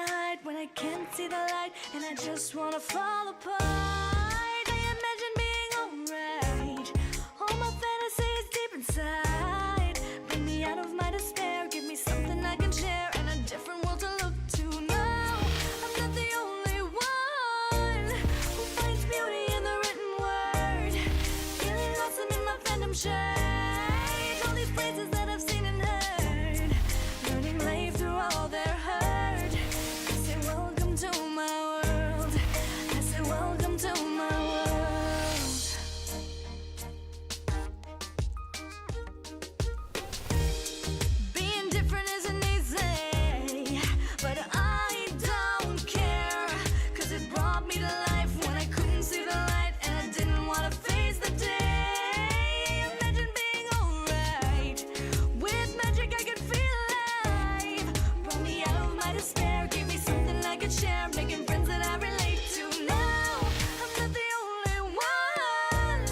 hide when I can't see the light and I just wanna fall apart. I imagine being alright. All my fantasies deep inside. Bring me out of my despair. Give me something I can share and a different world to look to. No, I'm not the only one who finds beauty in the written word. Feeling awesome in my fandom shade. All these places that I've seen and heard. Learning life through all their hurt. I say welcome to my world. I say welcome to my world. Being different isn't easy, but I don't care. Cause it brought me to life when I couldn't see the light and I didn't wanna face the day. Imagine being alright. With magic I could feel alive. Brought me out of my despair. Gave me something I could share. Making friends that I relate to. Now I'm not the only one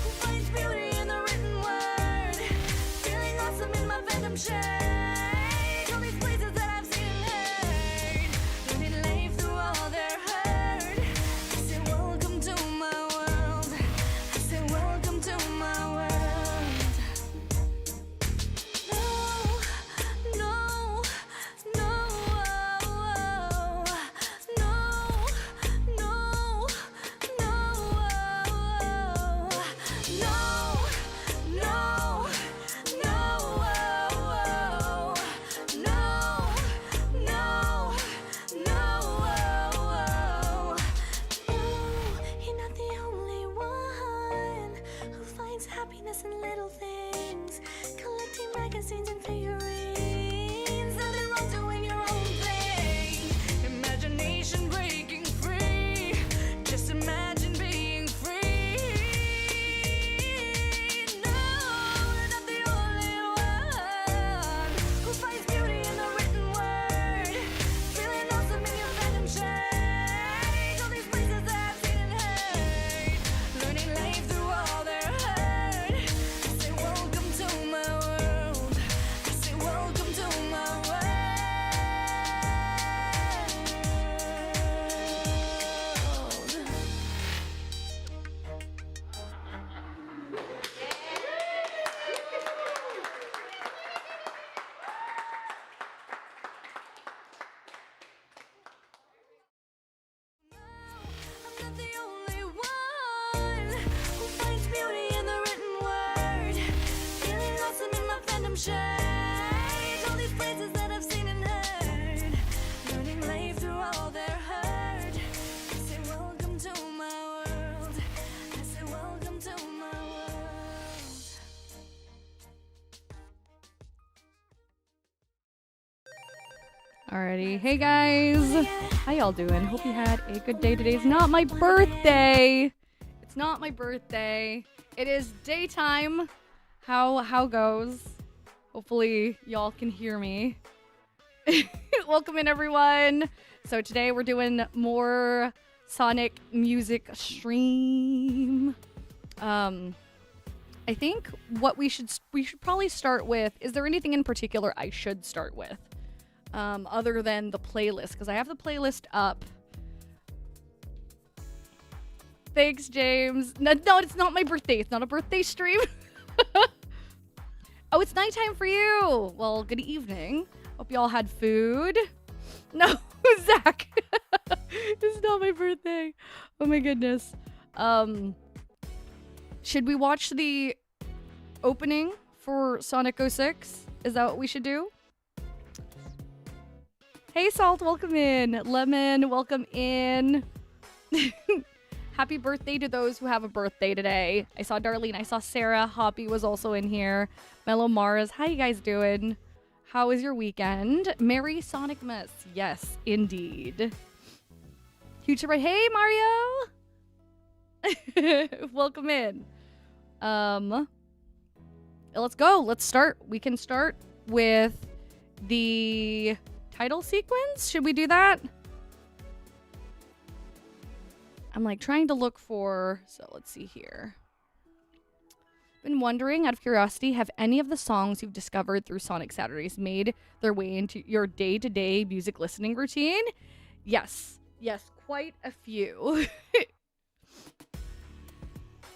who finds beauty in the written word. Feeling awesome in my venom shade. All these places that I've seen and heard. Learning life through all their hurt. I say welcome to my world. I say welcome to my world. No, no, no, no, no, no, you're not the only one who finds happiness in little things. Collecting magazines and figurines. Nothing wrong doing your own thing. Imagination breaking free. Just imagine being free. No, you're not the only one who finds beauty in the written word. Feeling awesome in your venom shade. All these places that I've seen and heard. Learning life through all their hurt. I say welcome to my world. I say welcome to my world. I'm not the only one who finds beauty in the written word. Feeling awesome in my fandom shade. All these places that I've seen and heard. Learning life through all their hurt. I say welcome to my world. I say welcome to my world. Alrighty, hey guys, how y'all doing? Hope you had a good day. Today's not my birthday. It's not my birthday. It is daytime. How goes? Hopefully y'all can hear me. Welcome in, everyone. So today we're doing more Sonic music stream. I think what we should probably start with. Is there anything in particular I should start with? Other than the playlist, because I have the playlist up. Thanks, James. No, it's not my birthday. It's not a birthday stream. Oh, it's nighttime for you. Well, good evening. Hope y'all had food. No, Zach. It's not my birthday. Oh my goodness. Should we watch the opening for Sonic 06? Is that what we should do? Hey, Salt, welcome in. Lemon, welcome in. Happy birthday to those who have a birthday today. I saw Darlene, I saw Sarah. Hoppy was also in here. Mellow Mars, how you guys doing? How was your weekend? Merry Sonicmas. Yes, indeed. Huge right. Hey, Mario. Welcome in. Let's go. Let's start. We can start with the title sequence. Should we do that? I'm like trying to look for, so let's see here. been wondering, out of curiosity, have any of the songs you've discovered through Sonic Saturdays made their way into your day-to-day music listening routine? Yes. Yes, quite a few.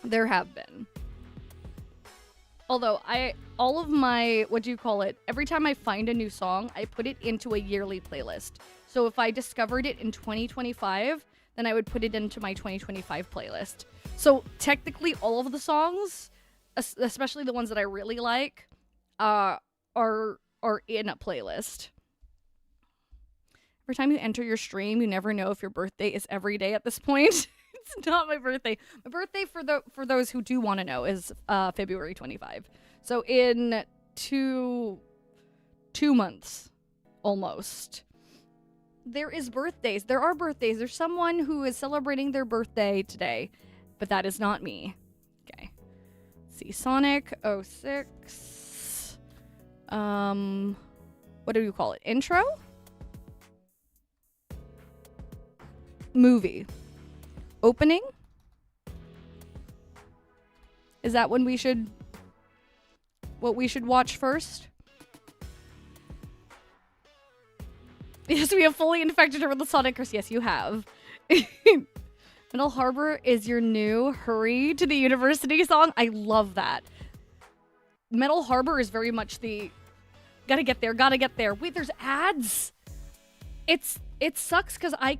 There have been. Although all of my, every time I find a new song, I put it into a yearly playlist. So if I discovered it in 2025, then I would put it into my 2025 playlist. So technically all of the songs, especially the ones that I really like, are in a playlist. Every time you enter your stream, you never know if your birthday is every day at this point. It's not my birthday. My birthday, for those who do want to know, is February 25. So in two months, almost. There is birthdays. There are birthdays. There's someone who is celebrating their birthday today, but that is not me. Okay. Let's see, Sonic 06. What do you call it? Intro? Movie. Opening? Is that what we should watch first? Yes, we have fully infected her with the Sonic curse. Yes, you have. Metal Harbor is your new Hurry to the University song. I love that. Metal Harbor is very much the gotta get there. Wait, there's ads? It sucks because I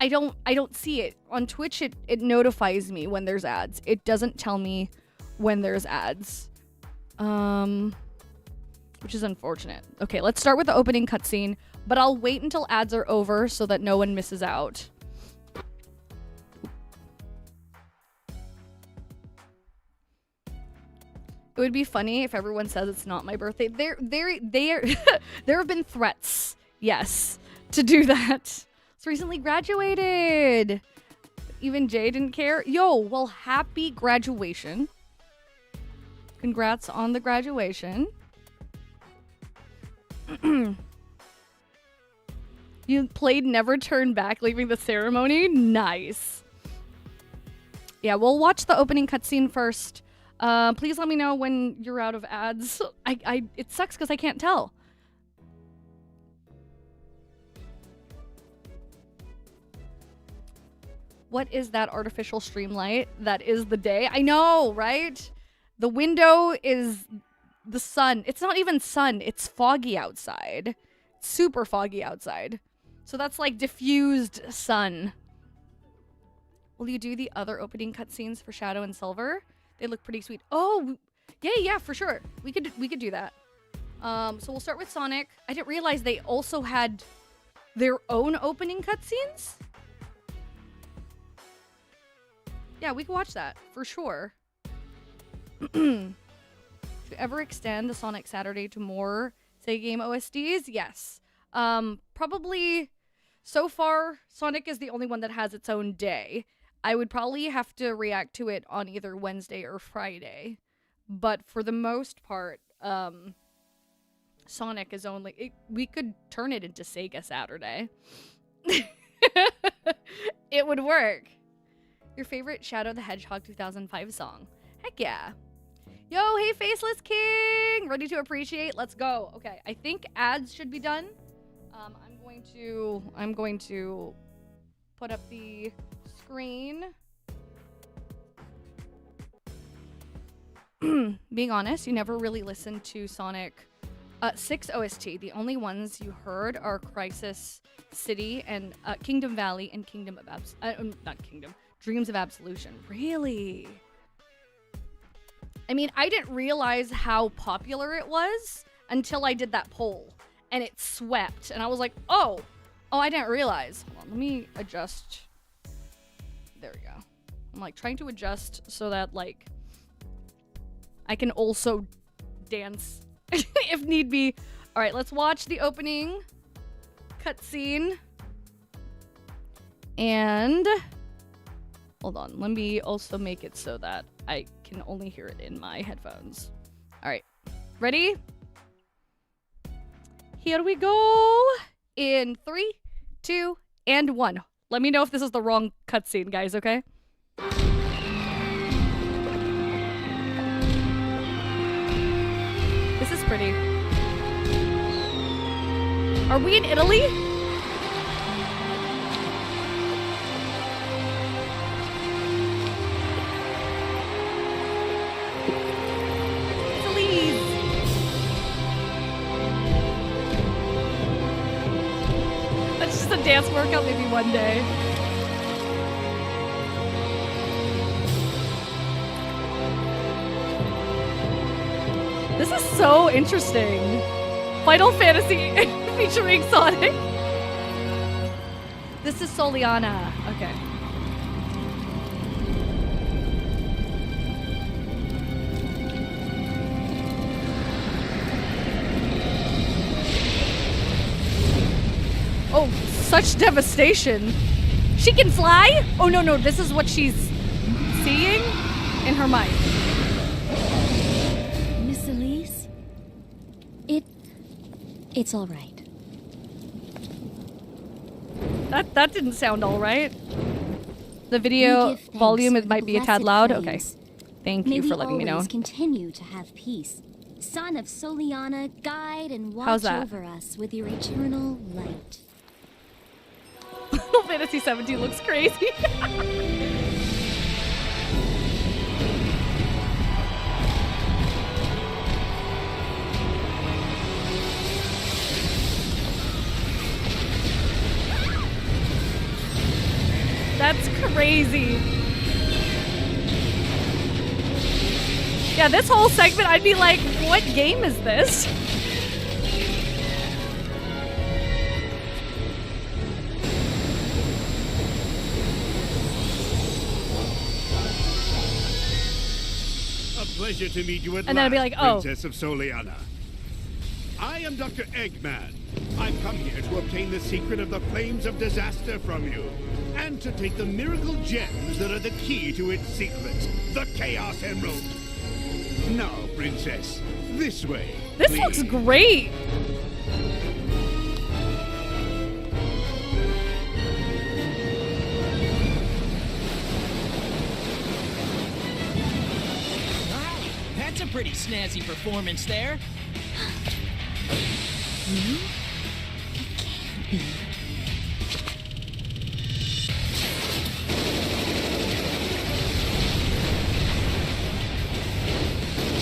don't see it. On Twitch, it notifies me when there's ads. It doesn't tell me when there's ads. Which is unfortunate. Okay, let's start with the opening cutscene, but I'll wait until ads are over so that no one misses out. It would be funny if everyone says it's not my birthday. There have been threats, yes, to do that. It's recently graduated. Even Jay didn't care. Yo, well, happy graduation. Congrats on the graduation. You played Never Turn Back, leaving the ceremony? Nice. Yeah, we'll watch the opening cutscene first. Please let me know when you're out of ads. It sucks because I can't tell. What is that artificial streamlight? That is the day. I know, right? The window is the sun. It's not even sun. It's foggy outside. Super foggy outside. So that's like diffused sun. Will you do the other opening cutscenes for Shadow and Silver? They look pretty sweet. Oh, yeah, for sure. We could do that. So we'll start with Sonic. I didn't realize they also had their own opening cutscenes. Yeah, we can watch that for sure. Should we ever extend the Sonic Saturday to more Sega game OSDs? Yes. Probably. So far, Sonic is the only one that has its own day. I would probably have to react to it on either Wednesday or Friday. But for the most part, Sonic is only... we could turn it into Sega Saturday. It would work. Your favorite Shadow the Hedgehog 2005 song? Heck yeah. Yo, hey, Faceless King! Ready to appreciate? Let's go. Okay, I think ads should be done. I'm going to put up the screen. Being honest, you never really listened to Sonic 6 OST. The only ones you heard are Crisis City and Kingdom Valley and Dreams of Absolution. Really? I mean, I didn't realize how popular it was until I did that poll. And it swept. And I was like, oh, I didn't realize. Hold on, let me adjust. There we go. I'm like trying to adjust so that like I can also dance if need be. All right, let's watch the opening cutscene. And hold on, let me also make it so that I can only hear it in my headphones. All right, ready? Here we go. In 3, 2, and 1. Let me know if this is the wrong cutscene, guys, okay? pretty. Are we in Italy? Italy's. That's just a dance workout maybe one day. This is so interesting. Final Fantasy featuring Sonic. This is Soliana. Okay. Oh, such devastation. She can fly? Oh, no, no. This is what she's seeing in her mind. Miss Elise? It's all right. That didn't sound all right. The video volume, it might be a tad loud. Okay. Thank you for letting me know. May we always continue to have peace. Son of Soliana, guide and How's watch that? over us with your eternal light. Final Fantasy 17 looks crazy. That's crazy. Yeah, this whole segment, I'd be like, what game is this? A pleasure to meet you at And then I'd be last, like, oh. Princess of Soliana. I am Dr. Eggman. I've come here to obtain the secret of the flames of disaster from you, and to take the miracle gems that are the key to its secret, the Chaos Emerald. Now, Princess, this way. This please. looks great. Wow, that's a pretty snazzy performance there.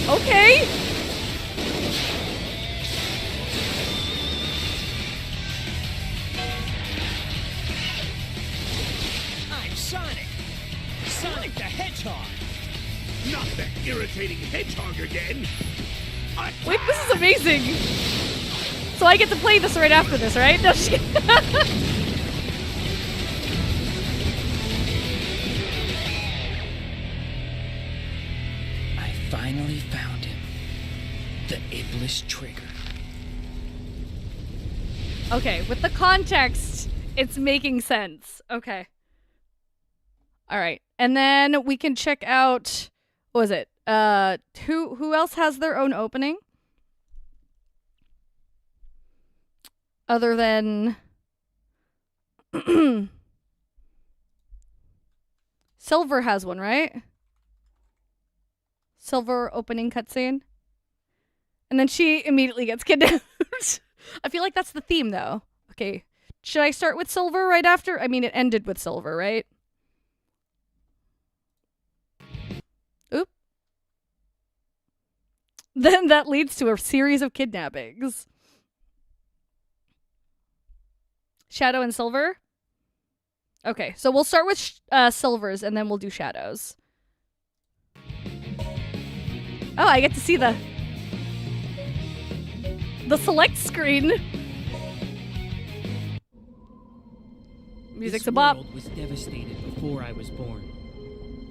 Okay. I'm Sonic. Sonic the Hedgehog. Not that irritating hedgehog again. Wait, this is amazing. So I get to play this right after this, right? No, I finally found him. The Iblis Trigger. Okay, with the context, it's making sense. Okay. All right. And then we can check out, what was it? Who else has their own opening? Other than Silver has one, right? Silver opening cutscene. And then she immediately gets kidnapped. I feel like that's the theme, though. Okay. Should I start with Silver right after? I mean, it ended with Silver, right? Oop. Then that leads to a series of kidnappings. Shadow and Silver? Okay, so we'll start with Silvers, and then we'll do Shadows. Oh, I get to see the select screen. Music's This a bop. world was devastated before I was born.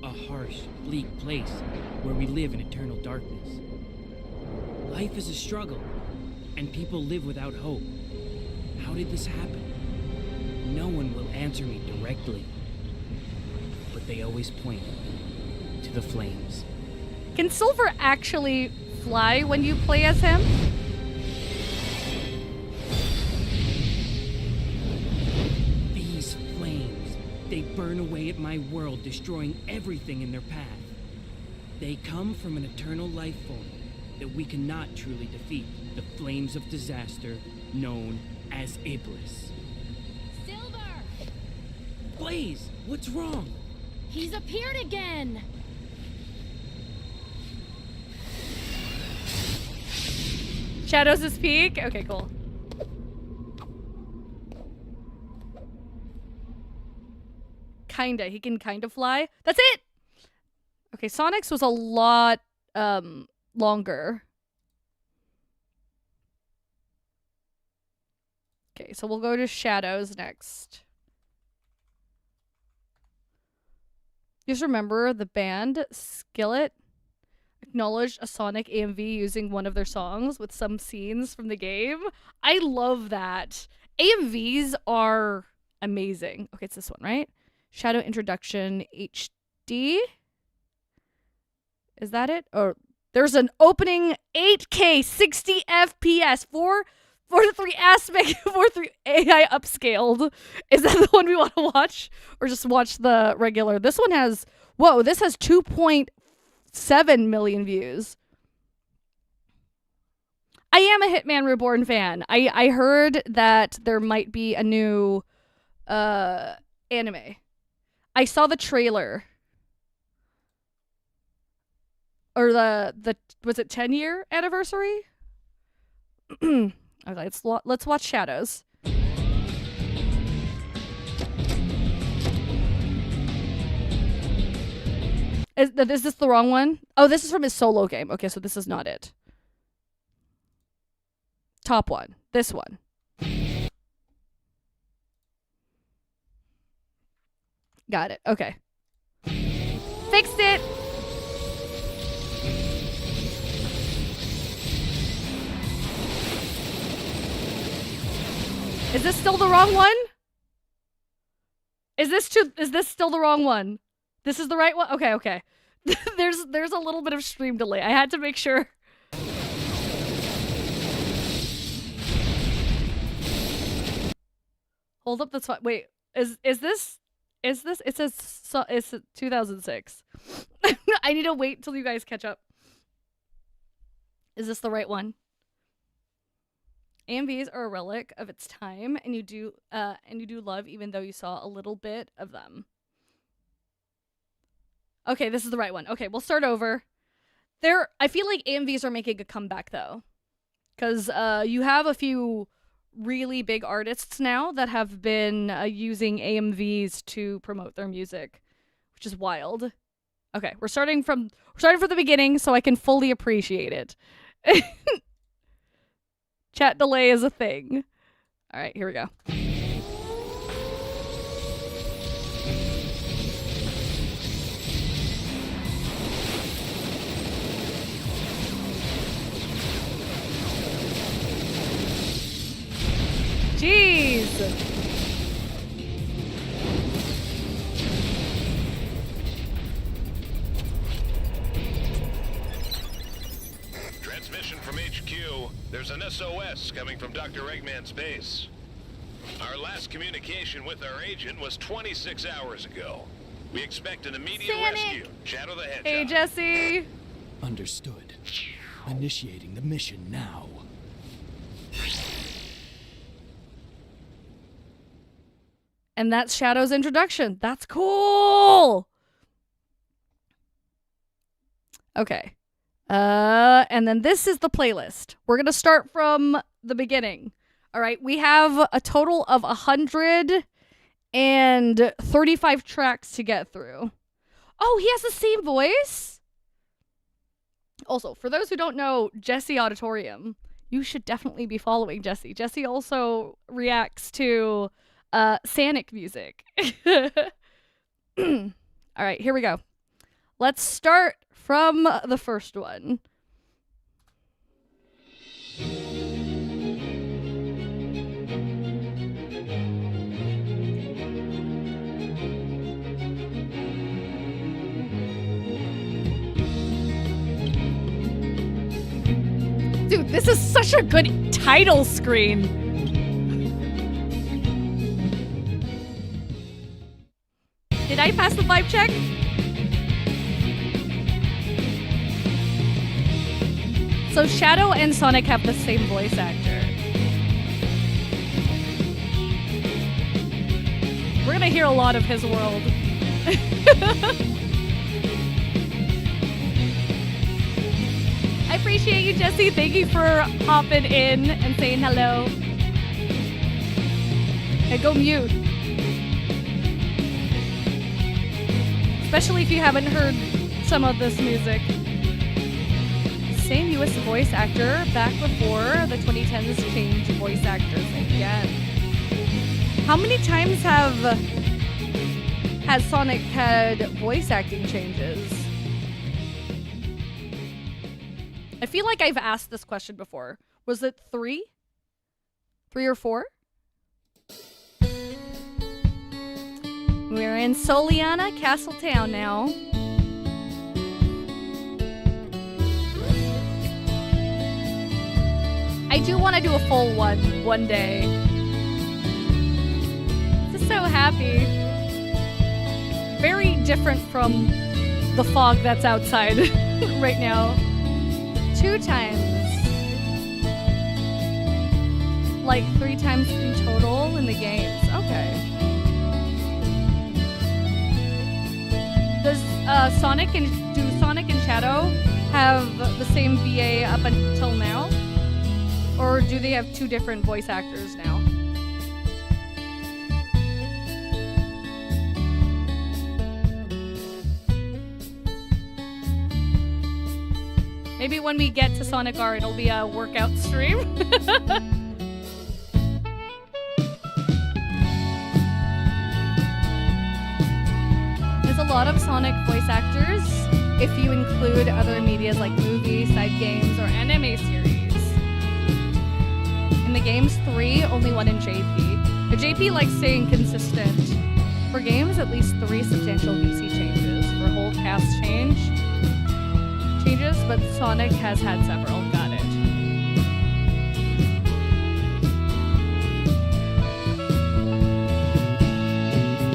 A harsh, bleak place where we live in eternal darkness. Life is a struggle, and people live without hope. How did this happen? No one will answer me directly, but they always point to the flames. Can Silver actually fly when you play as him? These flames, they burn away at my world, destroying everything in their path. They come from an eternal life form, that we cannot truly defeat the flames of disaster known as Iblis. Silver! Blaze, what's wrong? He's appeared again! Shadows' peak? Okay, cool. Kinda. He can kind of fly. That's it! Okay, Sonic's was a lot, longer. Okay, so we'll go to Shadows next. Just remember the band Skillet acknowledged a Sonic AMV using one of their songs with some scenes from the game. I love that. AMVs are amazing. Okay, it's this one, right? Shadow Introduction HD. Is that it? Or there's an opening 8K 60 FPS 4:3 aspect 4:3 AI upscaled. Is that the one we want to watch, or just watch the regular? This one has this has 2.7 million views. I am a Hitman Reborn fan. I heard that there might be a new anime. I saw the trailer. Or the was it 10-year anniversary? Okay, let's watch Shadows. Is this the wrong one? Oh, this is from his solo game. Okay, so this is not it. Top one. This one. Got it. Okay. Fixed it. Is this still the wrong one? Is this still the wrong one? This is the right one? Okay. There's a little bit of stream delay. I had to make sure. Hold up, that's fine. Wait, is this it says it's 2006. I need to wait till you guys catch up. Is this the right one? AMVs are a relic of its time, and you do love, even though you saw a little bit of them. Okay, this is the right one. Okay, we'll start over. I feel like AMVs are making a comeback though, because you have a few really big artists now that have been using AMVs to promote their music, which is wild. Okay, we're starting from the beginning so I can fully appreciate it. Chat delay is a thing. All right, here we go. Jeez. Transmission from HQ. There's an SOS coming from Dr. Eggman's base. Our last communication with our agent was 26 hours ago. We expect an immediate rescue. Shadow the Hedgehog. Hey, Jesse. Understood. Initiating the mission now. And that's Shadow's introduction. That's cool. Okay. And then this is the playlist. We're going to start from the beginning. All right. We have a total of 135 tracks to get through. Oh, he has the same voice? Also, for those who don't know Jesse Auditorium, you should definitely be following Jesse. Jesse also reacts to Sonic music. All right, here we go. Let's start from the first one. Dude, this is such a good title screen. Did I pass the vibe check? So Shadow and Sonic have the same voice actor. We're gonna hear a lot of his world. I appreciate you, Jesse. Thank you for hopping in and saying hello. Hey, go mute. Especially if you haven't heard some of this music. Same US voice actor back before the 2010s changed voice actors again. How many times has Sonic had voice acting changes? I feel like I've asked this question before. Was it 3? 3 or 4? We're in Soliana Castletown now. I do want to do a full one day. Just so happy. Very different from the fog that's outside right now. 2 times. Like 3 times in total in the games. Okay. Does Sonic and Shadow have the same VA up until now? Or do they have 2 different voice actors now? Maybe when we get to Sonic R, it'll be a workout stream. There's a lot of Sonic voice actors if you include other medias like movies, side games, or anime series. In the games, 3, only 1 in JP. The JP likes staying consistent. For games, at least 3 substantial VC changes. For whole cast changes, but Sonic has had several. Got it.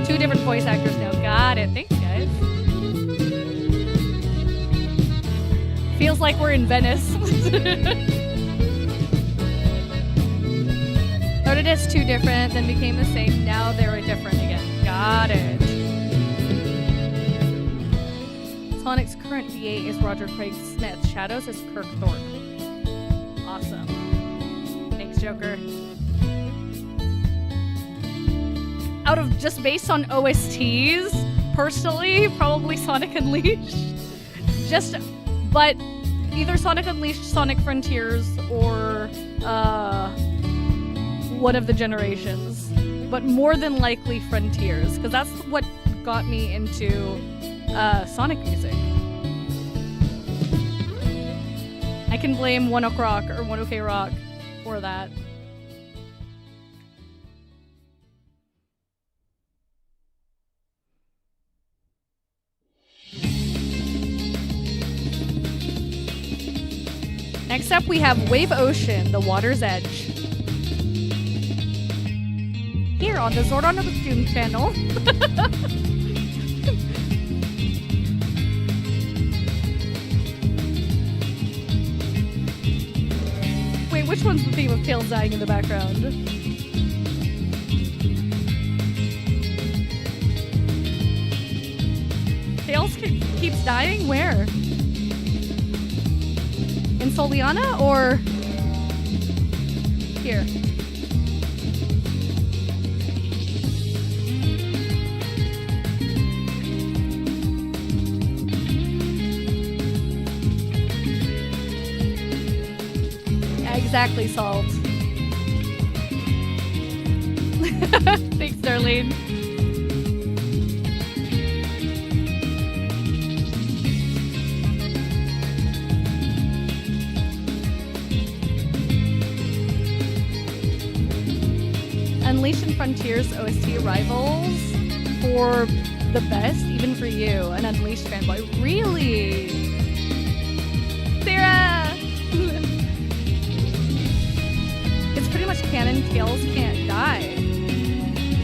Two different voice actors now. Got it. Thanks, guys. Feels like we're in Venice. Started as 2 different, then became the same. Now they're different again. Got it. Sonic's current VA is Roger Craig Smith. Shadows is Kirk Thorpe. Awesome. Thanks, Joker. Out of just based on OSTs, personally, probably Sonic Unleashed. But either Sonic Unleashed, Sonic Frontiers, or one of the generations. But more than likely Frontiers, because that's what got me into Sonic music. I can blame One Ok Rock or One Ok Rock for that. Next up, we have Wave Ocean, The Water's Edge. Here on the Zordon of Doom channel. Wait, which one's the theme of Tails dying in the background? Tails keeps dying? Where? In Soliana or here? Yeah, exactly, Salt. Thanks, Darlene. Unleashed and Frontiers OST rivals for the best, even for you, an Unleashed fanboy. Really? Sarah! It's pretty much canon Tails can't die.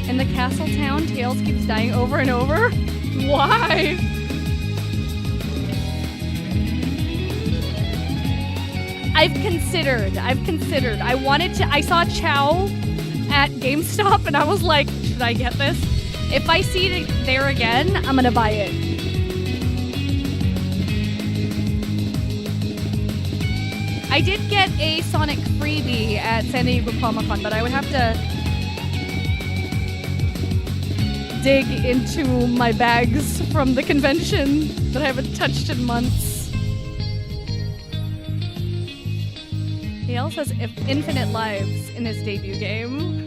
In the castle town, Tails keeps dying over and over? Why? I've considered. I saw Chow at GameStop and I was like, should I get this? If I see it there again, I'm gonna buy it. I did get a Sonic freebie at San Diego Comic-Con, but I would have to dig into my bags from the convention that I haven't touched in months. He also has infinite lives in his debut game.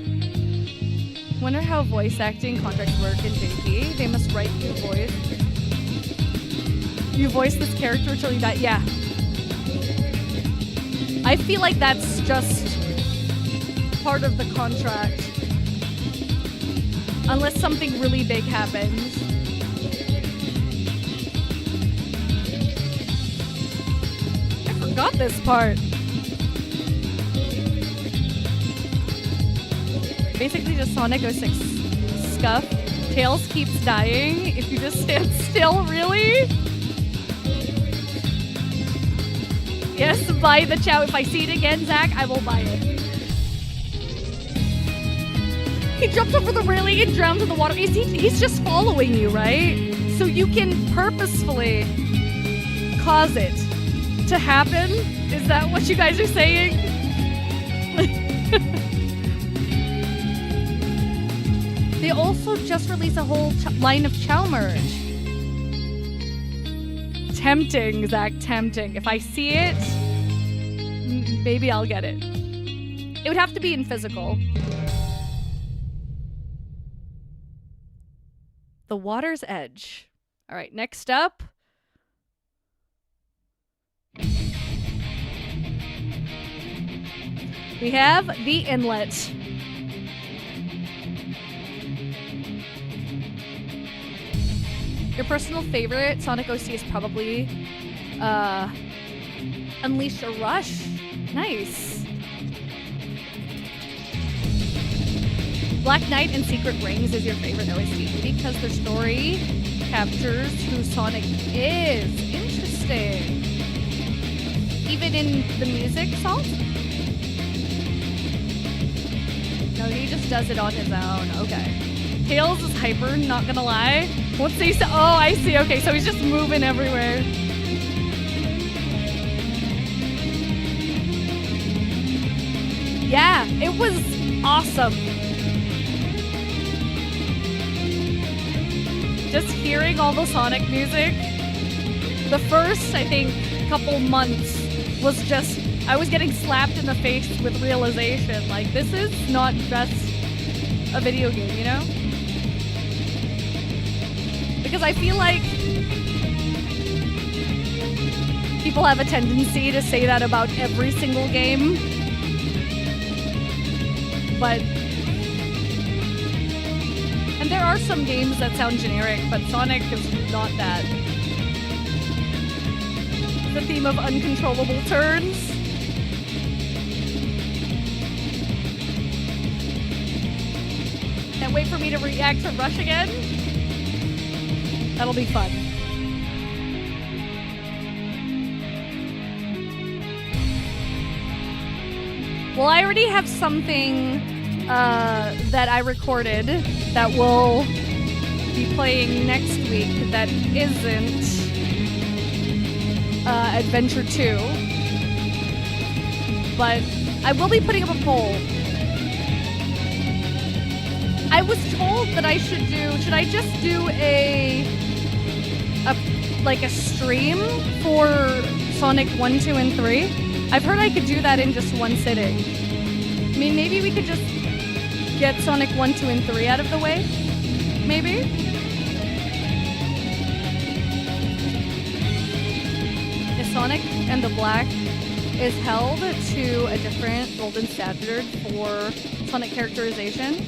Wonder how voice acting contracts work in JP. They must write you voice. You voice this character until you die. Yeah. I feel like that's just part of the contract. Unless something really big happens. I forgot this part. Basically just Sonic 06 scuff. Tails keeps dying if you just stand still, really? Yes, buy the Chow. If I see it again, Zach, I will buy it. He jumps over the railing and drowns in the water. He's just following you, right? So you can purposefully cause it to happen? Is that what you guys are saying? They also just released a whole line of Chow merch. Tempting, Zach, tempting. If I see it, maybe I'll get it. It would have to be in physical. The Water's Edge. All right, next up. We have the Inlet. Your personal favorite Sonic OC is probably Unleash a Rush. Nice. Black Knight and Secret Rings is your favorite OST because their story captures who Sonic is. Interesting. Even in the music song? No, he just does it on his own. Okay. Tails is hyper, not gonna lie. Once they say, oh, I see. Okay, so he's just moving everywhere. Yeah, it was awesome. Just hearing all the Sonic music. The first, I think, couple months was just, I was getting slapped in the face with realization. Like, this is not just a video game, you know? Because I feel like people have a tendency to say that about every single game. But, and there are some games that sound generic, but Sonic is not that. The theme of uncontrollable turns. Can't wait for me to react to Rush again. That'll be fun. Well, I already have something that I recorded that will be playing next week that isn't Adventure 2. But I will be putting up a poll. I was told that I should I just do a stream for Sonic 1, 2, and 3? I've heard I could do that in just one sitting. I mean, maybe we could just get Sonic 1, 2, and 3 out of the way? Maybe? Is Sonic and the Black is held to a different golden standard for Sonic characterization,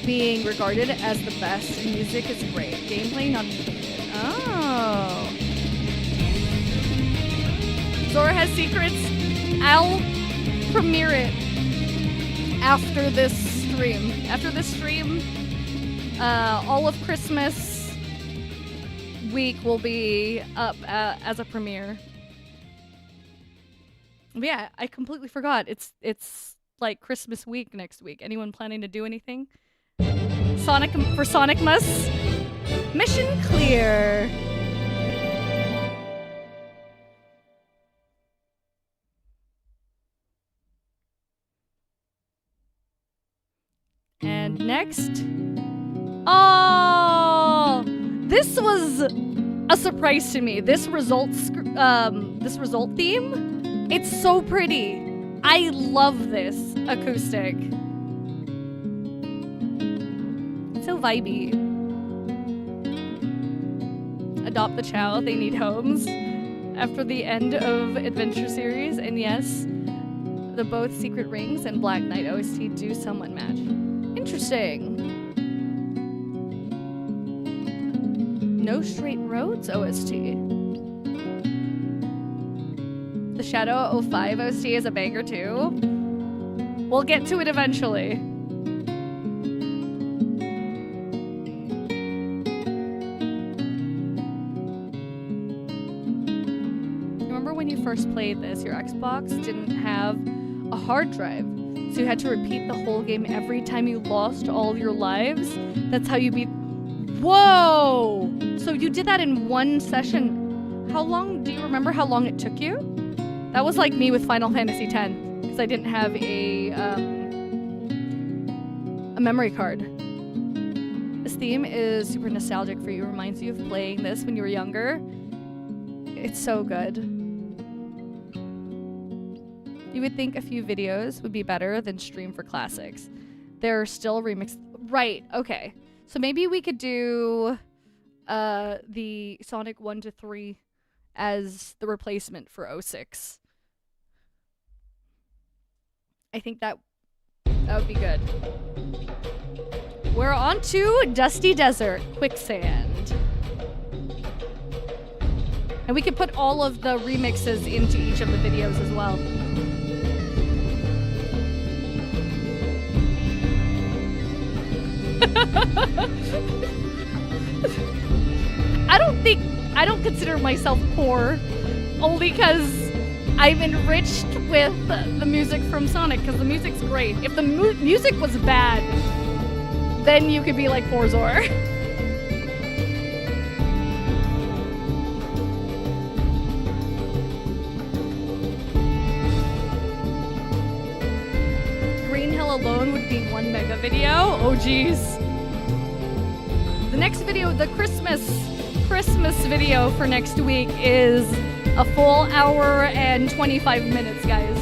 being regarded as the best. Music is great. Gameplay not included. Oh. Zora has secrets. I'll premiere it after this stream. After this stream, all of Christmas week will be up as a premiere. Yeah, I completely forgot. It's like Christmas week next week. Anyone planning to do anything? For Sonic Mus? Mission clear. And next. Oh, this was a surprise to me. This result theme, it's so pretty. I love this acoustic. It's so vibey. Adopt the Chow, they need homes. After the end of Adventure Series, and yes, the both Secret Rings and Black Knight OST do somewhat match. Interesting. No Straight Roads OST. The Shadow 05 OST is a banger too. We'll get to it eventually. Remember when you first played this, your Xbox didn't have a hard drive, so you had to repeat the whole game every time you lost all your lives? That's how you beat... Whoa! So you did that in one session. How long, do you remember how long it took you? That was like me with Final Fantasy X, because I didn't have a memory card. This theme is super nostalgic for you. It reminds you of playing this when you were younger. It's so good. You would think a few videos would be better than stream for classics. There are still remixed. Right, okay. So maybe we could do the Sonic 1 to 3 as the replacement for 06. I think that would be good. We're on to Dusty Desert, Quicksand. And we could put all of the remixes into each of the videos as well. I don't consider myself poor, only because I'm enriched with the music from Sonic, because the music's great. If the music was bad, then you could be like poor Zor. Green Hill alone would be 1 mega video. Oh geez. The next video, the Christmas video for next week is a full hour and 25 minutes, guys.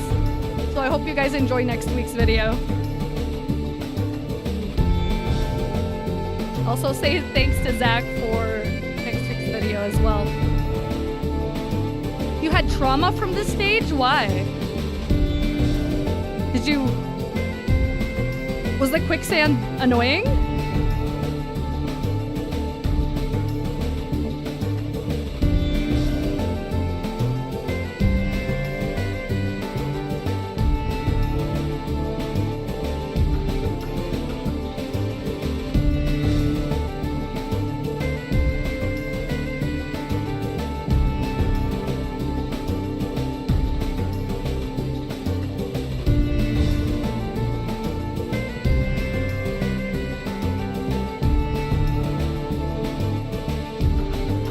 So I hope you guys enjoy next week's video. Also say thanks to Zach for next week's video as well. You had trauma from this stage? Why? Was the quicksand annoying?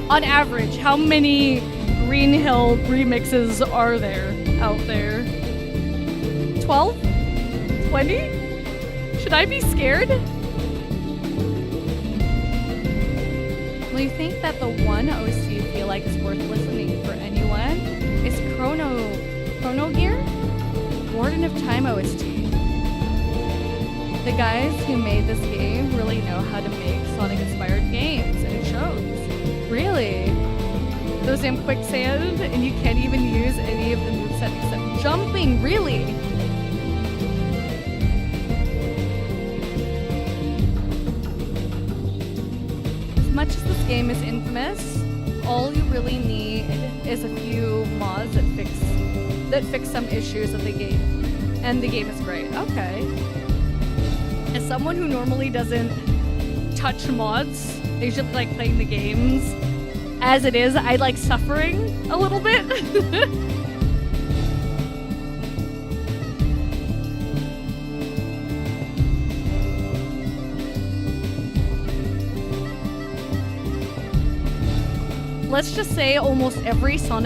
On average, how many Green Hill remixes are there out there? 12? 20? Should I be scared? Well, you think that the one OC you feel like is worth listening for anyone is Chrono Gear? Warden of Time OST. The guys who made this game really know how to make Sonic-inspired games, and it shows. Really? Those damn quicksand, and you can't even use any of the moveset except jumping, really? As much as this game is infamous, all you really need is a few mods that fix some issues of the game. And the game is great. Okay. As someone who normally doesn't touch mods, I usually like playing the games as it is. I like suffering a little bit. let's just say almost every how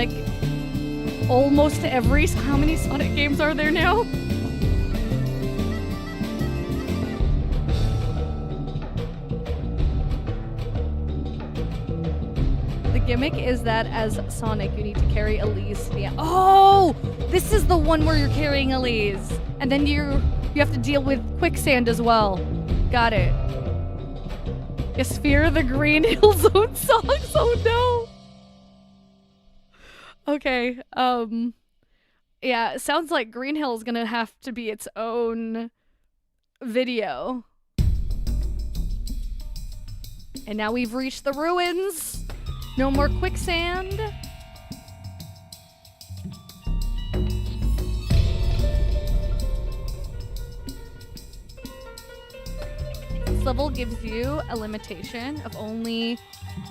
many Sonic games are there now? The gimmick is that as Sonic, you need to carry Elise to the end. Oh, this is the one where you're carrying Elise, and then you have to deal with quicksand as well. Got it. A Sphere of the Green Hill Zone songs. Oh no. Okay. Yeah, it sounds like Green Hill is gonna have to be its own video. And now we've reached the ruins. No more quicksand. This level gives you a limitation of only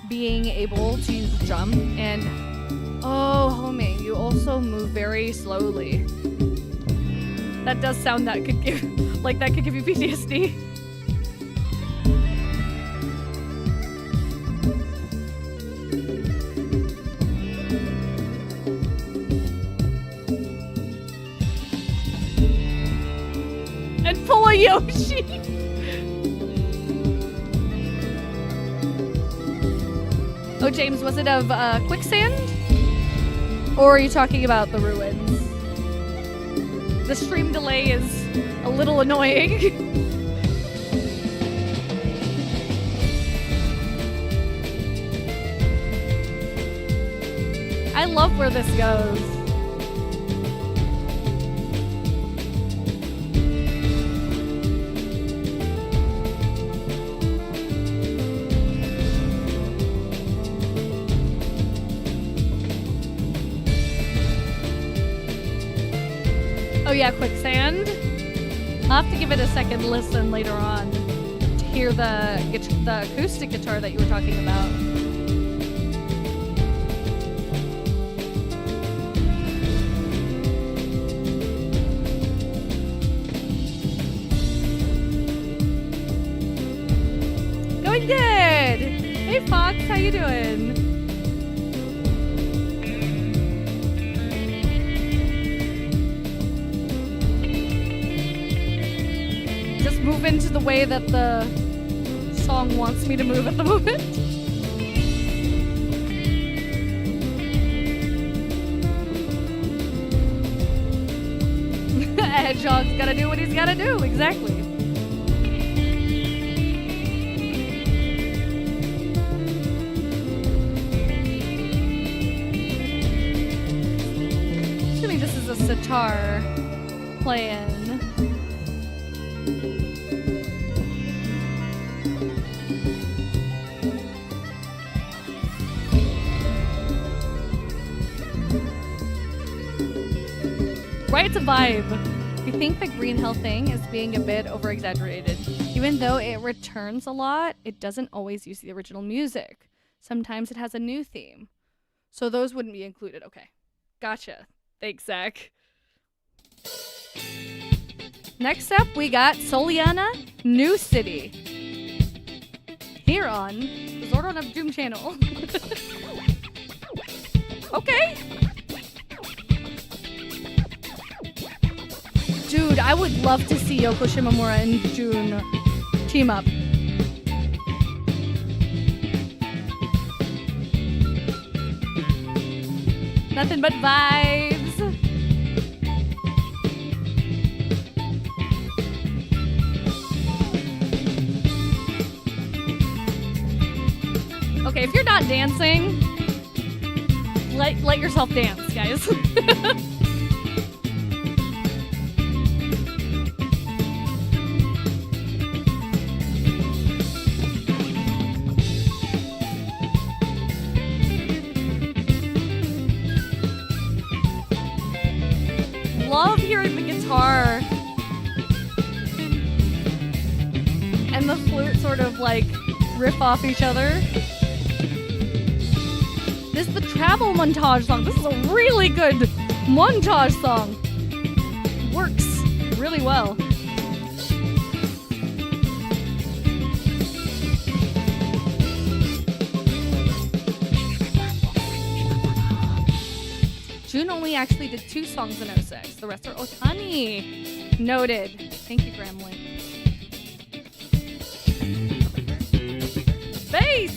being able to use jump, and oh, homie, you also move very slowly. That does sound that could give you PTSD. And pull a Yoshi. Oh, James, was it of quicksand? Or are you talking about the ruins? The stream delay is a little annoying. I love where this goes. Oh yeah, quicksand. I'll have to give it a second listen later on to hear the acoustic guitar that you were talking about. Going good. Hey Fox, how you doing? Move into the way that the song wants me to move at the moment. Hedgehog's gotta do what he's gotta do, exactly. Assuming this is a sitar playing. Right, it's a vibe. I think the Green Hill thing is being a bit over-exaggerated. Even though it returns a lot, it doesn't always use the original music. Sometimes it has a new theme. So those wouldn't be included. Okay. Gotcha. Thanks, Zach. Next up, we got Soliana, New City. Here on the Zordon of Doom channel. Okay. Dude, I would love to see Yoko Shimomura and Jun team up. Nothing but vibes. Okay, if you're not dancing, let yourself dance, guys. Love hearing the guitar and the flute sort of like riff off each other. This is the travel montage song. This is a really good montage song. Works really well. June only actually did 2 songs in 06. The rest are Otani. Noted. Thank you, Gremlin. Bass!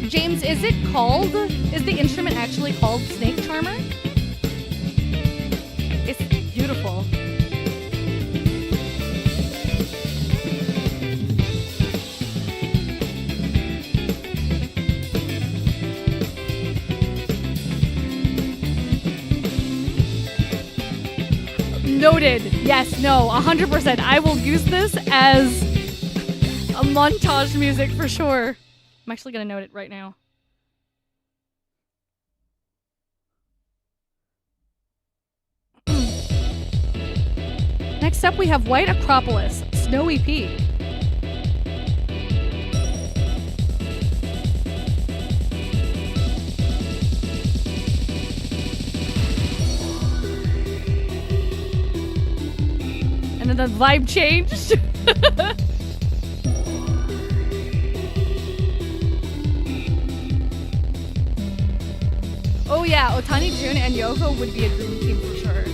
James, is the instrument actually called Snake Charmer? It's beautiful. Noted. Yes, no, 100%. I will use this as a montage music for sure. I'm actually going to note it right now. Next up, we have White Acropolis, Snowy Peak. And then the vibe changed. Oh yeah, Otani, Jun, and Yoko would be a dream team for sure.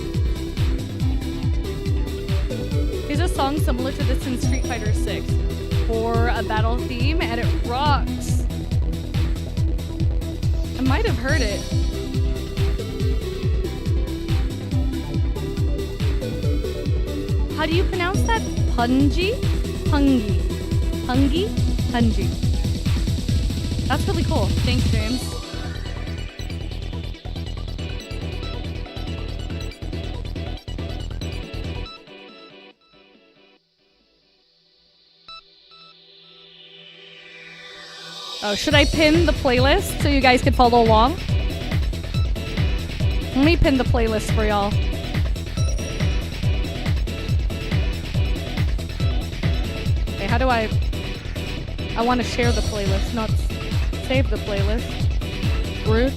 Here's a song similar to this in Street Fighter 6 for a battle theme, and it rocks. I might have heard it. How do you pronounce that? Punji? Pungi. Pungi? Punji. That's really cool. Thanks, James. Oh, should I pin the playlist so you guys can follow along? Let me pin the playlist for y'all. Okay, how do I want to share the playlist, not save the playlist. Rude.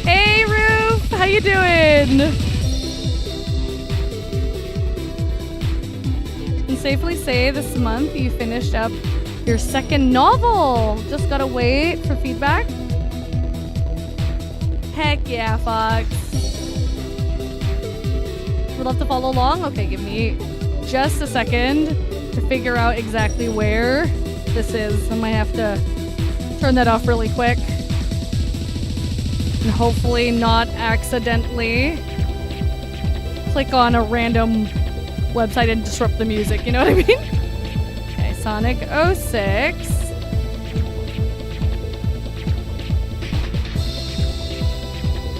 Hey, Roof! How you doing? Safely say this month you finished up your second novel. Just gotta wait for feedback. Heck yeah, Fox. Would love to follow along. Okay, give me just a second to figure out exactly where this is. I might have to turn that off really quick. And hopefully not accidentally click on a random website and disrupt the music, you know what I mean? Okay, Sonic 06.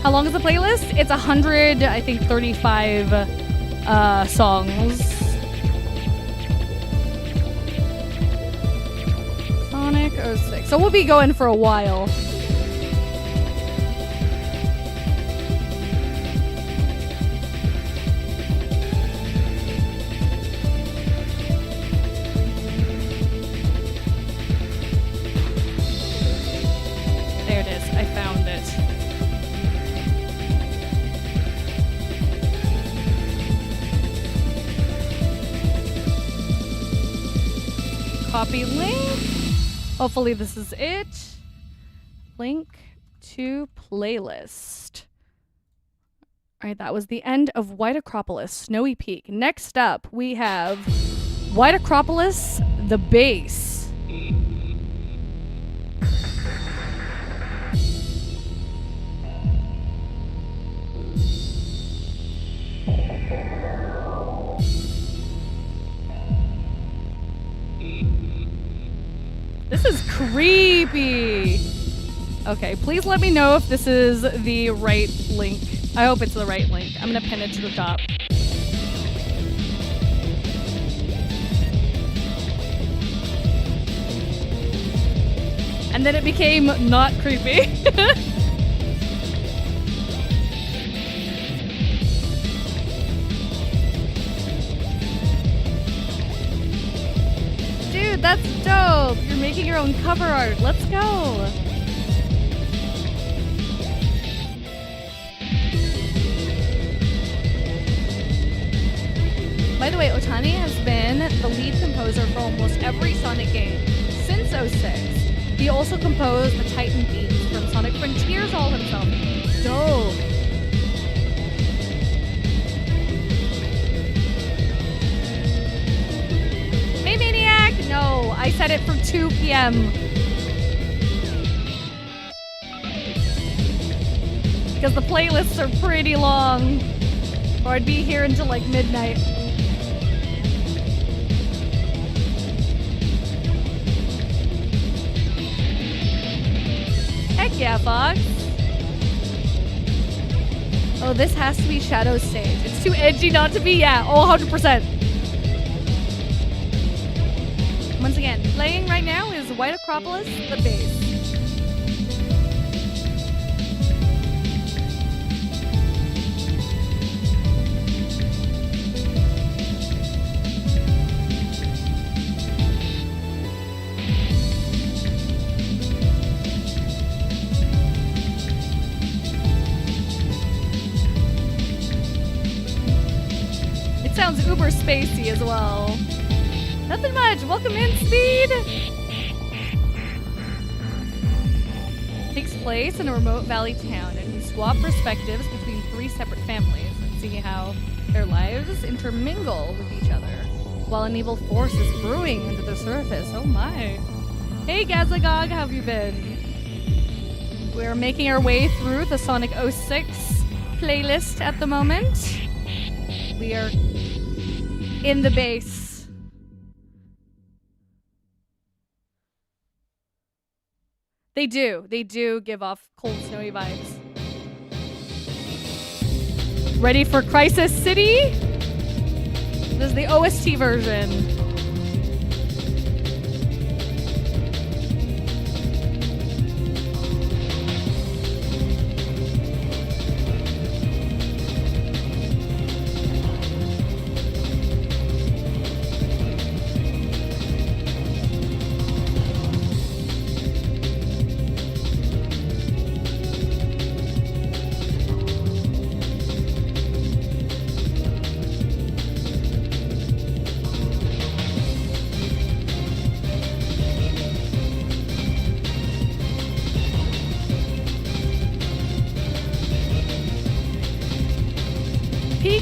How long is the playlist? It's 100, I think 35 songs. Sonic 06. So we'll be going for a while. Copy link. Hopefully this is it. Link to playlist. All right, that was the end of White Acropolis, Snowy Peak. Next up, we have White Acropolis, the bass. This is creepy. Okay, please let me know if this is the right link. I hope it's the right link. I'm gonna pin it to the top. And then it became not creepy. Dude, that's dope. You're making your own cover art. Let's go. By the way, Otani has been the lead composer for almost every Sonic game since 06. He also composed the Titan themes from Sonic Frontiers all himself. Dope. Hey, Maniac! No, I set it for 2 p.m. Because the playlists are pretty long. Or I'd be here until like midnight. Heck yeah, Fox. Oh, this has to be Shadow's stage. It's too edgy not to be, yeah. Oh, 100%. Once again, playing right now is White Acropolis, the bass. Sounds uber spacey as well. Nothing much. Welcome in, Speed. Takes place in a remote valley town, and we swap perspectives between 3 separate families and see how their lives intermingle with each other, while an evil force is brewing under the surface. Oh my. Hey, Gazagog, how have you been? We're making our way through the Sonic 06 playlist at the moment. We are in the base. They do give off cold, snowy vibes. Ready for Crisis City? This is the OST version.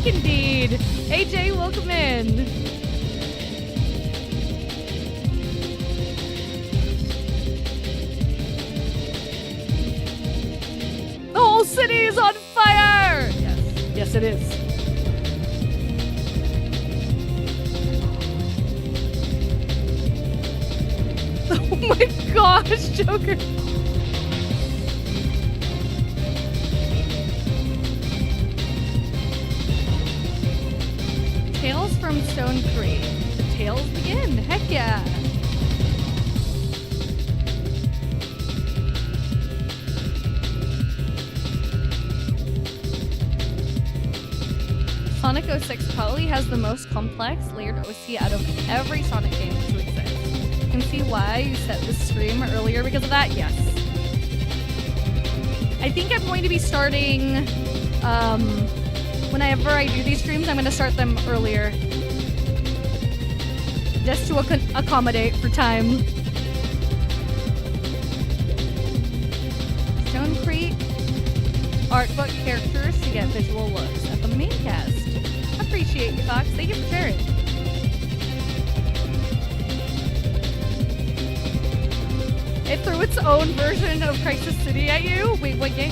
Indeed. AJ, welcome in. The whole city is on fire! Yes, it is. Oh my gosh, Joker. Tales from Stone Creek. The tales begin. Heck yeah. Sonic 06 probably has the most complex layered OC out of every Sonic game to exist. You can see why you set this stream earlier because of that? Yes. I think I'm going to be starting whenever I do these streams, I'm going to start them earlier. Just to accommodate for time. Stone Creek art book characters to get visual looks at the main cast. Appreciate you, Fox. Thank you for sharing. It threw its own version of Crisis City at you? Wait, what game?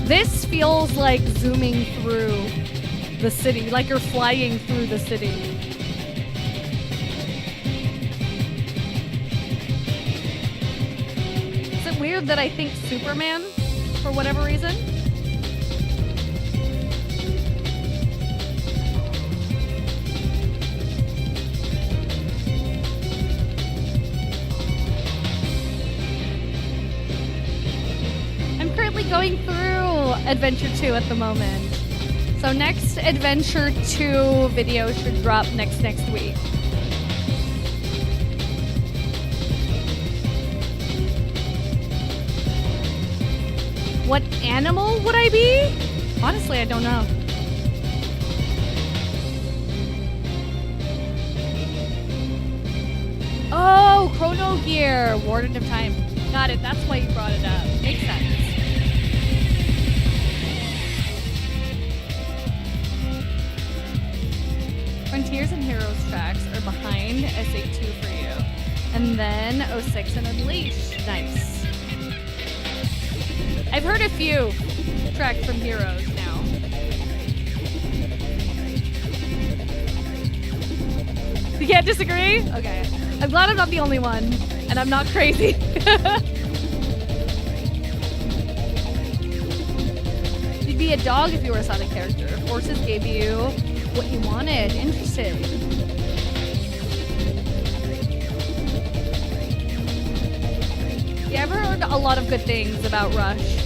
This feels like zooming through the city, like you're flying through the city. Is it weird that I think Superman for whatever reason? Going through Adventure 2 at the moment. So next Adventure 2 video should drop next week. What animal would I be? Honestly, I don't know. Oh, Chrono Gear, Warden of Time. Got it. That's why you brought it up. Makes sense. Frontiers and Heroes tracks are behind SA2 for you. And then 06 and Unleash. Nice. I've heard a few tracks from Heroes now. You can't disagree? Okay. I'm glad I'm not the only one. And I'm not crazy. You'd be a dog if you were a Sonic character. Forces gave you what you wanted. Interesting. Yeah, I've heard a lot of good things about Rush.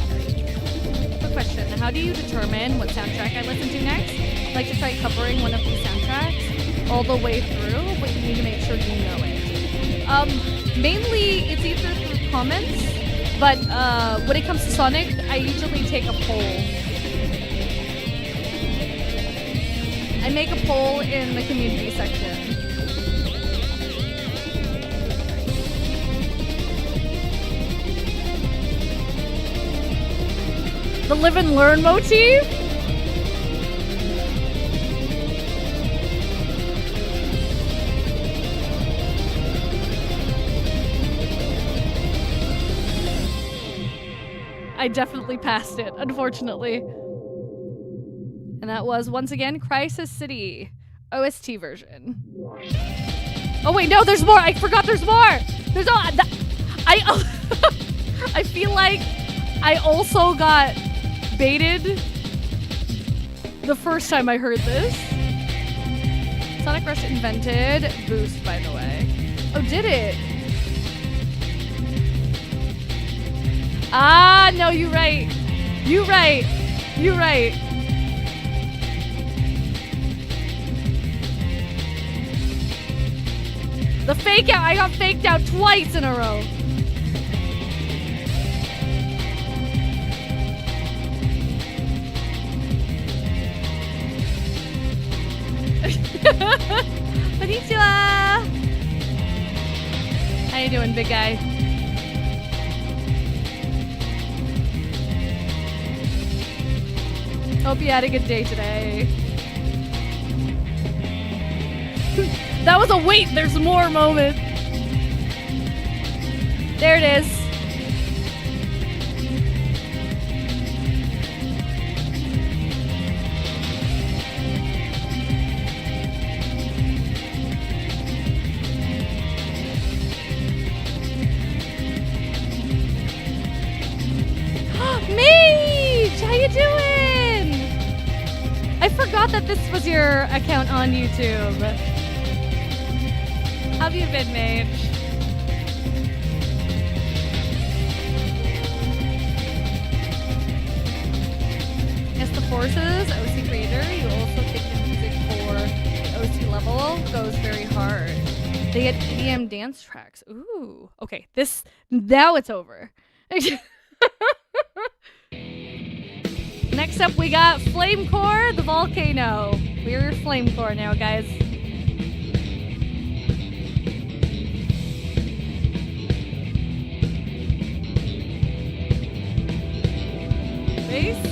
Quick question. How do you determine what soundtrack I listen to next? I like to try covering one of these soundtracks all the way through, but you need to make sure you know it. Mainly, it's either through comments, but when it comes to Sonic, I usually take a poll. I make a poll in the community section. The live and learn motif? I definitely passed it, unfortunately. And that was, once again, Crisis City OST version. Oh wait, no, there's more! I forgot there's more! There's no... I feel like I also got baited the first time I heard this. Sonic Rush invented Boost, by the way. Oh, did it? Ah, no, you're right. You're right. You're right. The fake out. I got faked out twice in a row. Konnichiwa. How you doing, big guy? Hope you had a good day today. That was a wait, there's more moment. There it is. Meech! How you doing? I forgot that this was your account on YouTube. How have you been, Mage? Yes, the Forces, OC Creator, you also take the music for the OC level, goes very hard. They get EDM dance tracks. Ooh. Okay, now it's over. Next up, we got Flamecore, the Volcano. We're Flamecore now, guys. Bass.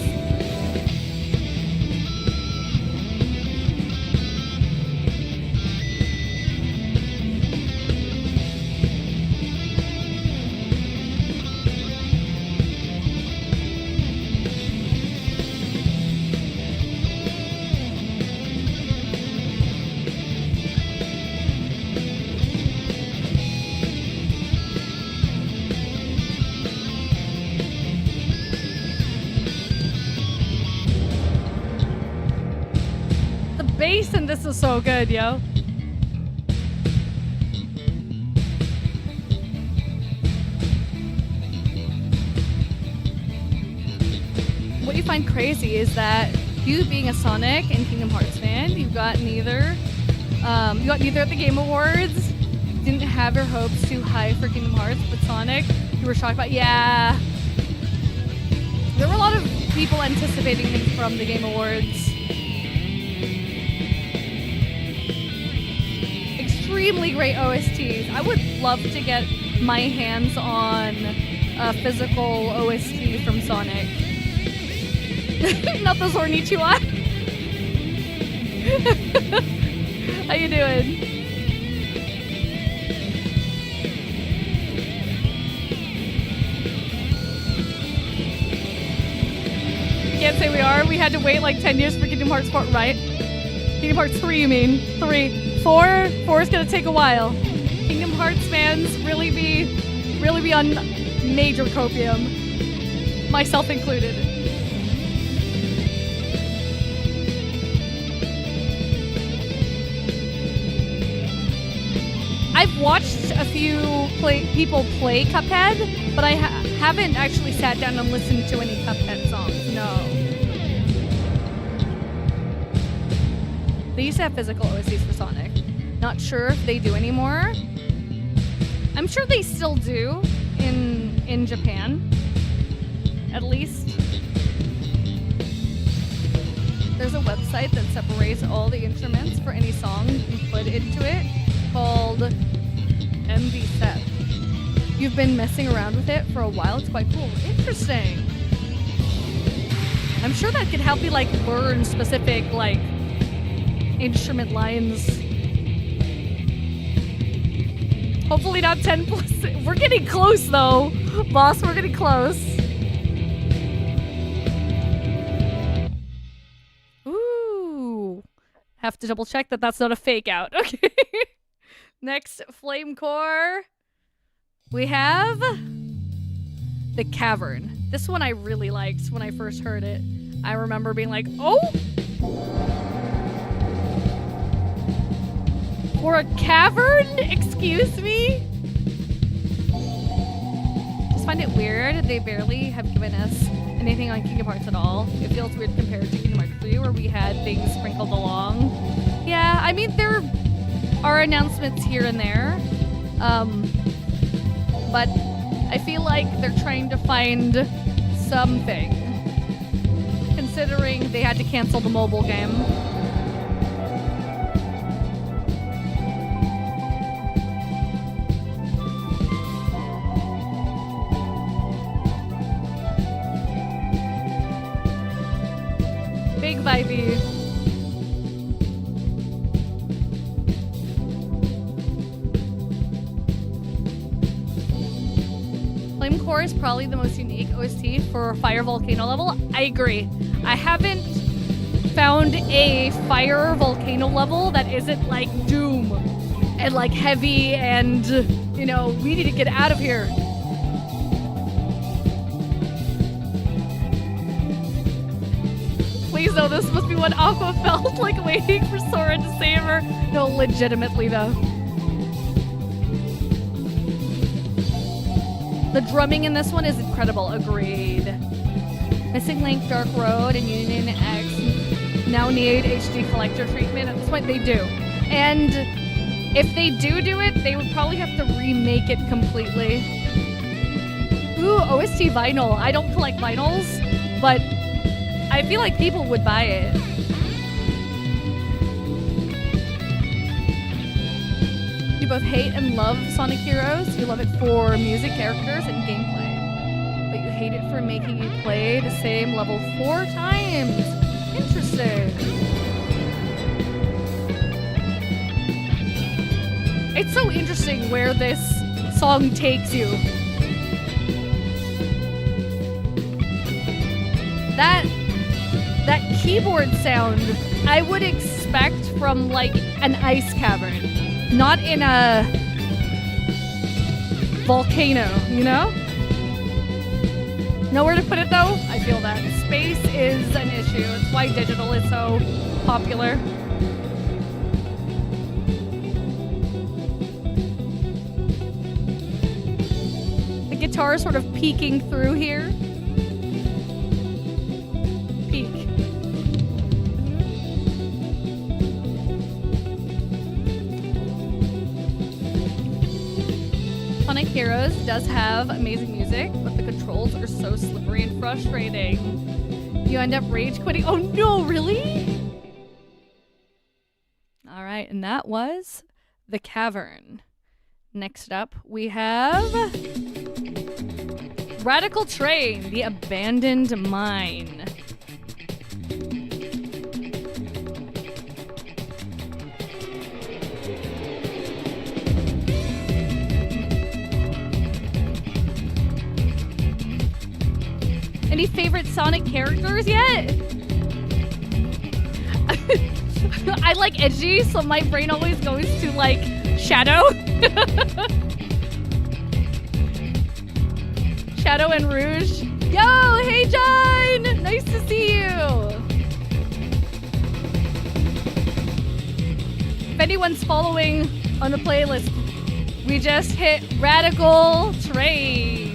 Bass and this is so good, yo. What you find crazy is that you being a Sonic and Kingdom Hearts fan, you got neither at the Game Awards. Didn't have your hopes too high for Kingdom Hearts, but Sonic, you were shocked about. Yeah. people anticipating things from the Game Awards. Extremely great OSTs. I would love to get my hands on a physical OST from Sonic. Not the Zornichua. How you doing? Can't say we are. We had to wait like 10 years for Kingdom Hearts 4, right? Kingdom Hearts 3, you mean? 3. 4? 4 is gonna take a while. Kingdom Hearts fans really be on major copium. Myself included. I've watched a few people play Cuphead, but I haven't actually sat down and listened to any Cuphead songs. No. They used to have physical OSTs for Sonic. Not sure if they do anymore. I'm sure they still do in Japan. At least. There's a website that separates all the instruments for any song you put into it called MVSep. You've been messing around with it for a while. It's quite cool. Interesting. I'm sure that could help you like learn specific like instrument lines. Hopefully not 10 plus. We're getting close though. Boss, we're getting close. Ooh. Have to double check that that's not a fake out. Okay. Next, Flame Core. We have The Cavern. This one I really liked when I first heard it. I remember being like, oh! For a cavern? Excuse me? Just find it weird. They barely have given us anything on Kingdom Hearts at all. It feels weird compared to Kingdom Hearts 3 where we had things sprinkled along. Yeah, I mean, there are announcements here and there. But I feel like they're trying to find something. Considering they had to cancel the mobile game. Big vibey. Flame Core is probably the most unique OST for Fire Volcano level. I agree. I haven't found a Fire Volcano level that isn't like Doom and like heavy and, you know, we need to get out of here. Please no, this must be what Aqua felt like waiting for Sora to save her. No, legitimately though. The drumming in this one is incredible. Agreed. Missing Link, Dark Road, and Union X now need HD collector treatment. At this point, they do. And if they do it, they would probably have to remake it completely. Ooh, OST vinyl. I don't collect vinyls, but I feel like people would buy it. You both hate and love Sonic Heroes. You love it for music, characters, and gameplay. But you hate it for making you play the same level 4 times. Interesting. It's so interesting where this song takes you. That keyboard sound I would expect from like an ice cavern, not in a volcano, you know? Nowhere to put it though. I feel that space is an issue. It's why digital is so popular. The guitar is sort of peeking through here. Sonic Heroes does have amazing music, but the controls are so slippery and frustrating. You end up rage quitting. Oh no, really? All right, and that was The Cavern. Next up, we have Radical Train, The Abandoned Mine. Any favorite Sonic characters yet? I like edgy, so my brain always goes to like Shadow. Shadow and Rouge. Yo, hey John! Nice to see you. If anyone's following on the playlist, we just hit Radical Train.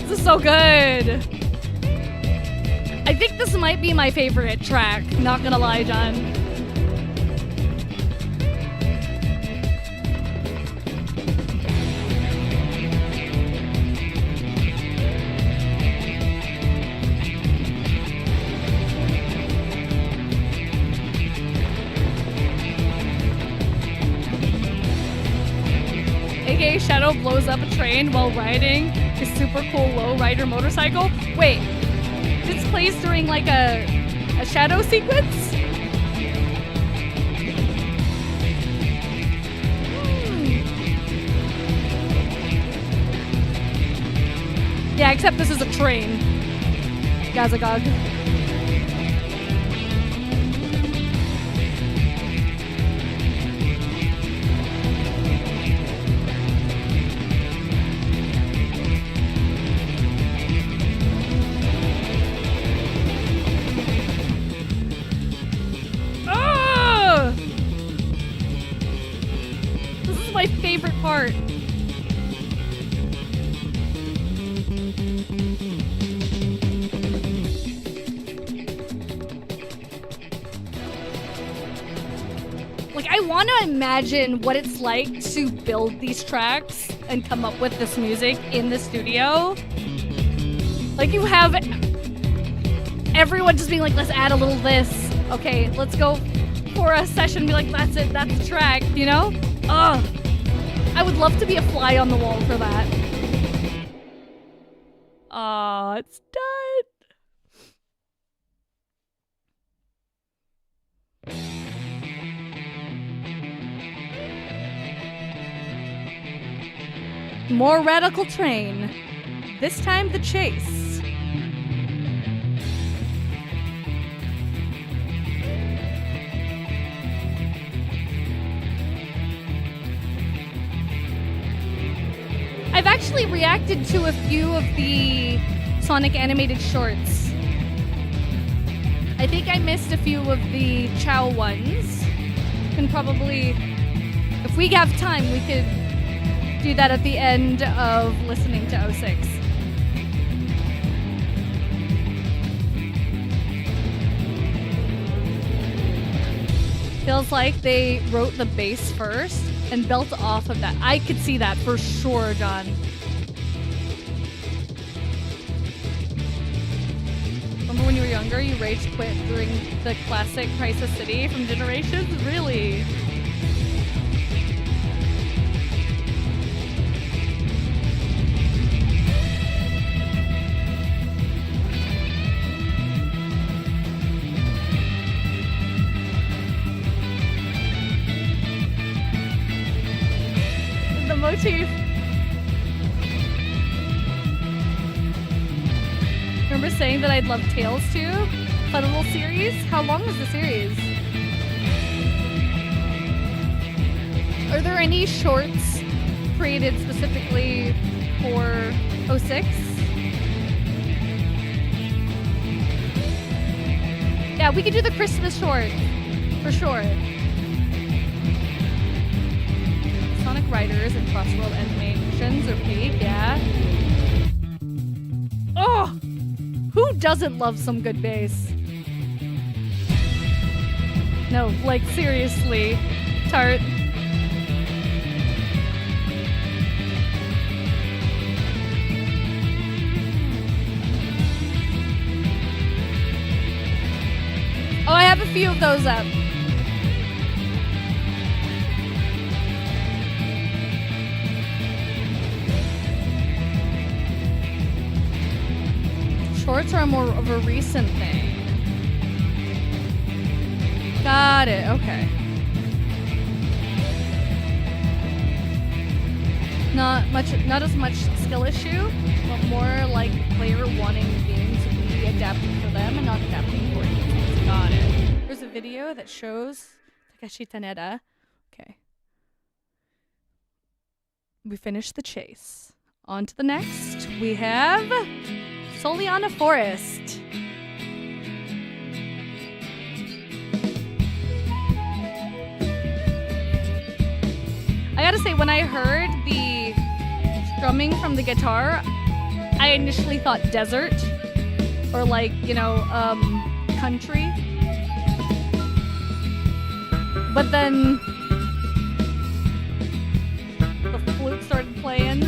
This is so good. I think this might be my favorite track, not gonna lie, John. AKA Shadow blows up a train while riding his super cool low-rider motorcycle. Wait, this plays during like a Shadow sequence? Yeah, except this is a train. Gazagog. My favorite part. Like, I want to imagine what it's like to build these tracks and come up with this music in the studio. Like, you have everyone just being like, let's add a little this. Okay, let's go for a session, be like, that's it, that's the track, you know? Ugh. I would love to be a fly on the wall for that. Aw, it's done. More Radical Train. This time the chase. I've actually reacted to a few of the Sonic animated shorts. I think I missed a few of the Chow ones. Can probably, if we have time, we could do that at the end of listening to 06. Feels like they wrote the bass first and built off of that. I could see that for sure, John. Remember when you were younger, you rage quit during the classic Crisis City from Generations? Really? Motif. Remember saying that I'd love Tales too? Fun little series? How long is the series? Are there any shorts created specifically for 06? Yeah, we could do the Christmas short for sure. Sonic Riders and Crossworld animations are peak, yeah. Oh! Who doesn't love some good bass? No, like seriously, Tart. few of those up. Shorts are more of a recent thing. Got it, okay. Not as much skill issue, but more like player wanting the game to be adapted for them and not adapting for you. Got it. There's a video that shows Takeshi Taneda. Okay. We finished the chase. On to the next. We have Soliana Forest. I gotta say, when I heard the strumming from the guitar, I initially thought desert or like, country. But then the flute started playing.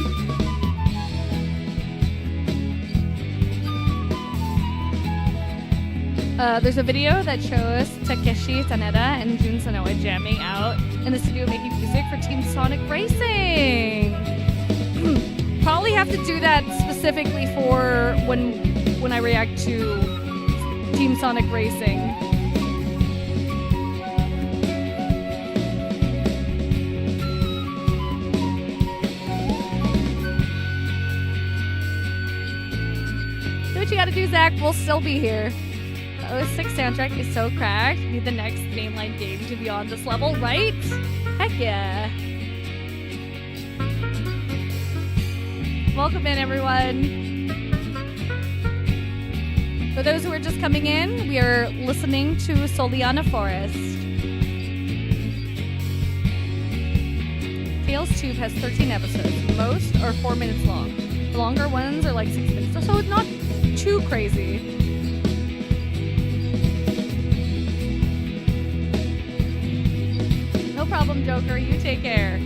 There's a video that shows Takeshi Taneda and Jun Sanoe jamming out in the studio making music for Team Sonic Racing. Probably have to do that specifically for when I react to Team Sonic Racing. Do what you gotta do, Zach. We'll still be here. The 06 soundtrack is so cracked. Need the next mainline game to be on this level, right? Heck yeah. Welcome in, everyone. For those who are just coming in, we are listening to Soliana Forest. Tales Tube has 13 episodes. Most are 4 minutes long. The longer ones are like 6 minutes, so it's not too crazy. No problem, Joker. You take care.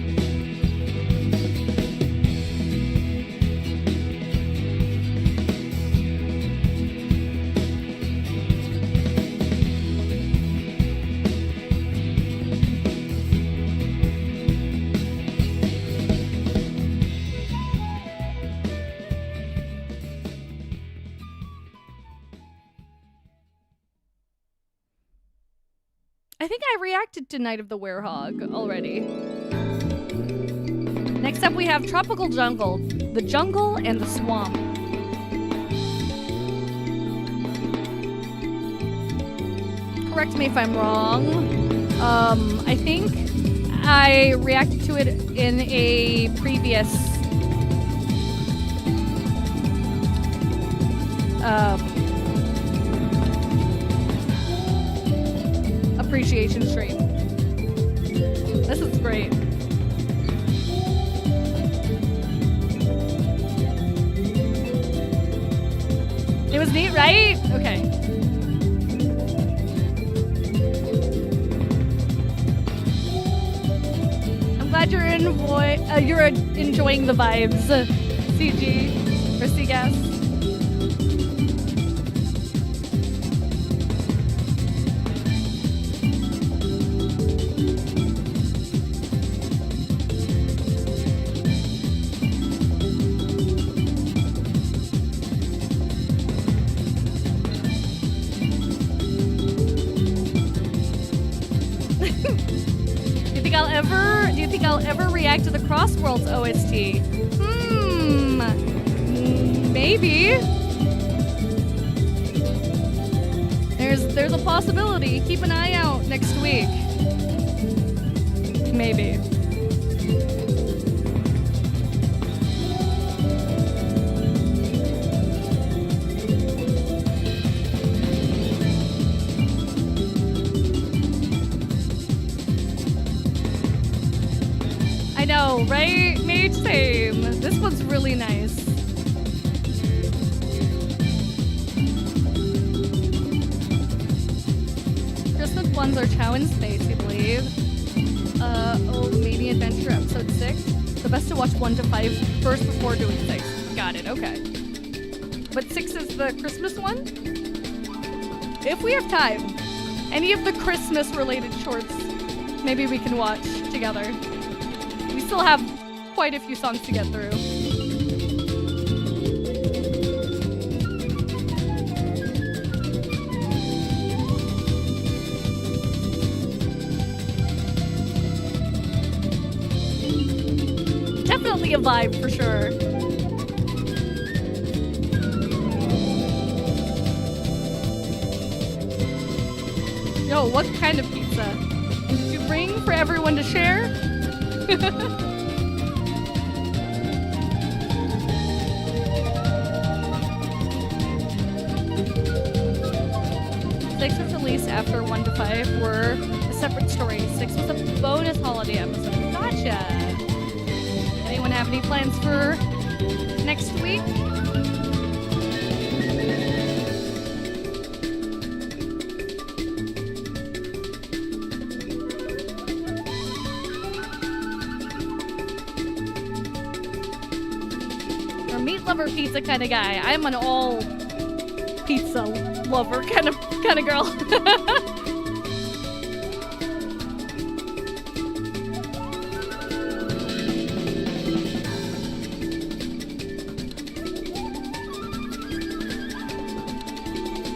I think I reacted to Night of the Werehog already. Next up we have Tropical Jungle, the jungle and the swamp. Correct me if I'm wrong. I think I reacted to it in a previous appreciation stream. This is great. It was neat, right? Okay. I'm glad you're enjoying the vibes, CG or CGAS. Do you think I'll ever react to the Crossworlds OST? Maybe. There's a possibility. Keep an eye out next week. Maybe. I know, right? Mage, same. This one's really nice. Christmas ones are Chow in Space, I believe. Old Mania Adventure Episode 6. So best to watch 1 to 5 first before doing 6. Got it, okay. But 6 is the Christmas one? If we have time. Any of the Christmas related shorts, maybe we can watch together. We still have quite a few songs to get through. Definitely a vibe for sure. Yo, what kind of pizza? Did you bring for everyone to share? 6 was released after 1 to 5 were a separate story. 6 was a bonus holiday episode. Gotcha. Anyone have any plans for next week? Or meat lover pizza kind of guy. I'm an all pizza lover kind of girl.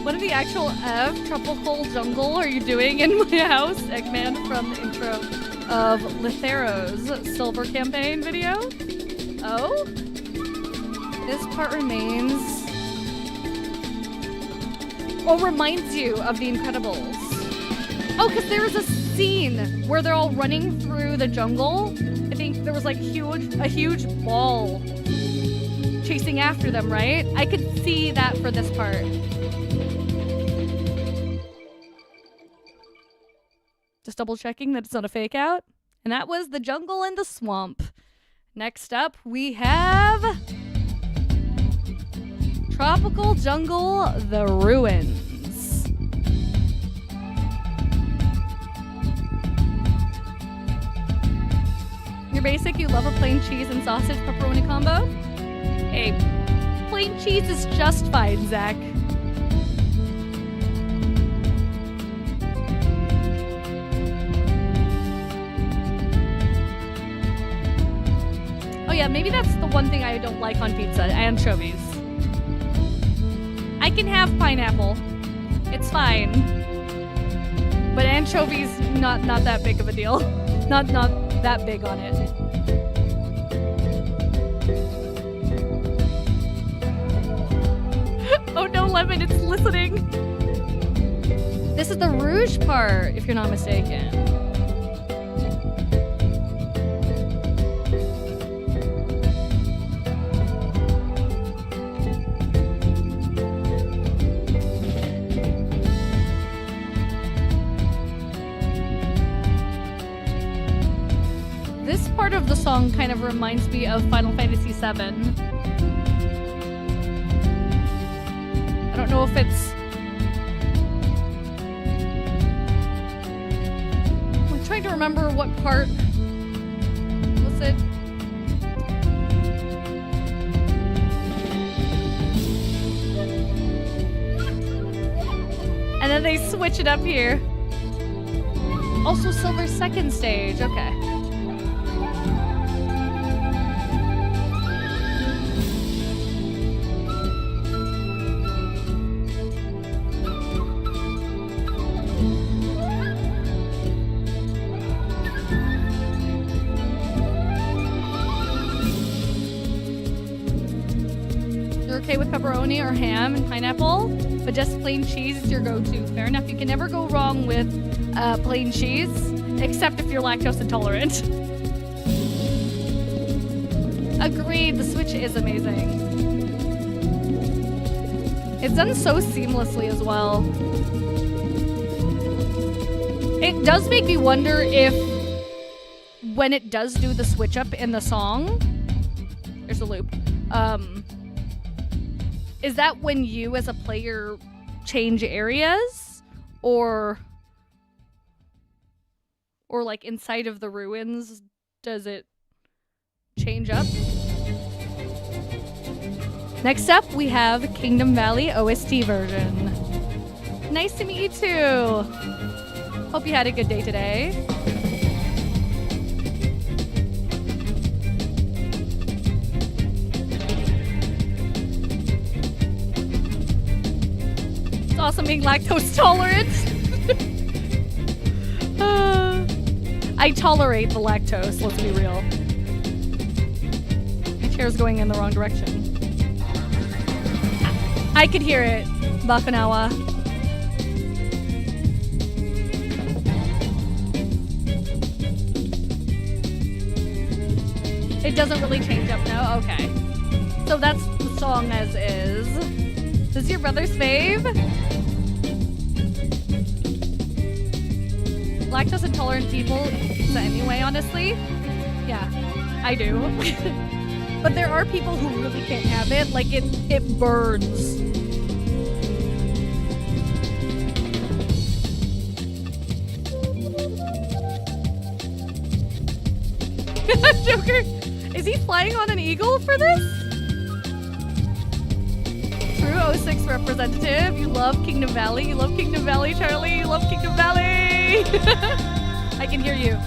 What in the actual F tropical jungle are you doing in my house? Eggman from the intro of Lithero's Silver Campaign video. Oh? This part remains. Oh, reminds you of The Incredibles. Oh, because there was a scene where they're all running through the jungle. I think there was like a huge ball chasing after them, right? I could see that for this part. Just double checking that it's not a fake out. And that was The Jungle and the Swamp. Next up, we have Tropical Jungle, The Ruins. You're basic, you love a plain cheese and sausage pepperoni combo? Hey, plain cheese is just fine, Zach. Oh yeah, maybe that's the one thing I don't like on pizza, anchovies. I can have pineapple. It's fine. But anchovies, not that big of a deal. Not that big on it. Oh no, Lemon, it's listening. This is the Rouge part, if you're not mistaken. This part of the song kind of reminds me of Final Fantasy VII. I don't know if it's... I'm trying to remember what part was it. And then they switch it up here. Also Silver's second stage, okay. Okay with pepperoni or ham and pineapple, but just plain cheese is your go-to. Fair enough. You can never go wrong with plain cheese, except if you're lactose intolerant. Agreed. The Switch is amazing. It's done so seamlessly as well. It does make me wonder if when it does do the switch up in the song, there's a loop. Is that when you as a player change areas, or like inside of the ruins, does it change up? Next up, we have Kingdom Valley OST version. Nice to meet you too. Hope you had a good day today. It's awesome being lactose tolerant. I tolerate the lactose, let's be real. My chair's going in the wrong direction. I could hear it, Bakanawa. It doesn't really change up now? Okay. So that's the song as is. Is this your brother's fave? Lactose intolerant people eat that anyway, honestly. Yeah, I do. But there are people who really can't have it. Like, it burns. Joker, is he flying on an eagle for this? True 06 representative. You love Kingdom Valley. You love Kingdom Valley, Charlie. You love Kingdom Valley. I can hear you.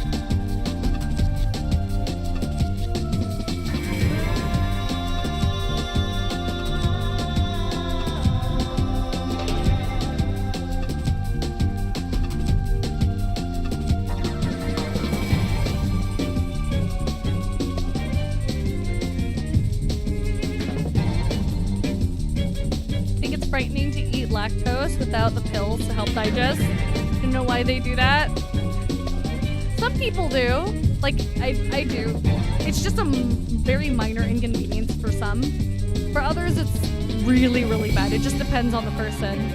Frightening to eat lactose without the pills to help digest. You know why they do that? Some people do. Like, I do. It's just a very minor inconvenience for some. For others, it's really, really bad. It just depends on the person.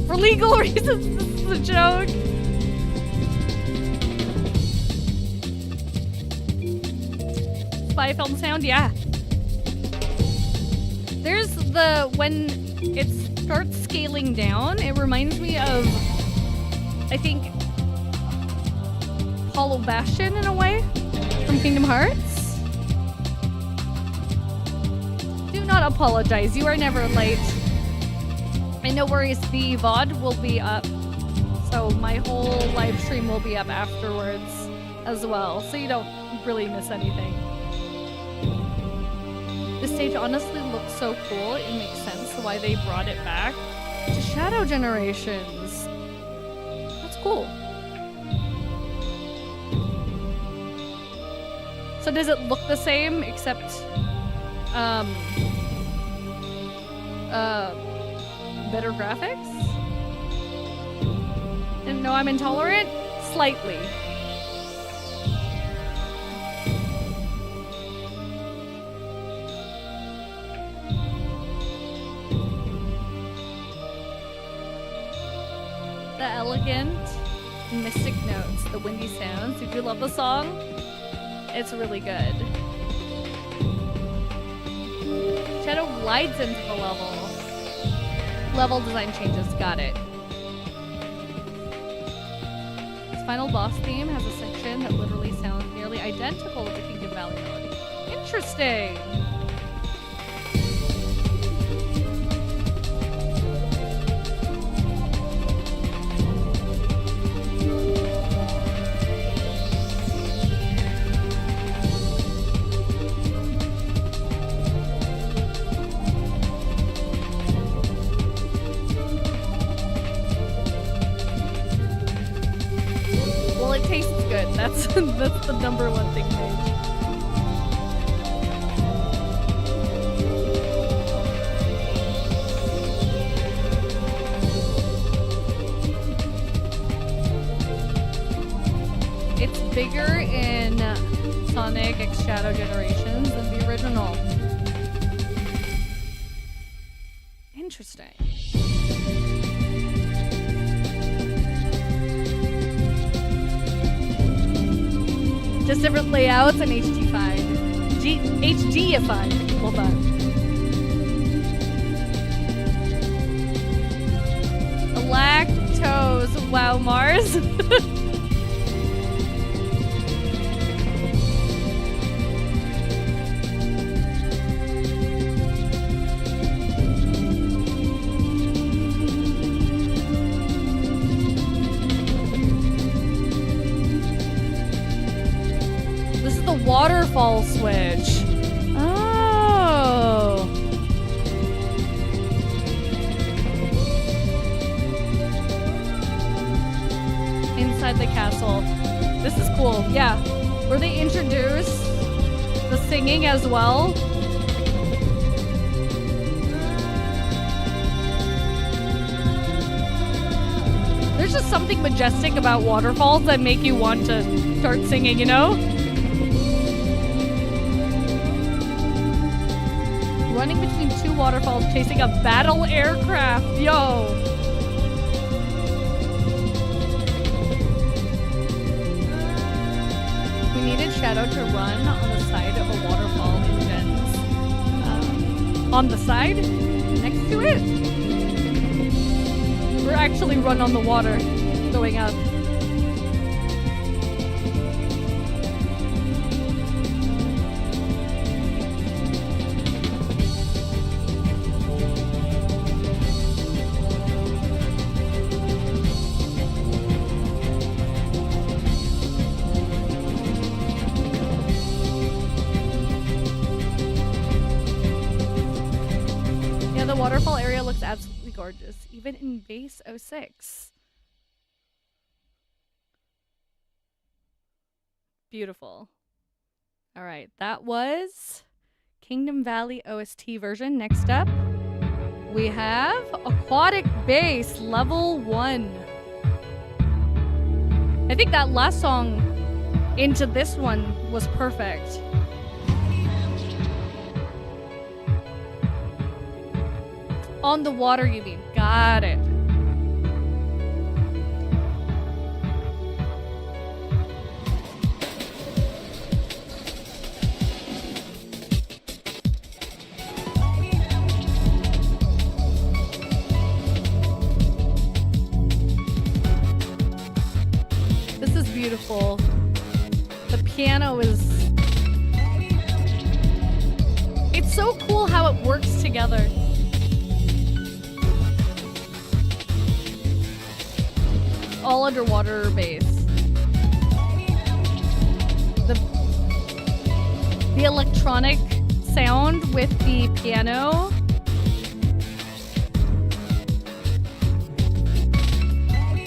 For legal reasons, this is a joke. Spy film sound, yeah. There's when it starts scaling down, it reminds me of, I think, Hollow Bastion in a way, from Kingdom Hearts. Do not apologize, you are never late. And no worries, the VOD will be up, so my whole live stream will be up afterwards as well, so you don't really miss anything. This stage honestly looks so cool, it makes sense why they brought it back to Shadow Generations. That's cool. So does it look the same except better graphics? Didn't know I'm intolerant? Slightly. The elegant, mystic notes, the windy sounds. Did you love the song? It's really good. Shadow glides into the level. Level design changes, got it. This final boss theme has a section that literally sounds nearly identical to the Kingdom Valley melody. Interesting! That's the number one thing, Paige. It's bigger in Sonic X Shadow Generations than the original. Interesting. Just different layouts and HD5. HDified. Hold on. Lactose. Wow, Mars. this is the waterfall switch. Oh. Inside the castle. This is cool. Yeah. Where they introduce the singing as well. There's just something majestic about waterfalls that make you want to start singing, you know? Running between two waterfalls, chasing a battle aircraft. Yo. We needed Shadow to run on the side of a waterfall in Venice. On the side? Next to it? Or actually run on the water going up. Yeah, the waterfall area looks absolutely gorgeous, even in base 06. Beautiful. All right, that was Kingdom Valley OST version. Next up, we have Aquatic Base Level 1. I think that last song into this one was perfect. On the water, you mean. Got it. This is beautiful. The piano is... It's so cool how it works together. All underwater base. The electronic sound with the piano.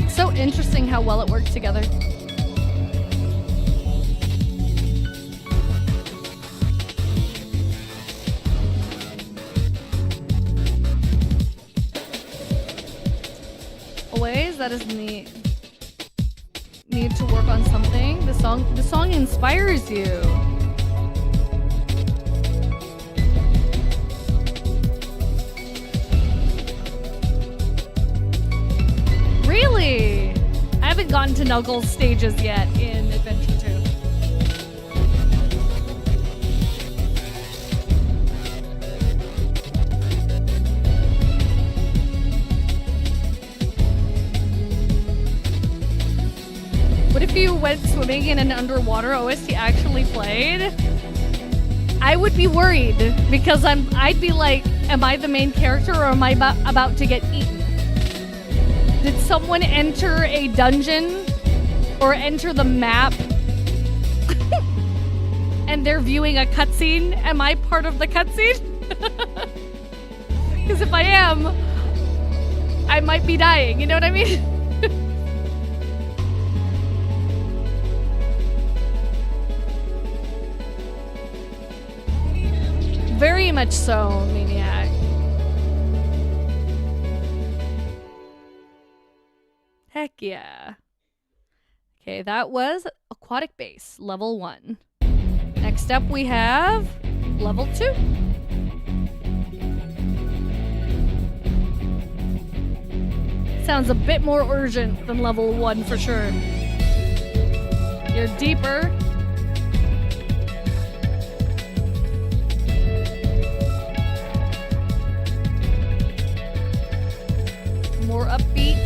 So interesting how well it works together. Always, that is neat. Need to work on something. The song inspires you. Really? I haven't gotten to Knuckles stages yet in Adventure 2. What if you went swimming in an underwater OST actually played? I would be worried because I'd be like, am I the main character or am I about to get eaten? Did someone enter a dungeon or enter the map and they're viewing a cutscene? Am I part of the cutscene? Because if I am, I might be dying, you know what I mean? Very much so, Maniac. Heck yeah. Okay, that was Aquatic Base, level 1. Next up we have level 2. Sounds a bit more urgent than level 1 for sure. You're deeper. More upbeat.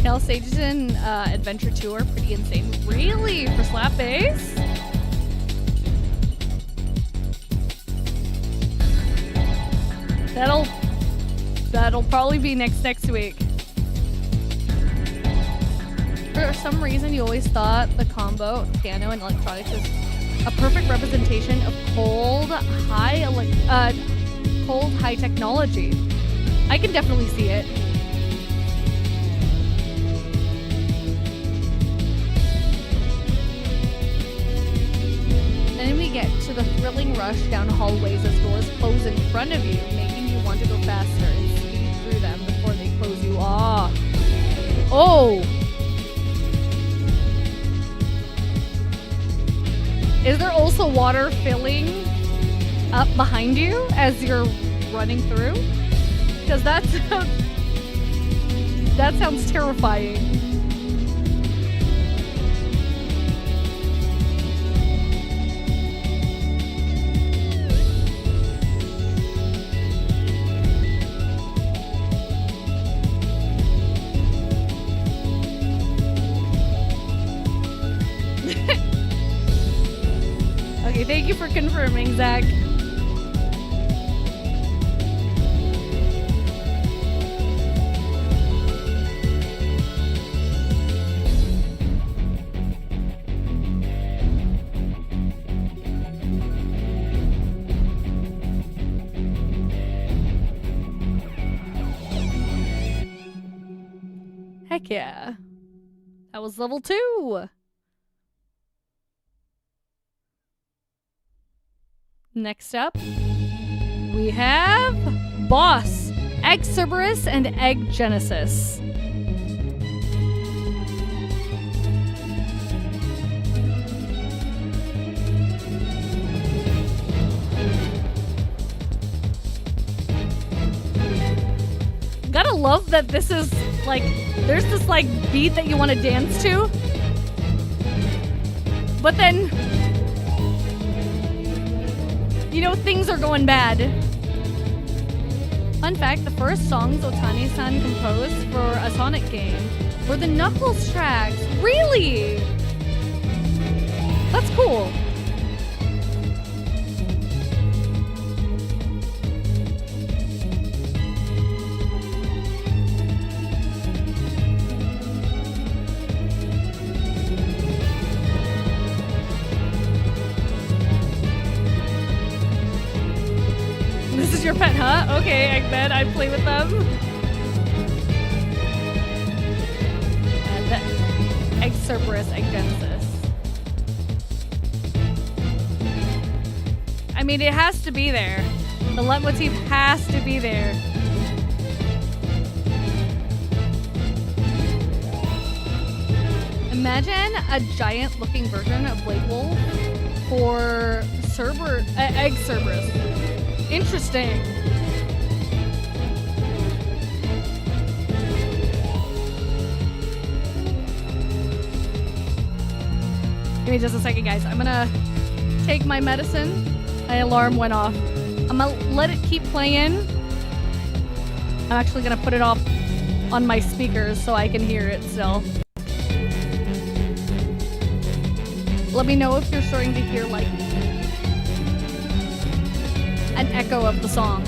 Hell stages in Adventure 2 are pretty insane. Really? For slap bass? That'll probably be next week. For some reason, you always thought the combo of piano and electronics is a perfect representation of cold, high technology. I can definitely see it. Then we get to the thrilling rush down hallways as doors close in front of you, making you want to go faster and speed through them before they close you off. Oh! Is there also water filling up behind you as you're running through? Because that sounds terrifying. Okay, thank you for confirming, Zach. Heck yeah. That was level 2. Next up, we have Boss, Egg Cerberus, and Egg Genesis. Gotta love that this is like, there's this like beat that you want to dance to, but then, you know, things are going bad. Fun fact, the first songs Otani-san composed for a Sonic game were the Knuckles tracks. Really? That's cool. This is your pet, huh? Okay, Eggman, I play with them. And the Egg Cerberus, Egg Genesis. I mean, it has to be there. The leitmotif has to be there. Imagine a giant-looking version of Blade Wolf for Egg Cerberus. Interesting. Give me just a second, guys. I'm gonna take my medicine. My alarm went off. I'm gonna let it keep playing. I'm actually gonna put it off on my speakers so I can hear it still. Let me know if you're starting to hear like an echo of the song.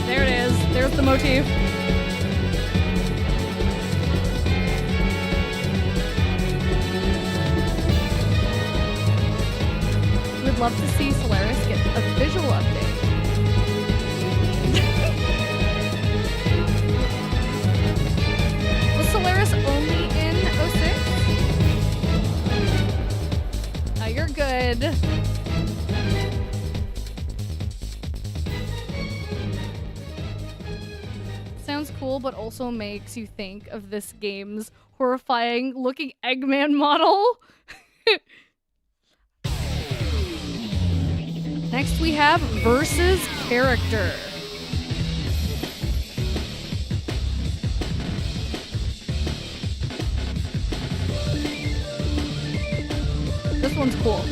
There it is. There's the motif. Would love to see Solaris get a visual update. Was Solaris only in 06? You're good. Sounds cool, but also makes you think of this game's horrifying looking Eggman model. Next we have Versus Character. This one's cool.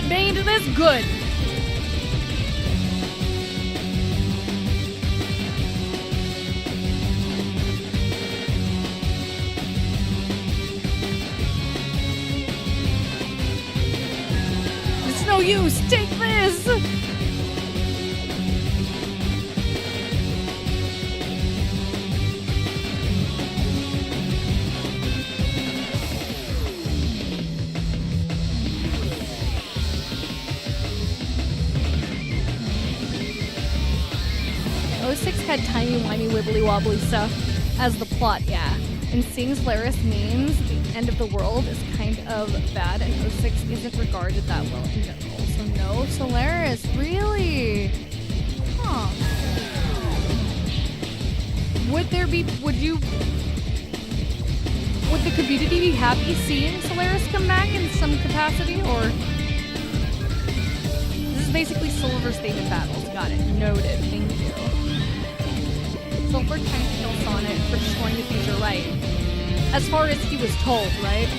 Mad Bane to this? Good. It's no use. Take this. O6 had tiny, whiny, wibbly wobbly stuff as the plot, yeah. And seeing Solaris means the end of the world is kind of bad, and O6 isn't regarded that well in general. So no Solaris, really? Huh. Would the community be happy seeing Solaris come back in some capacity, or? This is basically Silver Statement battles. Got it. Noted. Thank you. Silver trying to kill Sonic for destroying the future, right? As far as he was told, right?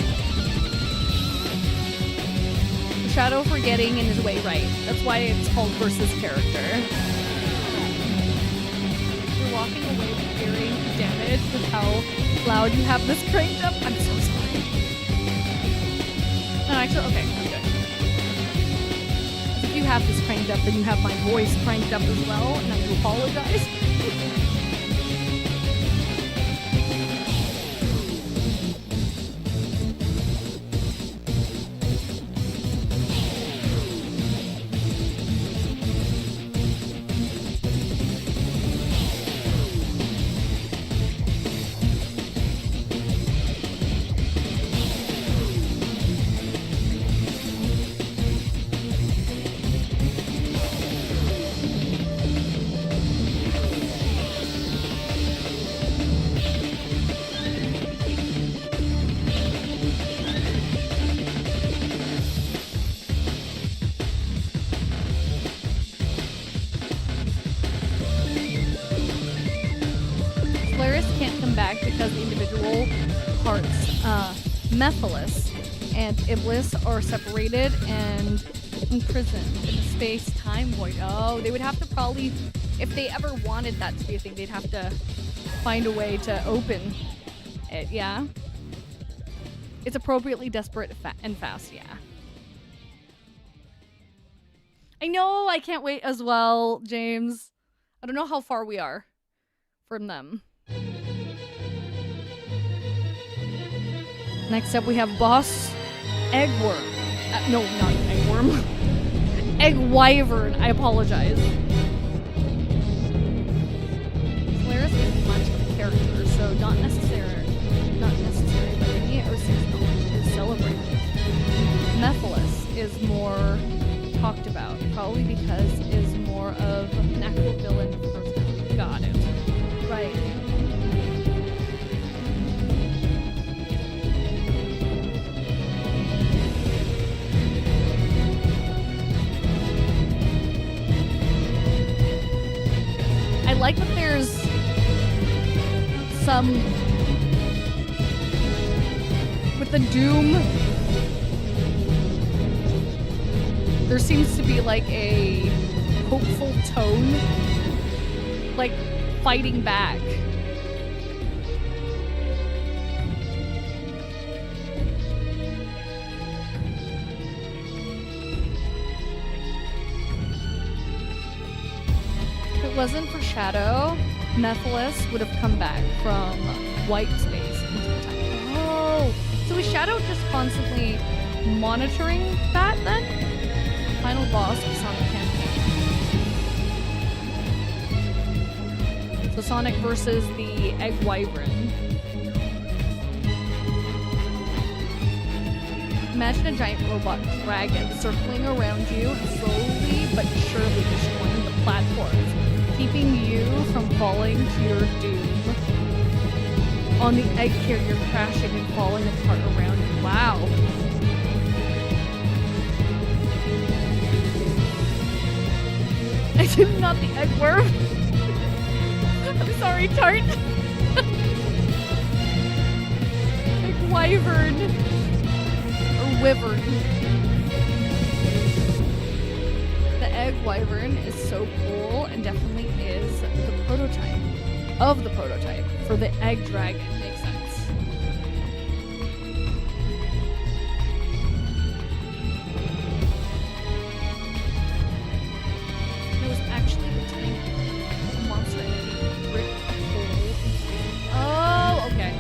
Shadow for getting in his way right. That's why it's called versus character. You're walking away fearing damage with how loud you have this cranked up. I'm so sorry. No, actually, okay, I'm good. If you have this cranked up, then you have my voice cranked up as well, and I do apologize. Because the individual parts, Mephiles and Iblis, are separated and imprisoned in a space-time void. Oh, they would have to probably, if they ever wanted that to be a thing, they'd have to find a way to open it, yeah? It's appropriately desperate and fast, yeah. I know, I can't wait as well, James. I don't know how far we are from them. Next up, we have Boss Eggworm. No, not Eggworm. Egg Wyvern. I apologize. Solaris is much of a character, so not necessary, but they need O6 to celebrate. Mephiles is more talked about, probably because is more of an actual villain person. Got it. Right. I like that there's some, with the Doom, there seems to be like a hopeful tone, like fighting back. If it wasn't for Shadow, Mephiles would have come back from white space into time. Oh, so is Shadow just constantly monitoring that then? Final boss of Sonic campaign. So Sonic versus the Egg Wyvern. Imagine a giant robot dragon circling around you and slowly but surely destroying the platforms, keeping you from falling to your doom. On the egg carrier crashing and falling apart around you. Wow. I'm not the egg worm. I'm sorry, Tart. Egg Wyvern. Or Wyvern. Big Wyvern is so cool and definitely is the prototype of the prototype for the Egg Dragon. Makes sense. It was actually the tank monster and it ripped a hole. Oh, okay.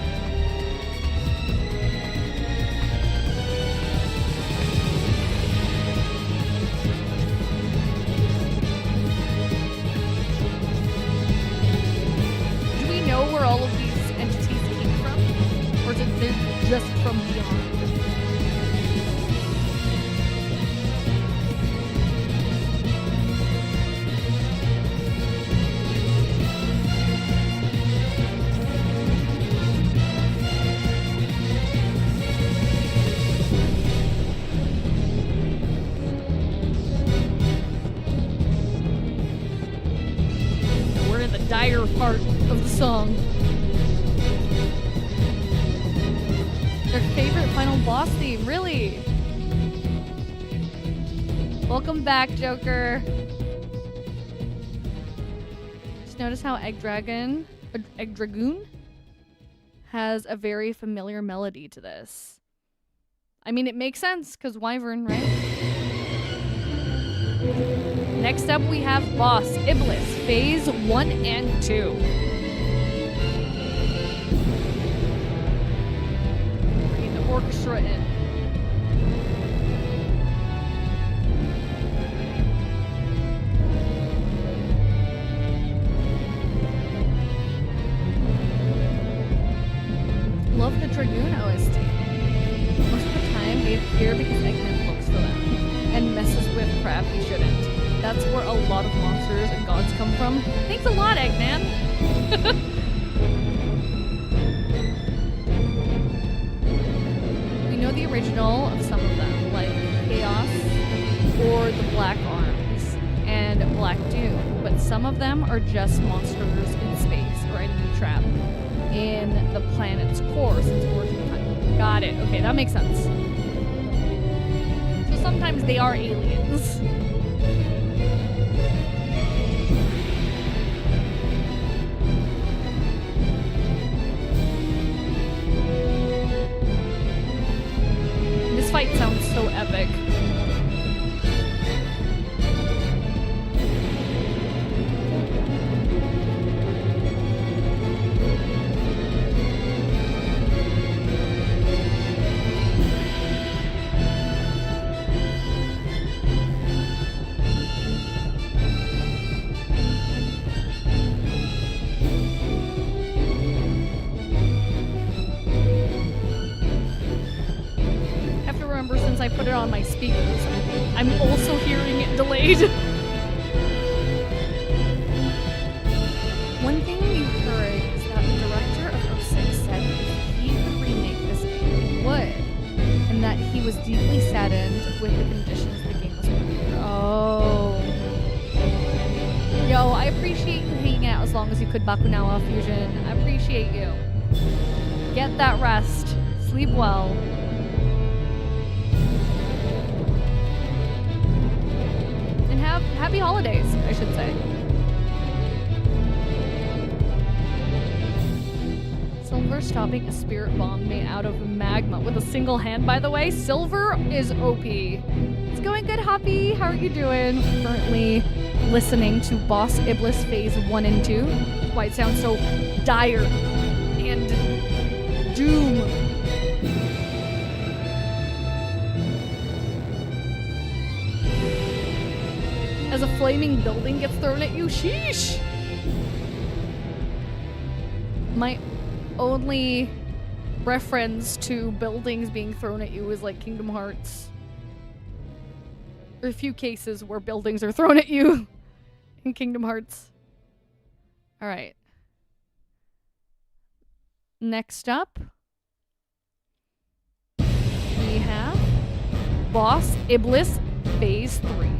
Do we know where all of these entities came from? Or is it they're just from beyond? We're in the dire part of the song. Their favorite final boss theme, really? Welcome back, Joker. Just notice how Egg Dragoon has a very familiar melody to this. I mean, it makes sense, because Wyvern, right? Next up, we have Boss Iblis, Phase 1 and 2. Bringing the orchestra in. Love the Dragoon OST. Most of the time, they appear because Eggman looks for them and messes with crap he shouldn't. That's where a lot of monsters and gods come from. Thanks a lot, Eggman! We know the original of some of them, like Chaos or the Black Arms and Black Doom, but some of them are just monsters in space or enemy trap in the planet's core since origin time. Got it. Okay, that makes sense. So sometimes they are aliens. This fight sounds so epic. I put it on my speakers, I'm also hearing it delayed. One thing we heard is that the director of 06 said if he could remake this game, he would, and that he was deeply saddened with the conditions the game was put under. Oh. Yo, I appreciate you hanging out as long as you could, Bakunawa Fusion. I appreciate you. Get that rest. Sleep well. Happy holidays, I should say. Silver stopping a spirit bomb made out of magma with a single hand, by the way. Silver is OP. It's going good, Hoppy. How are you doing? Currently listening to Boss Iblis Phase 1 and 2. Why it sounds so dire and doom. As a flaming building gets thrown at you. Sheesh! My only reference to buildings being thrown at you is like Kingdom Hearts. There are a few cases where buildings are thrown at you in Kingdom Hearts. Alright. Next up, we have Boss Iblis Phase 3.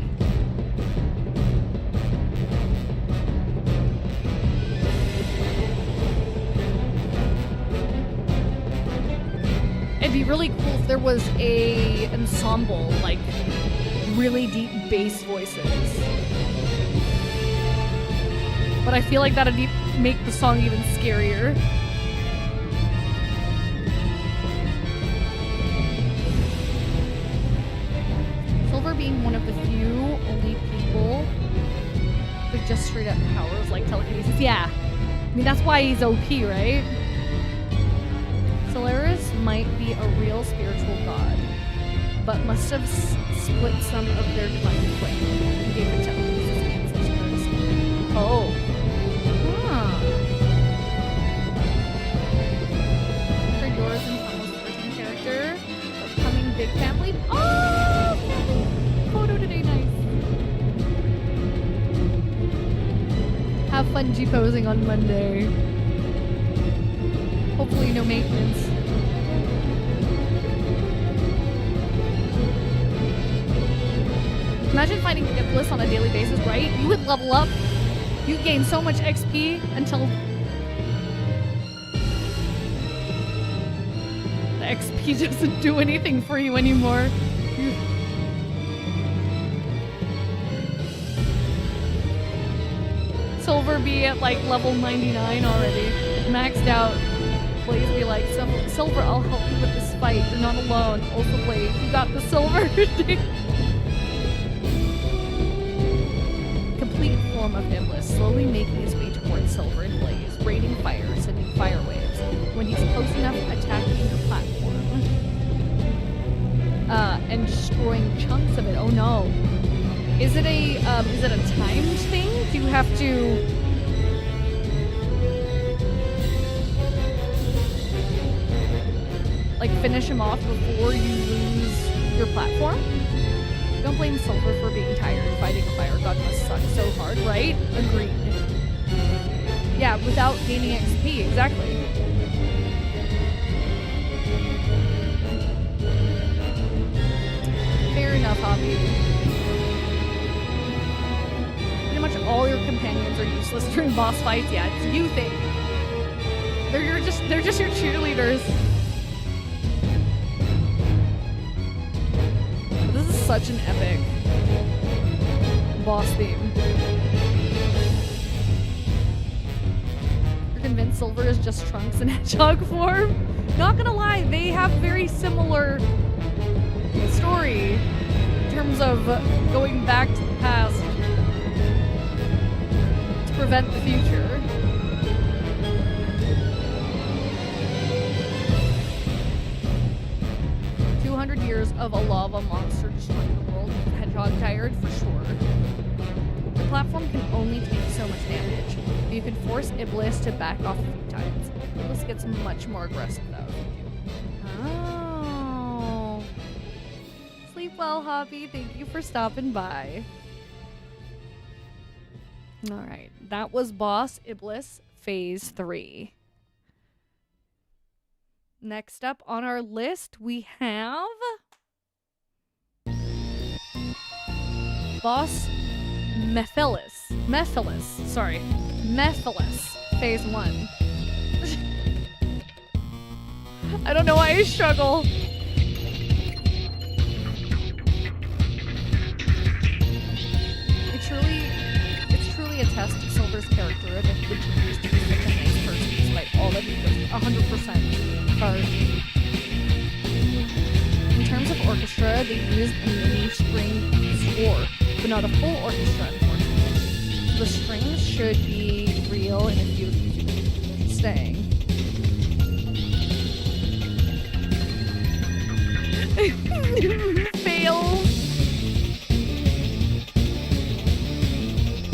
It'd be really cool if there was a ensemble, like really deep bass voices. But I feel like that'd make the song even scarier. Silver being one of the few only people with just straight up powers like telekinesis. Yeah. I mean, that's why he's OP, right? Solaris might be a real spiritual god, but must have split some of their divine flame and gave it to Olympus' ancestors. Oh. Huh. For yours and Thomas' origin character, upcoming big family. Oh! Photo today, nice. Have fun G-posing on Monday. Hopefully no maintenance. Imagine finding Iblis on a daily basis, right? You would level up. You'd gain so much XP until the XP doesn't do anything for you anymore. Silver be at like level 99 already. Maxed out. Blaze be like, Silver, I'll help you with this fight. You're not alone. Also, Blaze, you got the Silver. Complete form of Iblis, slowly making his way towards Silver and Blaze, raining fire, sending fire waves. When he's close enough, attacking your platform. And destroying chunks of it. Oh no. Is it a timed thing? Do you have to... like finish him off before you lose your platform? Don't blame Silver for being tired. Fighting a fire god must suck so hard, right? Agreed. Yeah, without gaining XP, exactly. Fair enough, Hobby. Pretty much all your companions are useless during boss fights. Yeah, it's you think. They're just your cheerleaders. This is such an epic boss theme. You're convinced Silver is just Trunks in Hedgehog form? Not gonna lie, they have very similar story in terms of going back to the past to prevent the future. Years of a lava monster destroying the world. Hedgehog tired for sure. The platform can only take so much damage. You can force Iblis to back off a few times. Iblis gets much more aggressive though. Oh. Sleep well, Hoppy. Thank you for stopping by. Alright, that was Boss Iblis Phase 3. Next up on our list, we have Boss Mephiles, Phase 1. I don't know why I struggle. It's truly a test of Silver's character if he continues to be such a nice person despite all that he does. 100%. Hard. In terms of orchestra, they used a mini string score, but not a full orchestra, unfortunately. The strings should be real in a few staying. Fail.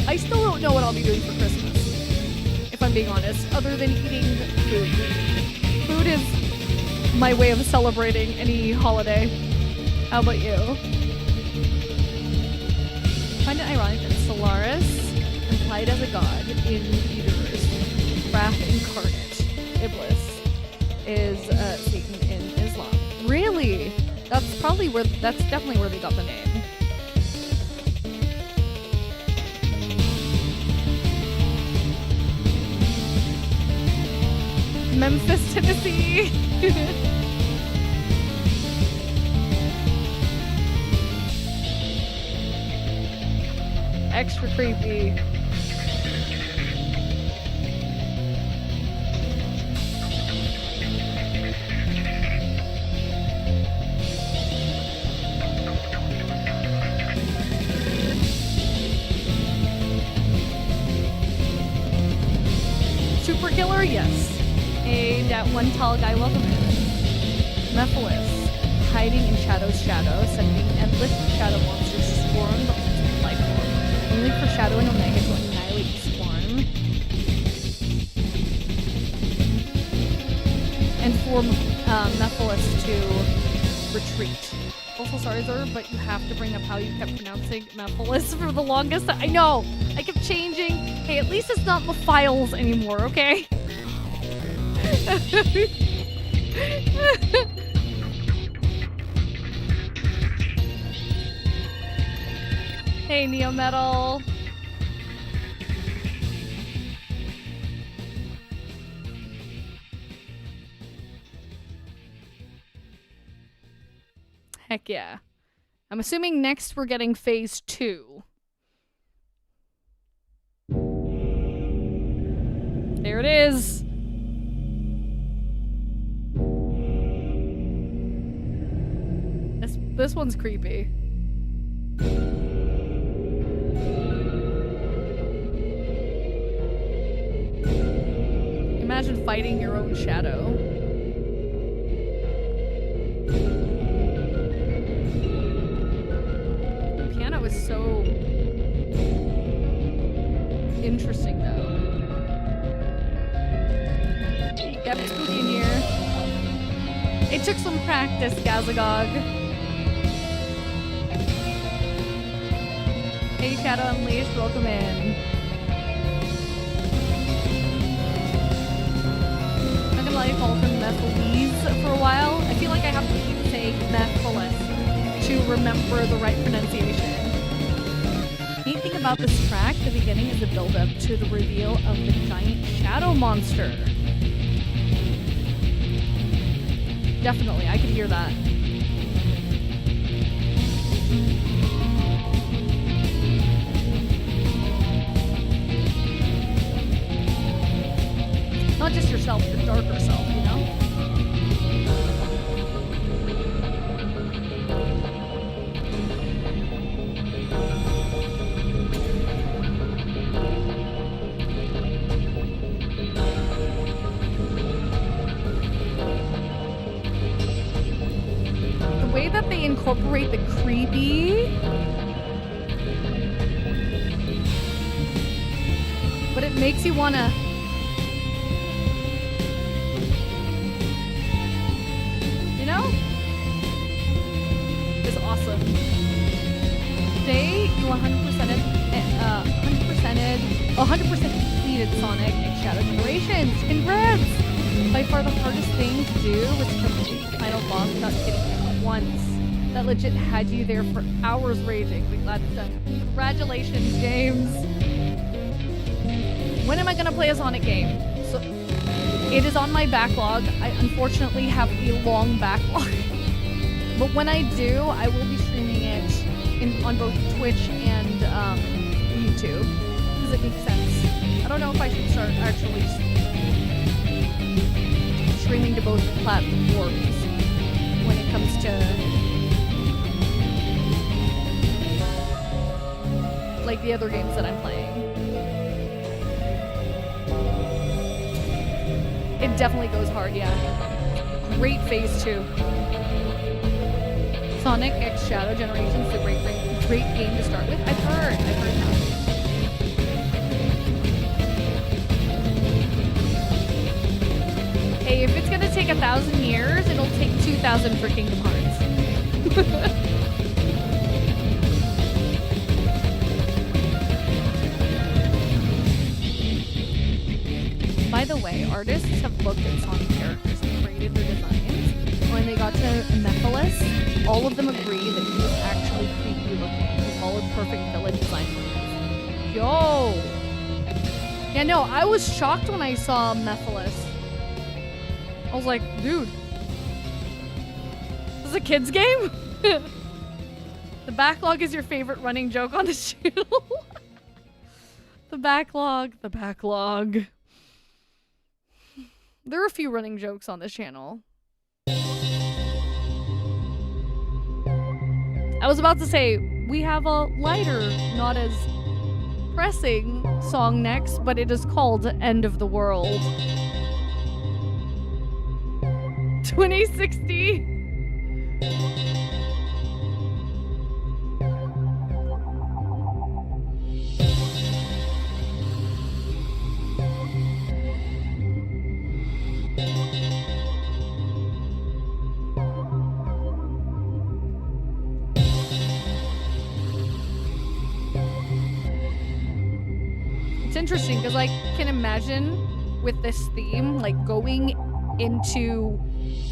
I still don't know what I'll be doing for Christmas, if I'm being honest, other than eating food. Food is my way of celebrating any holiday. How about you? I find it ironic that Solaris, implied as a god in the universe, Wrath incarnate, Iblis, is Satan in Islam. Really? That's definitely where they got the name. Memphis, Tennessee. Extra creepy. super killer? Yes. Hey, that one tall guy, welcome in. Mephiles, hiding in Shadow's shadow, sending endless shadow monsters to swarm the life form. Only for Shadow and Omega to annihilate the swarm. And for Mephiles to retreat. Also, sorry, Zer, but you have to bring up how you kept pronouncing Mephiles for the longest time. I know! I kept changing. Hey, at least it's not Mephiles anymore, okay? Hey, Neo Metal. Heck yeah. I'm assuming next we're getting phase 2. There it is. This one's creepy. Imagine fighting your own shadow. The piano is so interesting, though. Got it spooky in here. It took some practice, Gazagog. Hey, Shadow Unleashed, welcome in. I'm not gonna let you call him Mephiles for a while. I feel like I have to keep saying Mephiles to remember the right pronunciation. Neat thing about this track, the beginning is a build-up to the reveal of the giant shadow monster. Definitely, I could hear that. Not just yourself, your darker self, you know? The way that they incorporate the creepy, but it makes you wanna is awesome. Today, you 100% completed Sonic and Shadow Generations. Congrats! By far the hardest thing to do was to complete the final boss without getting hit once. That legit had you there for hours raging. We're glad it's done. Congratulations, James. When am I gonna play a Sonic game? So, it is on my backlog. I unfortunately have a long backlog. But when I do, I will be streaming it on both Twitch and YouTube. Does it make sense? I don't know if I should start actually streaming to both platforms when it comes to like the other games that I'm playing. It definitely goes hard, yeah. Great phase 2. Sonic X Shadow Generations is a great game to start with. I've heard that. Hey, if it's gonna take 1,000 years, it'll take 2,000 for Kingdom Hearts. By the way, artists have looked at Sonic characters and created their designs. When they got to Mephiles, all of them agree that he was actually creepy looking. He followed perfect villain design rules. Yo! Yeah, no, I was shocked when I saw Mephiles. I was like, dude. This is a kid's game? The backlog is your favorite running joke on this channel. The backlog. There are a few running jokes on this channel. I was about to say, we have a lighter, not as depressing song next, but it is called End of the World. 2060. It's interesting because I can imagine with this theme, like going into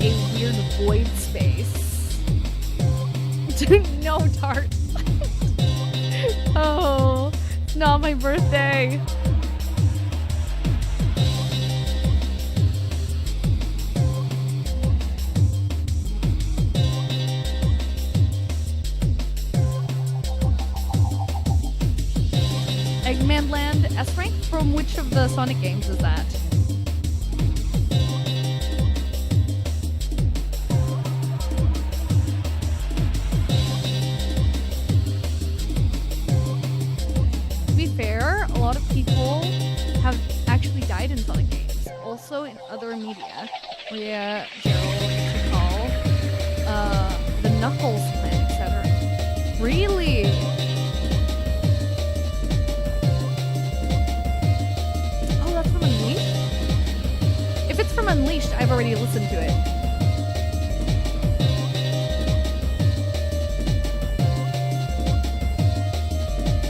a weird void space. No, Tart. Oh, it's not my birthday. Eggman Land S rank? From which of the Sonic games is that? To be fair, a lot of people have actually died in Sonic games. Also in other media. Leah, Gerald, Tikal, the Knuckles clan, etc. Really? If it's from Unleashed, I've already listened to it.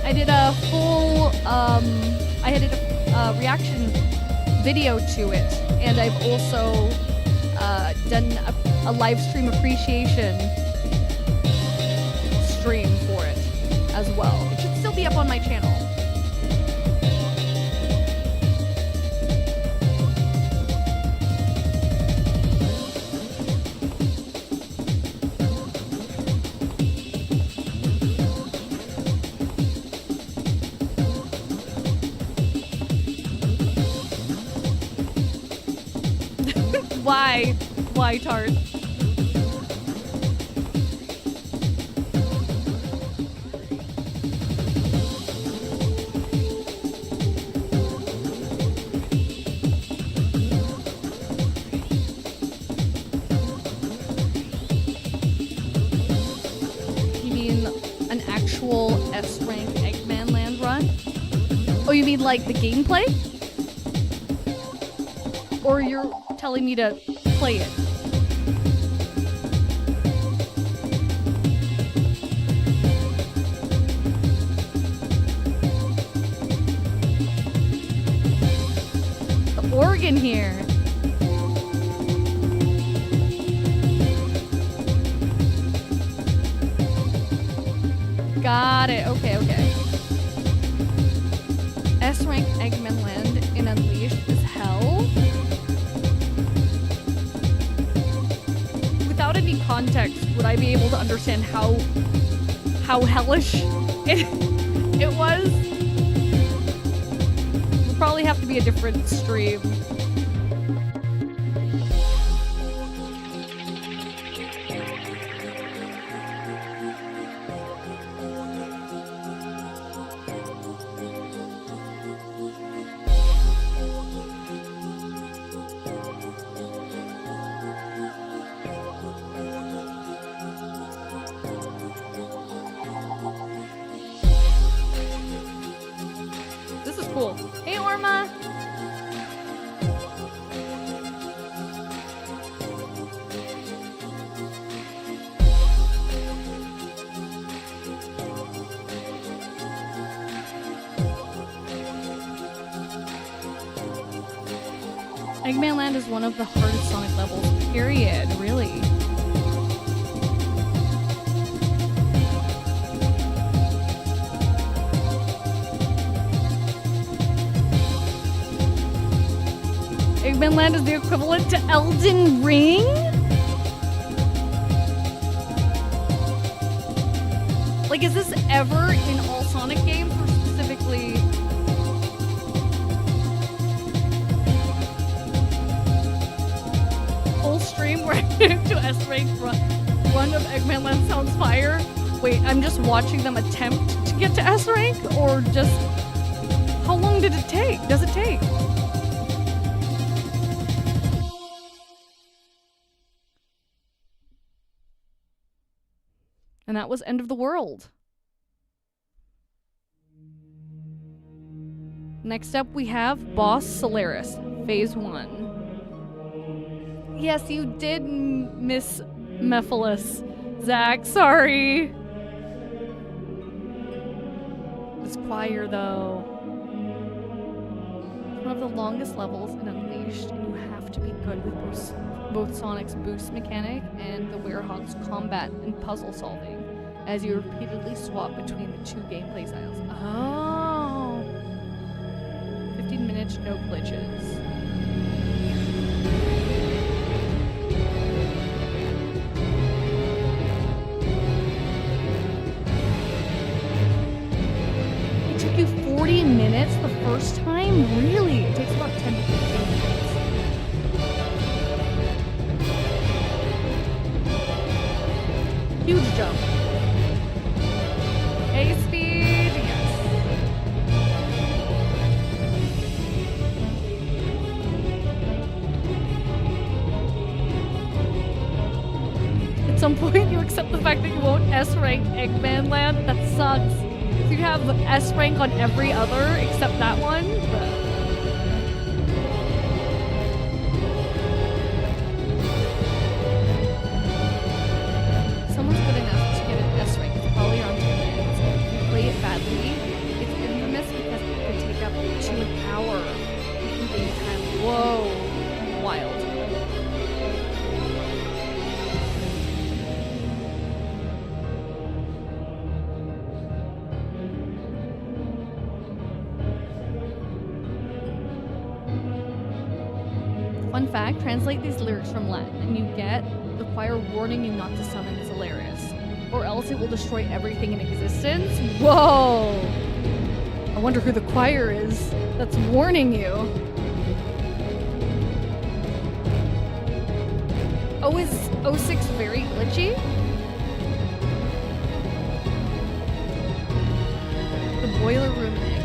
I did a full, I did a reaction video to it, and I've also done a live stream appreciation stream for it as well. It should still be up on my channel. Why? Why, Tart? You mean an actual S-rank Eggman Land run? Oh, you mean like the gameplay? Or you're telling me to play it? The organ here. Got it. Okay, okay. S-rank Eggman Land in Unleashed is hell. Without any context, would I be able to understand how hellish it was? Would probably have to be a different stream. Cool. Hey, Orma. Eggman Land is one of the hardest Sonic levels, period. Really. Eggman Land is the equivalent to Elden Ring? Like, is this ever in all Sonic games, or specifically... full stream where to S-rank run of Eggman Land sounds fire? Wait, I'm just watching them attempt to get to S-rank, or just How long did it take? Does it take? And that was End of the World. Next up we have Boss Solaris, Phase 1. Yes, you did miss Mephiles, Zach, sorry. This choir, though. It's one of the longest levels in Unleashed, and you have to be good with both Sonic's boost mechanic and the Werehog's combat and puzzle solving, as you repeatedly swap between the two gameplay styles. Oh. 15 minutes, no glitches. It took you 40 minutes the first time? Really? It takes about 10 to 15 minutes. Huge jump. A-speed, yes. At some point, you accept the fact that you won't S-rank Eggman Land. That sucks. So you have S-rank on every other except that one. But... someone's good enough to get an S-rank. It's probably around 2 minutes. If you play it badly, it's infamous because it could take up to an hour. Including time. Whoa. Wild. Fun fact, translate these lyrics from Latin and you get the choir warning you not to summon Solaris, or else it will destroy everything in existence. Whoa! I wonder who the choir is that's warning you. Oh, is 06 very glitchy? The boiler room in Eggman Land.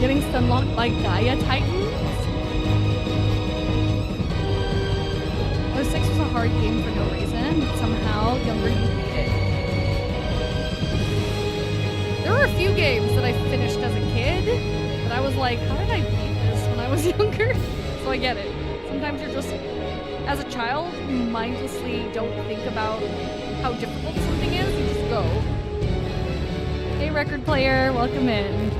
Getting stunlocked by Gaia Titans? 06 was a hard game for no reason, but somehow younger you beat it. There were a few games that I finished as a kid, but I was like, how did I beat this when I was younger? So I get it. Sometimes you're just, as a child, you mindlessly don't think about how difficult something is, you just go. Hey record player, welcome in.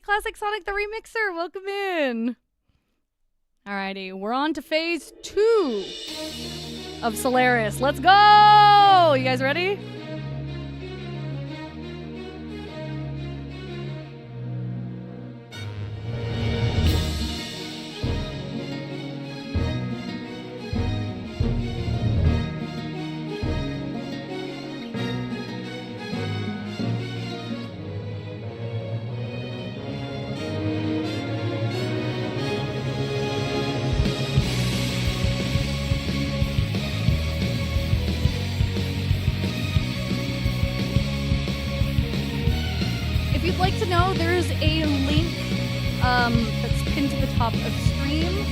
Classic Sonic the Remixer, welcome in. Alrighty, we're on to phase 2 of Solaris. Let's go! You guys ready? If you'd like to know, there's a link that's pinned to the top of stream.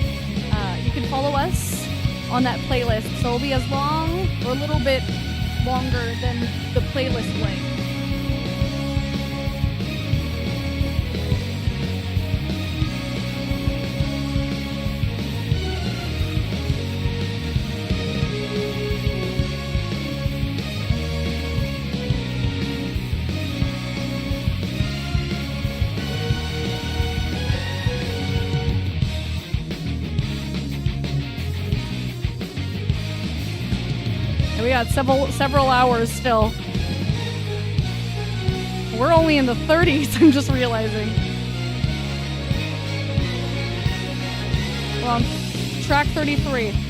You can follow us on that playlist, so it'll be as long or a little bit longer than the playlist length. we got several hours still. We're only in the 30s, I'm just realizing. We're on track 33.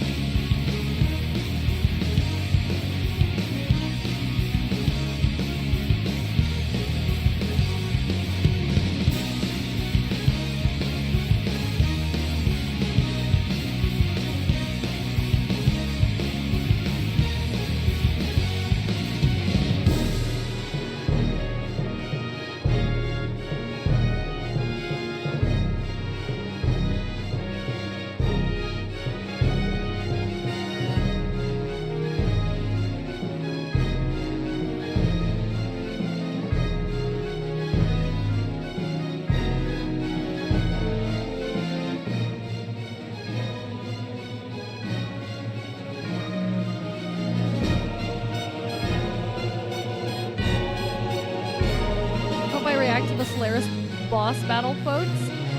Hope I react to the Solaris boss battle quotes.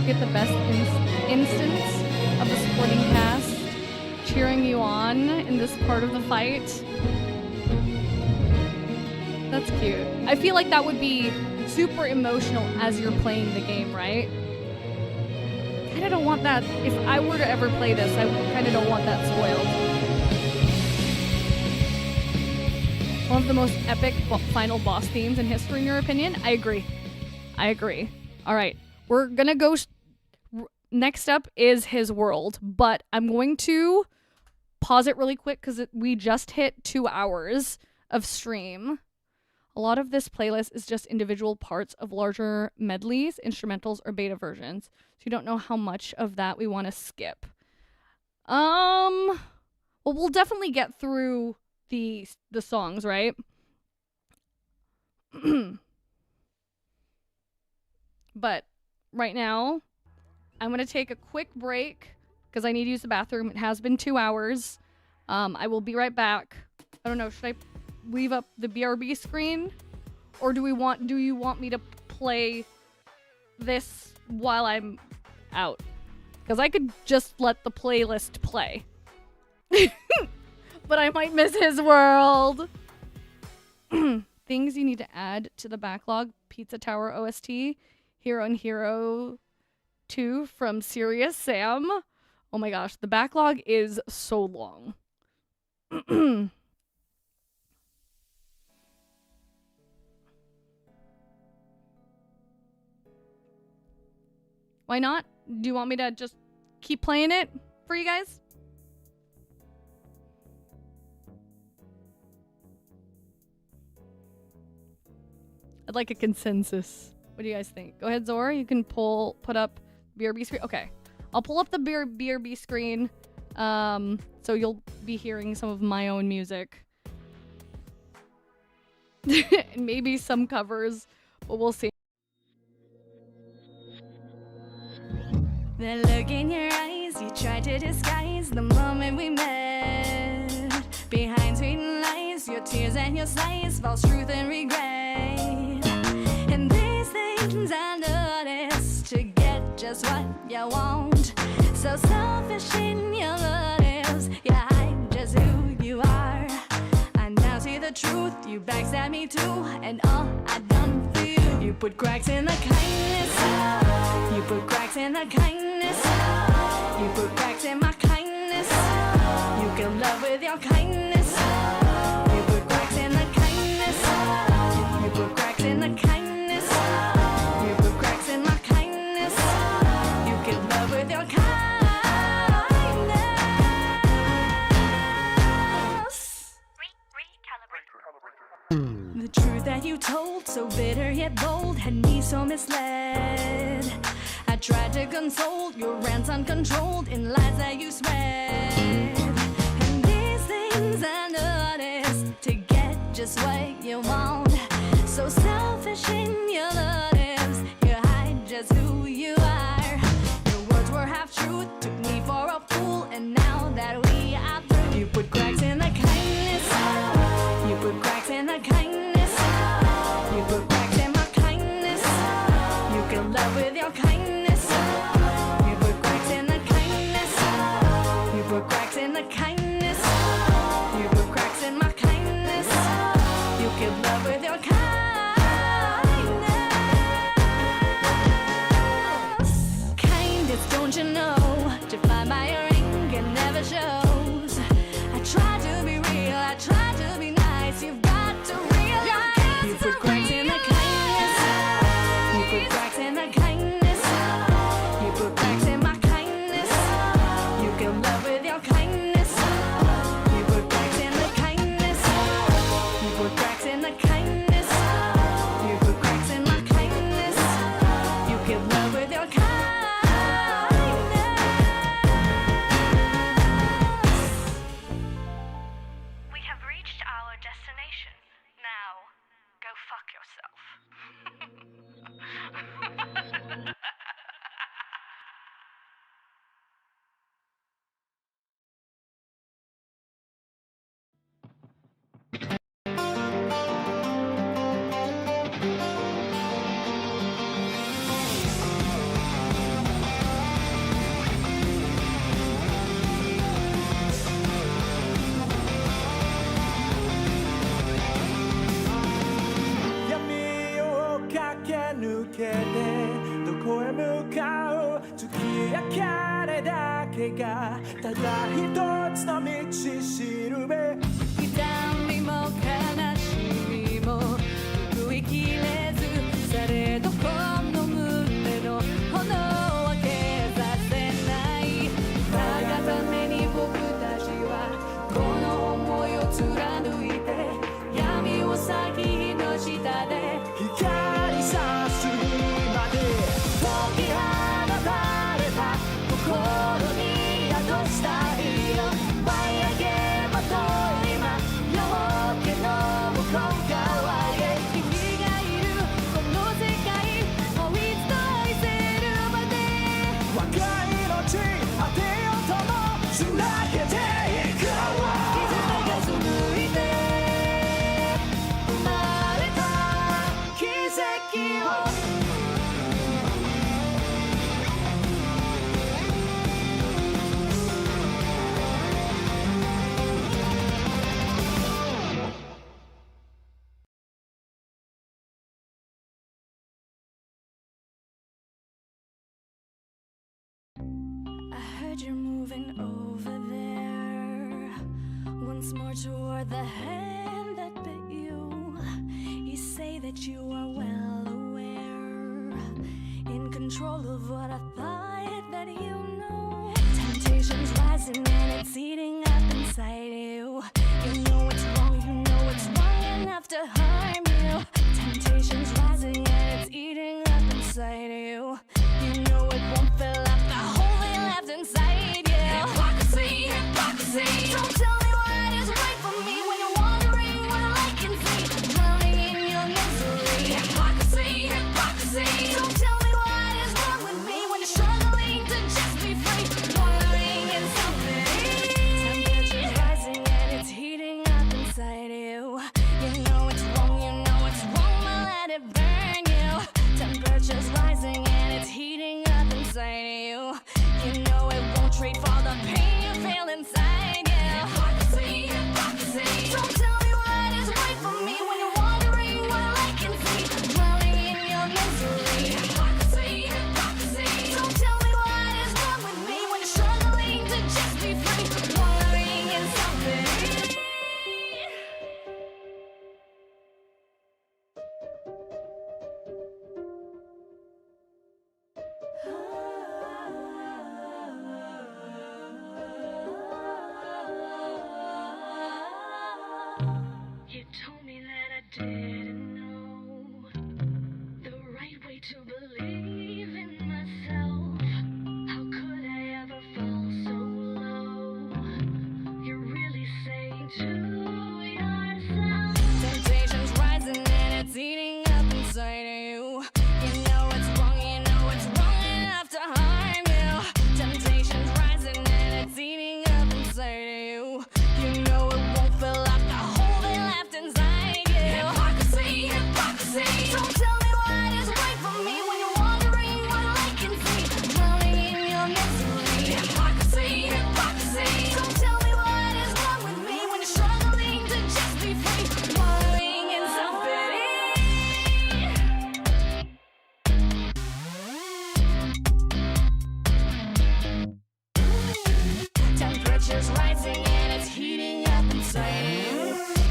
Get the best instance of the supporting cast cheering you on in this part of the fight. That's cute. I feel like that would be super emotional as you're playing the game, right? I kind of don't want that. If I were to ever play this, I kind of don't want that spoiled. One of the most epic final boss themes in history, in your opinion? I agree. I agree. All right. We're going to go... Next up is his world, but I'm going to pause it really quick because we just hit 2 hours of stream. A lot of this playlist is just individual parts of larger medleys, instrumentals, or beta versions. So you don't know how much of that we want to skip. Well, we'll definitely get through the songs, right? But right now, I'm going to take a quick break because I need to use the bathroom. It has been 2 hours. I will be right back. I don't know, should I leave up the BRB screen? Or do you want me to play this while I'm out? Because I could just let the playlist play. But I might miss his world. Things you need to add to the backlog. Pizza Tower OST. Hero and Hero 2 from Serious Sam. Oh my gosh, the backlog is so long. Why not? Do you want me to just keep playing it for you guys? I'd like a consensus. What do you guys think? Go ahead, Zora. You can put up BRB screen. Okay. I'll pull up the BRB screen. So you'll be hearing some of my own music. And maybe some covers, but we'll see. The look in your eyes, you tried to disguise the moment we met. Behind sweet lies, your tears and your slice, false truth and regret. And these things I notice to get just what you want. So selfish in your motives, you hide just who you are. I now see the truth, you backstab me too, and all I've done for you. You put cracks in the kindness. You put cracks in the kindness. You put cracks in my kindness. You kill love with your kindness. You put cracks in the kindness. You put cracks in the kindness. You put cracks in my kindness. You kill love with your kindness. The truth that you told, so bitter yet bold, had me so misled. I tried to console your rants uncontrolled in lies that you spread. And these things I noticed to get just what you want. So selfish in your motives, you hide just who you are. Your words were half truth, took me for a fool, and now that we are through, you put cracks in the kindness. You put cracks in the kindness. You put cracks in my kindness. You kill love with your kindness. You put cracks in the kindness. You put cracks in the kindness. You put cracks in my kindness. や彼だけがただ一つの道しるべ痛みも悲しみも拭いきれずされどこの胸の炎は消させないたがために僕たちはこの想いを貫いて闇を咲き火の下で光さすまで解き放たれた心に宿した色舞い上げまとう今夜明けの向こう側へ君がいるこの世界もう一度愛せるまで若い命当てようともつなげていくわ絆が紡いで生まれた奇跡をI heard you're moving over there once more toward the hand that bit you. You say that you are well aware, in control of what I thought that you know. Temptation's rising and it's eating up inside you. You know it's wrong, you know it's wrong enough to harm you. Temptation's rising and it's eating up inside you. You know it won't fill up the hole they left inside you. Hypocrisy, hypocrisy. Don't tell me what is right for me when you're wondering what I can see. Drowning in your misery. Hypocrisy, hypocrisy. Don't tell me what is wrong with me when you're struggling to just be free. Wondering in something. Temperature's rising and it's heating up inside you. You know it's wrong, you know it's wrong, but let it burn you. Temperature's rising and it's heating up inside you. You know it won't trade for the pain you feel inside you. Hypocrisy, hypocrisy. Don't tell me what is right for me when you're wondering what I can see. Drowning in your misery. Hypocrisy, hypocrisy. Don't tell me what is wrong with me when you're struggling to just be free. Wondering in something. You told me that I didn't know the right way to believe in myself. How could I ever fall so low? You're really saying to yourself. Temptation's rising and it's eating up inside of you. You know it's wrong, you know it's wrong enough to harm you. Temptation's rising and it's eating up inside of you. You know it won't fill up the hole they left inside you. Hypocrisy, hypocrisy. Don't tell me what is right for me when you're wondering what I can see. Drowning in your misery. Hypocrisy, hypocrisy. Don't tell me what is wrong with me when you're struggling to just be free. Wallowing in self-pity. Temperature's rising and it's heating up inside you.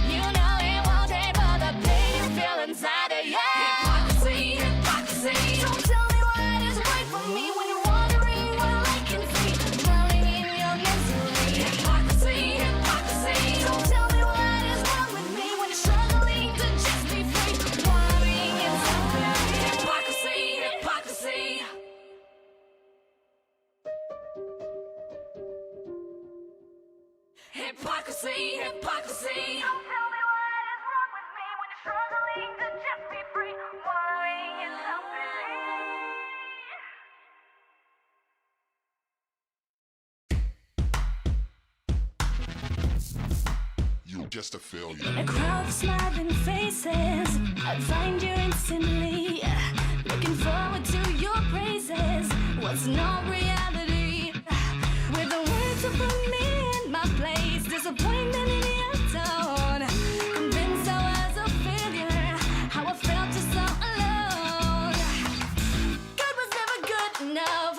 You know it won't take for the pain you feel inside of you. Hypocrisy, hypocrisy. Don't tell me what is right for me when you're wondering what I can see. Drowning in your misery. Hypocrisy, hypocrisy. Don't tell me what is wrong with me when you're struggling to just be free. Wallowing in self-pity. Hypocrisy, hypocrisy. Hypocrisy, hypocrisy. Don't tell me what is wrong with me when you're struggling to just be free. Wallowing in self-pity. You're just a failure. A crowd of smiling faces, I'd find you instantly. Looking forward to your praises. What's not reality? With the words to put me in my place, disappointment in your tone. Convinced I was a failure, how I felt just so alone. God was never good enough.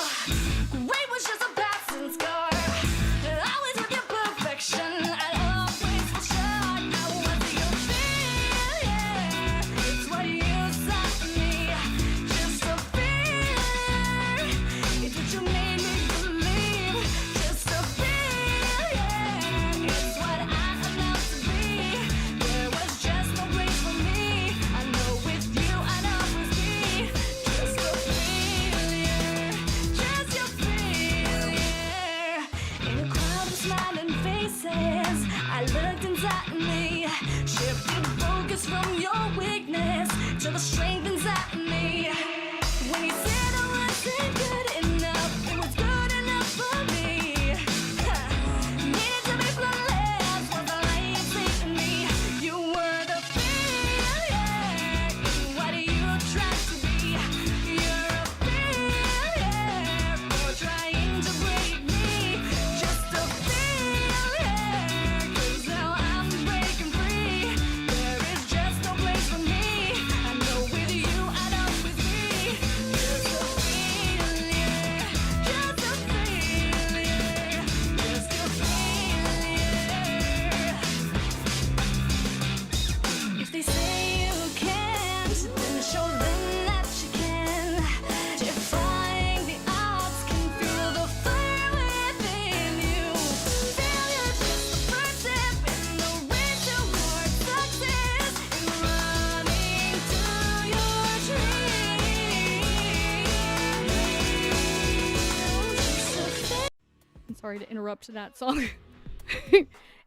Sorry to interrupt that song.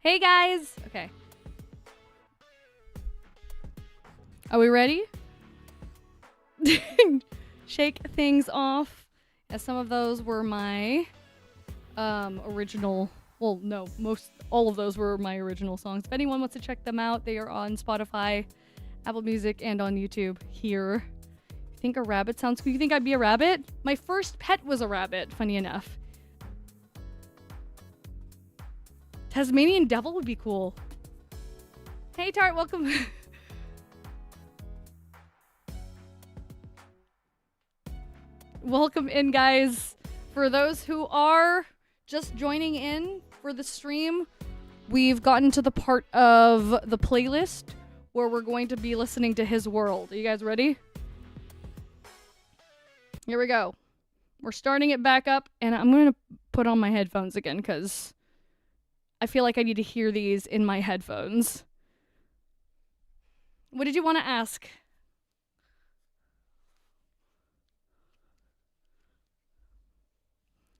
Hey guys! Okay. Are we ready? Shake things off. As some of those were my original, well, no, all of those were my original songs. If anyone wants to check them out, they are on Spotify, Apple Music, and on YouTube here. You think a rabbit sounds cool? You think I'd be a rabbit? My first pet was a rabbit, funny enough. Tasmanian devil would be cool. Hey Tart, welcome. Welcome in, guys. For those who are just joining in for the stream, we've gotten to the part of the playlist where we're going to be listening to His World. Are you guys ready? Here we go. We're starting it back up, and I'm going to put on my headphones again because I feel like I need to hear these in my headphones. What did you want to ask?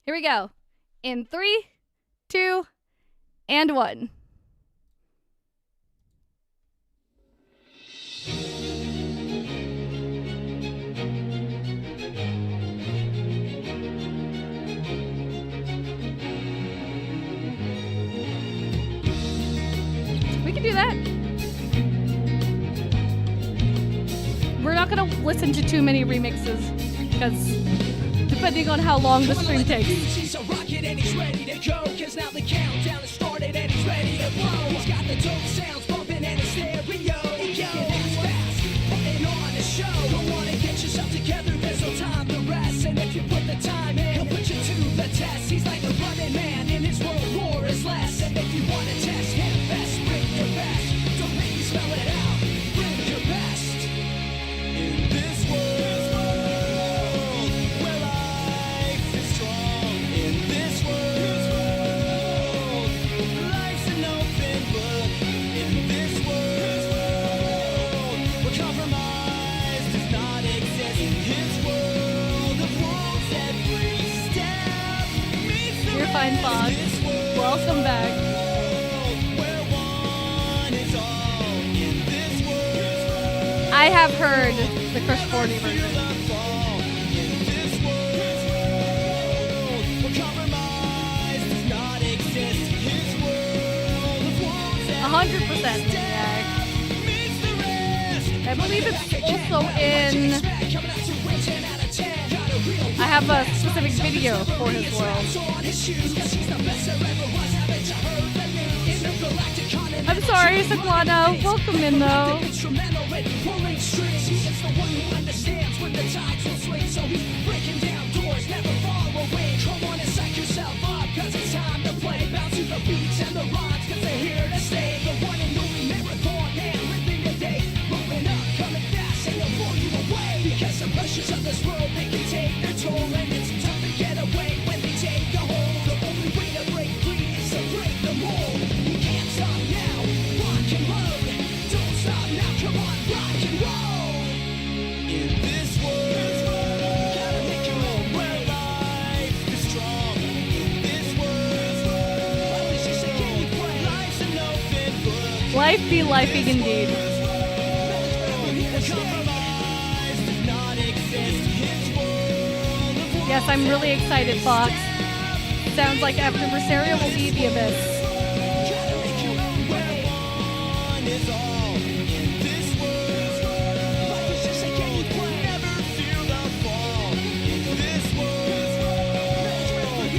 Here we go. In 3, 2, and 1. We can do that. We're not gonna listen to too many remixes because depending on how long the stream takes. He's a rocket and he's ready to go, 'cause now the countdown has started and he's ready to blow. He's got the dope sounds bumping and a stereo. That's fast, putting on a show. Don't wanna get yourself together, there's no time to rest. And if you put the time in, he'll put you to the test. He's like a running man, in his world war is less. And if you wanna test him best, bring your best. Don't make me spell it out, bring your best. In this world where life is strong, in this world life's an open book. In this world where compromise does not exist. In his world of rules, every step meets the You're fine, rest. Fox. This world Welcome back. where one is all. In this world I have heard the Crush 40 version. 100%. I believe it's also in. I have a specific video for His World. I'm sorry, Saquano. Welcome in though. Pressures of this world, they can take their toll, and it's tough to get away when they take a hold. The only way to break free is to break the mold. You can't stop now, rock and roll. Don't stop now, come on, rock and roll. In this world, gotta make your own where life is strong. In this world, what does she say, can you play? Life's an open book. Life be lifing indeed. Yes, I'm really excited, Fox. Sounds like Adversaria will be the abyss.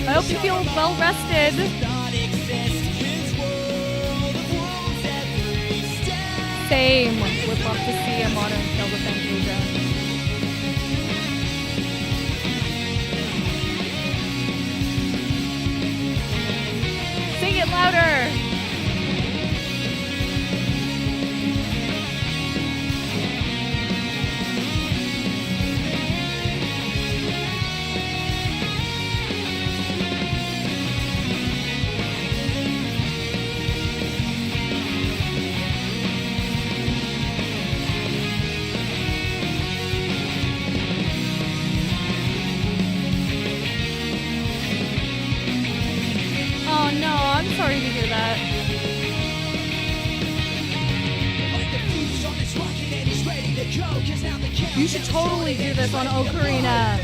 I hope you feel well rested. Same. Would love to see a modern kill with Fantasia. Sing it louder! You should totally do this on Ocarina.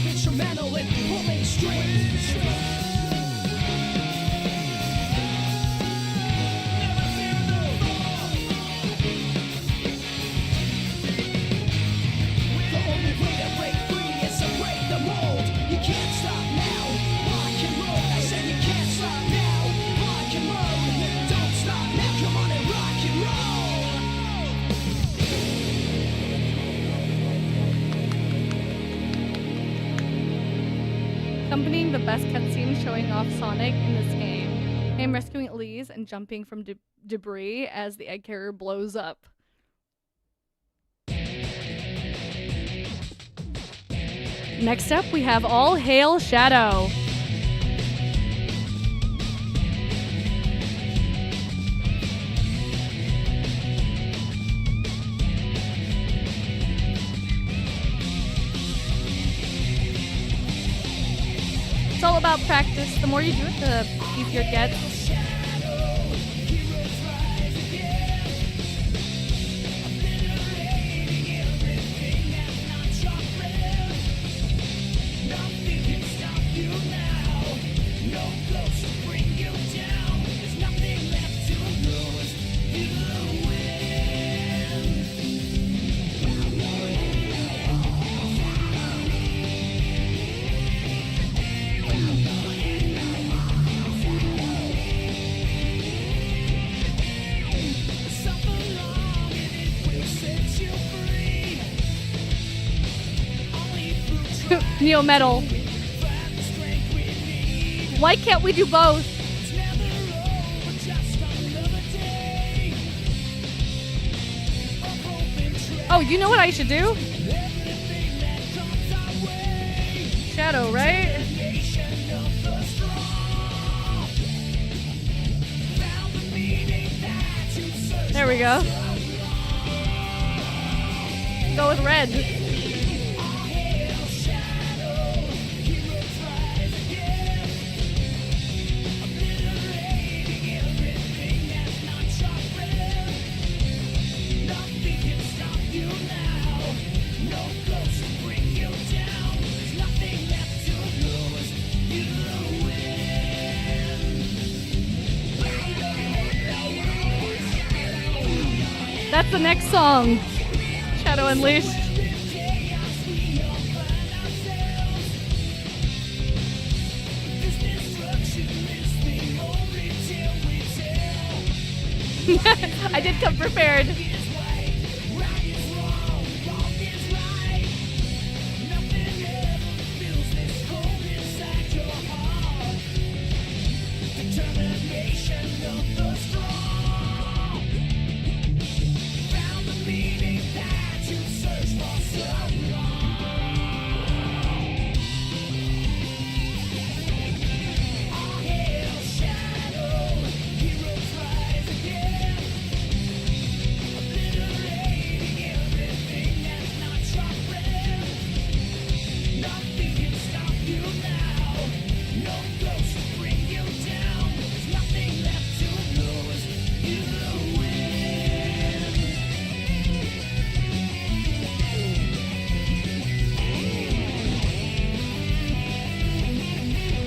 Instrumental in pulling strings. The only way to break free is to break the mold. You can't stop now, rock and roll. I said you can't stop now, rock and roll. Don't stop now, come on and rock and roll. Accompanying the best cutscene showing off Sonic in this game. Him rescuing Elise and jumping from debris as the egg carrier blows up. Next up, we have All Hail Shadow. It's all about practice. The more you do it, the easier it gets. Neo Metal. Why can't we do both? Oh, you know what I should do? Shadow, right? There we go. Go with red. That's the next song. Shadow Unleashed. I did come prepared.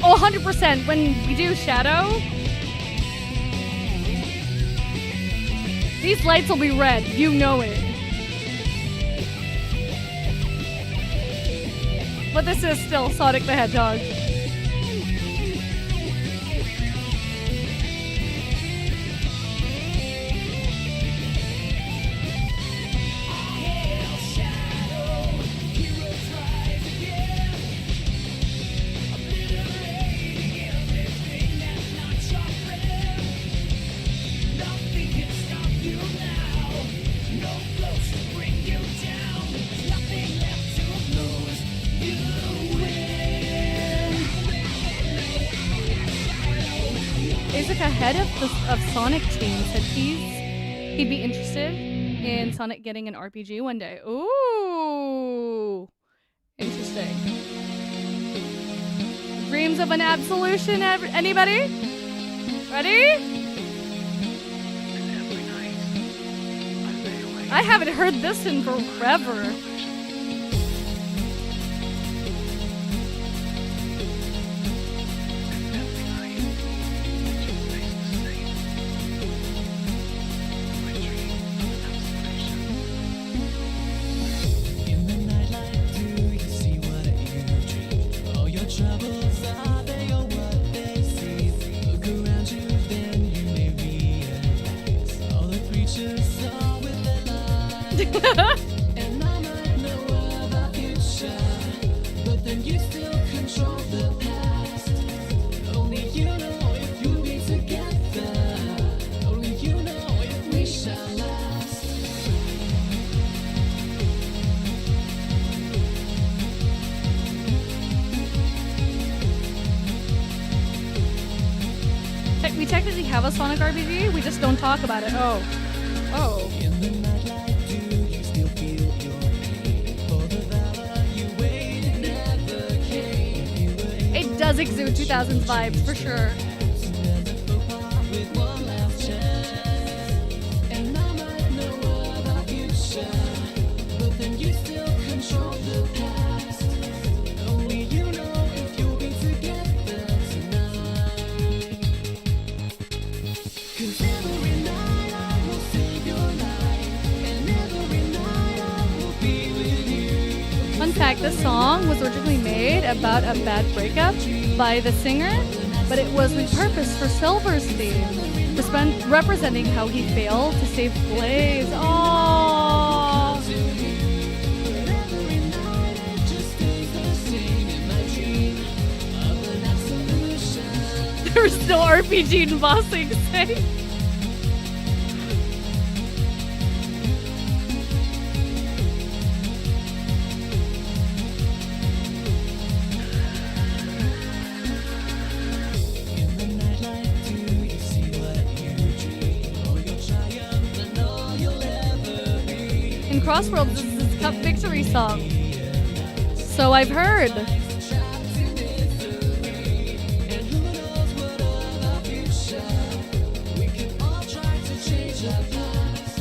Oh, 100% when we do Shadow. These lights will be red. You know it. But this is still Sonic the Hedgehog. Head of Sonic Team said he'd be interested in Sonic getting an RPG one day. Ooh, interesting. Dreams of an absolution, anybody? Ready? I haven't heard this in forever. And I might know about future, but then you still control the past. Only you know if you'll be together. Only you know if we shall last. We technically have a Sonic RPG, we just don't talk about it. Oh. Oh. In the nightlight, do you still feel your pain? For the valor you waited never came. It does exude 2000s vibes, for sure. With one last chance. And I might know about future, but then you still control the past. Only you know if you'll be together tonight. 'Cause every night I will save your life, and every night I will be with you. Fun fact, this song was originally made about a bad breakup by the singer, but it was repurposed for Silverstein, representing how he failed to save Blaze. Oh, Every night it just stays the same in my dream of an absolution. there's no RPG in Bossing Say. In the nightlight, do you see what you dream? All your triumph and all you'll ever be. In Crossworlds, this is his Cup Victory song. So I've heard. Trapped in misery, and who knows what of our future? We can all try to change our past.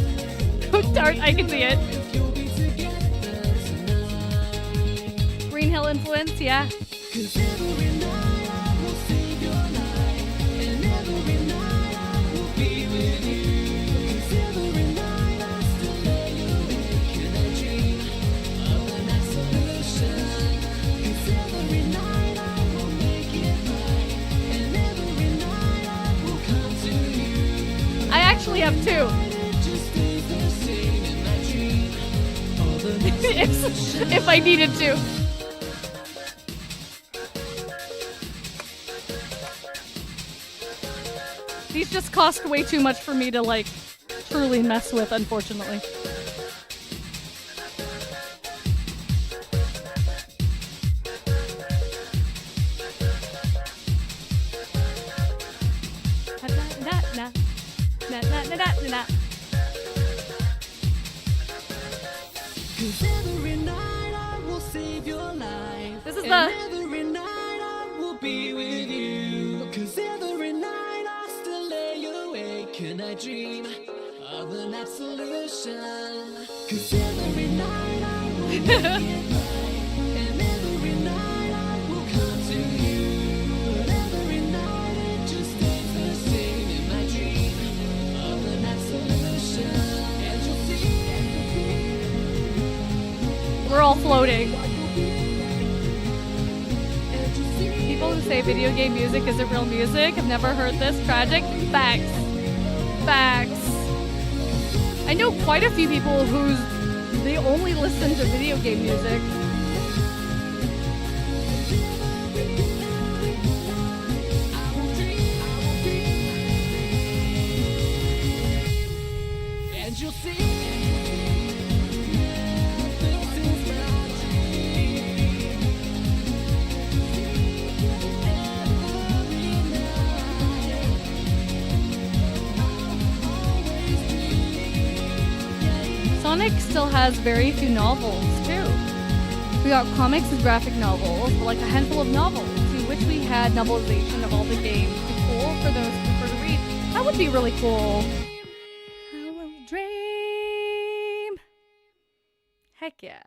Oh, darn, I can see it. If you'll be together tonight. Green Hill influence, yeah. 'Cause every night I will save your life, and every night I will be with you. 'Cause every night I still lay awake and I dream of an absolution. 'Cause every night I will make it right, and every night I will come to you. I actually have two. It just stays the same in my dream of an absolution. if I needed to. These just cost way too much for me to, like, truly mess with, unfortunately. Na, na, na, na, na, na, na, na. 'Cause every night I will save your life. This is and the- every night I will be with you. 'Cause every night I still lay awake and I dream of an absolution. 'Cause every night I will make it right, and every night I will come to you. But every night it just stays the same in my dream of an absolution. And you'll see. We're all floating. People who say video game music isn't real music have never heard this. Tragic. Facts. Facts. I know quite a few people they only listen to video game music. And you'll see. This is my dream. Every night, always dream. Sonic still has very few novels, too. We got comics and graphic novels, like a handful of novels, to which we had novelization of all the games. It'd be cool for those people to read. That would be really cool. I will dream. Heck yeah.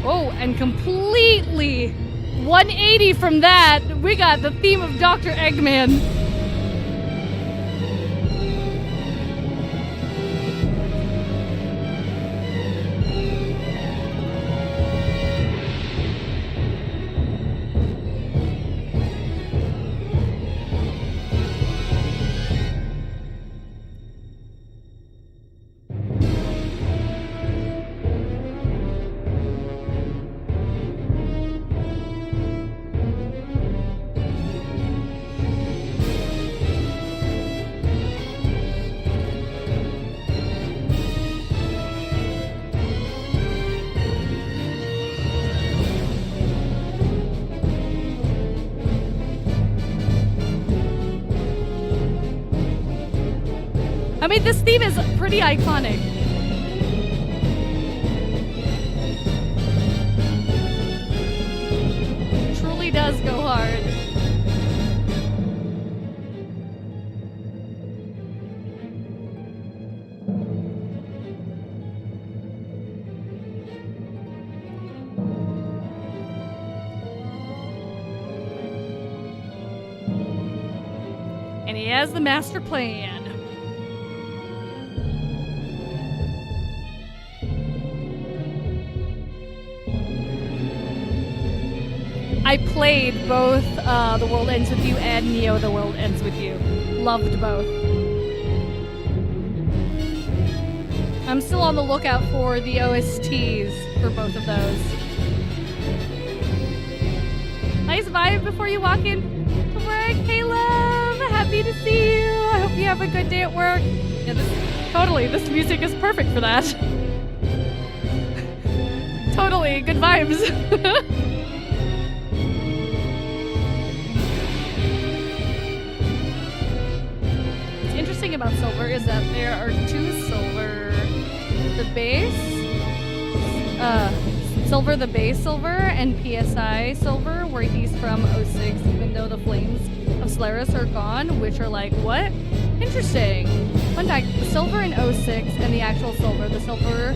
Oh, and completely 180 from that, we got the theme of Dr. Eggman. I mean, this theme is pretty iconic. It truly does go hard. And he has the master plan. I played both The World Ends With You and Neo The World Ends With You. Loved both. I'm still on the lookout for the OSTs for both of those. Nice vibe before you walk in to work. Hey, love! Happy to see you. I hope you have a good day at work. Yeah, this music is perfect for that. Totally, good vibes. About silver is that there are two silver, the base silver and PSI silver, where he's from 06, even though the flames of Solaris are gone, which are like, what? Interesting. Fun fact, the silver in 06 and the actual silver, the silver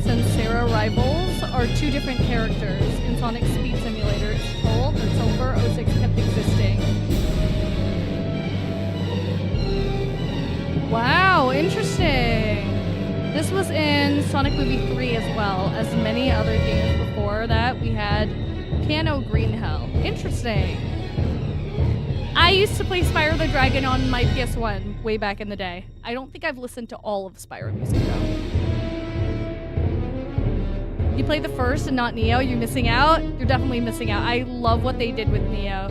Sensera rivals, are two different characters. In Sonic Speed Simulator, it's told that silver 06 kept existing. Wow, interesting. This was in Sonic Movie 3 as well, as many other games before that. We had Piano Green Hell. Interesting. I used to play Spyro the Dragon on my PS1 way back in the day. I don't think I've listened to all of Spyro music though. You play the first and not Neo, you're missing out? You're definitely missing out. I love what they did with Neo.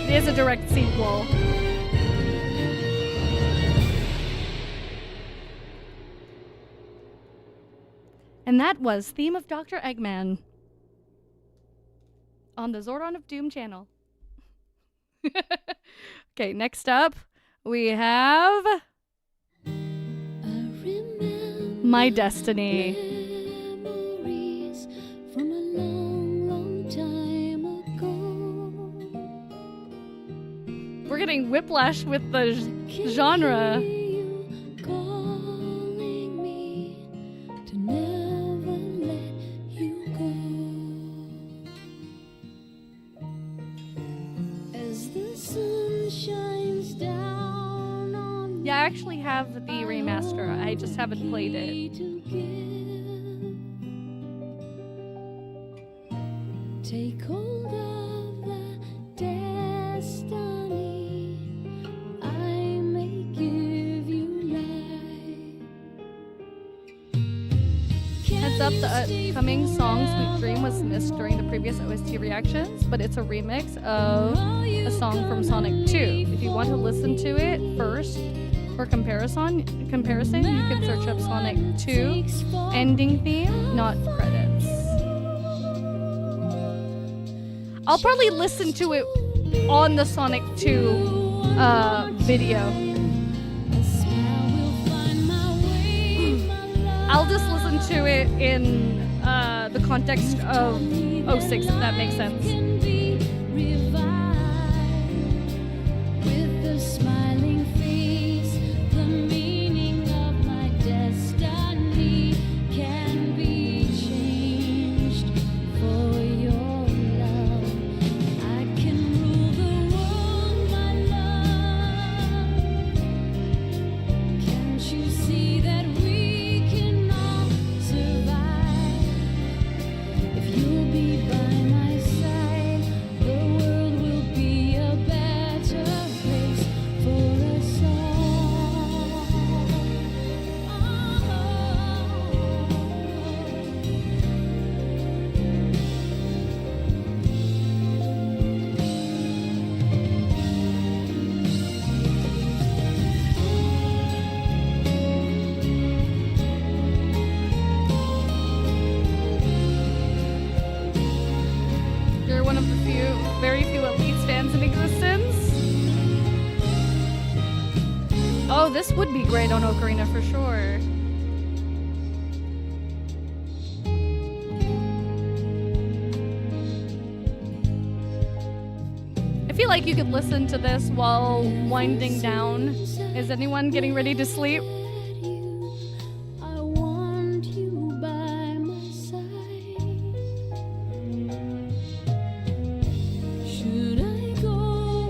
It is a direct sequel. And that was Theme of Dr. Eggman on the Zordon of Doom channel. Okay, next up we have My Destiny. From a long, long time ago. We're getting whiplash with the genre. Yeah, I actually have the remaster. I just haven't played it. Take hold of the destiny I may give you life. Heads up, the upcoming song Sweet Dream was missed during the previous OST reactions, but it's a remix of a song from Sonic 2. If you want to listen to it first for comparison, you can search up Sonic 2 ending theme, not credits. I'll probably listen to it on the Sonic 2 video. I'll just listen to it in the context of 06, if that makes sense. With a smiling face, the meaning of my destiny can be changed for your love. I can rule the world, my love. Can't you see that we can all survive? If you'll be by my side, the world will be a better place for us all. You're one of the very few Elise fans in existence. Oh, this would be great on Ocarina for sure. I feel like you could listen to this while winding down. Is anyone getting ready to sleep? I want you by my side. Should I go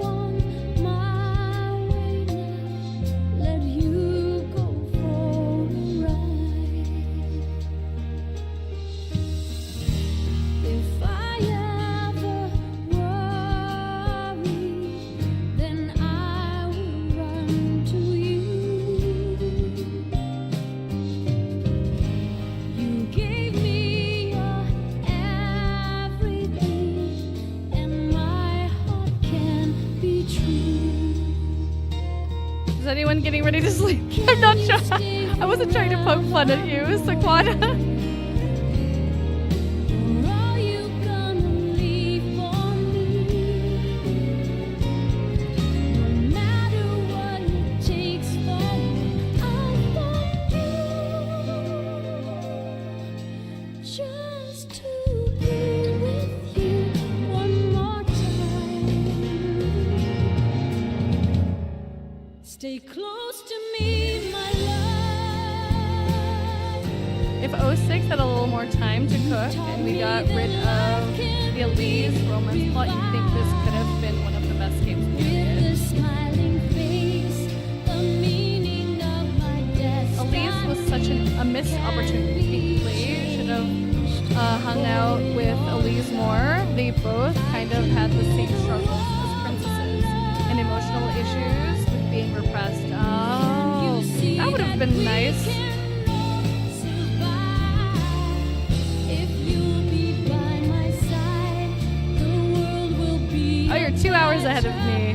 on my way now? Let you go for a ride. If I ever worry, then I will run to you. You gave me your everything, and my heart can be true. Is anyone getting ready to sleep? I'm not sure. I wasn't trying to poke fun at you, Saquana. Or are you gonna leave for me? No matter what it takes for me, I'll find you. Just to be with you one more time. Stay close to me, my love. If 06 had a little more time to cook and we got rid of the Elise romance plot, you'd think this could have been one of the best games period. With a smiling face, the meaning of my destiny. Elise was such a missed opportunity to play. Should have hung out with Elise more. They both kind of had the same struggles as princesses and emotional issues with being repressed. Oh, that would have been nice. Oh, you're 2 hours ahead of me.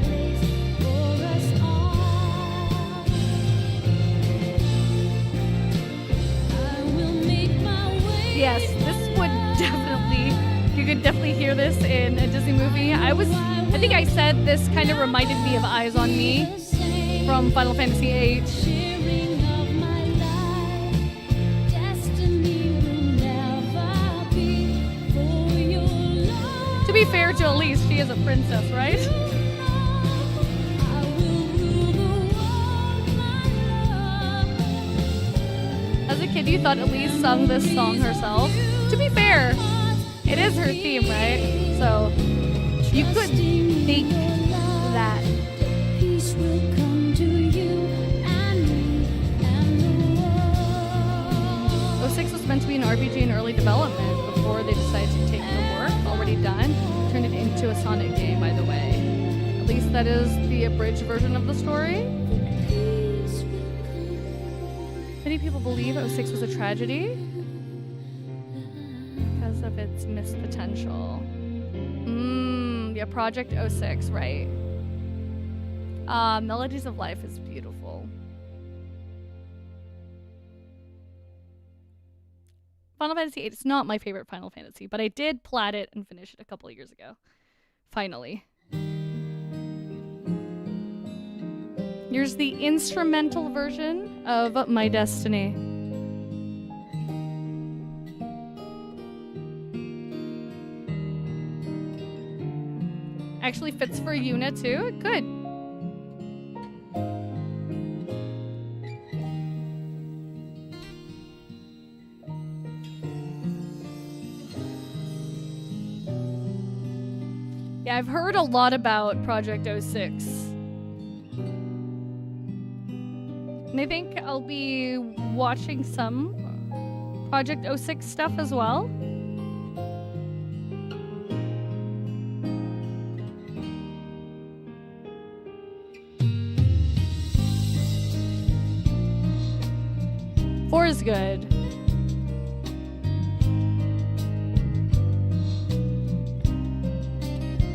Yes, this would definitely, you could definitely hear this in a Disney movie. I think I said this kind of reminded me of Eyes on Me from Final Fantasy VIII. To be fair to Elise, she is a princess, right? As a kid, you thought Elise sung this song herself. To be fair, it is her theme, right? So you could think that. Peace will come to you and me and the world. 06 was meant to be an RPG in early development before they decided to take the work already done, turn it into a Sonic game, by the way. At least that is the abridged version of the story. Many people believe 06 was a tragedy because of its missed potential. Yeah, Project 06, right. Melodies of Life is beautiful. Final Fantasy VIII, it's not my favorite Final Fantasy, but I did plat it and finish it a couple of years ago. Finally. Here's the instrumental version of My Destiny. Actually fits for Yuna too. Good. Yeah, I've heard a lot about Project 06. And I think I'll be watching some Project 06 stuff as well. Four is good.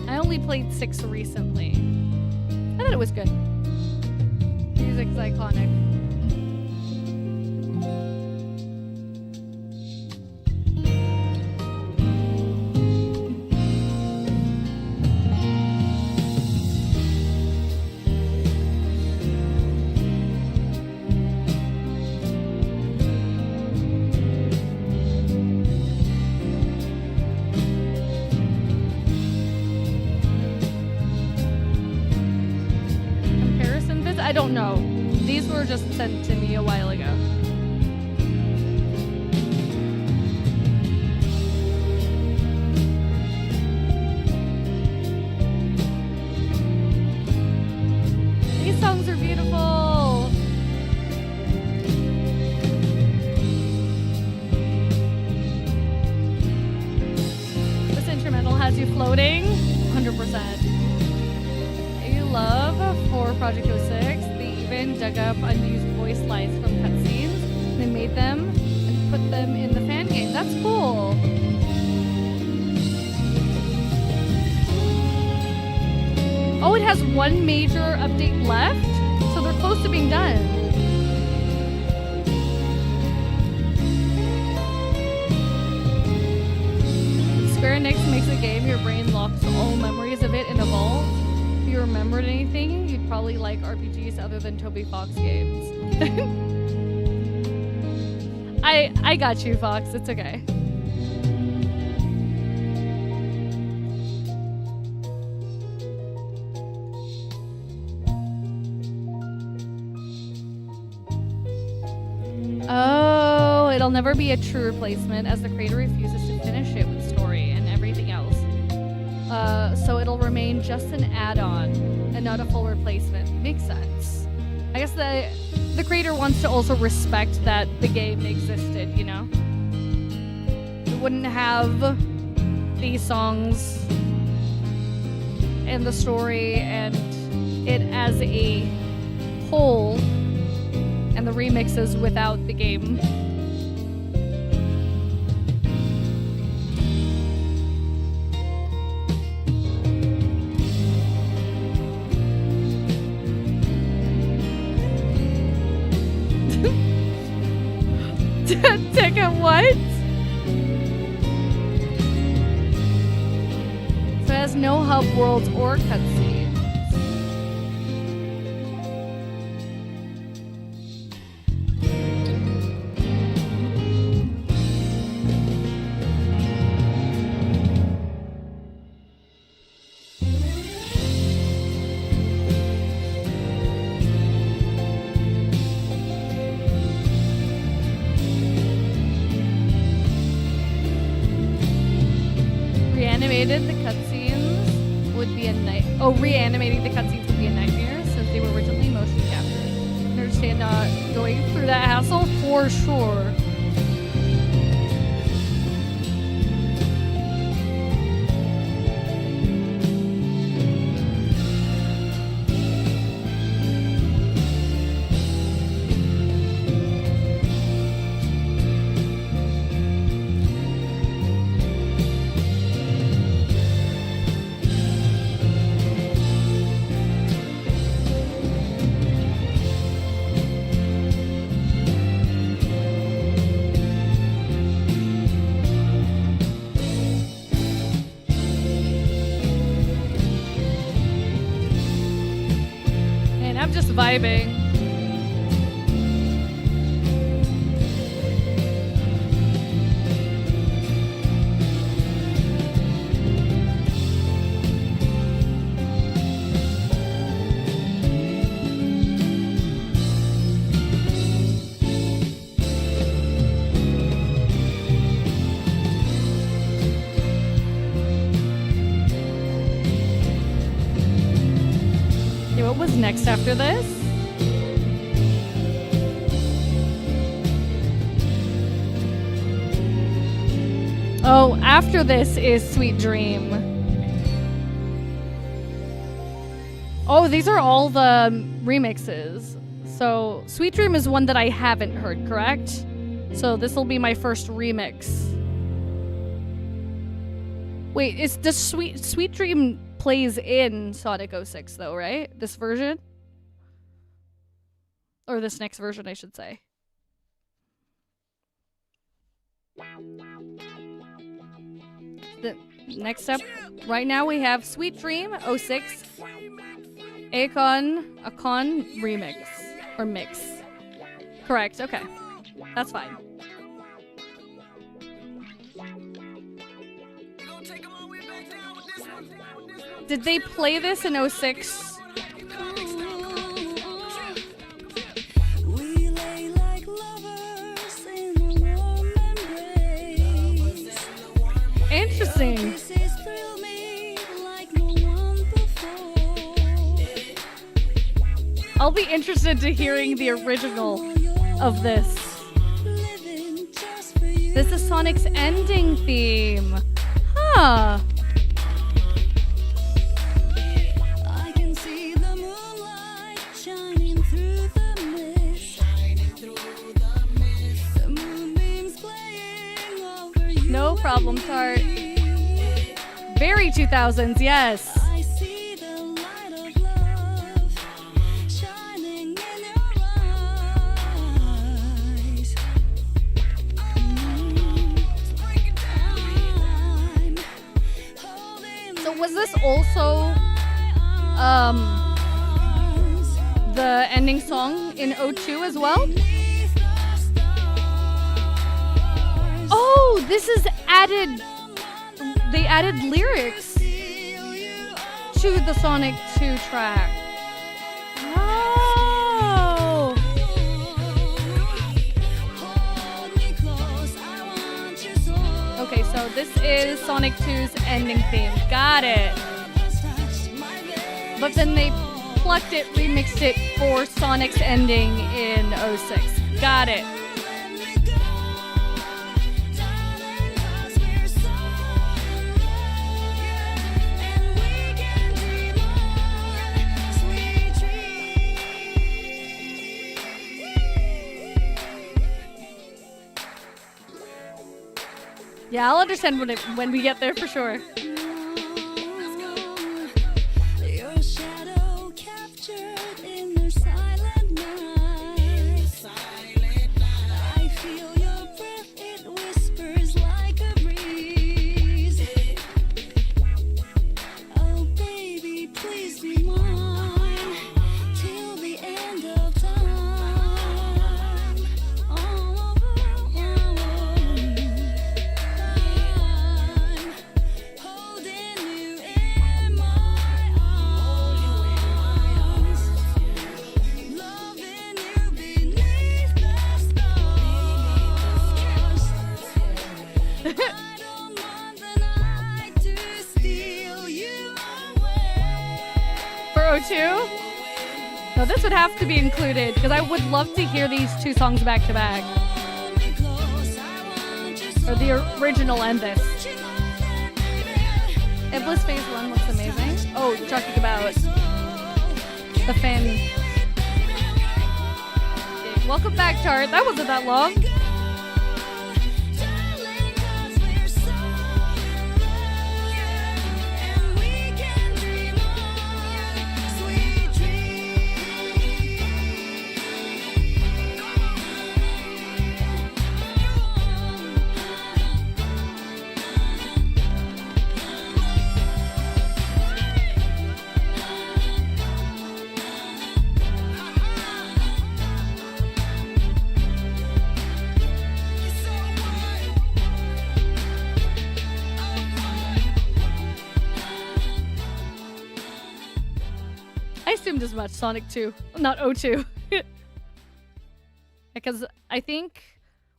I only played 6 recently. I thought it was good. Music's iconic. I don't know. These were just sent to me a while ago. These songs are beautiful. This instrumental has you floating 100%. Love for Project 06. They even dug up unused voice lines from cutscenes. They made them and put them in the fan game. That's cool. Oh, it has one major update left, so they're close to being done. Square Enix makes a game, your brain locks all memories of it in a vault. If you remembered anything, you'd probably like RPGs other than Toby Fox games. I got you, Fox. It's okay. Oh, it'll never be a true replacement as the creator refuses to finish it with story and everything else. So it'll remain just an add-on and not a full replacement. Makes sense. I guess the creator wants to also respect that the game existed, you know? We wouldn't have these songs and the story and it as a whole and the remixes without the game. Ticket what? So it has no hub worlds or cutscenes. Reanimating the cutscenes would be a nightmare since they were originally motion captured. I understand not going through that hassle for sure. I'm just vibing. Okay, what was next after this? Oh, after this is Sweet Dream. Oh, these are all the remixes. So, Sweet Dream is one that I haven't heard, correct? So, this will be my first remix. Wait, is the Sweet Dream plays in Sonic 06 though, right? This version? Or this next version, I should say. The next up, right now we have Sweet Dream 06 Akon remix or mix. Correct. Okay, that's fine. Did they play this in 06? We lay like lovers in a warm embrace. Interesting. Kisses thrill me like no one before. I'll be interested to hearing the original of this. Living just for you. This is Sonic's ending theme. Huh. I can see the moonlight shining through the mist. The moonbeams playing over you. No problem, Tart. Very 2000s, yes. I see the light of love shining in your eyes. I'm holding So was this also the ending song in 02 as well? Oh, this is added. They added lyrics to the Sonic 2 track. Oh. Okay, so this is Sonic 2's ending theme. Got it. But then they plucked it, remixed it for Sonic's ending in 06. Got it. Yeah, I'll understand when we get there for sure. Your shadow captured in the silent night. I feel your breath, it whispers like a breeze. Oh baby, please be mine till the end of time. All over, I'm holding you in my arms, loving you beneath the stars. I don't want the night to steal you away. For 02? No, this would have to be included because I would love to hear these two songs back to back. Hold me close, I want you so Or the original and this. much, baby. Iblis Phase 1 looks amazing. Oh, talking about the fan. Welcome back, Tart. That wasn't that long. Darling, 'cause we're so in love, and we can dream on sweet dreams. assumed as much. Sonic 2, not O2. Because I think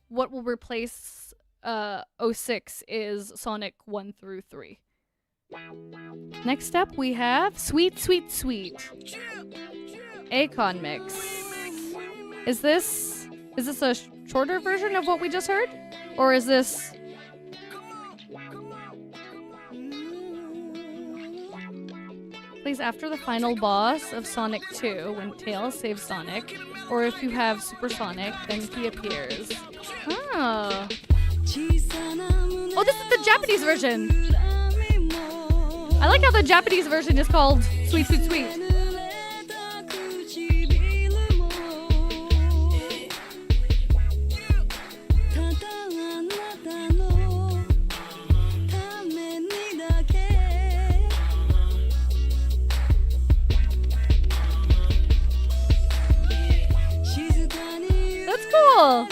what will replace 06 is Sonic 1 through 3. Next up, we have Sweet, Sweet, Sweet. Akon mix. Is this a shorter version of what we just heard? Or is this... Plays after the final boss of Sonic 2 when Tails saves Sonic. Or if you have Super Sonic, then he appears. Oh. Oh, this is the Japanese version! I like how the Japanese version is called Sweet, Sweet, Sweet. That's cool!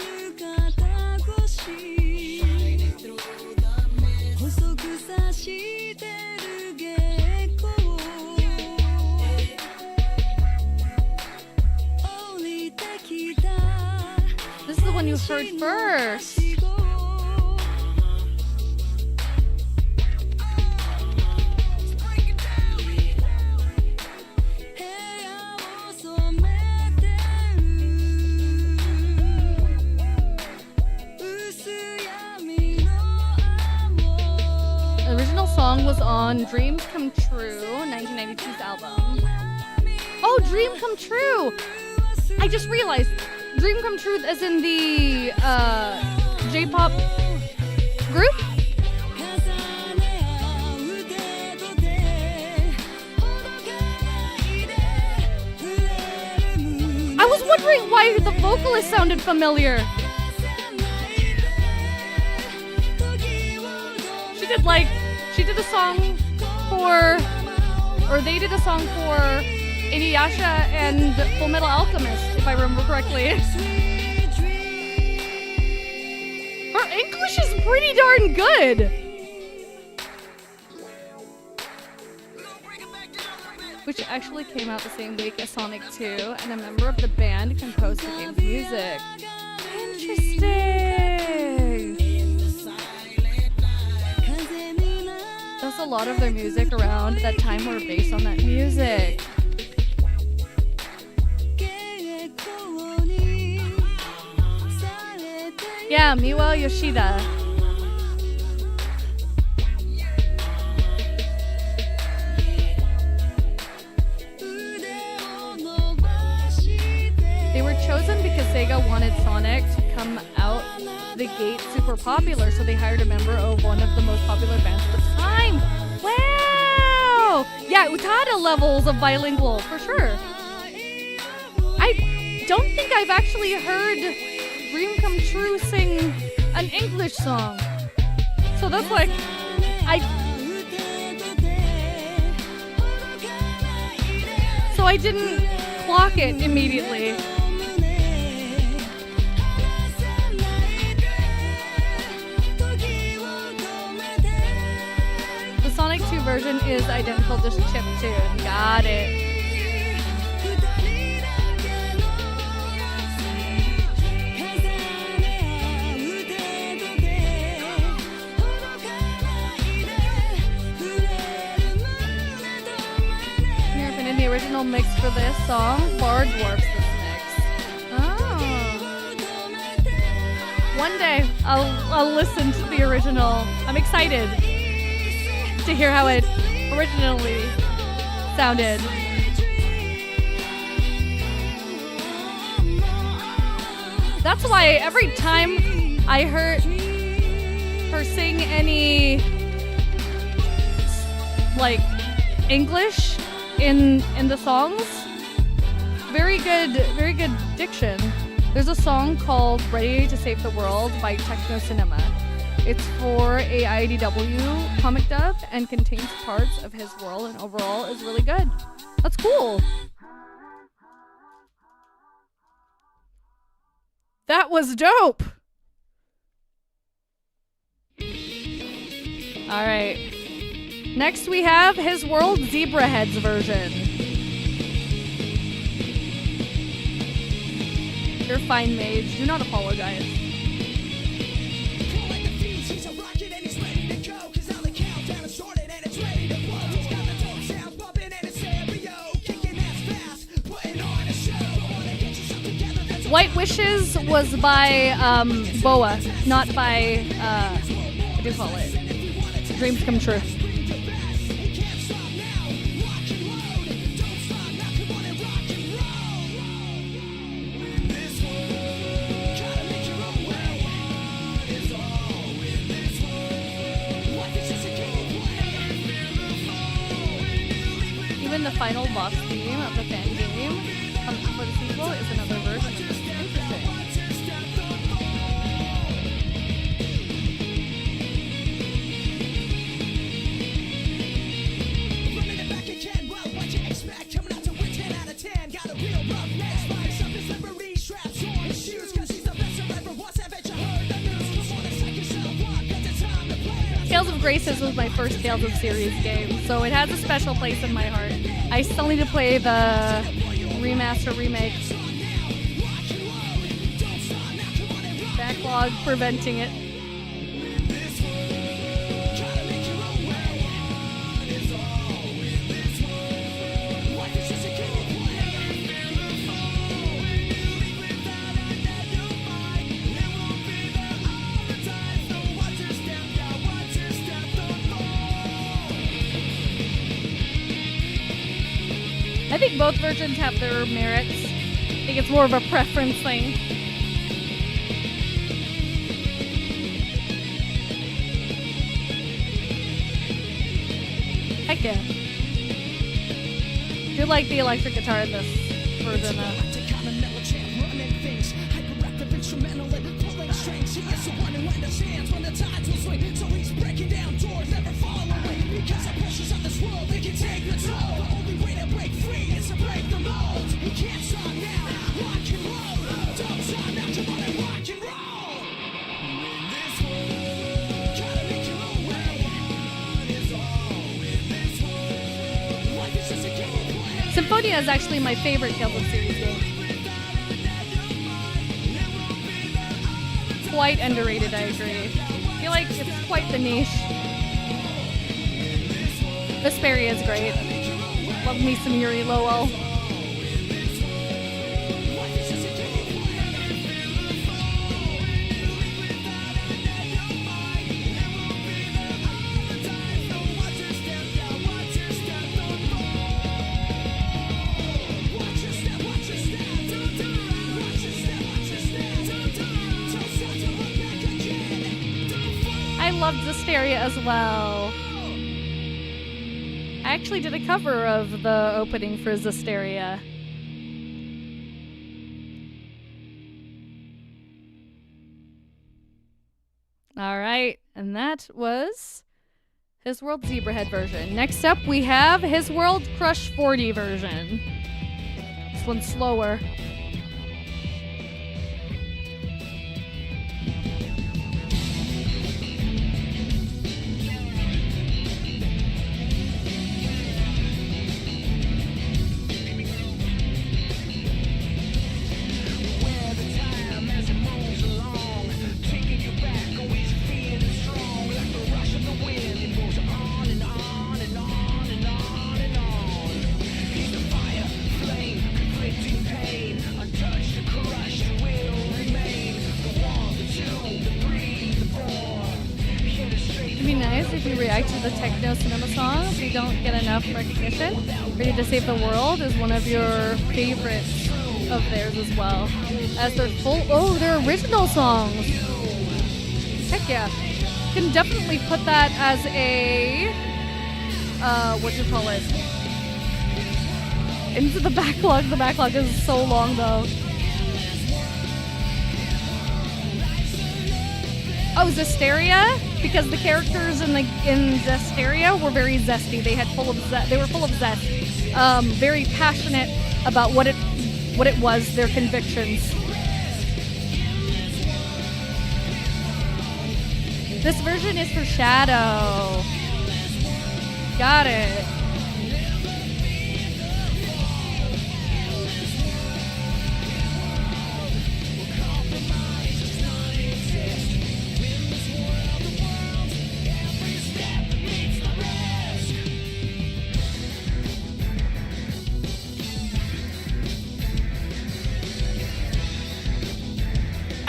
This is the one you heard first. The original song was on Dreams Come True, 1992's album. Oh, Dream Come True! I just realized, Dream Come True as in the J-pop group? I was wondering why the vocalist sounded familiar. She did a song for, or they did a song for Inuyasha and Full Metal Alchemist, if I remember correctly. Her English is pretty darn good. Which actually came out the same week as Sonic 2, and a member of the band composed the game's music. Interesting. Thus, a lot of their music around that time were based on that music. Yeah, Miwa Yoshida. They were chosen because Sega wanted Sonic to come out the gate super popular, so they hired a member of one of the most popular bands at the time. Wow! Yeah, Utada levels of bilingual, for sure. I don't think I've actually heard Dream Come True sing an English song. So that's like, So I didn't clock it immediately. The Sonic 2 version is identical, just chiptune. Got it. The original mix for this song far dwarfs this mix. Oh. One day I'll listen to the original. I'm excited to hear how it originally sounded. That's why every time I heard her sing any like English in the songs, very good diction. There's a song called Ready to Save the World by Techno Cinema. It's for a IDW comic dub and contains parts of his world, and overall is really good. That's cool. That was dope. All right. Next we have His World Zebra Heads version. You're fine, Mage. Do not apologize. White Wishes was by Boa, not by, what do you call it? Dreams Come True. Even the final boss theme of the fan game for the sequel is another version. Interesting. Tales of Graces was my first Tales of Series game, so it has a special place in my heart. I still need to play the remaster remake. Backlog preventing it. I think both versions have their merits. I think it's more of a preference thing. Heck yeah. I do like the electric guitar in this version though. Symphonia is actually my favorite Tales of Series game. Quite underrated, I agree. I feel like it's quite the niche. Vesperia is great. Love me some Yuri Lowell. I loved Zesteria as well. I actually did a cover of the opening for Zesteria. Alright, and that was His World Zebrahead version. Next up, we have His World Crush 40 version. This one's slower. If you react to the techno cinema songs, you don't get enough recognition. Ready to Save the World is one of your favorites of theirs as well. As their their original songs. Heck yeah. Can definitely put that as a, what do you call it? Into the backlog. The backlog is so long though. Oh, Zesteria? Because the characters in Zesteria were very zesty. They were full of zest. Very passionate about what it was, their convictions. This version is for Shadow. Got it.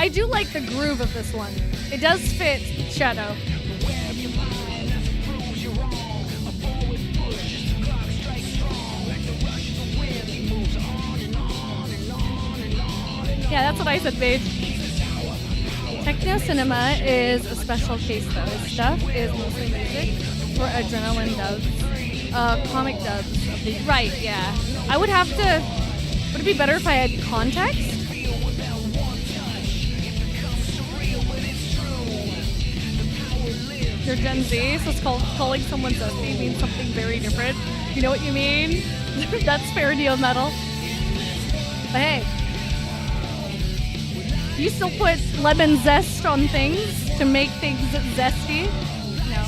I do like the groove of this one. It does fit Shadow. Yeah, that's what I said, babe. Techno cinema is a special case, though. Its stuff is mostly music for adrenaline dubs, comic dubs. Right, yeah. I would have to. Would it be better if I had context? You're Gen Z, so calling someone Zesty means something very different. You know what you mean? That's fair neo metal. But hey, you still put lemon zest on things to make things zesty? No.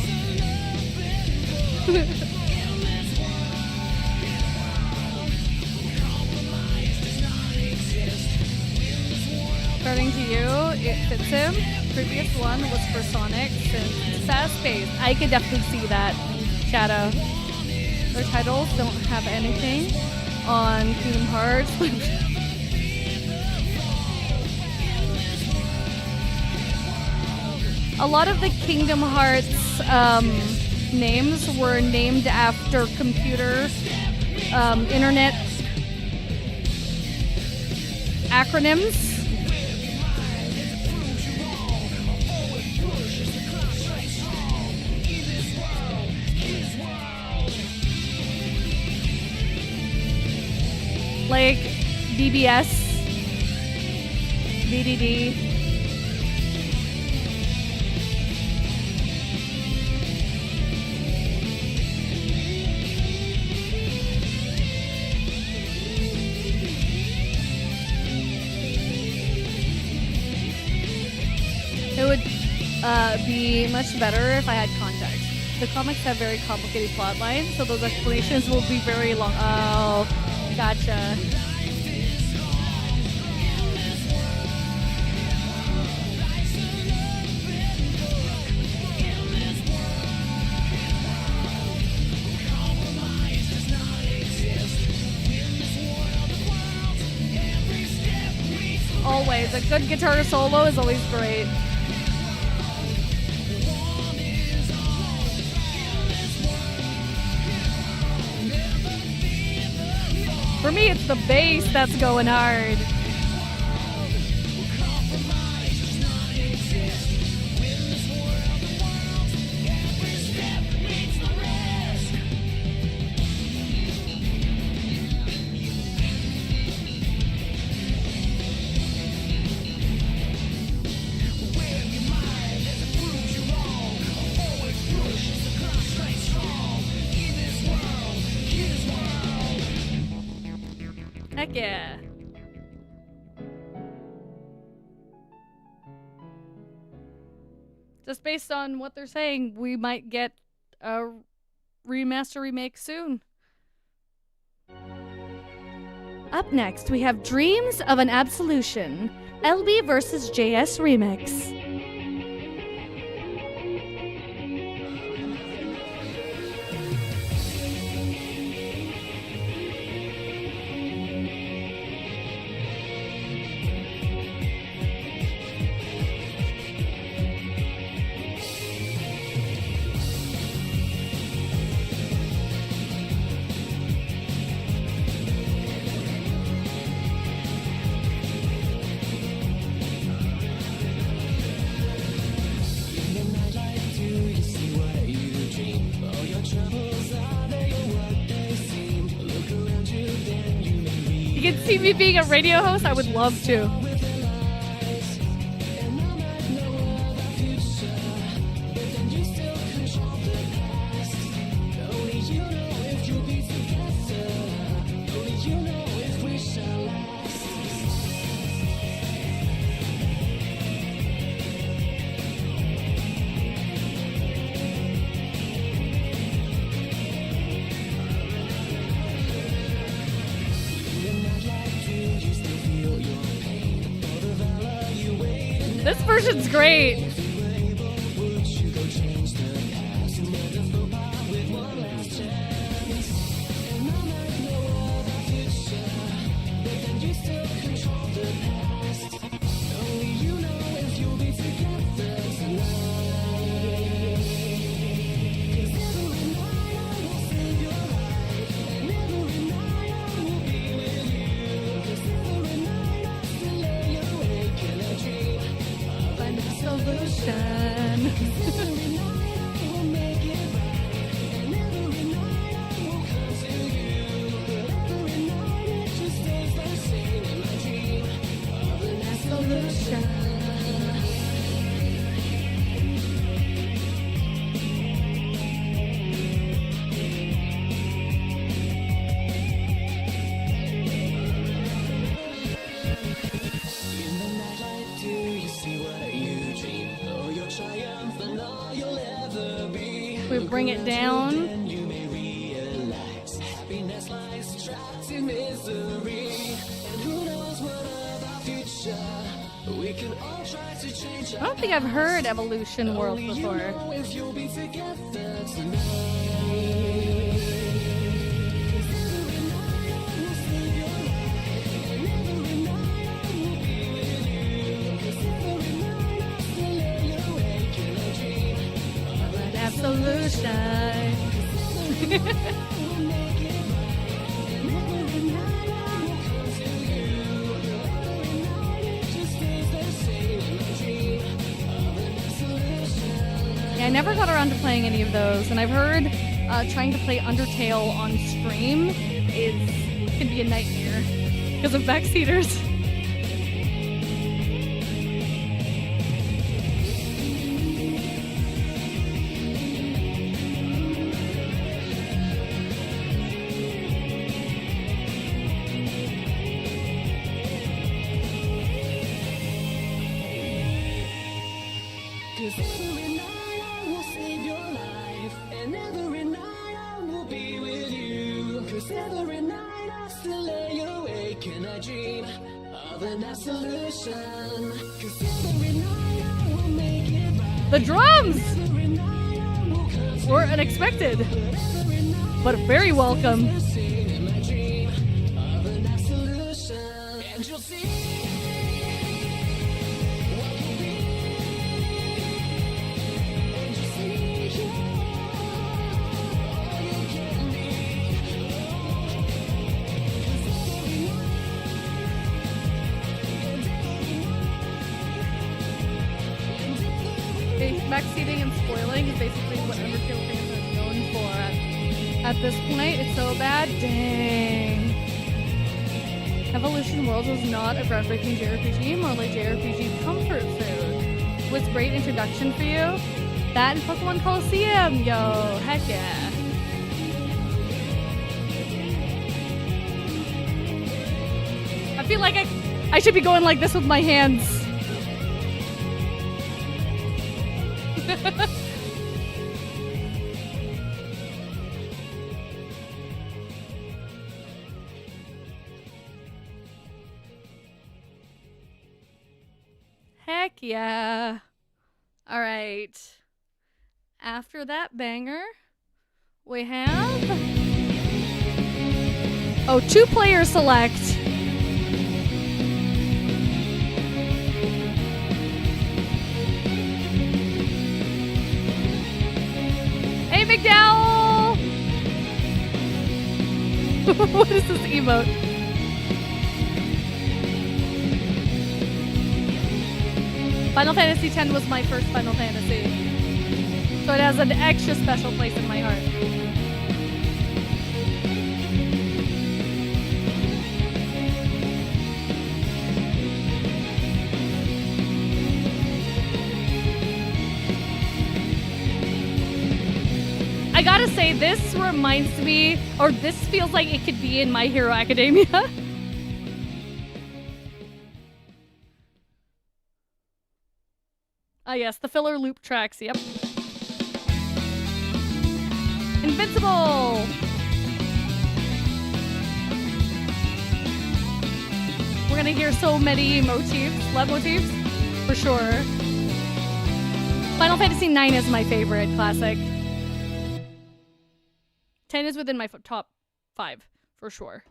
According to you, it fits him. Previous one was for Sonic, since fast-paced. I could definitely see that. Shadow. Their titles don't have anything on Kingdom Hearts. A lot of the Kingdom Hearts names were named after computer internet acronyms. Like BBS, VDD. It would be much better if I had context. The comics have very complicated plot lines, so those explanations will be very long. Oh, gotcha. Always. A good guitar solo is always great. For me, it's the bass that's going hard. Heck yeah. Just based on what they're saying, we might get a remaster remake soon. Up next, we have Dreams of an Absolution, LB versus JS Remix. You can see me being a radio host, I would love to. This version's great. You know We bring it down. I don't think I've heard Evolution World before. Absolution. Yeah, I never got around to playing any of those, and I've heard trying to play Undertale on stream can be a nightmare because of backseaters. The drums were unexpected, but very welcome. Backseating and spoiling is basically what Undertale fans are known for at this point. It's so bad. Dang. Evolution Worlds was not a groundbreaking JRPG, more like JRPG comfort food. Was great introduction for you. That and Pokemon Coliseum, yo, heck yeah. I feel like I should be going like this with my hands. Heck yeah. All right. After that banger, we have... Oh, 2-player select. Hey, McDowell! What is this emote? Final Fantasy X was my first Final Fantasy, so it has an extra special place in my heart. I gotta say, this reminds me, or this feels like it could be in My Hero Academia. Ah, yes, the filler loop tracks, yep. Invincible! We're gonna hear so many motifs, love motifs, for sure. Final Fantasy IX is my favorite classic. 10 is within my top 5, for sure.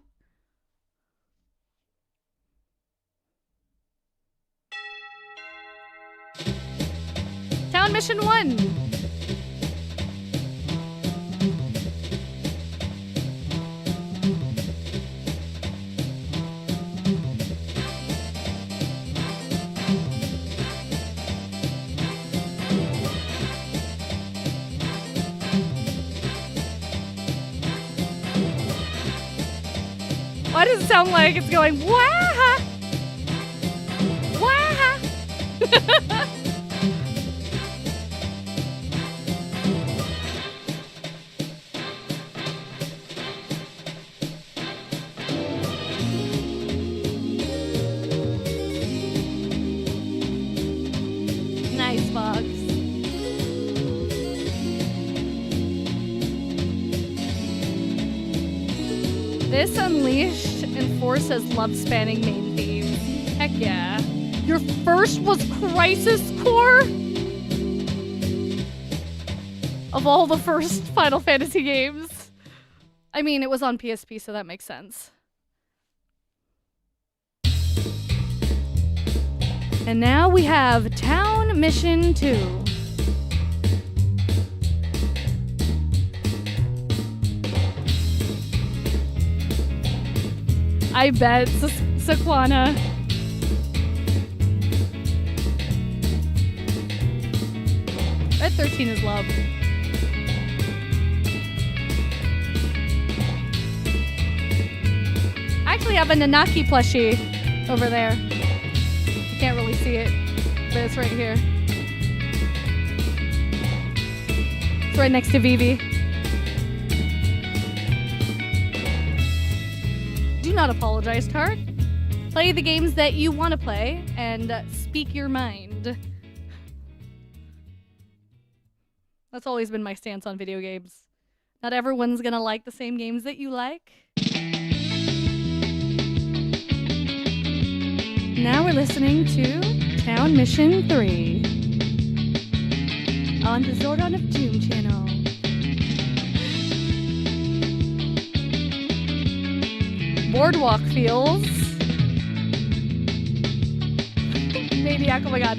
Town Mission 1! does it sound like it's going wah? Wah! Nice, Fox. This Unleashed and Force has love-spanning main themes. Heck yeah. Your first was Crisis Core? Of all the first Final Fantasy games. I mean, it was on PSP, so that makes sense. And now we have Town Mission 2. I bet, Sequana. Red 13 is love. I actually have a Nanaki plushie over there. You can't really see it, but it's right here. It's right next to Vivi. Do not apologize, Tart. Play the games that you want to play and speak your mind. That's always been my stance on video games. Not everyone's gonna like the same games that you like. Now we're listening to Town Mission 3 on the Zordon of Doom channel. Boardwalk feels. Maniac, oh my god.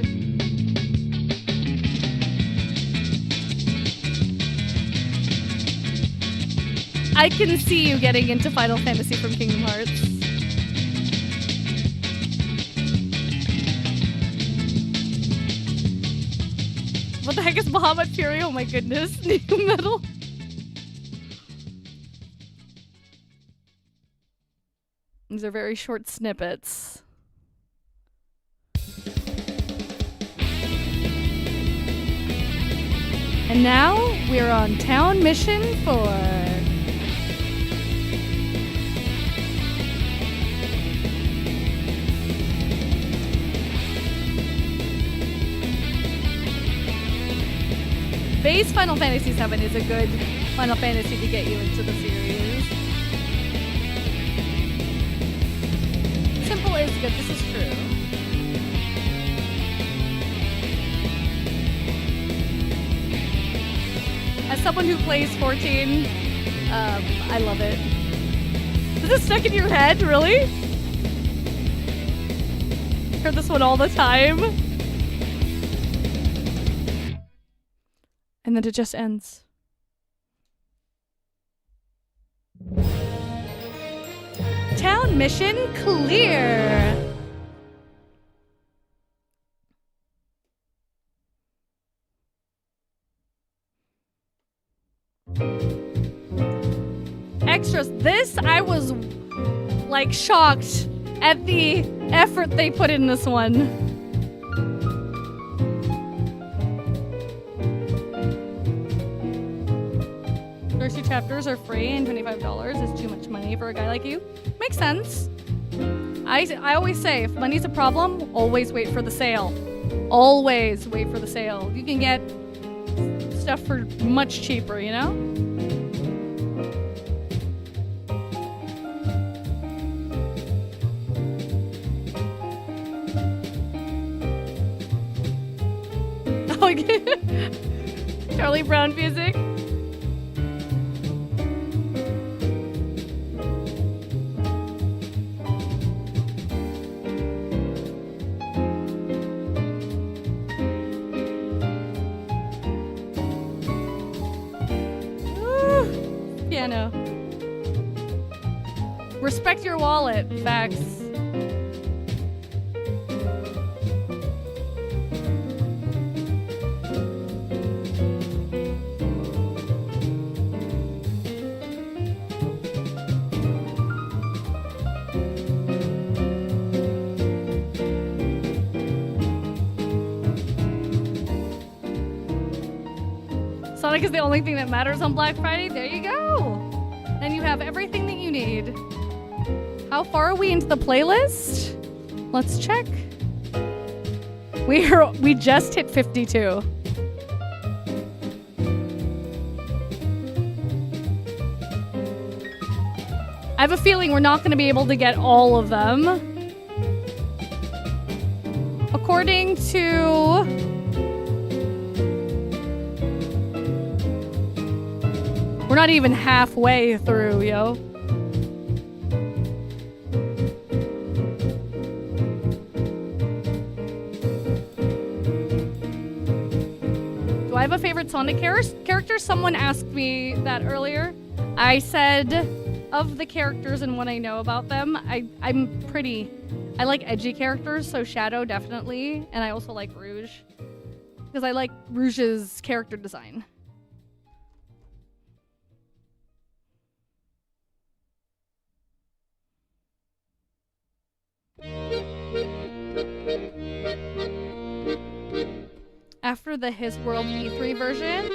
I can see you getting into Final Fantasy from Kingdom Hearts. What the heck is Bahamut Fury? Oh my goodness. New metal. These are very short snippets. And now we're on Town Mission 4. Base Final Fantasy VII is a good Final Fantasy to get you into the series. Simple is good, this is true. As someone who plays 14, I love it. Is this stuck in your head, really? Heard this one all the time. And then it just ends. Town mission clear. Extras. This, I was like shocked at the effort they put in this one. First 2 chapters are free and $25 is too much money for a guy like you. Makes sense. I always say, if money's a problem, always wait for the sale. Always wait for the sale. You can get stuff for much cheaper, you know? Charlie Brown music. Piano. Respect your wallet. Facts. Sonic is the only thing that matters on Black Friday. There you go. Then you have everything that you need. How far are we into the playlist? Let's check. We just hit 52. I have a feeling we're not going to be able to get all of them. According to we're not even halfway through, yo. Do I have a favorite Sonic character? Someone asked me that earlier. I said of the characters and what I know about them, I like edgy characters, so Shadow definitely, and I also like Rouge because I like Rouge's character design. After the His World E3 version?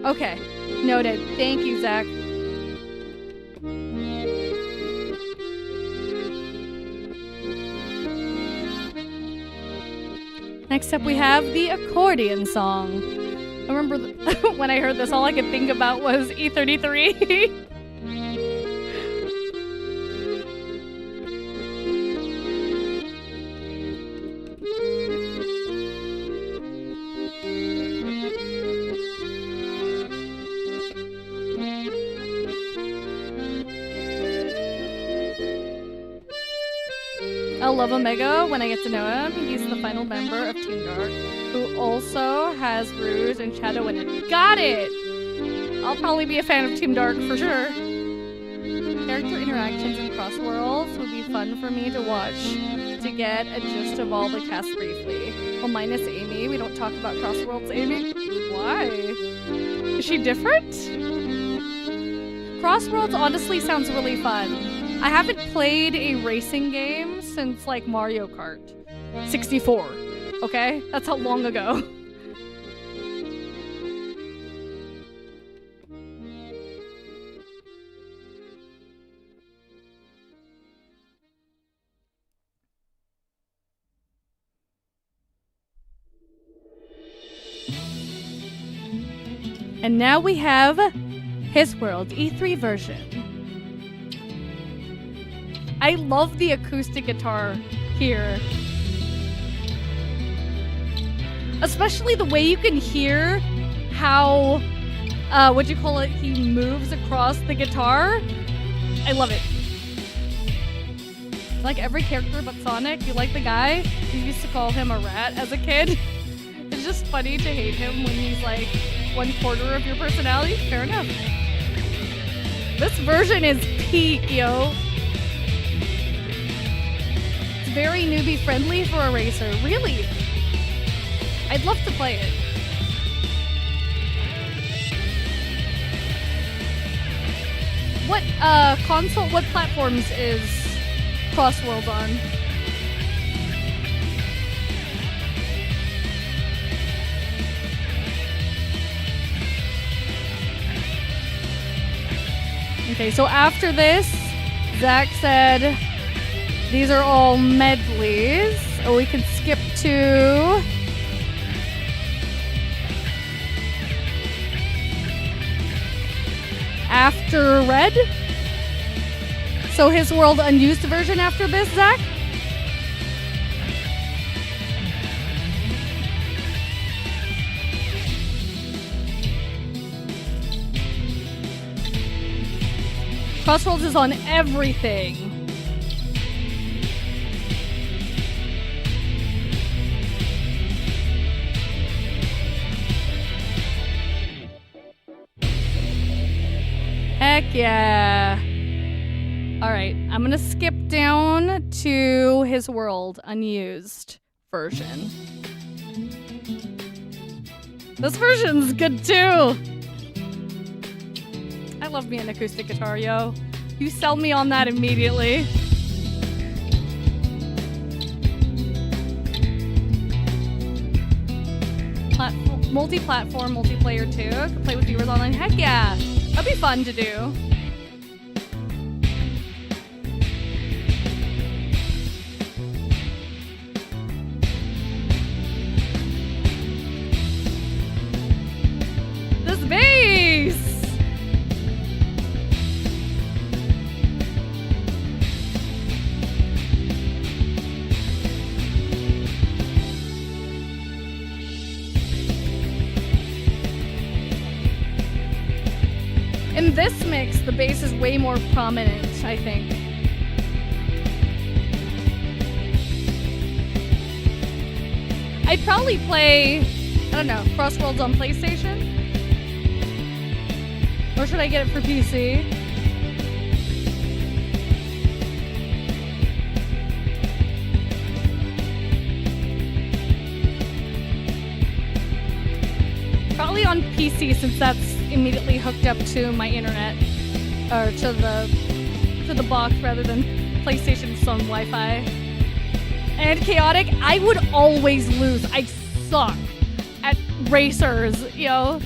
Okay, noted. Thank you, Zach. Next up, we have the accordion song. I remember when I heard this, all I could think about was E33. I'll love Omega when I get to know him. He's the final member of Team Dark, who also has Rouge and Shadow in it. Got it! I'll probably be a fan of Team Dark for sure. Character interactions in Cross Worlds would be fun for me to watch to get a gist of all the cast briefly. Well, minus Amy. We don't talk about Cross Worlds, Amy. Why? Is she different? Cross Worlds honestly sounds really fun. I haven't played a racing game since like Mario Kart 64. Okay? That's how long ago. And now we have His World E3 version. I love the acoustic guitar here. Especially the way you can hear how, he moves across the guitar. I love it. Like every character but Sonic, you like the guy? You used to call him a rat as a kid. It's just funny to hate him when he's like 1/4 of your personality. Fair enough. This version is peak, yo. Very newbie friendly for a racer. Really? I'd love to play it. What what platforms is Cross Worlds on? Okay, so after this, Zach said these are all medleys. Or we can skip to After Red. So His World unused version after this, Zach? Crossroads is on everything. Heck yeah. Alright, I'm gonna skip down to His World unused version. This version's good too. I love me an acoustic guitar, yo. You sell me on that immediately. multi-platform multiplayer too. Could play with viewers online. Heck yeah, that'd be fun to do. This bass. In this mix, the bass is way more prominent, I think. I'd probably play, I don't know, Crossworlds on PlayStation? Or should I get it for PC? Probably on PC, since that's immediately hooked up to my internet, or to the box rather than PlayStation's own Wi-Fi. And chaotic, I would always lose. I suck at racers, you know.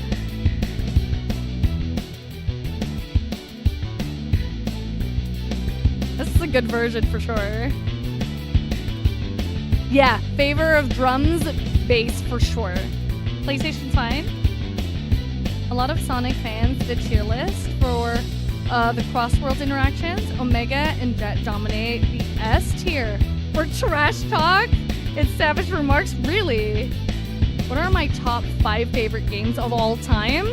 This is a good version for sure. Yeah, favor of drums, bass for sure. PlayStation's fine. A lot of Sonic fans did tier list for the Crossworlds interactions. Omega and Jet dominate the S tier. For trash talk, it's Savage Remarks. Really? What are my top 5 favorite games of all time?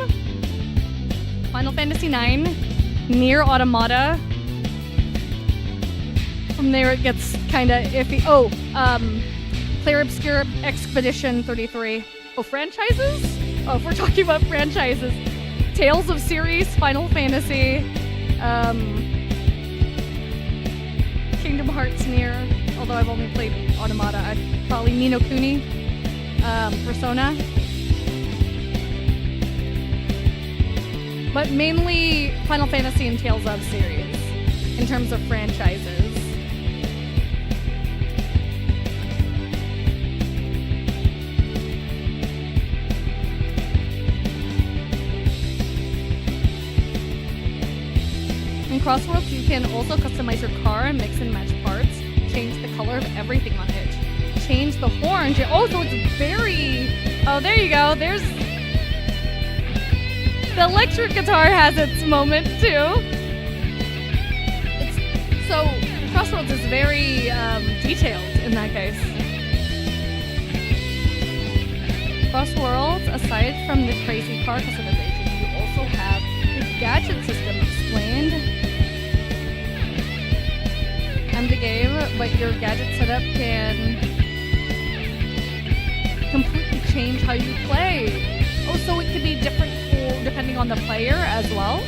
Final Fantasy IX, Nier Automata. From there it gets kind of iffy. Oh, Clair Obscur Expedition 33. Oh, franchises? Oh, if we're talking about franchises, Tales of Series, Final Fantasy, Kingdom Hearts Nier, although I've only played Automata, probably Ni no Kuni, Persona. But mainly Final Fantasy and Tales of series, in terms of franchises. In Crossworlds, you can also customize your car and mix and match parts, change the color of everything on it, change the horn. Oh, so it's very... Oh, there you go. There's... The electric guitar has its moment, too. So, Crossworlds is very detailed in that case. Crossworlds, aside from the crazy car customization, you also have the gadget system explained. And the game, but your gadget setup can completely change how you play. Oh, so it can be different depending on the player as well.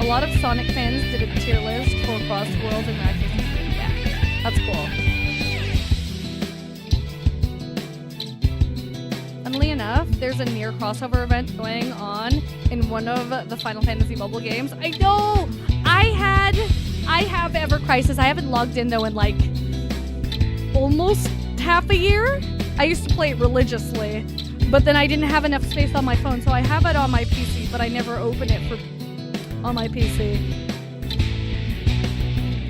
A lot of Sonic fans did a tier list for Crossworlds and yeah, that's cool. Funnily enough, there's a Nier crossover event going on in one of the Final Fantasy mobile games. I know! I have Ever Crisis. I haven't logged in though in like almost half a year. I used to play it religiously, but then I didn't have enough space on my phone, so I have it on my PC, but I never open it on my PC.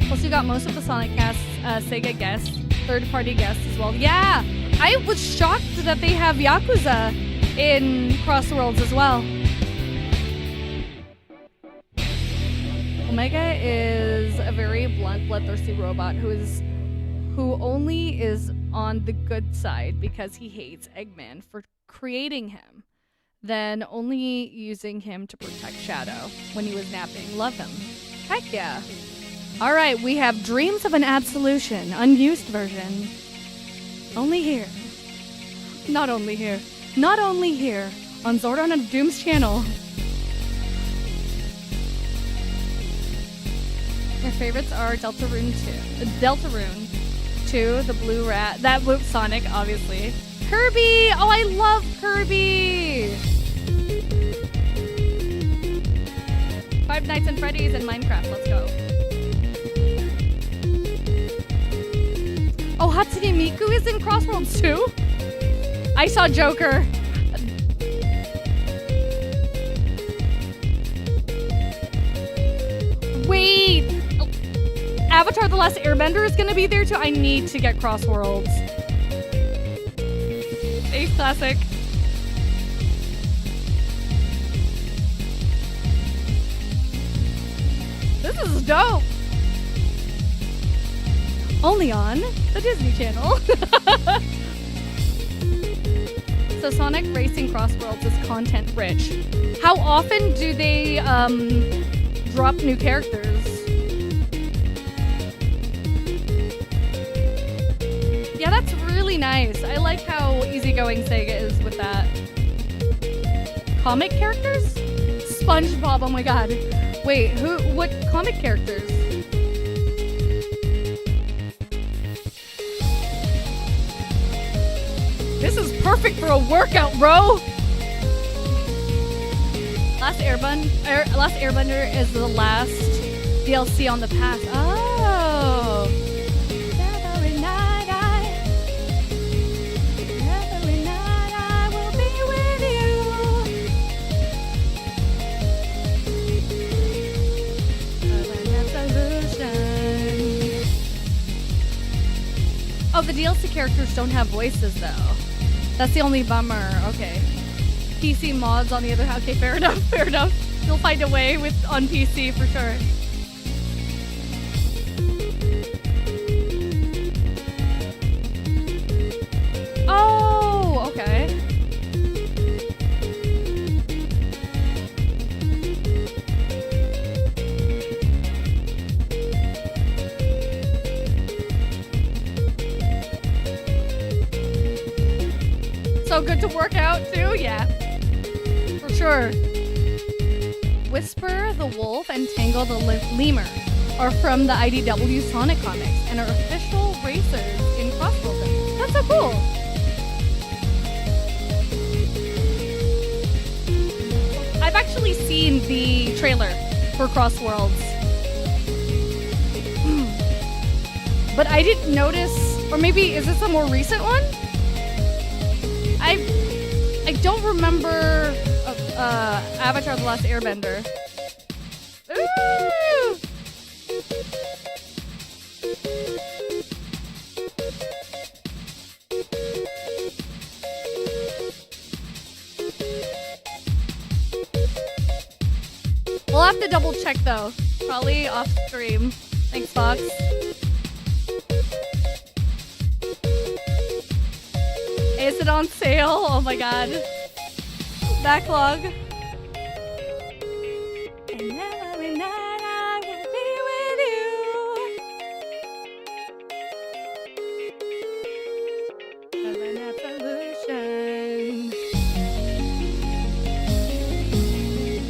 Plus, you got most of the Sonic guests, Sega guests, third-party guests as well. Yeah, I was shocked that they have Yakuza in Crossworlds as well. Omega is a very blunt, bloodthirsty robot who only is on the good side because he hates Eggman for creating him, then only using him to protect Shadow when he was napping. Love him. Heck yeah. All right, we have Dreams of an Absolution, unused version. Only here. Not only here. Not only here on Zordon and Doom's channel. Your favorites are Deltarune 2, the Blue Rat, that Loop Sonic, obviously. Kirby! Oh, I love Kirby! Five Nights at Freddy's and Minecraft, let's go. Oh, Hatsune Miku is in Crossworlds too? I saw Joker. Wait. Avatar The Last Airbender is going to be there too? I need to get Crossworlds. Ace Classic. This is dope. Only on the Disney Channel. So Sonic Racing Crossworlds is content rich. How often do they drop new characters? Yeah, that's really nice. I like how easygoing Sega is with that. Comic characters? SpongeBob, oh my god. Wait, what comic characters? This is perfect for a workout, bro! Last Airbender is the last DLC on the past. Oh! Every night I will be with you. Oh, the DLC characters don't have voices, though. That's the only bummer. Okay. PC mods on the other hand. Okay, fair enough, fair enough. You'll find a way on PC for sure. Oh, okay. So good to work out too? Yeah. For sure. Whisper the Wolf and Tangle the Lemur are from the IDW Sonic comics and are official racers in Crossworlds. That's so cool. I've actually seen the trailer for Crossworlds. But I didn't notice, or maybe is this a more recent one? I don't remember Avatar The Last Airbender. Ooh! We'll have to double check though. Probably off stream. Thanks, Fox. Is it on sale? Oh my god. Backlog. And every night I will be with you. Of an absolution.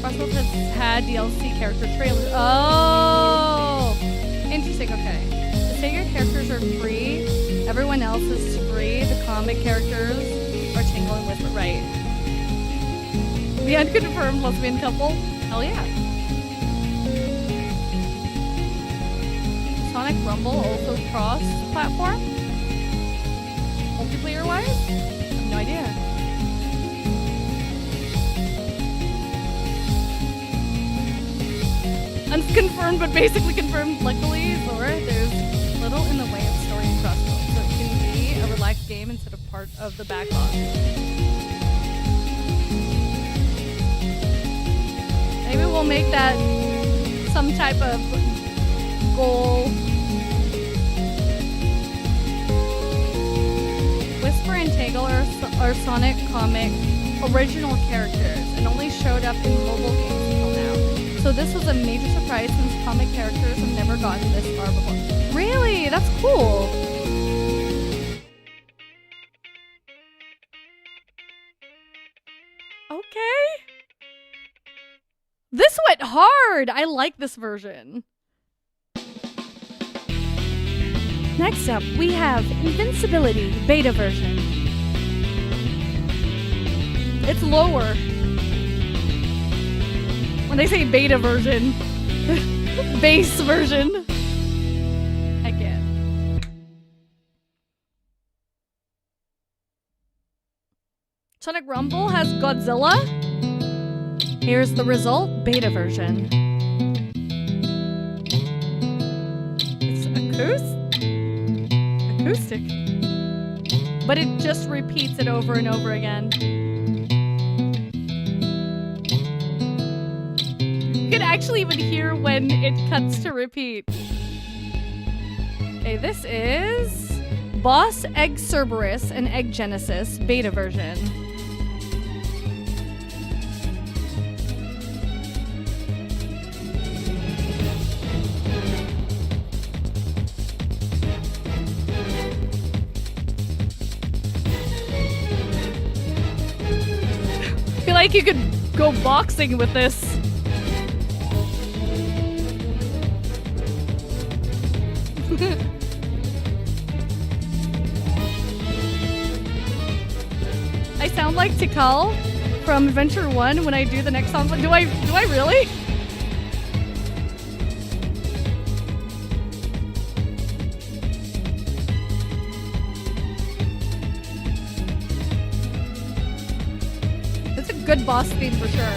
Crossworlds has had DLC character trailers. Oh! Interesting, okay. The Sega characters are free. Everyone else is free. The comic characters are Tingle and Whisper, right? The unconfirmed lesbian couple? Hell yeah. Sonic Rumble also cross-platform? Multiplayer-wise? I have no idea. Unconfirmed, but basically confirmed. Luckily, Laura, there's little in the way of story and Crossworlds, so it can be a relaxed game instead of part of the backlog. Maybe we'll make that some type of goal. Whisper and Tangle are Sonic comic original characters and only showed up in mobile games until now. So this was a major surprise since comic characters have never gotten this far before. Really? That's cool. Okay. This went hard. I like this version. Next up, we have Invincibility beta version. It's lower. When they say beta version, base version. Heck yeah. Sonic Rumble has Godzilla. Here's the result, beta version. It's acoustic. But it just repeats it over and over again. You can actually even hear when it cuts to repeat. Okay, this is Boss Egg Cerberus and Egg Genesis beta version. I feel like you could go boxing with this. I sound like Tikal from Adventure 1 when I do the next song. Do I really? It's a good boss theme for sure.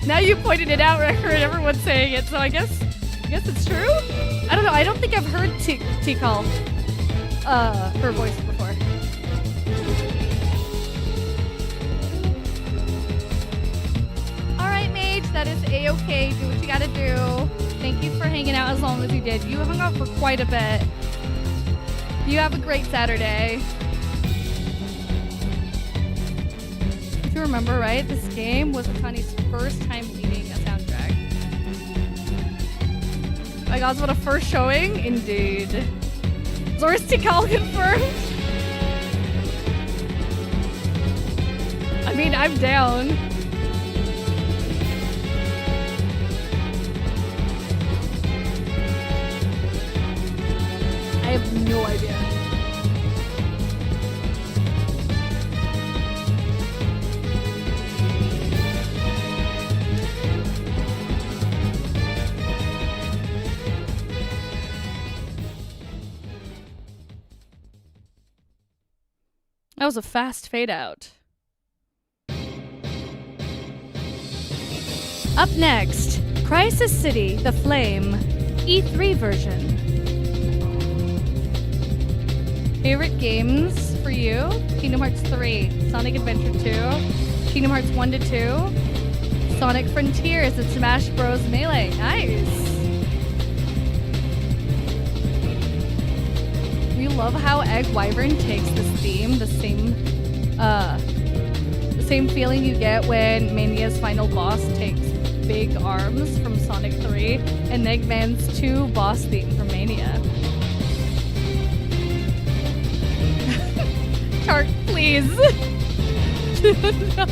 Now you pointed it out, Record. Everyone's saying it, so I guess it's true. I don't know. I don't think I've heard Tikal, her voice before. All right, Mage. That is a-okay. Do what you gotta do. Thank you for hanging out as long as you did. You hung out for quite a bit. You have a great Saturday. If you remember, right, this game was Akani's first time leading a soundtrack. My God, what a first showing, indeed. Zoris Tikal confirmed. I mean, I'm down. I have no idea. That was a fast fade out. Up next, Crisis City, The Flame, E3 version. Favorite games for you? Kingdom Hearts 3, Sonic Adventure 2, Kingdom Hearts 1 to 2, Sonic Frontiers, and Smash Bros. Melee. Nice! We love how Egg Wyvern takes this theme, the same feeling you get when Mania's final boss takes big arms from Sonic 3 and Eggman's 2 boss theme from Mania. Tart, please. No.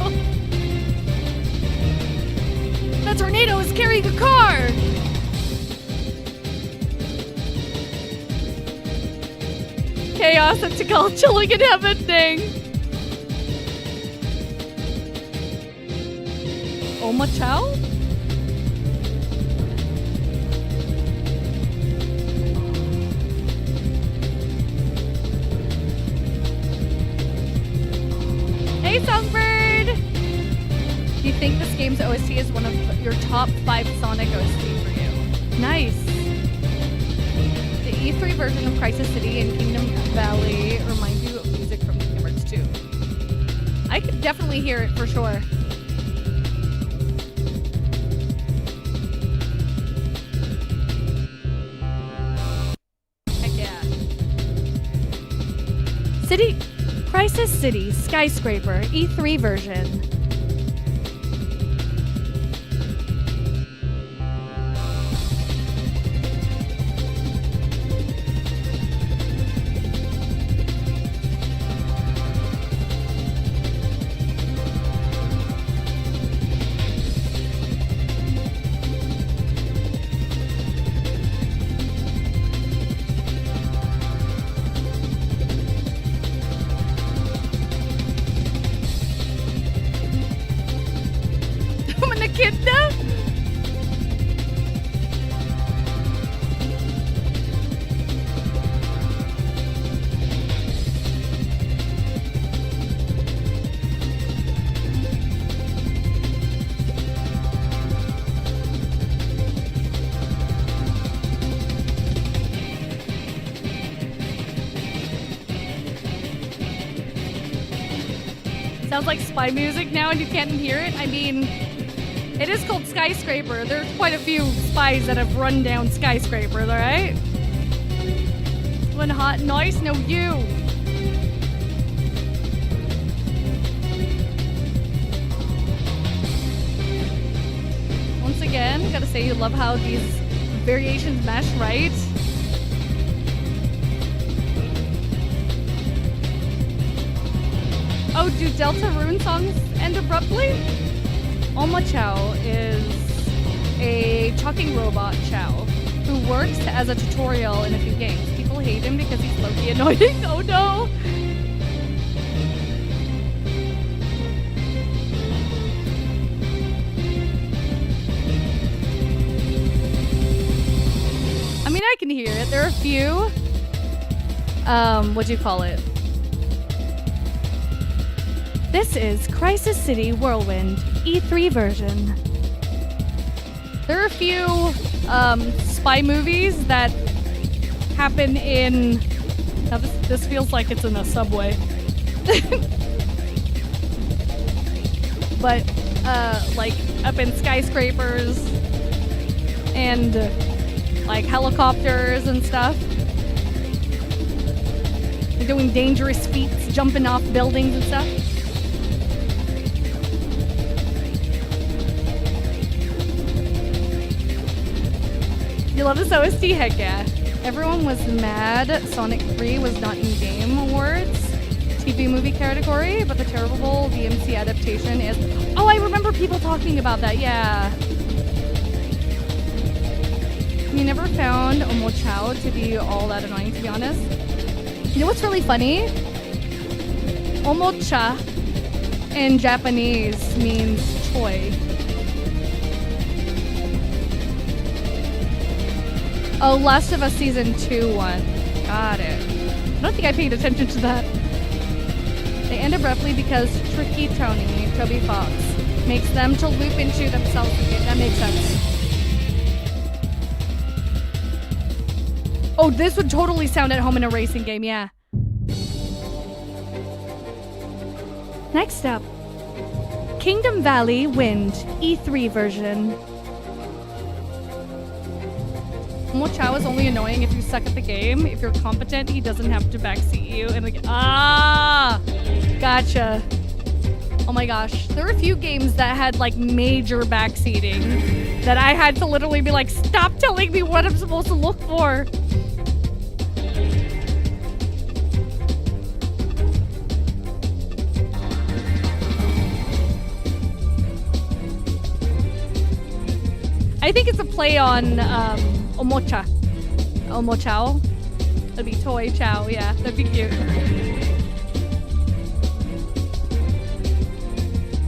That tornado is carrying a car! Chaos and Tikal chilling in heaven thing. Oma Chow? Hey, Songbird! Do you think this game's OST is one of your top 5 Sonic OST for you? Nice. The E3 version of Crisis City and Kingdom Valley remind you of music from Kingdom Hearts 2. I could definitely hear it for sure. Heck yeah. Crisis City Skyscraper E3 version. sounds like spy music now and you can't hear it. I mean, it is called Skyscraper. There's quite a few spies that have run down skyscrapers, alright? One hot noise, no you. Once again, gotta say you love how these variations mesh, right? Oh, do Delta Rune songs end abruptly? Oma Chow is a talking robot Chow who works as a tutorial in a few games. People hate him because he's low-key annoying. Oh no! I mean, I can hear it. There are a few, what do you call it? This is Crisis City Whirlwind E3 version. There are a few spy movies that happen in. Now this feels like it's in a subway, but like up in skyscrapers and like helicopters and stuff. They're doing dangerous feats, jumping off buildings and stuff. You love this OST? Heck yeah. Everyone was mad Sonic 3 was not in Game Awards TV movie category, but the terrible VMC adaptation is... Oh, I remember people talking about that, yeah. You never found Omo Chow to be all that annoying, to be honest. You know what's really funny? Omocha in Japanese means toy. Oh, Last of Us Season 2 one. Got it. I don't think I paid attention to that. They end abruptly because Tricky Tony, Toby Fox, makes them to loop into themselves again. That makes sense. Oh, this would totally sound at home in a racing game, yeah. Next up, Kingdom Valley Wind E3 version. Mo Chow is only annoying if you suck at the game. If you're competent, he doesn't have to backseat you. And like, gotcha. Oh my gosh. There were a few games that had like major backseating that I had to literally be like, stop telling me what I'm supposed to look for. I think it's a play on Omocha. Omochow. That'd be Toy Chow, yeah. That'd be cute.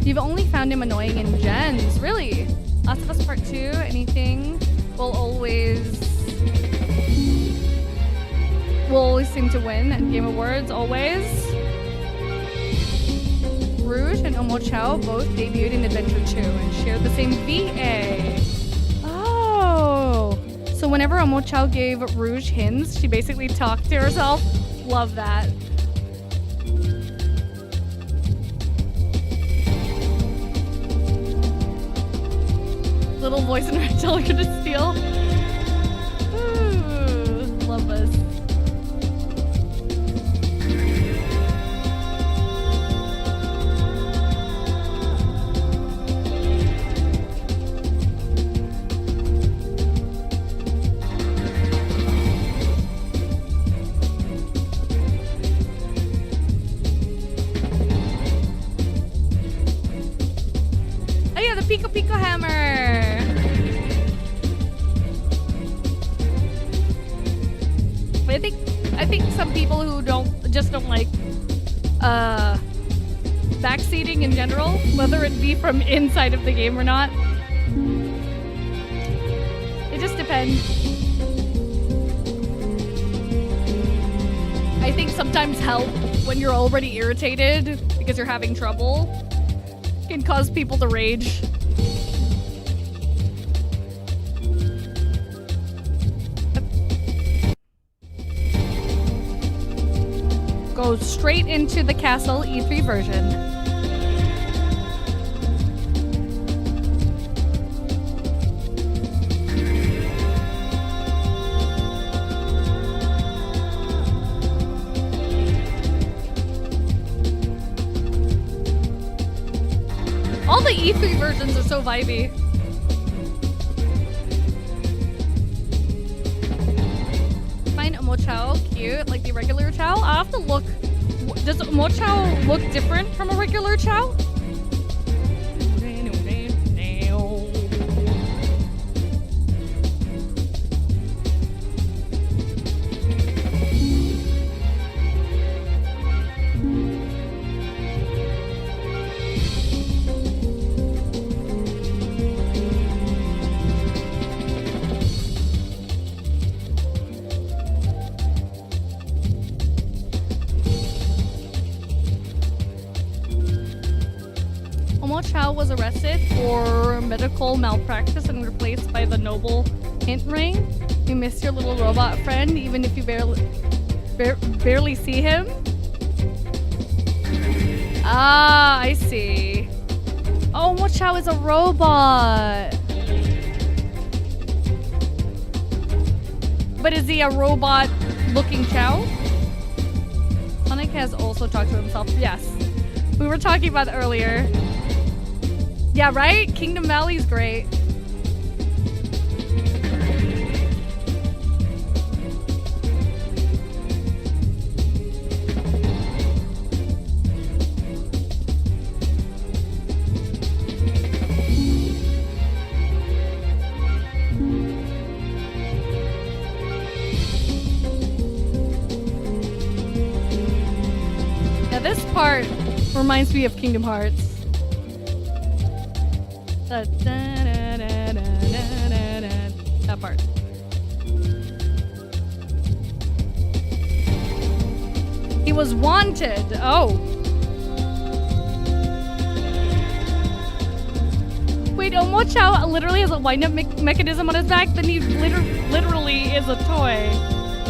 You've only found him annoying in gens. Really? Last of Us Part 2, anything will always seem to win at Game Awards, always. Rouge and Omochow both debuted in Adventure 2 and shared the same VA. So whenever Omo Chow gave Rouge hints, she basically talked to herself. Love that. Little voice in her telling her to steal. Ooh, love this. Pico hammer. But I think some people who don't like backseating in general, whether it be from inside of the game or not. It just depends. I think sometimes help when you're already irritated because you're having trouble can cause people to rage. Go straight into the castle E3 version. E3 versions are so vibey. Find Omochao cute, like the regular Chow? I'll have to look. Does Omochao look different from a regular Chow? Omochao was arrested for medical malpractice and replaced by the noble Hint Ring. You miss your little robot friend even if you barely see him. Ah, I see. Oh, Omochao is a robot. But is he a robot-looking Chow? Sonic has also talked to himself. Yes. We were talking about it earlier. Yeah, right? Kingdom Valley's great. Now this part reminds me of Kingdom Hearts. That part. He was wanted. Oh. Wait, Omochao literally has a wind-up mechanism on his back? Then he literally is a toy.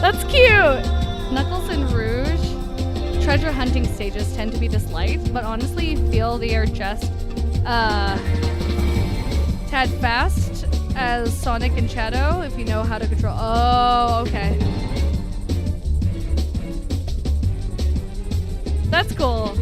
That's cute. Knuckles and Rouge. Treasure hunting stages tend to be disliked, but honestly feel they are just tad fast as Sonic and Shadow if you know how to control. Oh, okay. That's cool.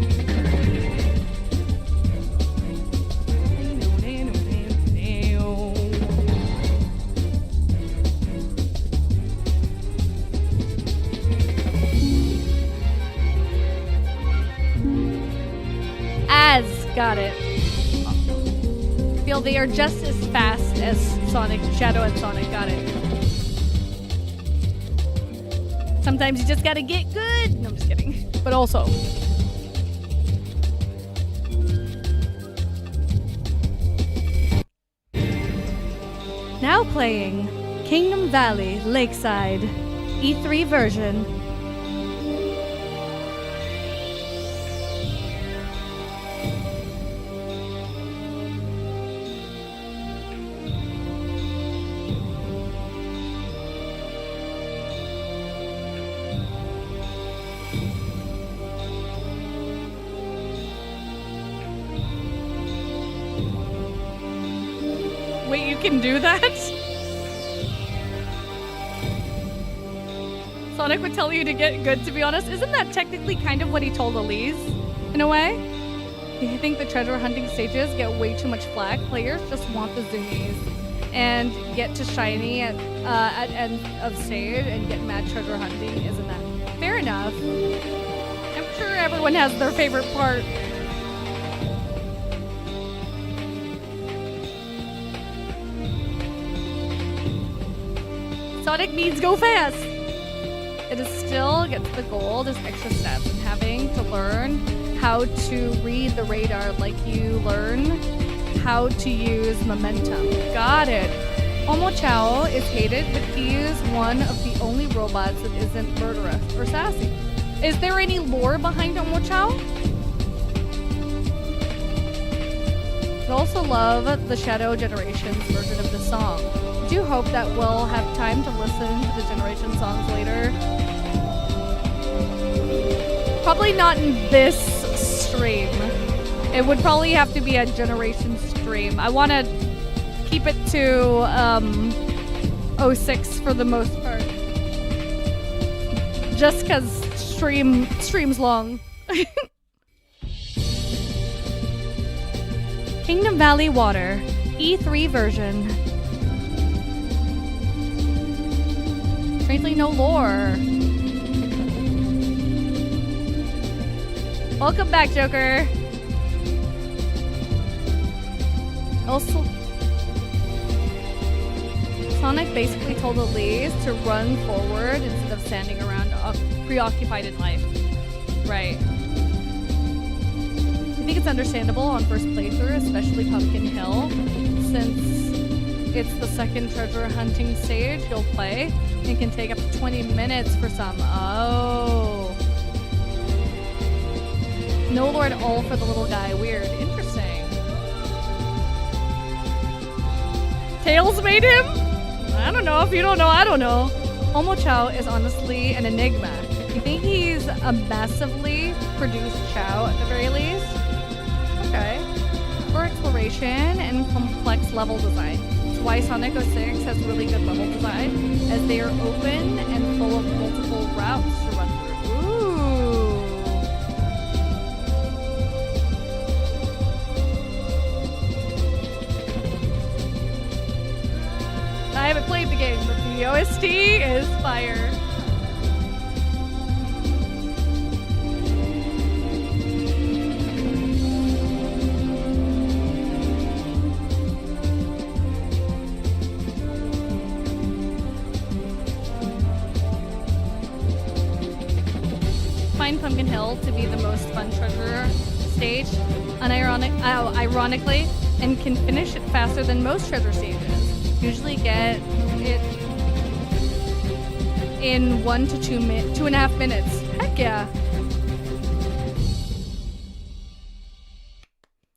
Got it. Feel they are just as fast as Sonic, Shadow and Sonic. Got it. Sometimes you just gotta get good. No, I'm just kidding. But also. Now playing Kingdom Valley Lakeside E3 version. Wait, you can do that? Sonic would tell you to get good, to be honest. Isn't that technically kind of what he told Elise, in a way? I think the treasure hunting stages get way too much flack. Players just want the zoomies and get to shiny at end of stage and get mad treasure hunting, isn't that? Fair enough. I'm sure everyone has their favorite part. Sonic needs go fast. It is still gets the gold as extra steps and having to learn how to read the radar like you learn how to use momentum. Got it. Omochao is hated, but he is one of the only robots that isn't murderous or sassy. Is there any lore behind Omochao? I also love the Shadow Generations version of the song. I do hope that we'll have time to listen to the Generation songs later. Probably not in this stream. It would probably have to be a Generation stream. I want to keep it to 06 for the most part. Just because stream's long. Kingdom Valley Water, E3 version. Strangely no lore. Welcome back, Joker. Also, Sonic basically told Elise to run forward instead of standing around preoccupied in life. Right. I think it's understandable on first playthrough, especially Pumpkin Hill, since it's the second treasure hunting stage you'll play. It can take up to 20 minutes for some. Oh. No lore at all for the little guy. Weird. Interesting. Tails made him? I don't know. If you don't know, I don't know. Homo Chow is honestly an enigma. You think he's a massively produced Chow at the very least? Okay. For exploration and complex level design. That's why Sonic 06 has really good level design, as they are open and full of multiple routes to run through. Ooh. I haven't played the game, but the OST is fire. Find Pumpkin Hill to be the most fun treasure stage, ironically, and can finish it faster than most treasure stages. Usually get it in 1 to 2.5 minutes. Heck yeah.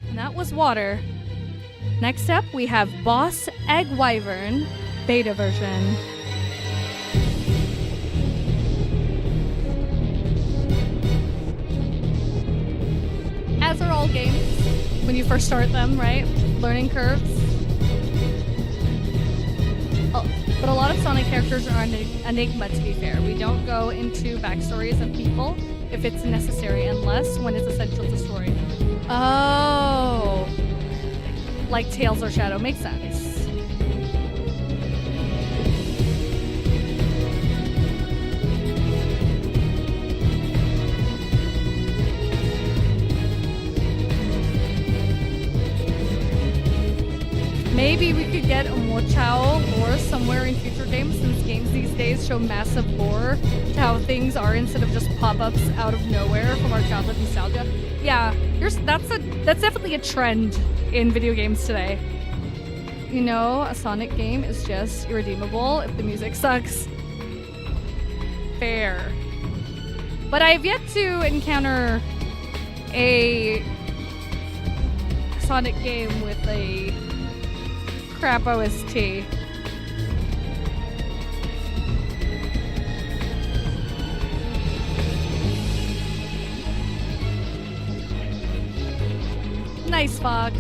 And that was water. Next up, we have Boss Egg Wyvern beta version. As are all games when you first start them, right? Learning curves. But a lot of Sonic characters are an enigma, to be fair. We don't go into backstories of people if it's necessary, unless when it's essential to story. Oh. Like Tails or Shadow. Makes sense. Maybe we could get a Mochao lore somewhere in future games, since games these days show massive lore to how things are instead of just pop-ups out of nowhere from our childhood nostalgia. Yeah, that's definitely a trend in video games today. You know, a Sonic game is just irredeemable if the music sucks. Fair. But I've yet to encounter a Sonic game with a crap OST. Nice, Fox.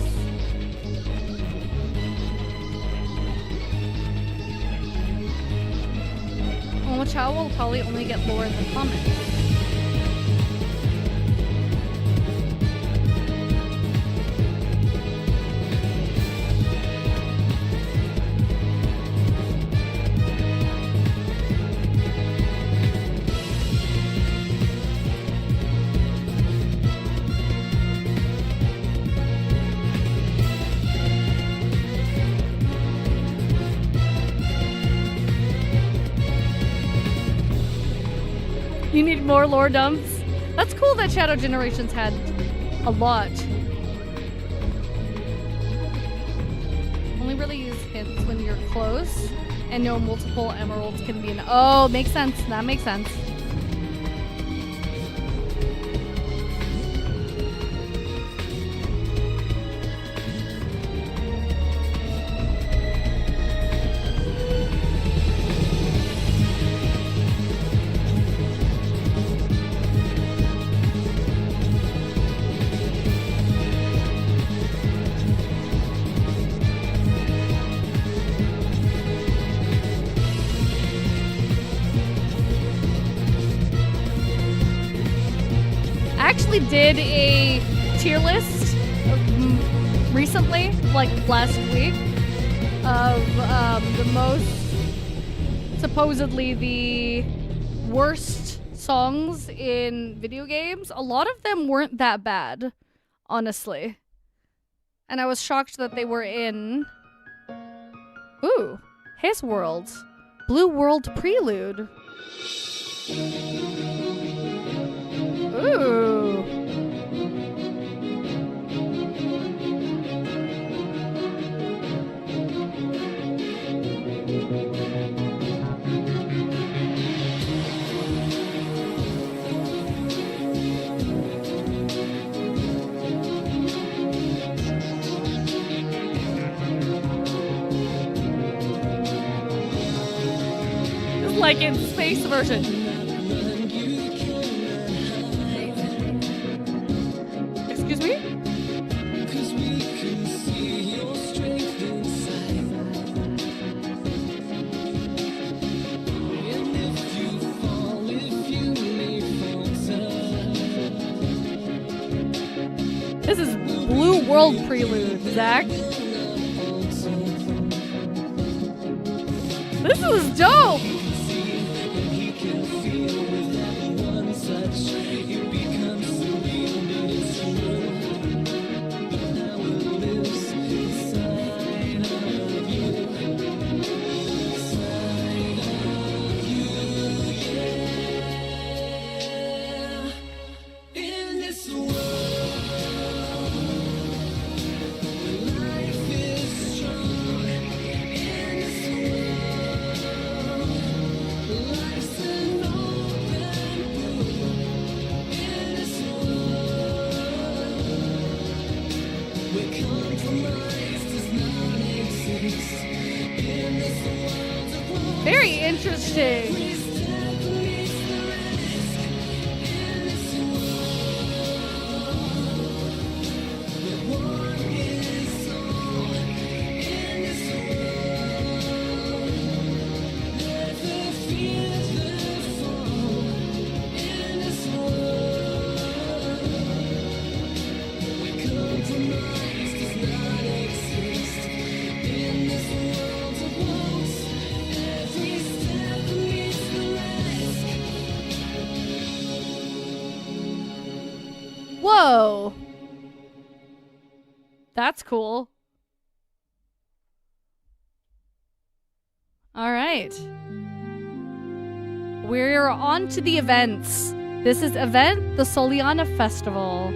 Mochao will probably only get lore in the comments. You need more lore dumps? That's cool that Shadow Generations had a lot. Only really use hints when you're close and know multiple emeralds can be in. Oh, makes sense. That makes sense. Did a tier list recently, like last week, of the most, supposedly the worst songs in video games. A lot of them weren't that bad, honestly. And I was shocked that they were in... Ooh, His World. Blue World Prelude. Ooh. It's like in space version. Excuse me? This is Blue World Prelude, Zach. This is dope! Very interesting. Whoa. That's cool. All right. We're on to the events. This is event, the Soliana Festival.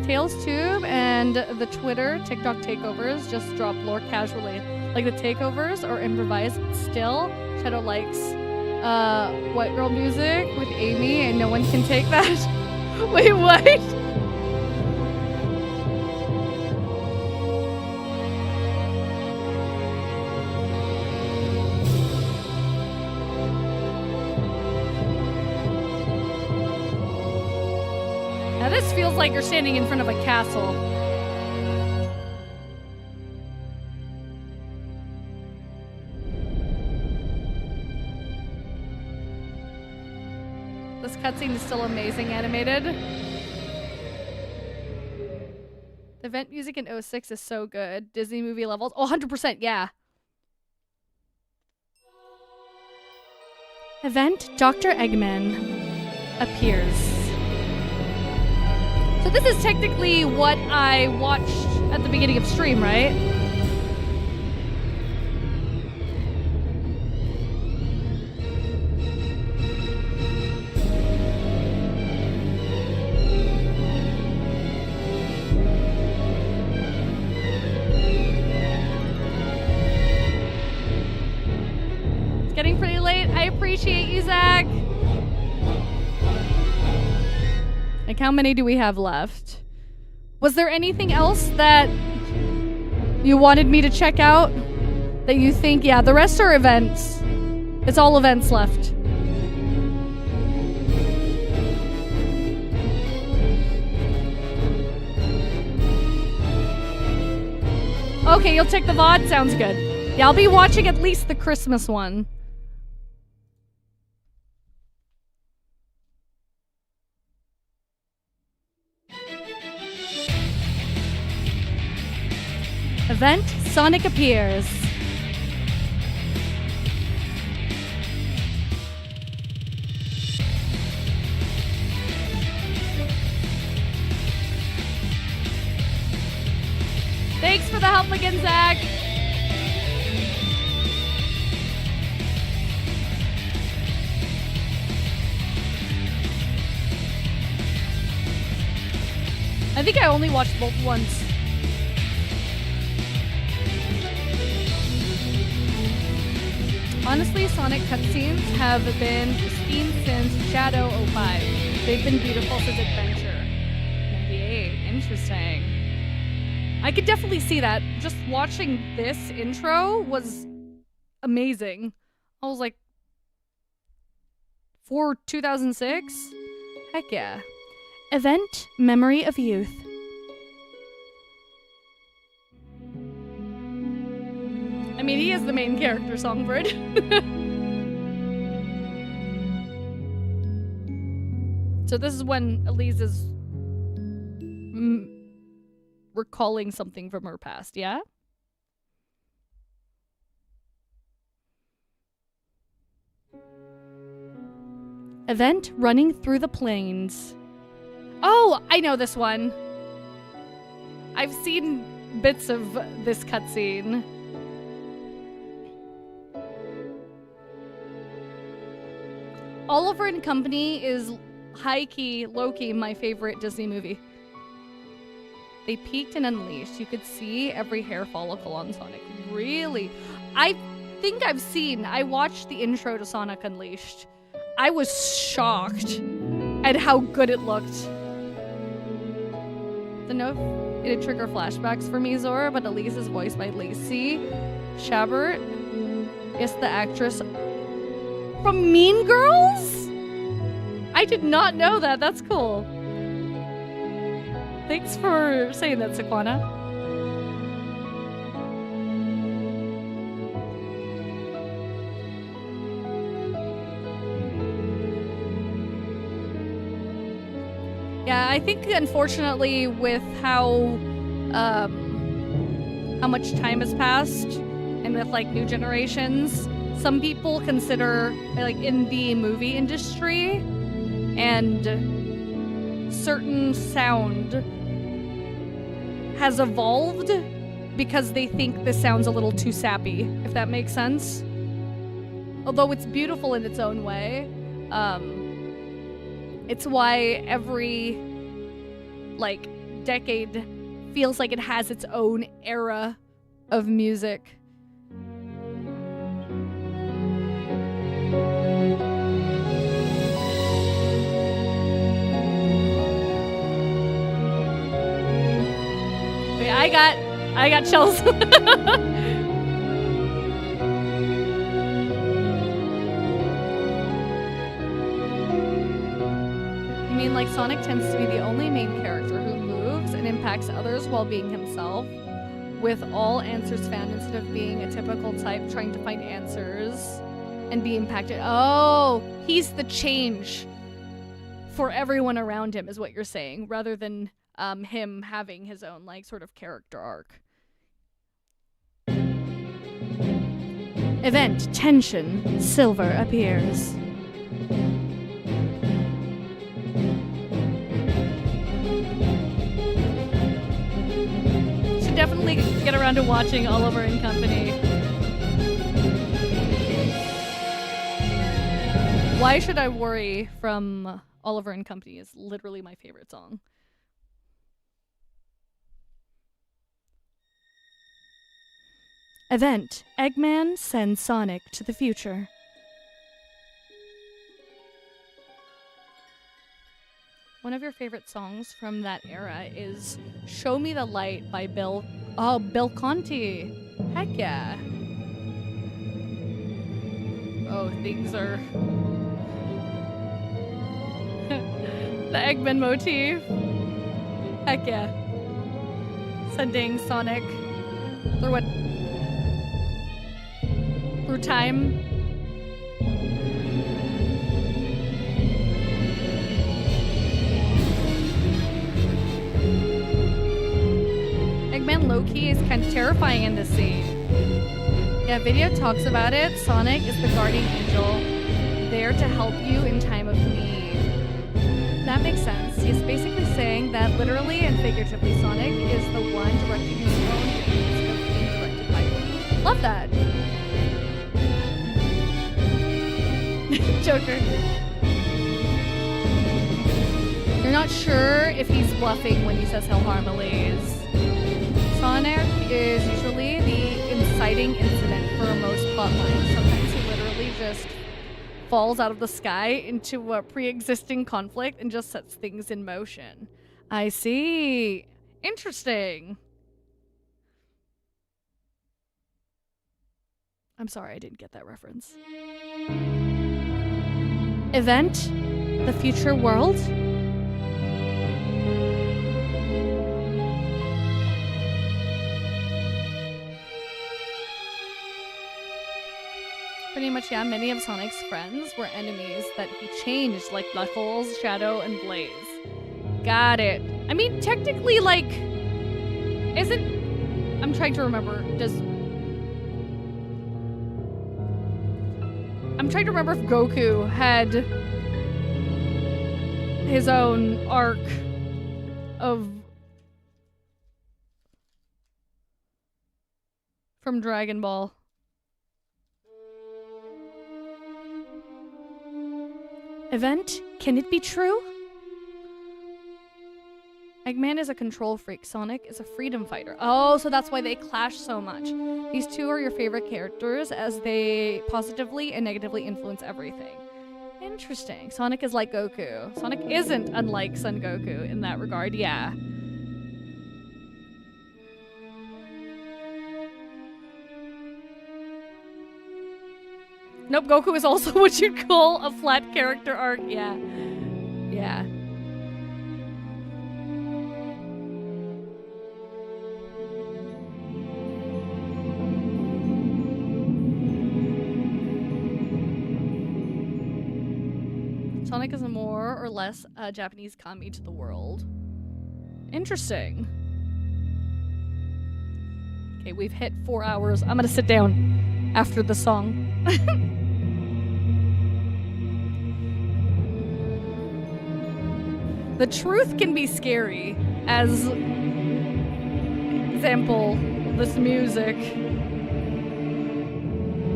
Tails Tube and the Twitter TikTok takeovers just drop lore casually. Like the takeovers are improvised still. Shadow likes White Girl Music with Amy and no one can take that. Wait, what? Now this feels like you're standing in front of a castle. This cutscene is still amazing animated. The event music in 06 is so good. Disney movie levels. Oh, 100%, yeah. Event Dr. Eggman appears. So this is technically what I watched at the beginning of stream, right? It's getting pretty late. I appreciate you, Zach. Like, how many do we have left? Was there anything else that you wanted me to check out? That you think, yeah, the rest are events. It's all events left. Okay, you'll take the VOD? Sounds good. Yeah, I'll be watching at least the Christmas one. Event Sonic appears. Thanks for the help again, Zach. I think I only watched both once. Honestly, Sonic cutscenes have been pristine since Shadow 05. They've been beautiful since Adventure 98. Interesting. I could definitely see that. Just watching this intro was amazing. I was like, for 2006? Heck yeah. Event Memory of Youth. I mean, he is the main character, Songbird. So this is when Elise is recalling something from her past, yeah? Event Running Through the Plains. Oh, I know this one. I've seen bits of this cutscene. Oliver and Company is high-key, low-key my favorite Disney movie. They peaked and unleashed. You could see every hair follicle on Sonic. Really? I think I watched the intro to Sonic Unleashed. I was shocked at how good it looked. Don't know if it'd trigger flashbacks for me, Zora, but Elise is voiced by Lacey Chabert. Is the actress from Mean Girls? I did not know that. That's cool. Thanks for saying that, Sequana. Yeah, I think unfortunately with how much time has passed and with like new generations, some people consider like in the movie industry and certain sound has evolved because they think this sounds a little too sappy, if that makes sense. Although it's beautiful in its own way. It's why every like decade feels like it has its own era of music. Wait, I got chills. You mean like Sonic tends to be the only main character who moves and impacts others while being himself, with all answers found instead of being a typical type trying to find answers and be impacted. Oh, he's the change for everyone around him is what you're saying, rather than him having his own like sort of character arc. Event Tension. Silver appears. Should definitely get around to watching Oliver and Company. Why Should I Worry from Oliver and Company is literally my favorite song. Event Eggman sends Sonic to the future. One of your favorite songs from that era is Show Me the Light by Bill Conti. Heck yeah. Oh, things are... the Eggman motif. Heck yeah. Sending Sonic through what? Through time. Eggman even low-key is kind of terrifying in this scene. Yeah, video talks about it. Sonic is the guardian angel, there to help you in time of need. That makes sense. He's basically saying that literally and figuratively, Sonic is the one directing his own dreams of being directed by him. Love that. Joker. You're not sure if he's bluffing when he says he'll harm Elise. Sonic is usually the inciting incident for most plotlines. Sometimes he literally just falls out of the sky into a pre-existing conflict and just sets things in motion. I see. Interesting. I'm sorry, I didn't get that reference. Event? The future world? Pretty much, yeah, many of Sonic's friends were enemies that he changed, like Knuckles, Shadow, and Blaze. Got it. I mean, technically, like, isn't... I'm trying to remember, I'm trying to remember if Goku had his own arc of... from Dragon Ball. Event? Can it be true? Eggman is a control freak. Sonic is a freedom fighter. Oh, so that's why they clash so much. These two are your favorite characters as they positively and negatively influence everything. Interesting. Sonic is like Goku. Sonic isn't unlike Son Goku in that regard, yeah. Nope, Goku is also what you'd call a flat character arc. Yeah. Yeah. Sonic is a more or less Japanese kami to the world. Interesting. Okay, we've hit 4 hours. I'm gonna sit down after the song. The truth can be scary, as example, this music.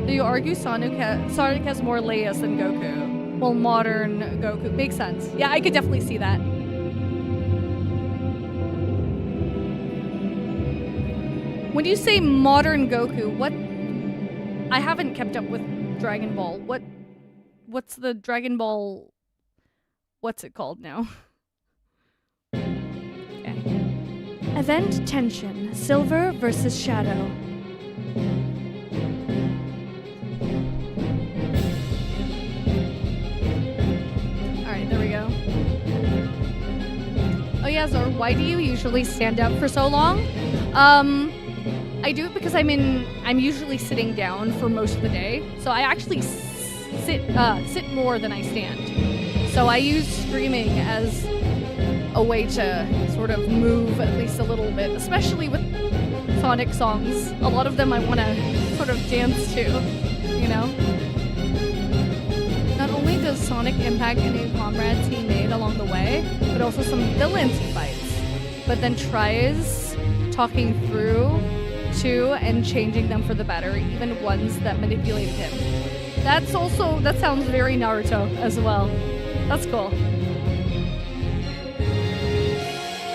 Do you argue Sonic has more Leias than Goku? Well, modern Goku. Makes sense. Yeah, I could definitely see that. When you say modern Goku, what... I haven't kept up with Dragon Ball. What's the Dragon Ball... What's it called now? Okay. Event tension. Silver versus Shadow. Alright, there we go. Oh yeah, Zor, why do you usually stand up for so long? I do it because I'm usually sitting down for most of the day. So I actually sit more than I stand. So I use streaming as a way to sort of move at least a little bit, especially with Sonic songs. A lot of them I want to sort of dance to, you know? Not only does Sonic impact any comrades he made along the way, but also some villains he fights, but then tries talking through to and changing them for the better, even ones that manipulated him. That sounds very Naruto as well. That's cool.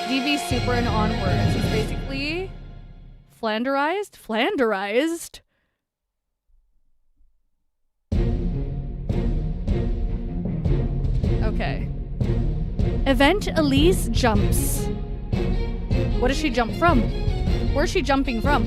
DB Super and onwards is basically Flanderized? Flanderized? Okay. Event Elise jumps. What does she jump from? Where's she jumping from?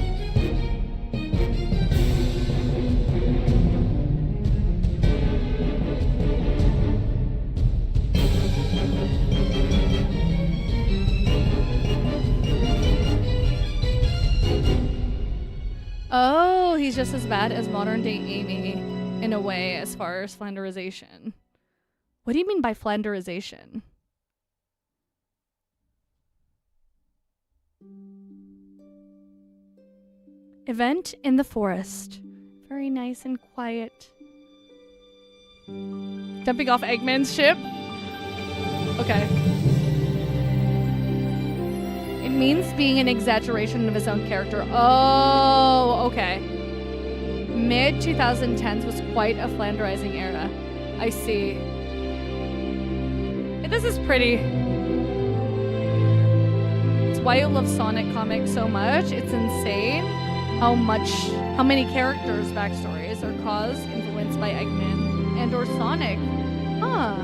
Oh, he's just as bad as modern day Amy in a way as far as Flanderization. What do you mean by Flanderization? Event in the forest. Very nice and quiet. Jumping off Eggman's ship? Okay. It means being an exaggeration of his own character. Oh, okay. Mid-2010s was quite a Flanderizing era. I see. Yeah, this is pretty. It's why you love Sonic comics so much. It's insane how many characters' backstories are caused, influenced by Eggman and or Sonic. Huh.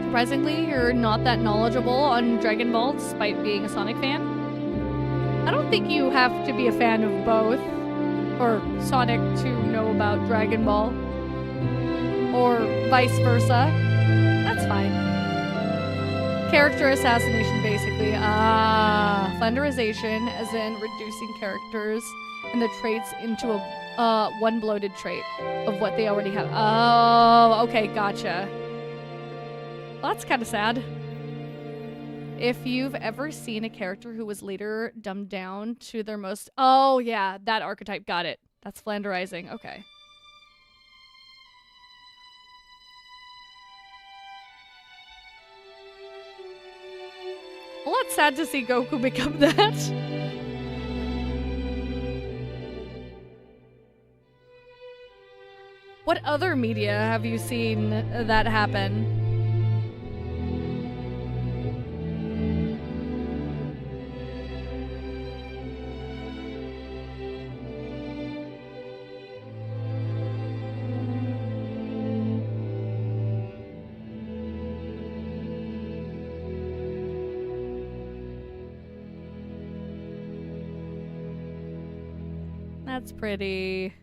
Surprisingly, you're not that knowledgeable on Dragon Ball despite being a Sonic fan. I don't think you have to be a fan of both, or Sonic to know about Dragon Ball, or vice versa. That's fine. Character assassination, basically. Flanderization, as in reducing characters and the traits into a one bloated trait of what they already have. Oh, okay, gotcha. Well, that's kind of sad. If you've ever seen a character who was later dumbed down to their most... Oh, yeah, that archetype. Got it. That's Flanderizing. Okay. Well, it's sad to see Goku become that. What other media have you seen that happen? That's pretty.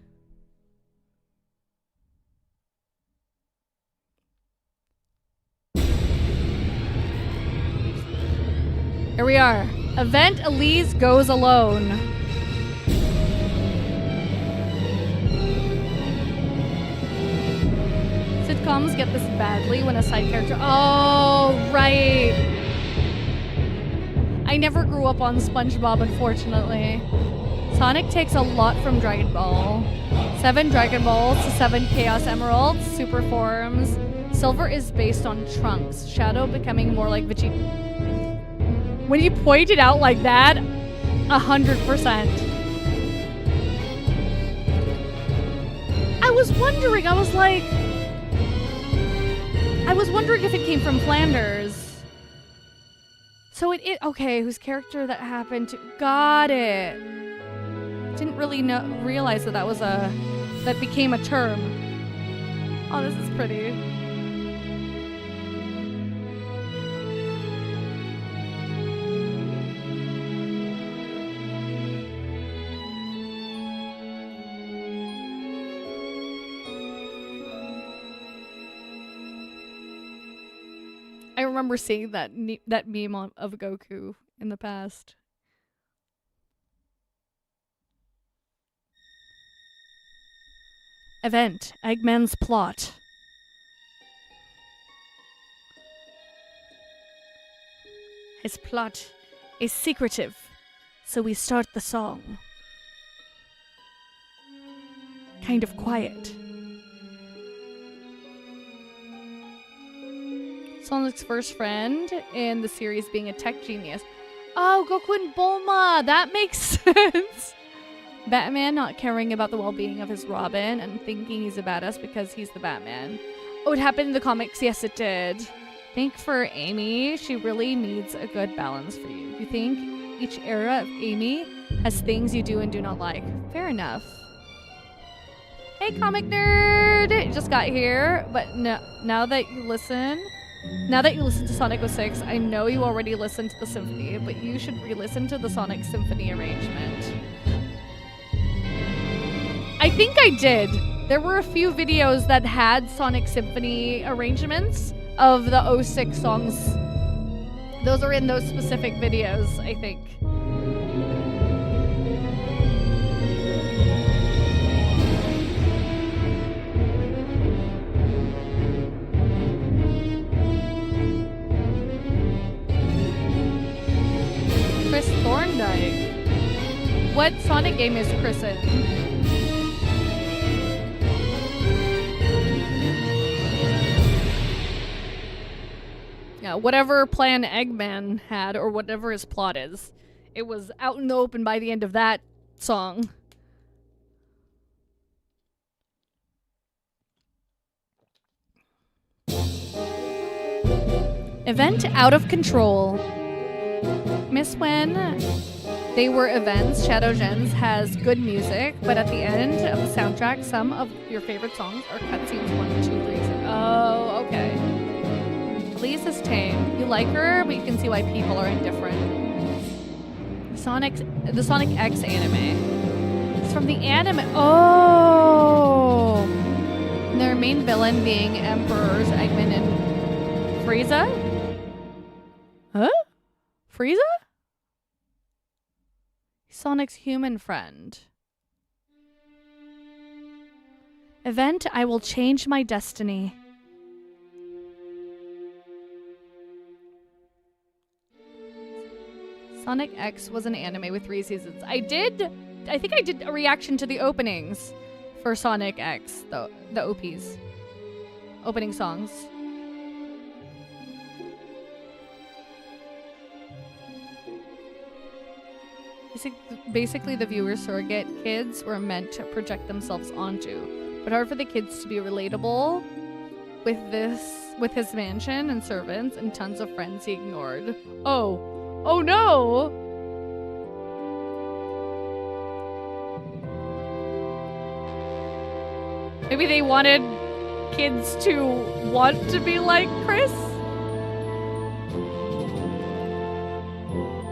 Here we are. Event Elise goes alone. Sitcoms get this badly when a side character... Oh, right. I never grew up on SpongeBob, unfortunately. Sonic takes a lot from Dragon Ball. 7 Dragon Balls to 7 Chaos Emeralds, super forms. Silver is based on Trunks, Shadow becoming more like Vegeta. When you point it out like that, 100%. I was wondering if it came from Flanders. So okay, whose character that happened to... Got it. Didn't really realize that that became a term. Oh, this is pretty. I remember seeing that meme of Goku in the past. Event, Eggman's plot. His plot is secretive, so we start the song. Kind of quiet. Sonic's first friend in the series being a tech genius. Oh, Goku and Bulma! That makes sense! Batman not caring about the well-being of his Robin and thinking he's a badass because he's the Batman. Oh, it happened in the comics? Yes, it did. Think for Amy, she really needs a good balance for you. You think each era of Amy has things you do and do not like. Fair enough. Hey, comic nerd! You just got here, but no, now that you listen to Sonic 06, I know you already listened to the symphony, but you should re-listen to the Sonic Symphony arrangement. I think I did. There were a few videos that had Sonic Symphony arrangements of the 06 songs. Those are in those specific videos, I think. game is Chris in? Yeah, whatever plan Eggman had, or whatever his plot is, it was out in the open by the end of that song. Event out of control. Miss when they were events, Shadow Gens has good music, but at the end of the soundtrack, some of your favorite songs are cutscenes 1, 2, 3, 6. Oh, okay. Elise is tame. You like her, but you can see why people are indifferent. The Sonic X anime. It's from the anime. Oh! And their main villain being Emperors Eggman and Frieza? Huh? Frieza? Sonic's human friend. Event, I will change my destiny. Sonic X was an anime with 3 seasons. I think I did a reaction to the openings for Sonic X, the OPs. Opening songs. Basically, the viewer surrogate kids were meant to project themselves onto, but hard for the kids to be relatable with his mansion and servants and tons of friends he ignored. Oh no! Maybe they wanted kids to want to be like Chris?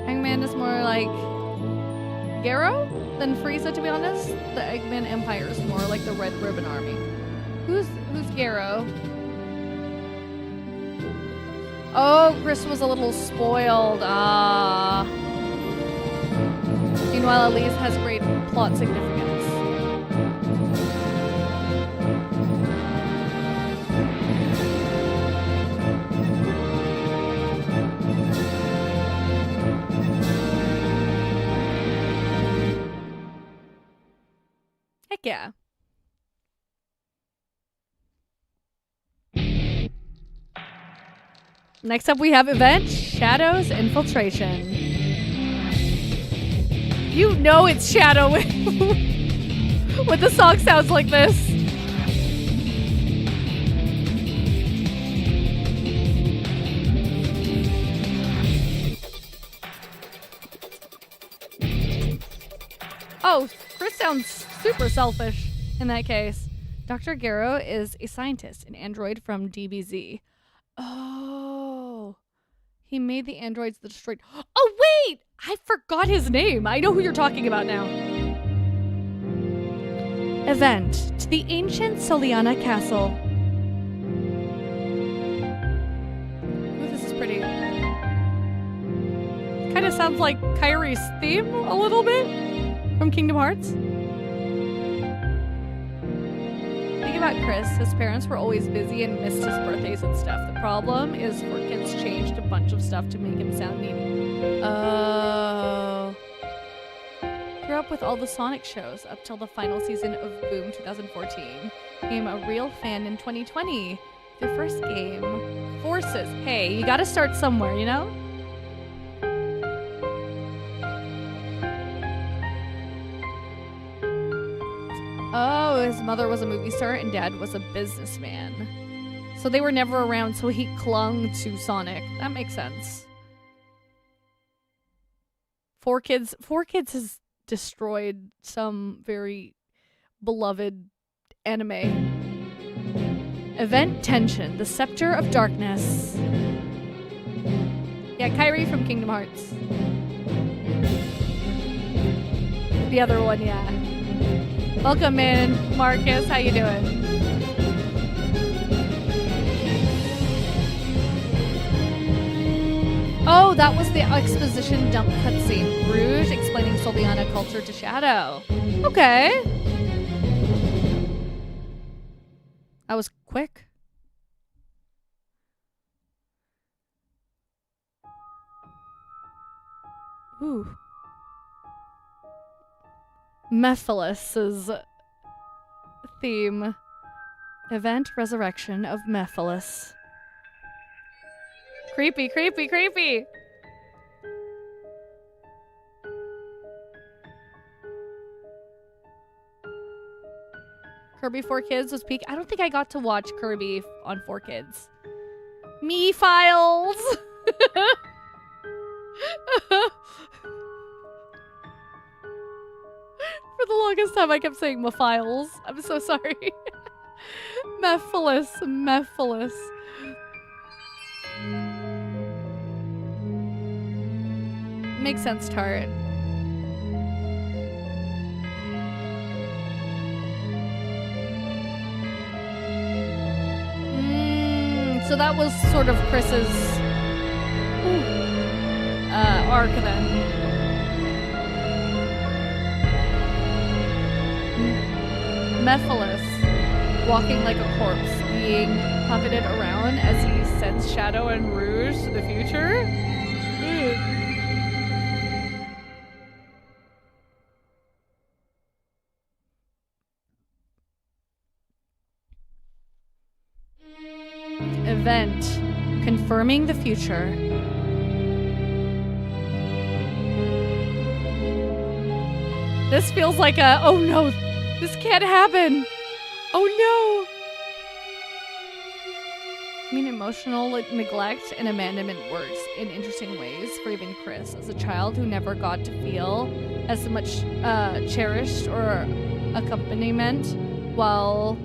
Eggman is more like Garo than Frieza, to be honest. The Eggman Empire is more like the Red Ribbon Army. Who's Garo? Oh, Chris was a little spoiled. Meanwhile, Elise has great plot significance. Heck yeah. Next up we have Event Shadow's Infiltration. You know it's Shadow when the song sounds like this. Oh, Chris sounds super selfish in that case. Dr. Garo is a scientist, an android from DBZ. Oh, he made the androids that destroyed. Oh, wait! I forgot his name. I know who you're talking about now. Event to the ancient Soliana Castle. Ooh, this is pretty. Kind of sounds like Kyrie's theme a little bit from Kingdom Hearts. Think about Chris. His parents were always busy and missed his birthdays and stuff. The problem is 4Kids changed a bunch of stuff to make him sound needy. Oh. Grew up with all the Sonic shows up till the final season of Boom 2014. Became a real fan in 2020. Their first game, Forces. Hey, you gotta start somewhere, you know? Oh, his mother was a movie star and dad was a businessman. So they were never around, so he clung to Sonic. That makes sense. 4Kids has destroyed some very beloved anime. Event Tension, the Scepter of Darkness. Yeah, Kyrie from Kingdom Hearts. The other one, yeah. Welcome in, Marcus. How you doing? Oh, that was the exposition dump cutscene. Rouge explaining Soliana culture to Shadow. Okay. That was quick. Ooh. Mephilus's theme. Event resurrection of Mephilus. Creepy, creepy, creepy! Kirby 4Kids was peak. I don't think I got to watch Kirby on 4Kids. Me files! For the longest time, I kept saying Mephiles. I'm so sorry. Mephilus. Mephilus. Makes sense, Tart. So that was sort of Chris's arc then. Mephilus, walking like a corpse, being puppeted around as he sends Shadow and Rouge to the future. Event confirming the future. This feels like a, oh no, this can't happen. Oh no. I mean, emotional neglect and abandonment works in interesting ways for even Chris, as a child who never got to feel as much cherished or accompaniment, while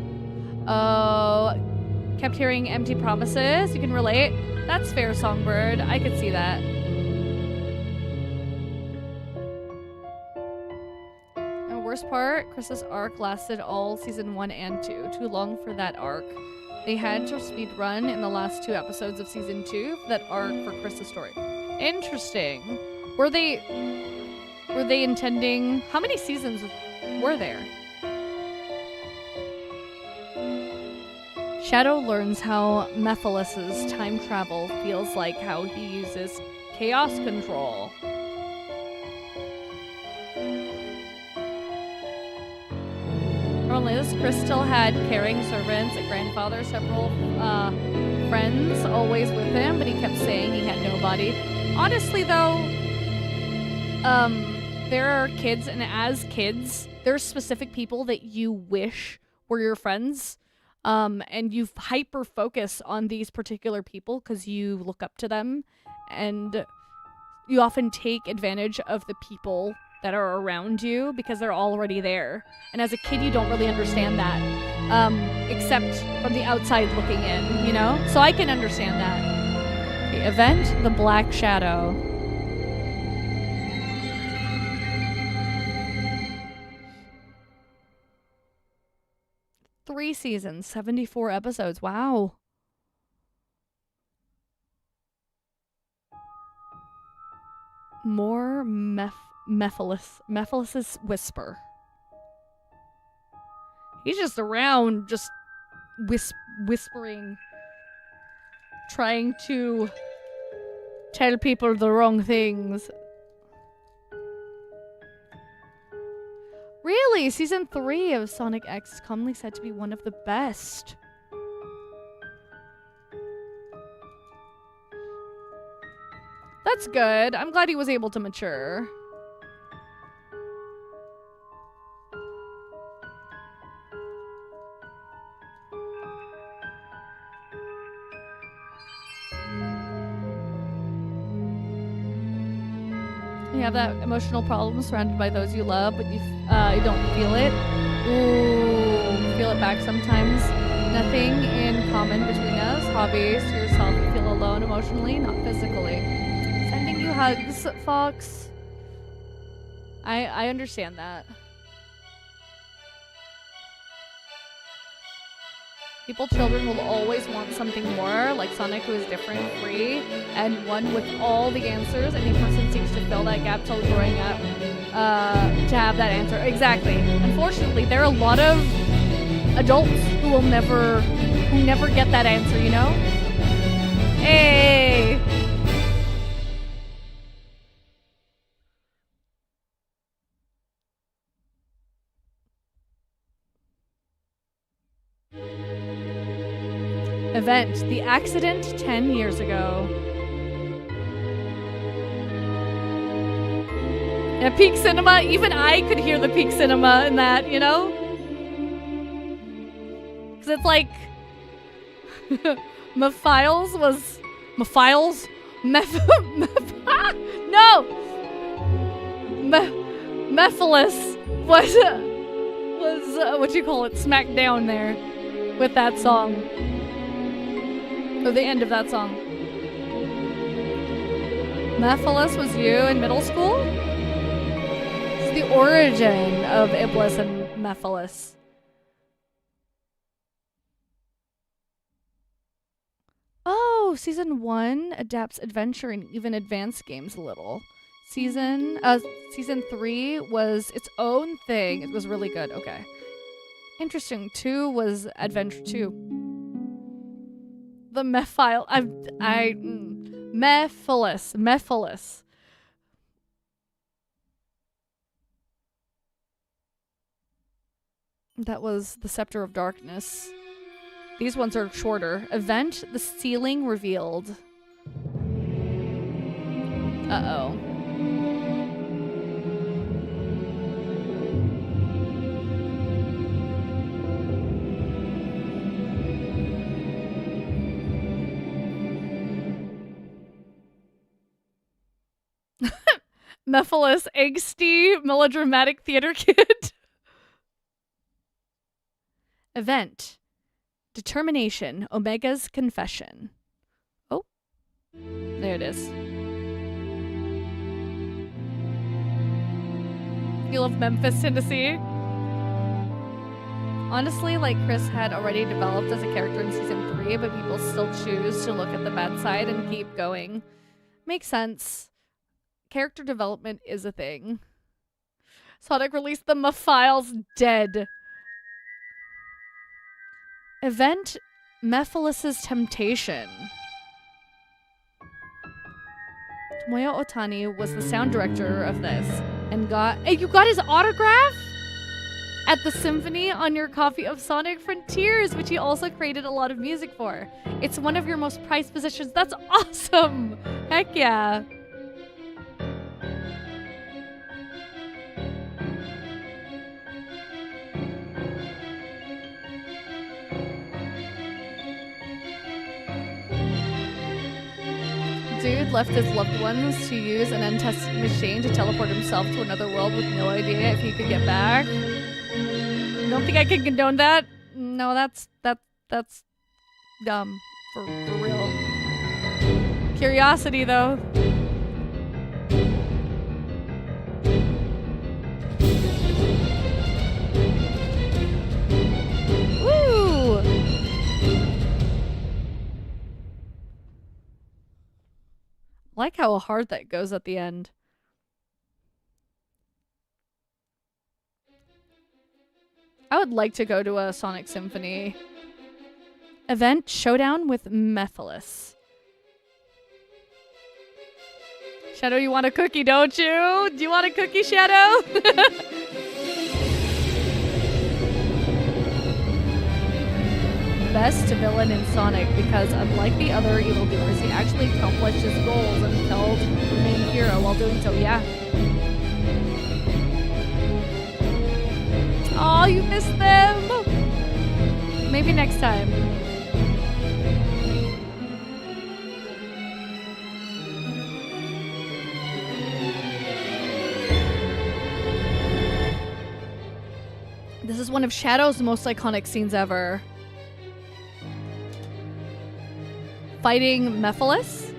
kept hearing empty promises. You can relate. That's fair, Songbird. I could see that. The worst part, Chris's arc lasted all season 1 and 2. Too long for that arc. They had to speed run in the last 2 episodes of season 2 for that arc for Chris's story. Interesting. Were they intending? How many seasons were there? Shadow learns how Mephilus's time travel feels like how he uses chaos control. Only this, Chris still had caring servants, a grandfather, several friends always with him, but he kept saying he had nobody. Honestly, though, there are kids, and as kids, there's specific people that you wish were your friends. And you hyper focus on these particular people because you look up to them, and you often take advantage of the people that are around you because they're already there. And as a kid, you don't really understand that, except from the outside looking in, you know? So I can understand that. The event, the Black Shadow. Three seasons, 74 episodes. Wow. More Mephilus's whisper. He's just around, just whispering, trying to tell people the wrong things. Really? Season 3 of Sonic X is commonly said to be one of the best. That's good. I'm glad he was able to mature. You have that emotional problem surrounded by those you love, but you don't feel it. Ooh, feel it back sometimes. Nothing in common between us. Hobbies, to yourself, you feel alone emotionally, not physically. Sending you hugs, Fox. I understand that. Children will always want something more, like Sonic, who is different, free, and one with all the answers. Any person seeks to fill that gap till growing up to have that answer. Exactly. Unfortunately, there are a lot of adults who never get that answer, you know? Hey! Event, the accident 10 years ago. Yeah, peak cinema, even I could hear the peak cinema in that, you know? Because it's like, Mephiles was, Mephiles? No! Mephiles was what you call it, smacked down there with that song. Or the end of that song. Mephiles was you in middle school? It's the origin of Iblis and Mephiles. Oh, season 1 adapts adventure and even advanced games a little. Season 3 was its own thing. It was really good. Okay. Interesting. 2 was adventure 2. The Mephiles. That was the Scepter of Darkness. These ones are shorter. Event, the ceiling revealed. Uh-oh. Mephiles, angsty, melodramatic theater kid. Event. Determination, Omega's confession. Oh. There it is. You love Memphis, Tennessee? Honestly, like Chris had already developed as a character in season 3, but people still choose to look at the bad side and keep going. Makes sense. Character development is a thing. Sonic released the Mephiles dead. Event, Mephiles' temptation. Tomoya Otani was the sound director of this and hey, you got his autograph at the symphony on your copy of Sonic Frontiers, which he also created a lot of music for. It's one of your most prized possessions. That's awesome. Heck yeah. Dude left his loved ones to use an untested machine to teleport himself to another world with no idea if he could get back. Don't think I can condone that. No, that's dumb for real. Curiosity though. I like how hard that goes at the end. I would like to go to a Sonic Symphony event. Showdown with Mephiles. Shadow, you want a cookie, don't you? Do you want a cookie, Shadow? Best villain in Sonic because unlike the other evildoers, he actually accomplished his goals and killed the main hero while doing so. Yeah. Oh, you missed them. Maybe next time. This is one of Shadow's most iconic scenes ever. Fighting Mephiles.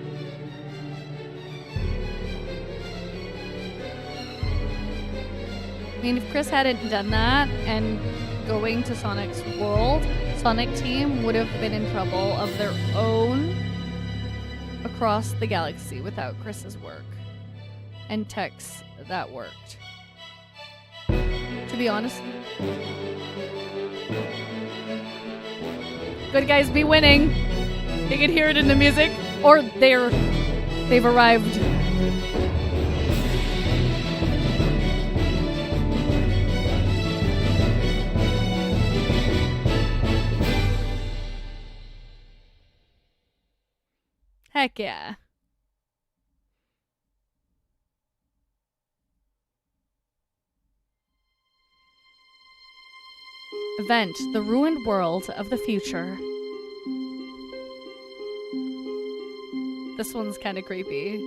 I mean, if Chris hadn't done that and going to Sonic's world, Sonic Team would have been in trouble of their own across the galaxy without Chris's work and techs that worked. To be honest, good guys be winning. You can hear it in the music, or they've arrived. Heck yeah. Event, the ruined world of the future. This one's kind of creepy.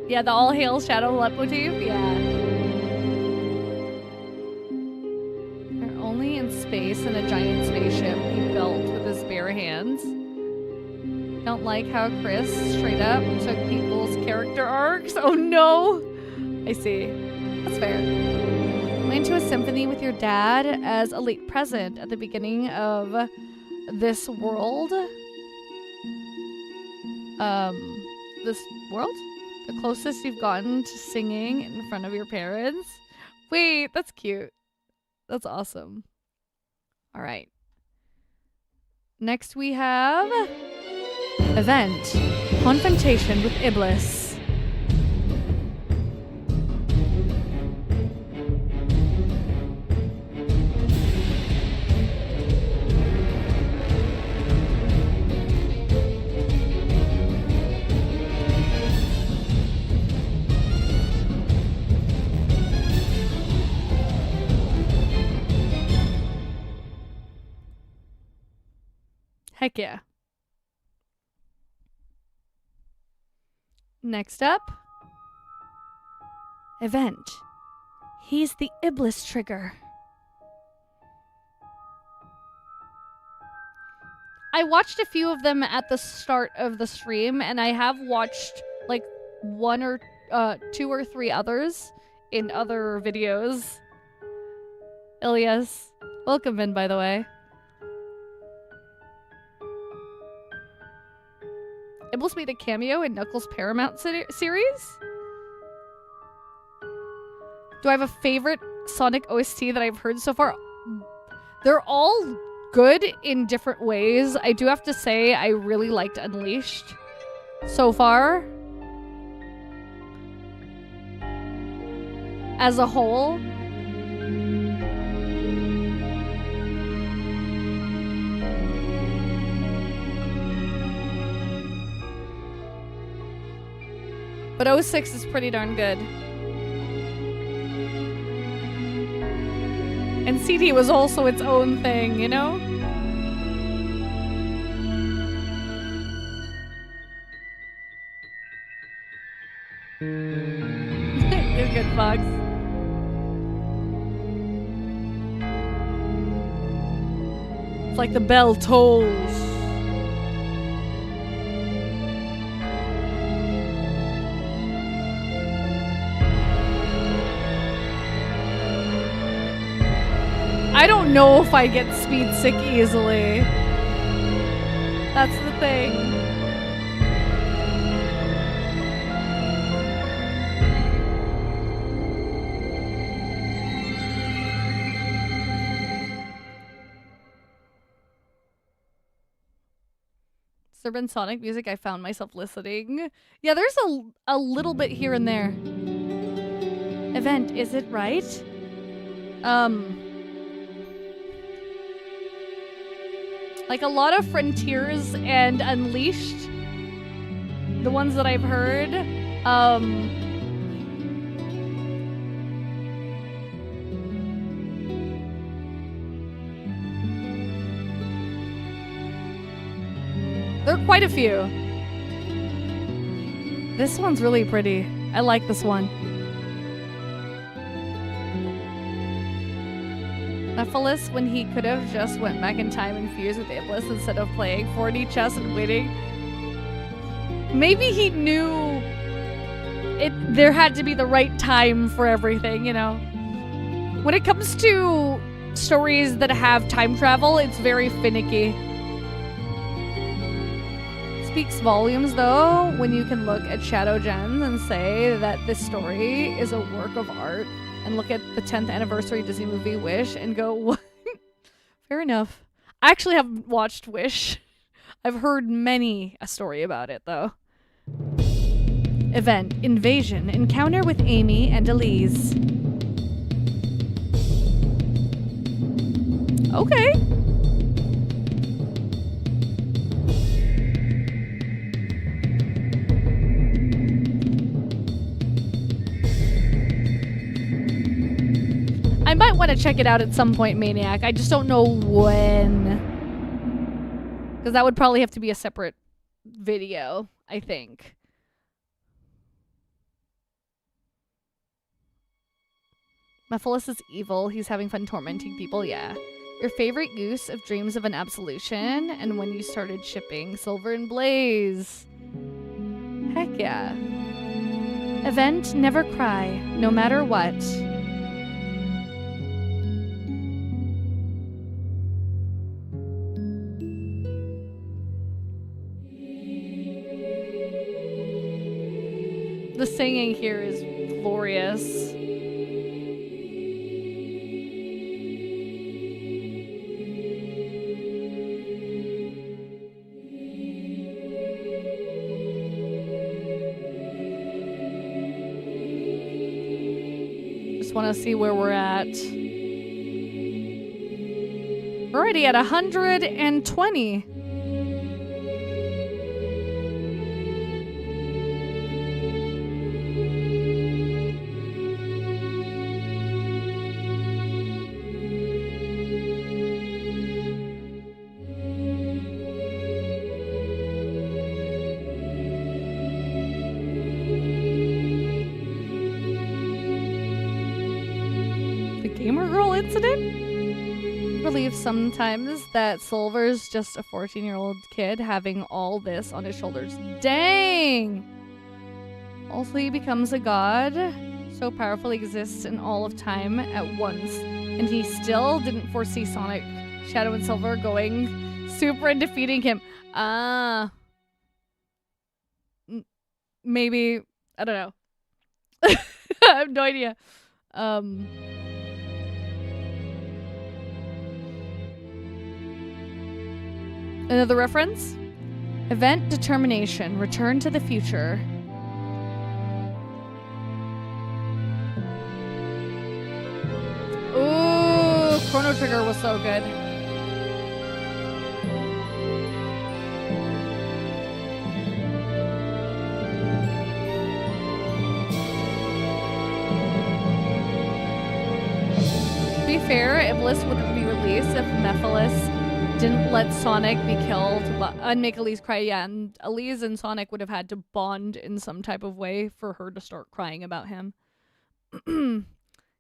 Yeah, the all hail Shadow leitmotif? Yeah. They're only in space in a giant spaceship he built with his bare hands. Don't like how Chris straight up took people's character arcs. Oh no! I see. That's fair. Went to a symphony with your dad as a late present at the beginning of this world. This world? The closest you've gotten to singing in front of your parents? Wait, that's cute. That's awesome. All right. Next we have Event, Confrontation with Iblis. Heck yeah. Next up, Event. He's the Iblis trigger. I watched a few of them at the start of the stream, and I have watched like one or two or three others in other videos. Ilias, welcome in, by the way. Iblis made a cameo in Knuckles' Paramount series? Do I have a favorite Sonic OST that I've heard so far? They're all good in different ways. I do have to say I really liked Unleashed so far. As a whole. But 06 is pretty darn good. And CD was also its own thing, you know? You're good, Fox. It's like the bell tolls. I don't know if I get speed sick easily. That's the thing. Urban Sonic music I found myself listening. Yeah, there's a little bit here and there. Event, is it right? Like a lot of Frontiers and Unleashed, the ones that I've heard, there are quite a few. This one's really pretty. I like this one. Nephilis, when he could have just went back in time and fused with Iblis instead of playing 4D chess and waiting. Maybe he knew there had to be the right time for everything, you know? When it comes to stories that have time travel, it's very finicky. Speaks volumes, though, when you can look at Shadow Gems and say that this story is a work of art, and look at the 10th anniversary Disney movie Wish and go, what? Fair enough. I actually haven't watched Wish. I've heard many a story about it, though. Event, Invasion, Encounter with Amy and Elise. Okay. I might want to check it out at some point, Maniac. I just don't know when. Because that would probably have to be a separate video, I think. Mephiles is evil. He's having fun tormenting people, yeah. Your favorite use of Dreams of an Absolution and when you started shipping Silver and Blaze. Heck yeah. Event, never cry, no matter what. The singing here is glorious. Just want to see where we're at. We're already at 120. Gamer Girl incident? Believes sometimes that Silver's just a 14-year-old kid having all this on his shoulders. Dang! Also, he becomes a god, so powerful he exists in all of time at once, and he still didn't foresee Sonic, Shadow, and Silver going super and defeating him. Maybe, I don't know. I have no idea. Another reference? Event Determination, Return to the Future. Ooh, Chrono Trigger was so good. To be fair, Iblis wouldn't be released if Mephiles didn't let Sonic be killed and make Elise cry. Yeah, and Elise and Sonic would have had to bond in some type of way for her to start crying about him.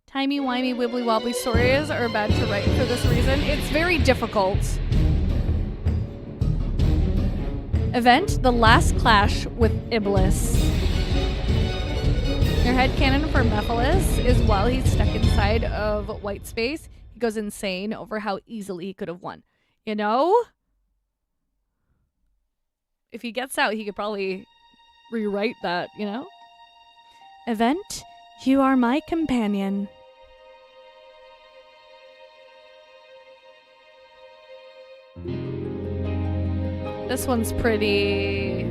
Timey-wimey, wibbly-wobbly stories are bad to write for this reason. It's very difficult. Event, The Last Clash with Iblis. Your headcanon for Mephiles is while he's stuck inside of white space, he goes insane over how easily he could have won. You know? If he gets out, he could probably rewrite that, you know? Event, you are my companion. This one's pretty...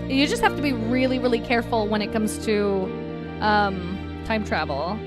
You just have to be really, really careful when it comes to time travel.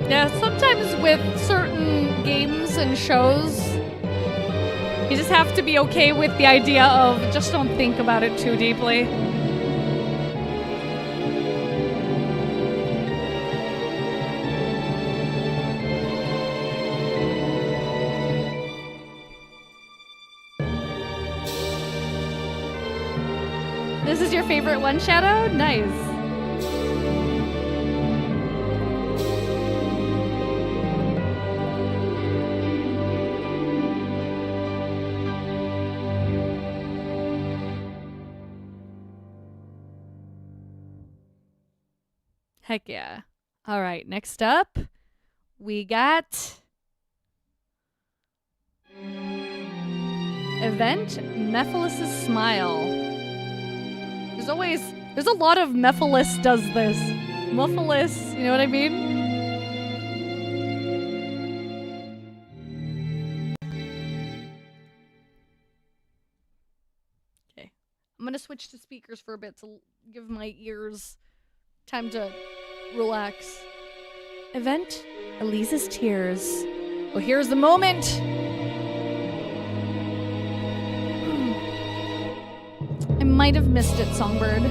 Yeah, sometimes with certain games and shows, you just have to be okay with the idea of just don't think about it too deeply. This is your favorite one, Shadow? Nice. Heck yeah. All right, next up, we got Event Mephiles' Smile. There's a lot of Mephiles does this. Mephiles, you know what I mean? Okay. I'm gonna switch to speakers for a bit to give my ears time to relax. Event Elise's Tears. Well, here's the moment. I might have missed it, Songbird.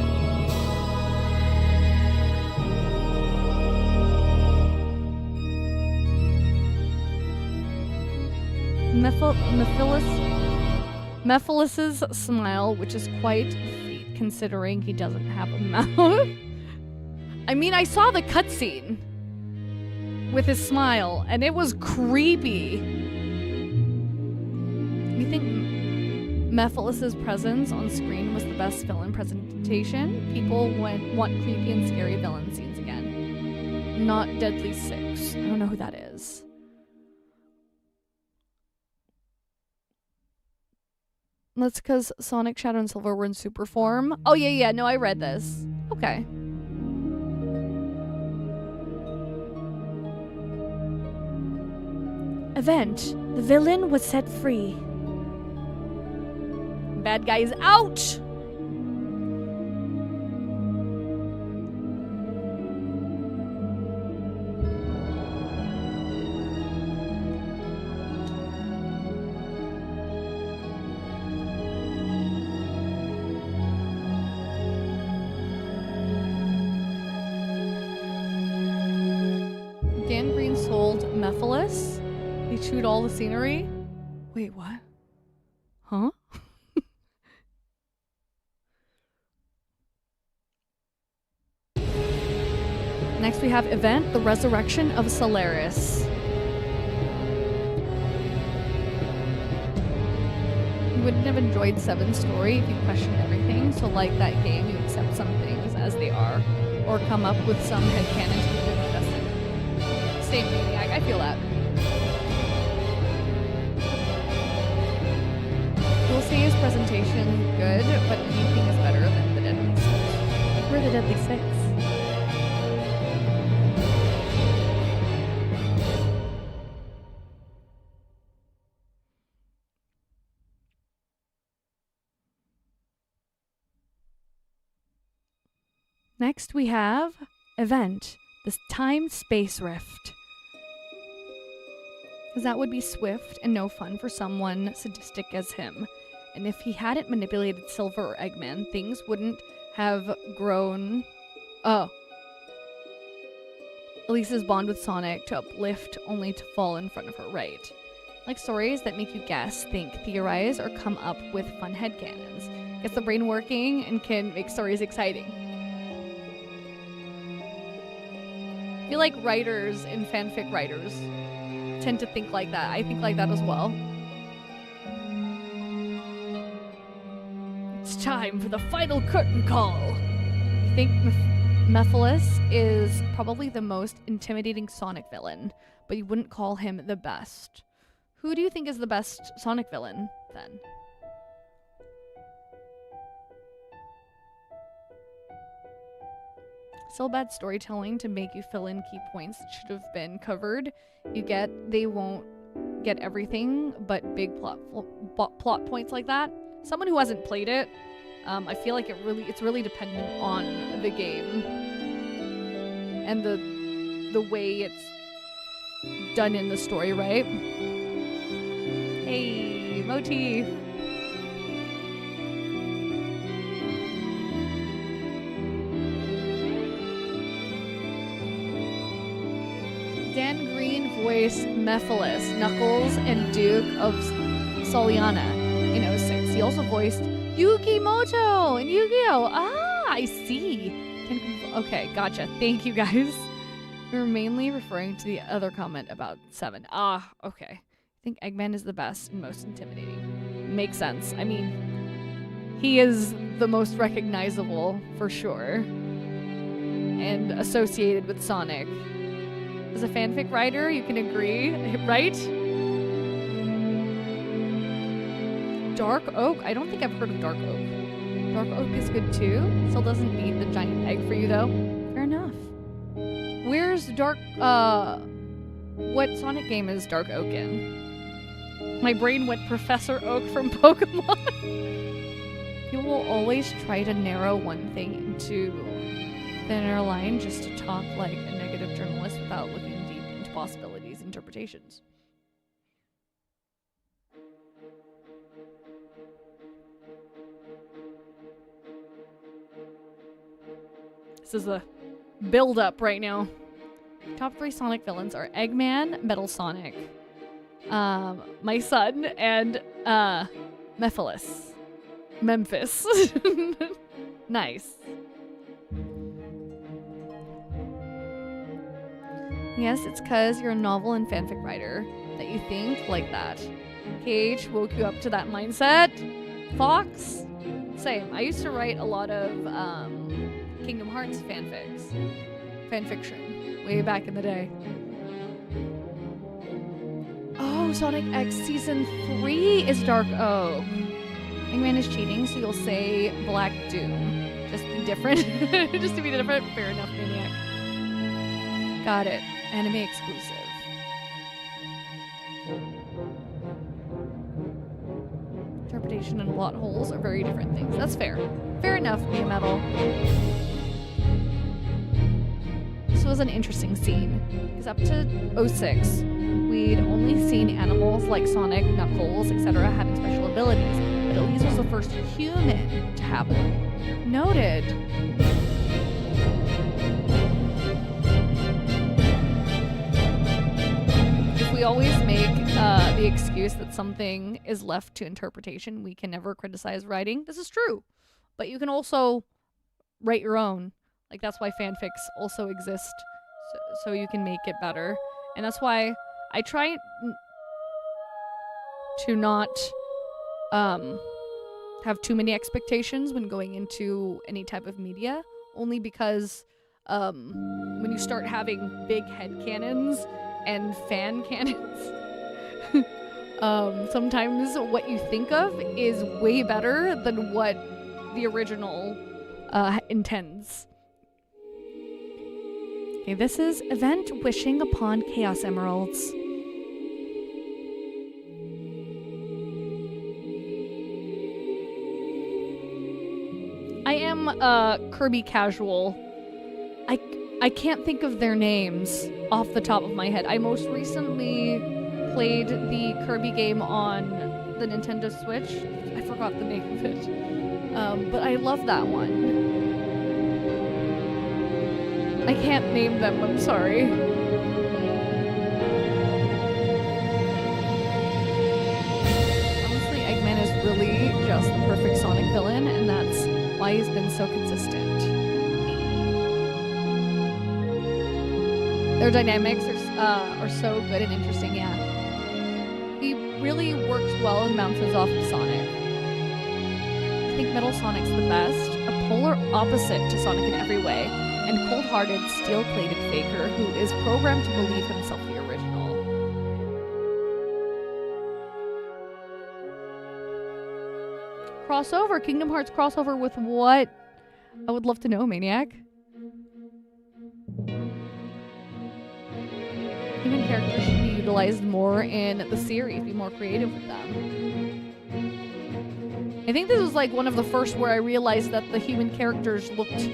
Mephiles' smile, which is quite sweet considering he doesn't have a mouth. I mean, I saw the cutscene with his smile, and it was creepy. You think Mephiles' presence on screen was the best villain presentation? People want creepy and scary villain scenes again. Not Deadly Six. I don't know who that is. That's because Sonic, Shadow, and Silver were in super form. Oh, yeah, no, I read this. Okay. Event. The villain was set free. Bad guy is out! Dan Green sold Mephiles. He chewed all the scenery. Wait, what? Huh? Next we have Event, the Resurrection of Solaris. You wouldn't have enjoyed 7's story if you questioned everything, so like that game, you accept some things as they are, or come up with some headcanons you didn't invest in. Same Maniac, I feel that. We'll say his presentation good, but anything is better than the Deadly Six. We're the Deadly Six. Next we have Event, the Time-Space Rift. Because that would be swift and no fun for someone sadistic as him. And if he hadn't manipulated Silver or Eggman, things wouldn't have grown... Oh. Elise's bond with Sonic to uplift only to fall in front of her, right? Like stories that make you guess, think, theorize, or come up with fun headcanons. Gets the brain working and can make stories exciting. I feel like writers and fanfic writers tend to think like that. I think like that as well. It's time for the final curtain call. I think Mephiles is probably the most intimidating Sonic villain, but you wouldn't call him the best. Who do you think is the best Sonic villain, then? Still bad storytelling to make you fill in key points that should have been covered. They won't get everything, but big plot points like that. Someone who hasn't played it, I feel like it's really dependent on the game and the way it's done in the story, right? Hey, motif. Dan Green voiced Mephiles, Knuckles, and Duke of Soliana in 06. He also voiced Yukimoto in Yu-Gi-Oh! Ah, I see. Okay, gotcha. Thank you, guys. We were mainly referring to the other comment about 7. Ah, okay. I think Eggman is the best and most intimidating. Makes sense. I mean, he is the most recognizable, for sure. and associated with Sonic. As a fanfic writer, you can agree, right? Dark Oak? I don't think I've heard of Dark Oak. Dark Oak is good too. Still doesn't beat the giant egg for you though. Fair enough. Where's Dark, what Sonic game is Dark Oak in? My brain went Professor Oak from Pokemon. People will always try to narrow one thing into thinner line just to talk like a negative journalist without looking deep into possibilities, interpretations. This is a build-up right now. Top 3 Sonic villains are Eggman, Metal Sonic, my son, and Memphis. Nice. Yes, it's because you're a novel and fanfic writer that you think like that. Cage woke you up to that mindset. Fox? Same. I used to write a lot of Kingdom Hearts fanfiction, way back in the day. Oh, Sonic X Season 3 is Dark Oak. Eggman is cheating, so you'll say Black Doom. Just be different. Just to be different. Fair enough, Maniac. Got it. Anime exclusive. Interpretation and plot holes are very different things. That's fair. Fair enough, Mia Metal. This was an interesting scene, because up to 06, we'd only seen animals like Sonic, Knuckles, etc. having special abilities, but Elise was the first human to have them. Noted. If we always make the excuse that something is left to interpretation, we can never criticize writing. This is true. But you can also write your own. Like, that's why fanfics also exist, so you can make it better. And that's why I try to not have too many expectations when going into any type of media, only because when you start having big headcanons and fan cannons, sometimes what you think of is way better than what the original intends. Okay, this is Event Wishing Upon Chaos Emeralds. I am Kirby casual. I can't think of their names off the top of my head. I most recently played the Kirby game on the Nintendo Switch. I forgot the name of it. But I love that one. I can't name them, I'm sorry. Honestly, Eggman is really just the perfect Sonic villain, and that's why he's been so consistent. Their dynamics are so good and interesting, yeah. He really works well and bounces off of Sonic. I think Metal Sonic's the best, a polar opposite to Sonic in every way, and cold-hearted, steel-plated faker who is programmed to believe himself the original. Crossover? Kingdom Hearts crossover with what? I would love to know, Maniac. Human characters should be utilized more in the series, be more creative with them. I think this was like one of the first where I realized that the human characters looked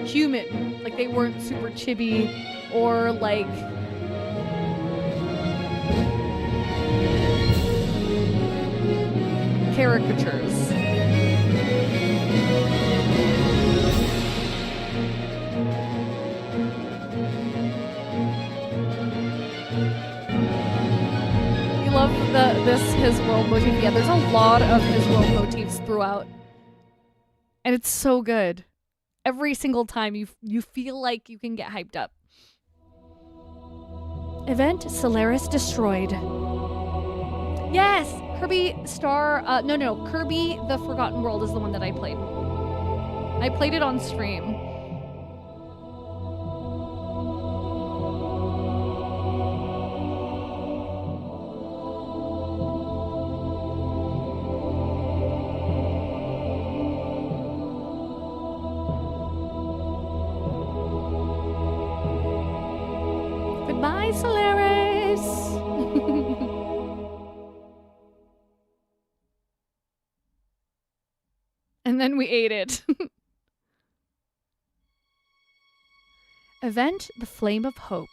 human. Like they weren't super chibi or like caricatures. Love his world motif. Yeah, there's a lot of his world motifs throughout, and it's so good. Every single time you feel like you can get hyped up. Event Solaris Destroyed. Yes, Kirby Star. No, Kirby the Forgotten World is the one that I played. I played it on stream. Bye, Solaris. And then we ate it. Event the Flame of Hope.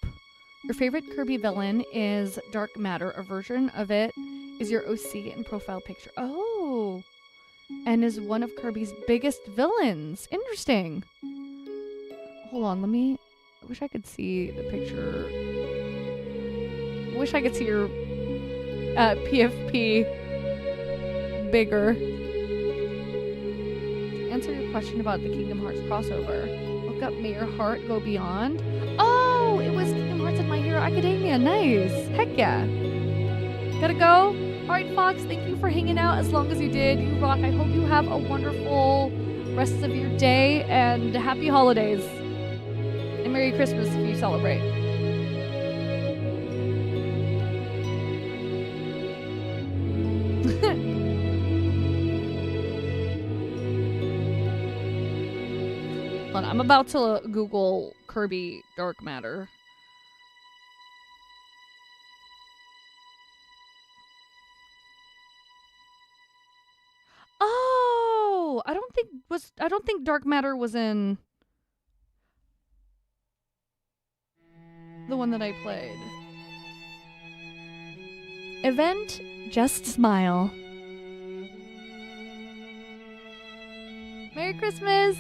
Your favorite Kirby villain is Dark Matter. A version of it is your OC and profile picture. Oh. And is one of Kirby's biggest villains. Interesting. Hold on, I wish I could see the picture. I wish I could see your PFP bigger. To answer your question about the Kingdom Hearts crossover, look up May Your Heart Go Beyond. Oh, it was Kingdom Hearts and My Hero Academia. Nice. Heck yeah. Gotta go. Alright, Fox, thank you for hanging out as long as you did. You rock. I hope you have a wonderful rest of your day and happy holidays. And Merry Christmas if you celebrate. Hold on, I'm about to Google Kirby Dark Matter. Oh, I don't think Dark Matter was in the one that I played. Event Just Smile. Merry Christmas.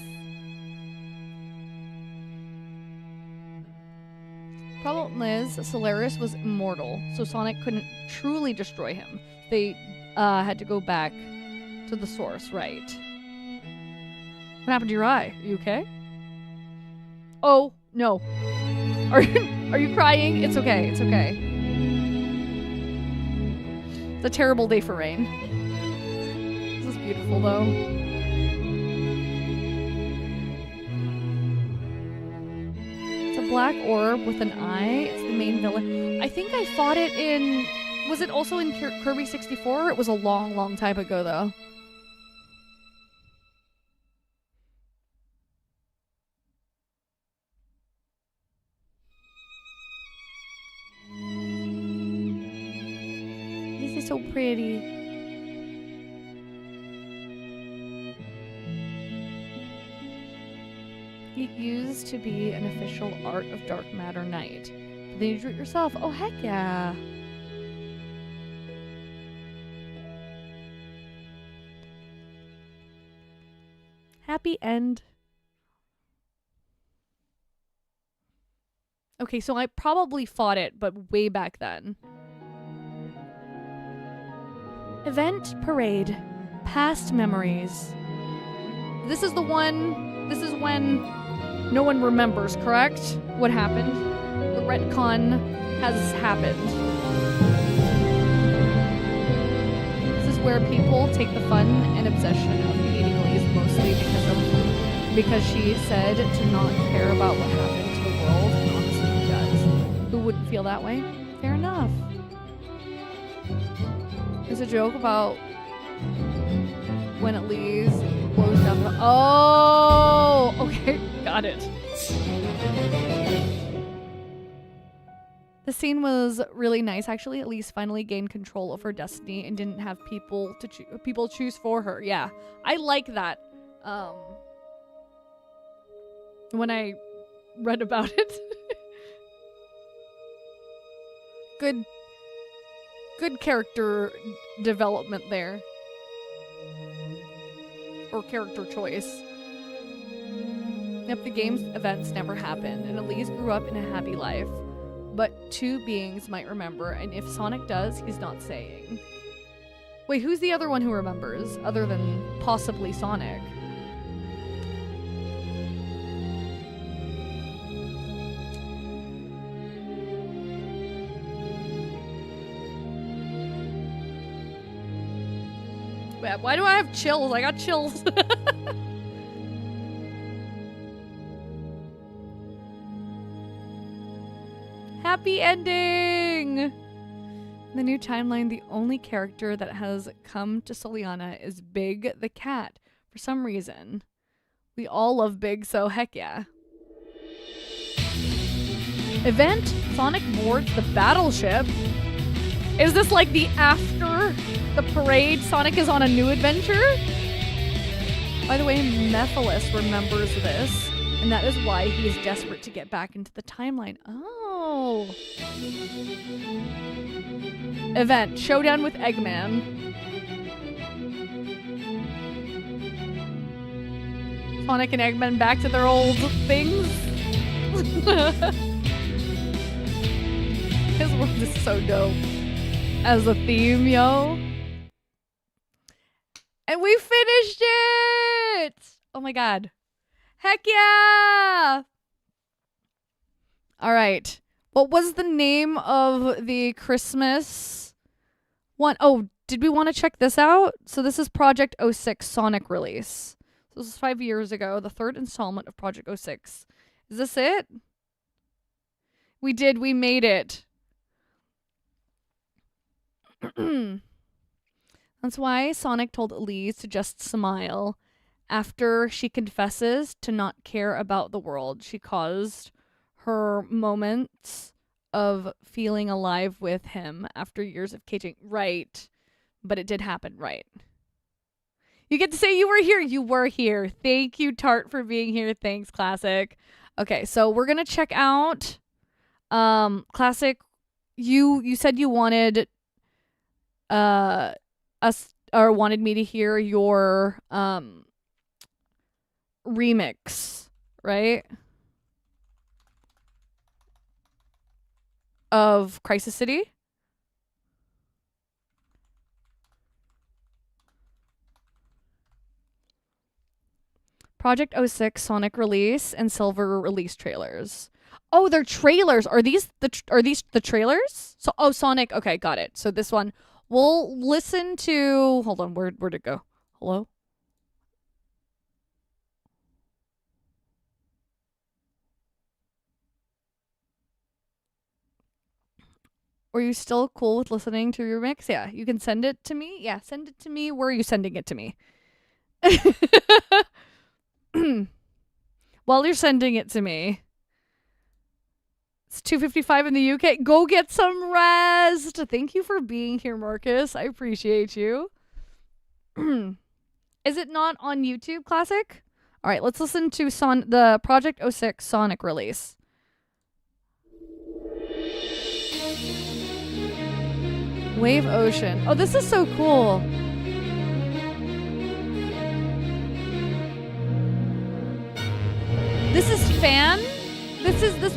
Problem is, Solaris was immortal, so Sonic couldn't truly destroy him. They had to go back to the source, right? What happened to your eye? Are you okay? Oh, no. Are you crying? It's okay, it's okay. It's a terrible day for rain. This is beautiful, though. Black orb with an eye. It's the main villain. I think I fought it in... Was it also in Kirby 64? It was a long, long time ago, though. This is so pretty. It used to be an official Art of Dark Matter Knight. But then you drew it yourself. Oh, heck yeah. Happy end. Okay, so I probably fought it, but way back then. Event Parade. Past Memories. This is the one... This is when no one remembers, correct? What happened? The retcon has happened. This is where people take the fun and obsession of hating Elise mostly because she said to not care about what happened to the world, and honestly who does? Who wouldn't feel that way? Fair enough. There's a joke about when Elise blows down the... Oh! Okay, got it. The scene was really nice. Actually, Elise finally gained control of her destiny and didn't have people choose for her. Yeah, I like that. When I read about it. Good character development there. Or character choice. Yep, the game's events never happened, and Elise grew up in a happy life. But two beings might remember, and if Sonic does, he's not saying. Wait, who's the other one who remembers, other than possibly Sonic? Wait, why do I have chills? I got chills. Happy ending! In the new timeline, the only character that has come to Soliana is Big the cat. For some reason. We all love Big, so heck yeah. Event, Sonic boards the battleship. Is this like the after the parade, Sonic is on a new adventure? By the way, Mephiles remembers this, and that is why he is desperate to get back into the timeline. Oh. Event, showdown with Eggman. Sonic and Eggman back to their old things. His world is so dope as a theme, yo. And we finished it! Oh my god. Heck yeah! Alright. What was the name of the Christmas one? Oh, did we want to check this out? So this is Project 06 Sonic release. This was 5 years ago, the third installment of Project 06. Is this it? We did, we made it. That's why Sonic told Elise to just smile after she confesses to not care about the world. She caused her moments of feeling alive with him after years of caging. Right. But it did happen, right. You get to say you were here. You were here. Thank you, Tart, for being here. Thanks, Classic. Okay, so we're going to check out Classic. You said you wanted us or wanted me to hear your remix, right? Of Crisis City. Project 06 Sonic release and Silver release trailers. Oh, they're trailers. Are these the trailers? So Sonic. Okay, got it. So this one we'll listen to. Hold on, where'd it go? Hello? Are you still cool with listening to your mix? Yeah, you can send it to me. Yeah, send it to me. Where are you sending it to me? While you're sending it to me. It's 2:55 in the UK. Go get some rest. Thank you for being here, Marcus. I appreciate you. Is it not on YouTube, Classic? All right, let's listen to the Project 06 Sonic release. Wave Ocean. Oh, this is so cool. This is fan? This is the...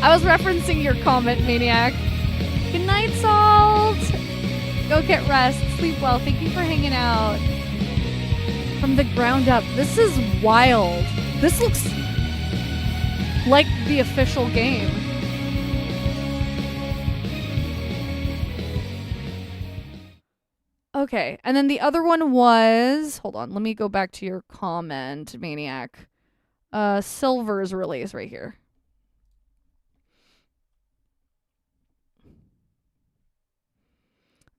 I was referencing your comment, Maniac. Good night, Salt. Go get rest. Sleep well. Thank you for hanging out. From the ground up. This is wild. This looks like the official game. Okay. And then the other one was... Hold on. Let me go back to your comment, Maniac. Silver's release right here.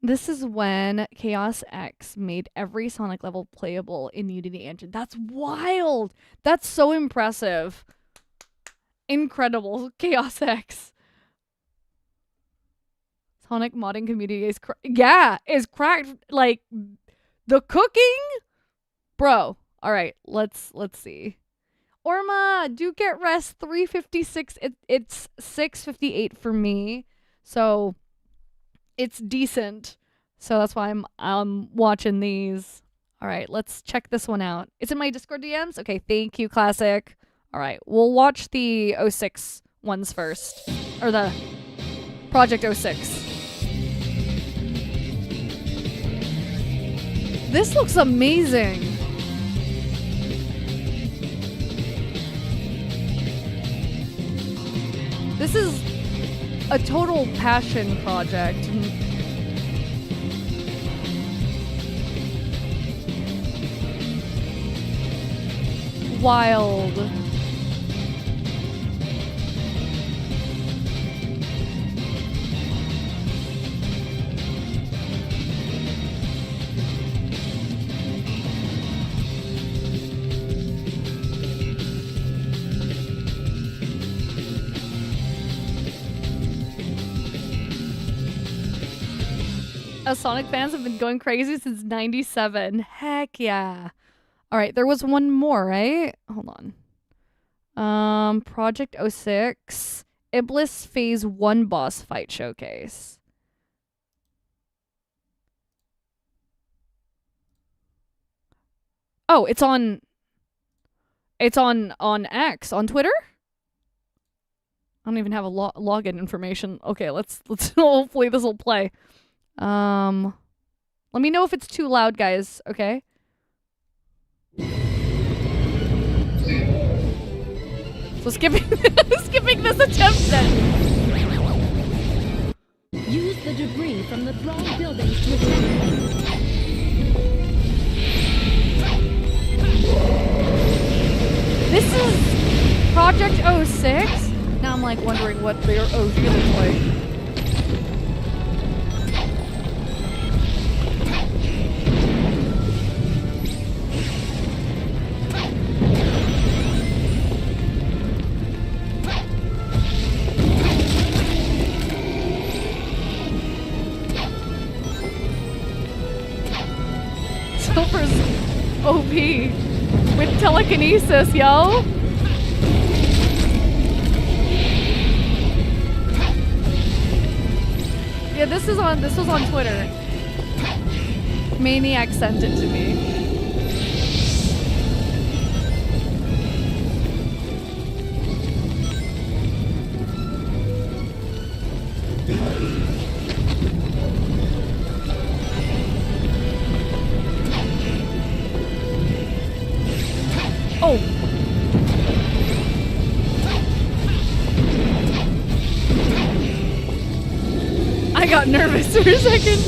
This is when Chaos X made every Sonic level playable in Unity Engine. That's wild! That's so impressive. Incredible. Chaos X. Sonic modding community is is cracked. Like, the cooking? Bro. Alright, let's see. Orma, do get rest. 3:56. It's 6:58 for me. So... it's decent, so that's why I'm watching these. All right, let's check this one out. It's in my Discord DMs? Okay, thank you, Classic. All right, we'll watch the 06 ones first. Or the Project 06. This looks amazing. This is a total passion project. wild. Us Sonic fans have been going crazy since 97. Heck yeah. All right, there was one more, right? Hold on. Project 06 Iblis Phase 1 boss fight showcase. Oh, it's on X on Twitter? I don't even have a login information. Okay, let's hopefully this will play. Let me know if it's too loud, guys, okay? So skipping this attempt then. Use the debris from the thrown buildings to attack. This is Project 06? Now I'm like wondering what their OG looks like. Silver's OP with telekinesis, yo. Yeah, this was on Twitter. Maniac sent it to me. Oh. I got nervous for a second.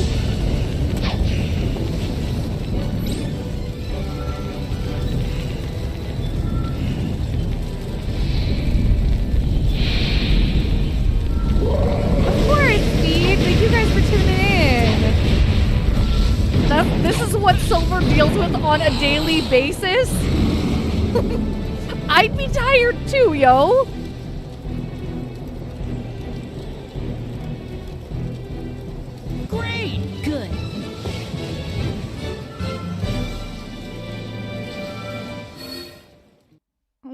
Of course, Steve. Thank you guys for tuning in. This is what Silver deals with on a daily basis. I'd be tired too, yo. Great! Good.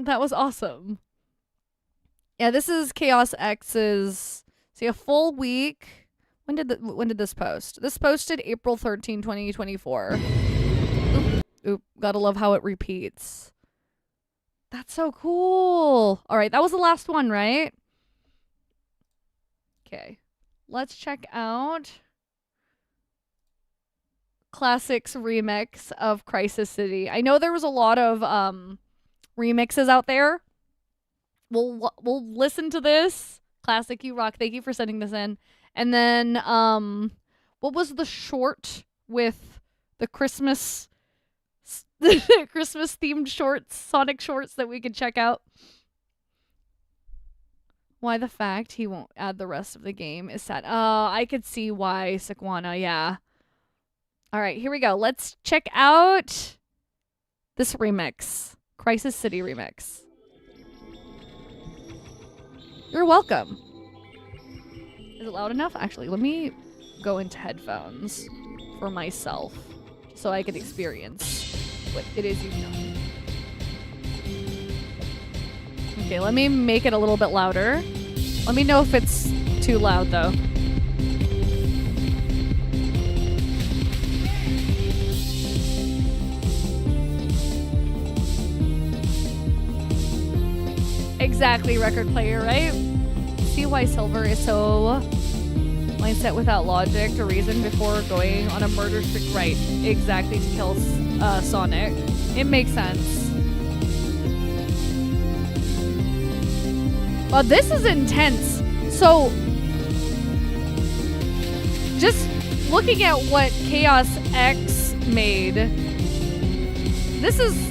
That was awesome. Yeah, this is Chaos X's. See, a full week. When did this post? This posted April 13, 2024. Oop, gotta love how it repeats. That's so cool. All right, that was the last one, right? Okay. Let's check out Classics remix of Crisis City. I know there was a lot of remixes out there. We'll listen to this. Classic, you rock. Thank you for sending this in. And then what was the short with the Christmas Christmas themed shorts, Sonic shorts that we could check out? Why the fact he won't add the rest of the game is sad. I could see why, Sequana, yeah. All right, here we go. Let's check out this remix. Crisis City remix. You're welcome. Is it loud enough? Actually, let me go into headphones for myself so I can experience what it is you've done. Okay, let me make it a little bit louder. Let me know if it's too loud, though. Exactly, record player, right? See why Silver is so mindset without logic or reason before going on a murder streak, right? Exactly, to kill Sonic. It makes sense. Well, this is intense. So, just looking at what Chaos X made, this is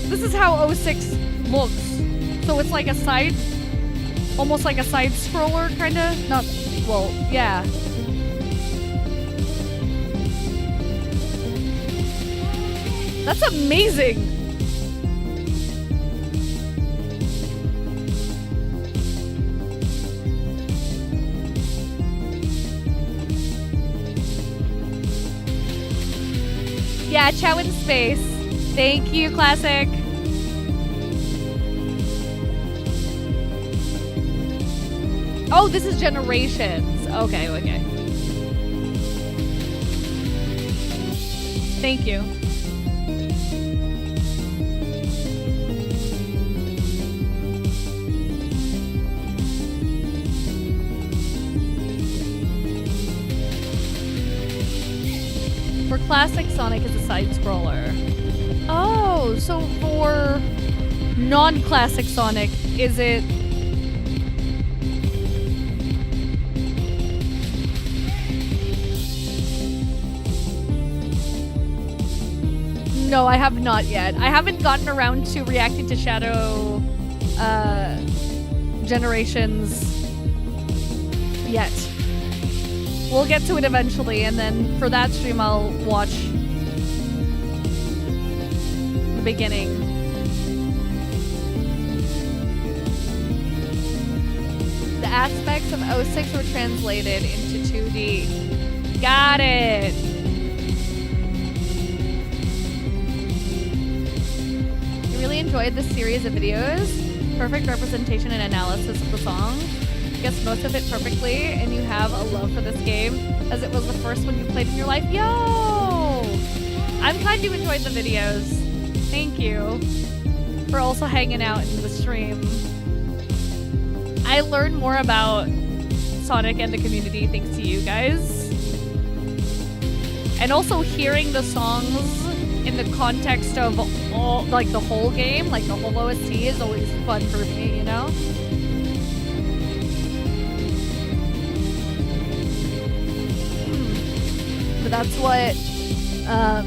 This is how 06 looks. So it's like a side, almost like a side scroller, kind of. Not, well, yeah. That's amazing. Yeah, Chow in space. Thank you, Classic. Oh, this is Generations. Okay, okay. Thank you. For Classic, Sonic is a side scroller. Oh, so for non-classic Sonic, is it... No, I have not yet. I haven't gotten around to reacting to Shadow Generations yet. We'll get to it eventually, and then for that stream I'll watch the beginning. The aspects of 06 were translated into 2D. Got it! I really enjoyed this series of videos. Perfect representation and analysis of the song. Guess most of it perfectly, and you have a love for this game as it was the first one you played in your life. Yo! I'm glad you enjoyed the videos. Thank you for also hanging out in the stream. I learned more about Sonic and the community thanks to you guys. And also hearing the songs in the context of all, like the whole game, like the whole OST is always fun for me, you know? But that's what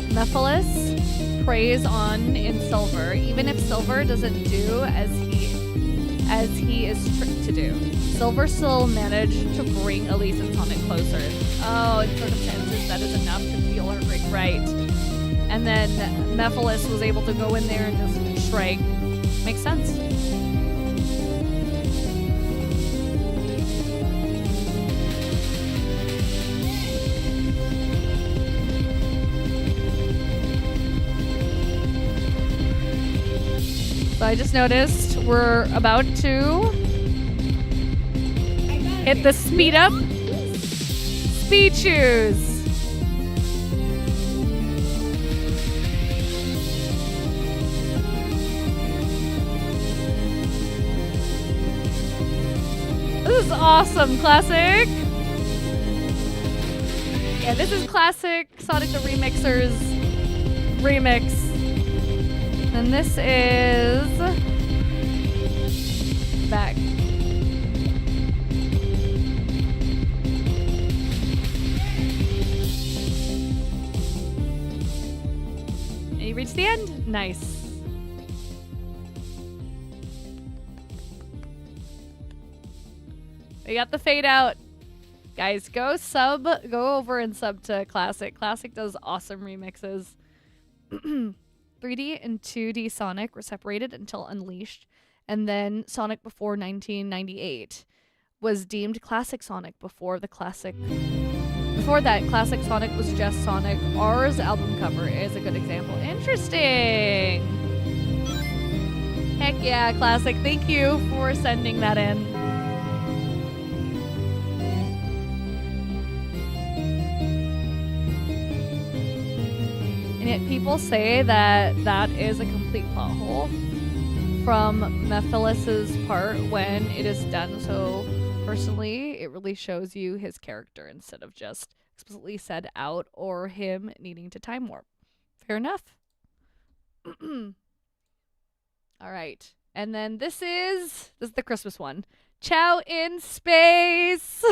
Mephiles preys on in Silver, even if Silver doesn't do as he is tricked to do. Silver still managed to bring Elise and Sonic closer. Oh, in circumstances that is enough to feel her break right. And then Mephiles was able to go in there and just strike. Makes sense. So I just noticed we're about to hit the speed up. Speed choose. This is awesome, Classic. Yeah, this is Classic Sonic the Remixer's remix. And this is back. And you reach the end? Nice. We got the fade out. Guys, go over and sub to Classic. Classic does awesome remixes. 3D and 2D Sonic were separated until Unleashed, and then Sonic before 1998 was deemed Classic Sonic before that, Classic Sonic was just Sonic. R's album cover is a good example. Interesting! Heck yeah, Classic. Thank you for sending that in. And yet people say that that is a complete plot hole from Mephiles' part when it is done. So personally, it really shows you his character instead of just explicitly said out or him needing to time warp. Fair enough. All right. And then this is the Christmas one. Chow in space.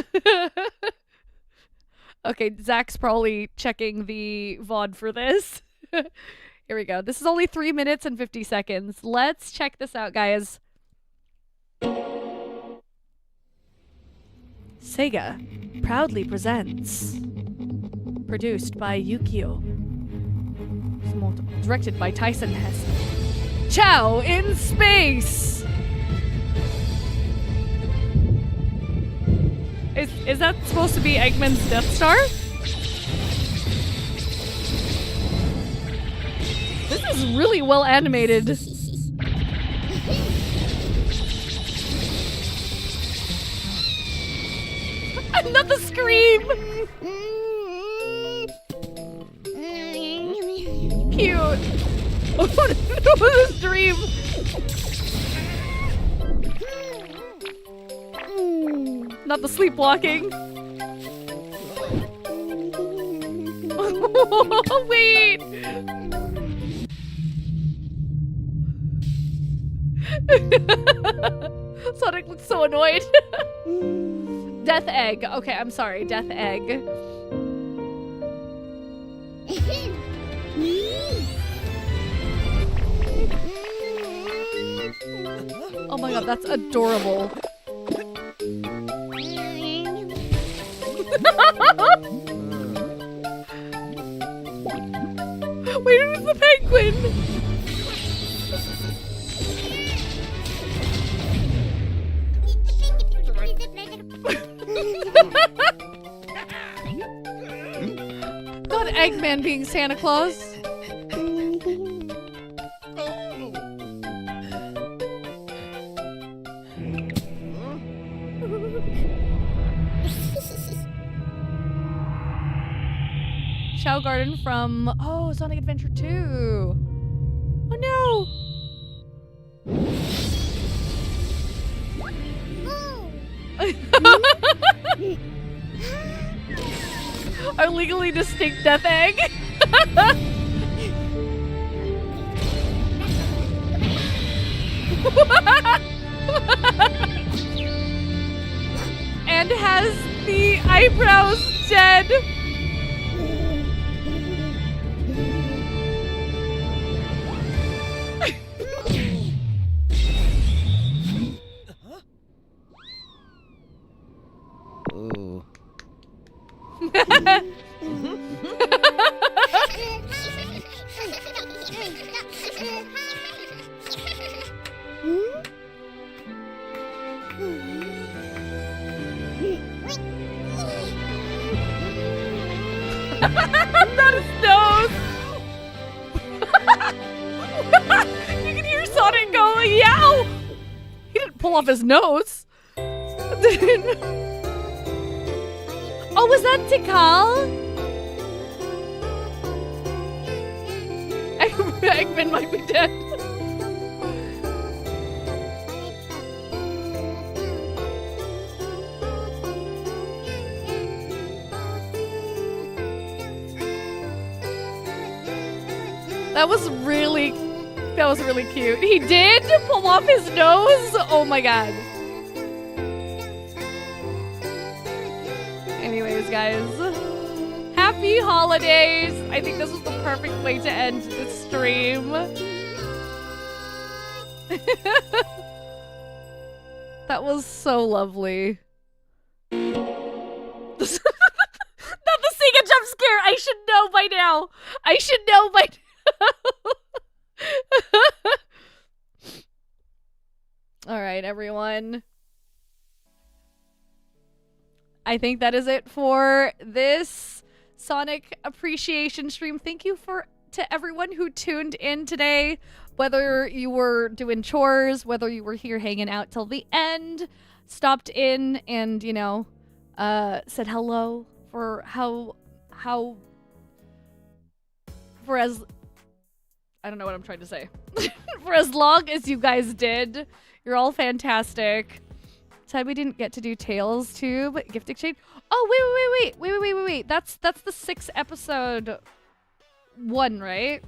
Okay, Zach's probably checking the VOD for this. Here we go. This is only 3 minutes and 50 seconds. Let's check this out, guys. Sega proudly presents. Produced by Yukio. Directed by Tyson Hesse. Chow in Space! Is that supposed to be Eggman's Death Star? This is really well animated. Not the scream! Cute. Oh no, this dream. Not the sleepwalking. Wait. Sonic looks so annoyed. Death Egg. Okay, I'm sorry. Death Egg. Oh my god, that's adorable. Wait, who's the penguin? God, Eggman being Santa Claus. Chow Garden from Sonic Adventure 2. Oh no! Our legally distinct Death Egg. And has the eyebrows dead. Ooh. Not his nose. You can hear Sonic go, yow! He didn't pull off his nose. Oh, was that Tikal? Eggman might be dead. That was really cute. He did pull off his nose? Oh my god. Anyways, guys, happy holidays. I think this was the perfect way to end this stream. That was so lovely. Not the Sega jump scare. I should know by now. All right, everyone. I think that is it for this Sonic appreciation stream. Thank you to everyone who tuned in today, whether you were doing chores, whether you were here hanging out till the end, stopped in and, said hello for I don't know what I'm trying to say. For as long as you guys did. You're all fantastic. Sad we didn't get to do Tales too, but gift exchange. Oh, wait. That's the 6 episode one, right?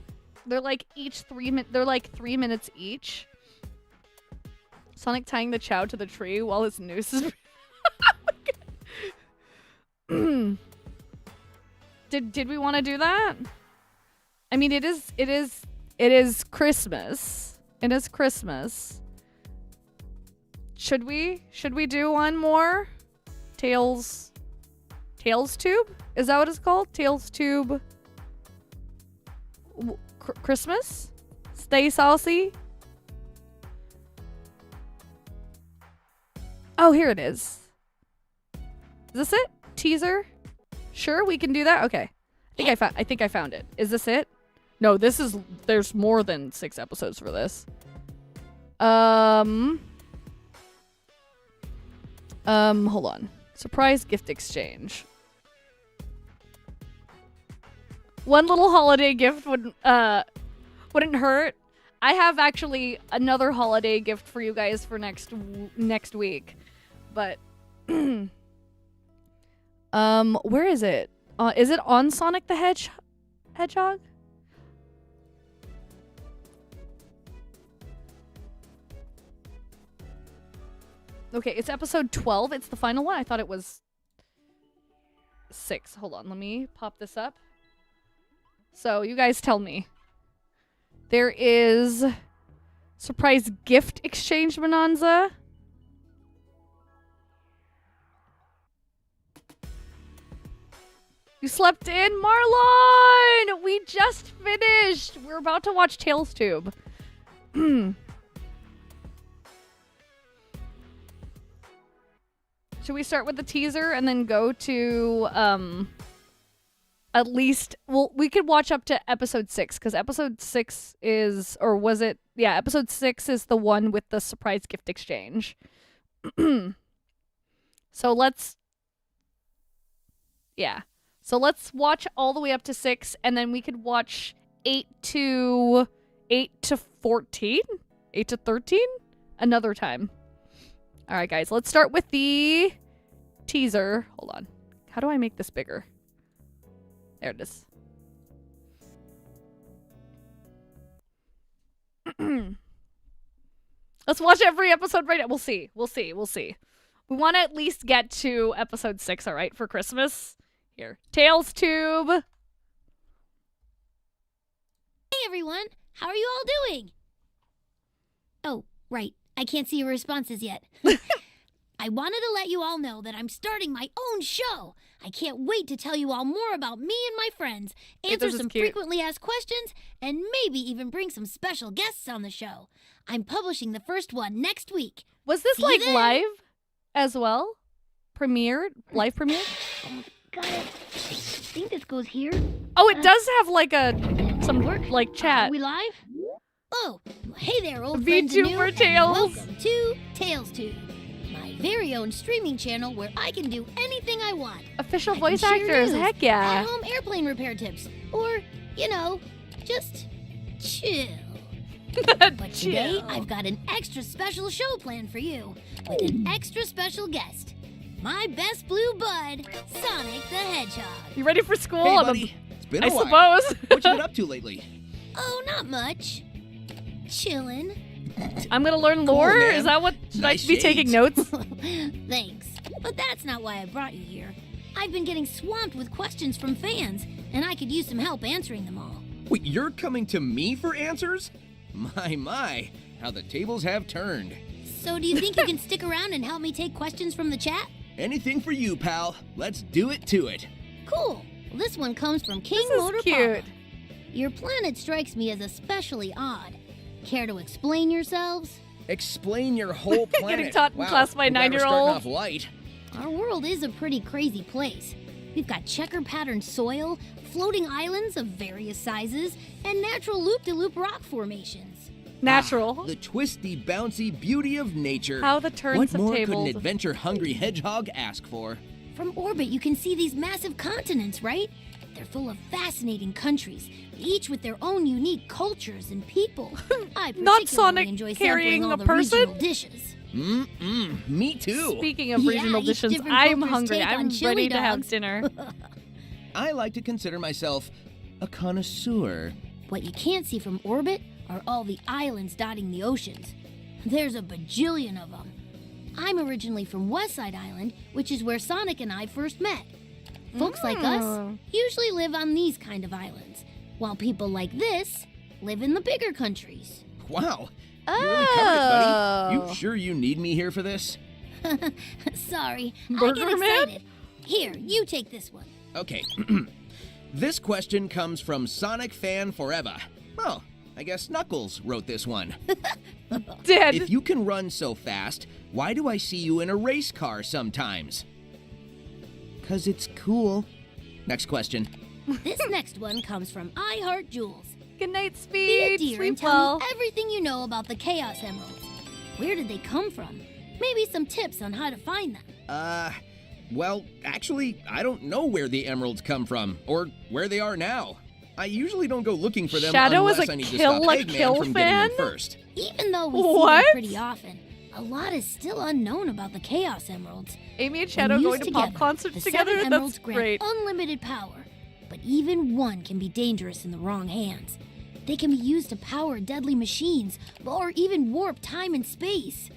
They're like each 3 minutes. They're like 3 minutes each. Sonic tying the Chow to the tree while his noose is. Did we want to do that? I mean, it is It is Christmas. It is Christmas. Should we do one more? Tails Tube? Is that what it's called? Tails Tube. Christmas? Stay saucy? Oh, here it is. Is this it? Teaser? Sure, we can do that? Okay. I think I found it. Is this it? No, there's more than 6 episodes for this. Hold on. Surprise gift exchange. One little holiday gift wouldn't hurt. I have actually another holiday gift for you guys for next week. But where is it? Is it on Sonic the Hedgehog? Okay, it's episode 12. It's the final one. I thought it was 6. Hold on, let me pop this up. So, you guys tell me. There is surprise gift exchange bonanza. You slept in, Marlon! We just finished. We're about to watch Tails Tube. Should we start with the teaser and then go to at least, well, we could watch up to episode 6 because episode 6 is, or was it? Yeah, episode 6 is the one with the surprise gift exchange. So let's watch all the way up to 6, and then we could watch 8 to 14, 8 to 13 another time. All right, guys, let's start with the teaser. Hold on. How do I make this bigger? There it is. Let's watch every episode right now. We'll see. We want to at least get to episode 6, all right, for Christmas. Here. Tails Tube. Hey everyone, how are you all doing? Oh, right. I can't see your responses yet. I wanted to let you all know that I'm starting my own show. I can't wait to tell you all more about me and my friends, answer some frequently asked questions, and maybe even bring some special guests on the show. I'm publishing the first one next week. Was this like live as well? Live premiered? Got it. I think this goes here. Oh, it does have like some like chat. Are we live? Oh, hey there, old friends and new. VTuber Tails. Welcome to Tails Tube, my very own streaming channel where I can do anything I want. Official voice actors, heck yeah. At-home airplane repair tips, or, just chill. But today, I've got an extra special show planned for you, with an extra special guest. My best blue bud, Sonic the Hedgehog. You ready for school? Hey, buddy. It's been a while. Suppose. What you been up to lately? Oh, not much. Chillin'. I'm gonna learn lore? Cool, Is that what? Should Nice I be taking notes? Thanks. But that's not why I brought you here. I've been getting swamped with questions from fans, and I could use some help answering them all. Wait, you're coming to me for answers? My, how the tables have turned. So do you think you can stick around and help me take questions from the chat? Anything for you, pal. Let's do it to it. Cool. Well, this one comes from King This is Motor cute. Papa. Your planet strikes me as especially odd. Care to explain yourselves? Explain your whole planet. Getting taught in wow, class by a glad we're 9-year-old. starting off light. Our world is a pretty crazy place. We've got checker-patterned soil, floating islands of various sizes, and natural loop-de-loop rock formations. Natural. The twisty, bouncy beauty of nature. How the turns What have more tabled. could an adventure-hungry hedgehog ask for? From orbit, you can see these massive continents, right? They're full of fascinating countries, each with their own unique cultures and people. I Not particularly Sonic enjoy carrying sampling all a the person? regional dishes. Me too. Speaking of Yeah, regional each dishes, different I'm culture's hungry. take on I'm chili ready to have dogs. dinner. I like to consider myself a connoisseur. What you can't see from orbit are all the islands dotting the oceans. There's a bajillion of them. I'm originally from Westside Island, which is where Sonic and I first met. Folks like us usually live on these kind of islands, while people like this live in the bigger countries. Wow. You really covered it, buddy. Oh. You sure you need me here for this? Sorry, I Burger get Man? excited. Here, you take this one. Okay. This question comes from Sonic Fan Forever. Oh, I guess Knuckles wrote this one. Dead. If you can run so fast, why do I see you in a race car sometimes? 'Cause it's cool. Next question. This next one comes from I Heart Jules. Good night, Be a Speed. dear Sleep and tell well. me everything you know about the Chaos Emeralds. Where did they come from? Maybe some tips on how to find them. Well, actually, I don't know where the emeralds come from, or where they are now. I usually don't go looking for them Shadow is unless a I need to Kill stop la Eggman Kill from getting them fan? first. Even though we see What? them pretty often, a lot is still unknown about the Chaos Emeralds. Amy and When Shadow used going to pop together, concerts the together? 7 emeralds That's grant great. unlimited power, but even one can be dangerous in the wrong hands. They can be used to power deadly machines, or even warp time and space.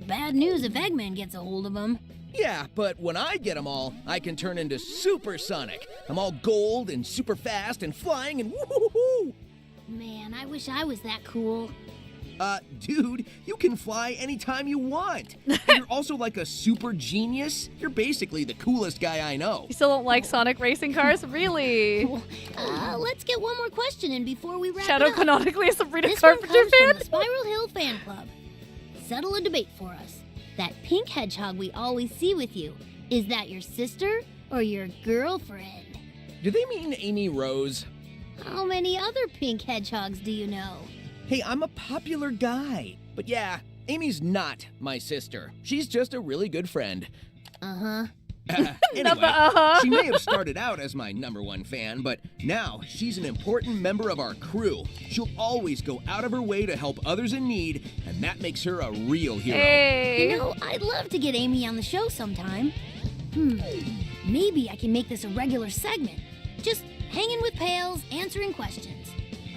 Bad news if Eggman gets a hold of them. Yeah, but when I get them all, I can turn into Super Sonic. I'm all gold and super fast and flying and woo-hoo-hoo-hoo. Man, I wish I was that cool. Dude, you can fly anytime you want. And you're also like a super genius. You're basically the coolest guy I know. You still don't like Sonic racing cars? Really? Let's get one more question in before we wrap Shadow it up. canonically a Sabrina This one Carpenter comes from fan? the Spiral Hill Fan Club. Settle a debate for us. That pink hedgehog we always see with you, is that your sister or your girlfriend? Do they mean Amy Rose? How many other pink hedgehogs do you know? Hey, I'm a popular guy. But yeah, Amy's not my sister. She's just a really good friend. Uh-huh. Anyway, she may have started out as my #1 fan, but now she's an important member of our crew. She'll always go out of her way to help others in need, and that makes her a real hero. Hey. You know, I'd love to get Amy on the show sometime. Maybe I can make this a regular segment. Just hanging with pals, answering questions.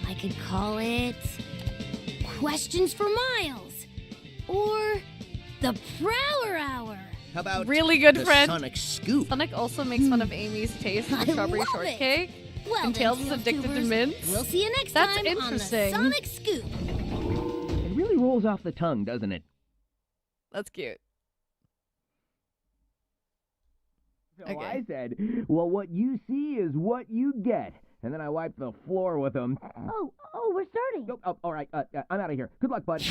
I could call it Questions for Miles or the Prower Hour. How about Really good the friend. Sonic Scoop? Sonic also makes fun of Amy's taste in I strawberry love it. shortcake. Well, And then, Tails is addicted to Tails-tubers, mints? We'll see you next That's time interesting. on the Sonic Scoop. It really rolls off the tongue, doesn't it? That's cute. So Okay. I said, well, what you see is what you get. And then I wiped the floor with them. Oh, we're starting. Oh, all right. I'm out of here. Good luck, bud.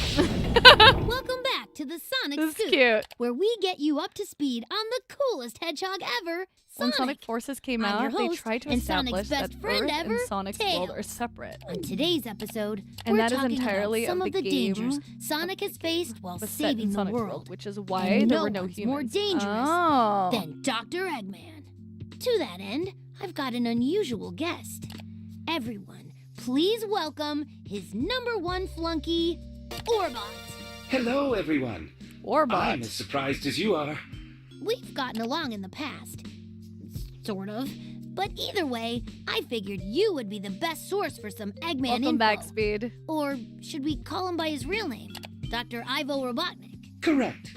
Welcome back to the Sonic This is Scoop, cute. where we get you up to speed on the coolest hedgehog ever, When Sonic. Sonic Forces came I'm your out, they host tried to and Sonic's establish best that friend Earth ever, and Sonic's world are Tails. separate. On today's episode, And we're that is talking entirely about some of of the the game dangers Sonic has faced while Was set in saving the Sonic's world. which is why And there no were no one's humans. more dangerous Oh. than Dr. Eggman. To that end, I've got an unusual guest. Everyone, please welcome his #1 flunky, Orbot. Hello, everyone. Warbot. I'm as surprised as you are. We've gotten along in the past. Sort of. But either way, I figured you would be the best source for some Eggman Welcome info. back, Speed. Or should we call him by his real name? Dr. Ivo Robotnik. Correct.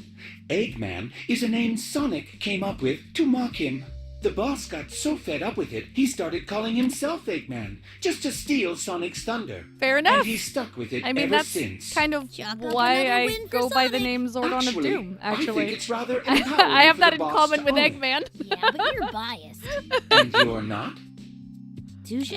Eggman is a name Sonic came up with to mock him. The boss got so fed up with it, he started calling himself Eggman, just to steal Sonic's thunder. Fair enough. And he's stuck with it I mean, ever that's since. kind of Chalk up why another I win for go by the Sonic. name Zordon of Doom, I think actually. it's rather I empowering have for that the in boss common to with own it. Eggman. Yeah, but you're biased. And you're not? Touche.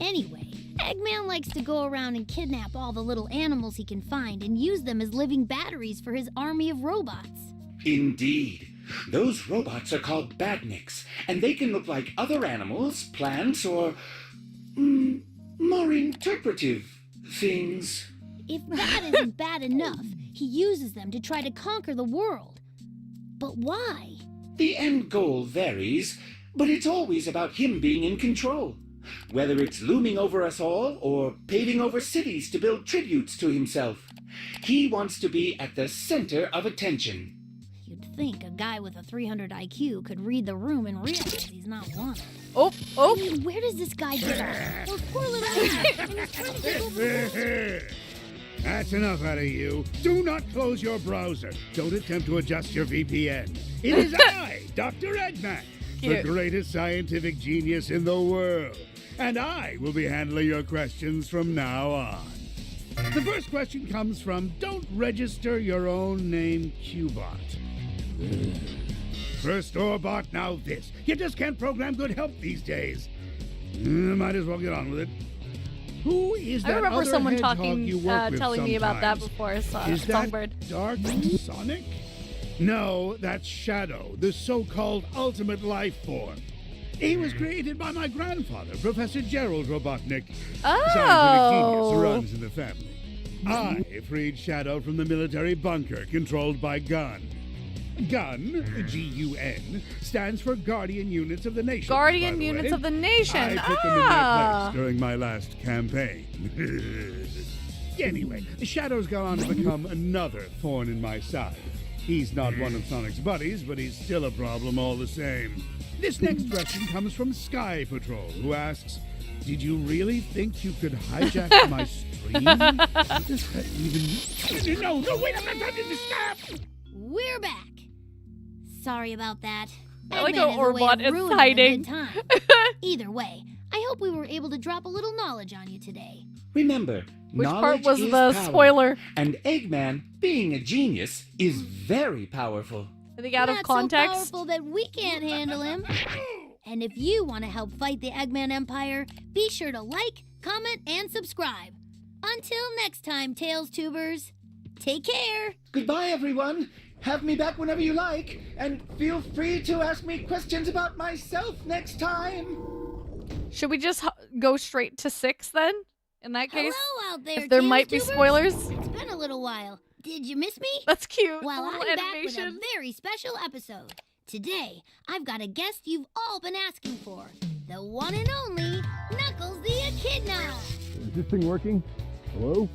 Anyway, Eggman likes to go around and kidnap all the little animals he can find and use them as living batteries for his army of robots. Indeed. Those robots are called badniks, and they can look like other animals, plants, or more interpretive things. If that isn't bad enough, he uses them to try to conquer the world. But why? The end goal varies, but it's always about him being in control. Whether it's looming over us all or paving over cities to build tributes to himself. He wants to be at the center of attention. You'd think a guy with a 300 IQ could read the room and realize he's not wanted. Oh, I mean, where does this guy get off? Well, poor little Eggman, and he's trying to take over the world. That's enough out of you. Do not close your browser. Don't attempt to adjust your VPN. It is I, Dr. Eggman. cute. the greatest scientific genius in the world. And I will be handling your questions from now on. The first question comes from Don't Register Your Own Name Qbot. First Orbot, now this. You just can't program good help these days. Might as well get on with it. Who is that I remember other someone hedgehog talking, you work with telling me about that sometimes? before. Is that Songbird. Dark Sonic? No, that's Shadow, the so-called ultimate life form. He was created by my grandfather, Professor Gerald Robotnik. Scientific genius runs in the family. I freed Shadow from the military bunker controlled by Gun. Gun, G-U-N, stands for Guardian Units of the Nation. Guardian by the Units way. of the Nation. I put them in my place during my last campaign. Anyway, Shadow's gone on to become another thorn in my side. He's not one of Sonic's buddies, but he's still a problem all the same. This next question comes from Sky Patrol, who asks, did you really think you could hijack my stream? Does that even... No, wait, I'm not done to stop! We're back. Sorry about that. I like Eggman how has a way Orbot of is ruining a hiding. good time. Either way, I hope we were able to drop a little knowledge on you today. Remember, Which part knowledge was is the power. spoiler? And Eggman, being a genius, is very powerful. I think out of Not context. so powerful that we can't handle him. And if you want to help fight the Eggman Empire, be sure to like, comment, and subscribe. Until next time, Tails Tubers, take care. Goodbye, everyone. Have me back whenever you like, and feel free to ask me questions about myself next time. Should we just go straight to 6 then? In that case, Hello out there, if there Tails might be Tubers. spoilers. It's been a little while. Did you miss me? That's cute. Well, A I'm little back with a animation. very special episode. Today, I've got a guest you've all been asking for. The one and only Knuckles the Echidna. Is this thing working? Hello?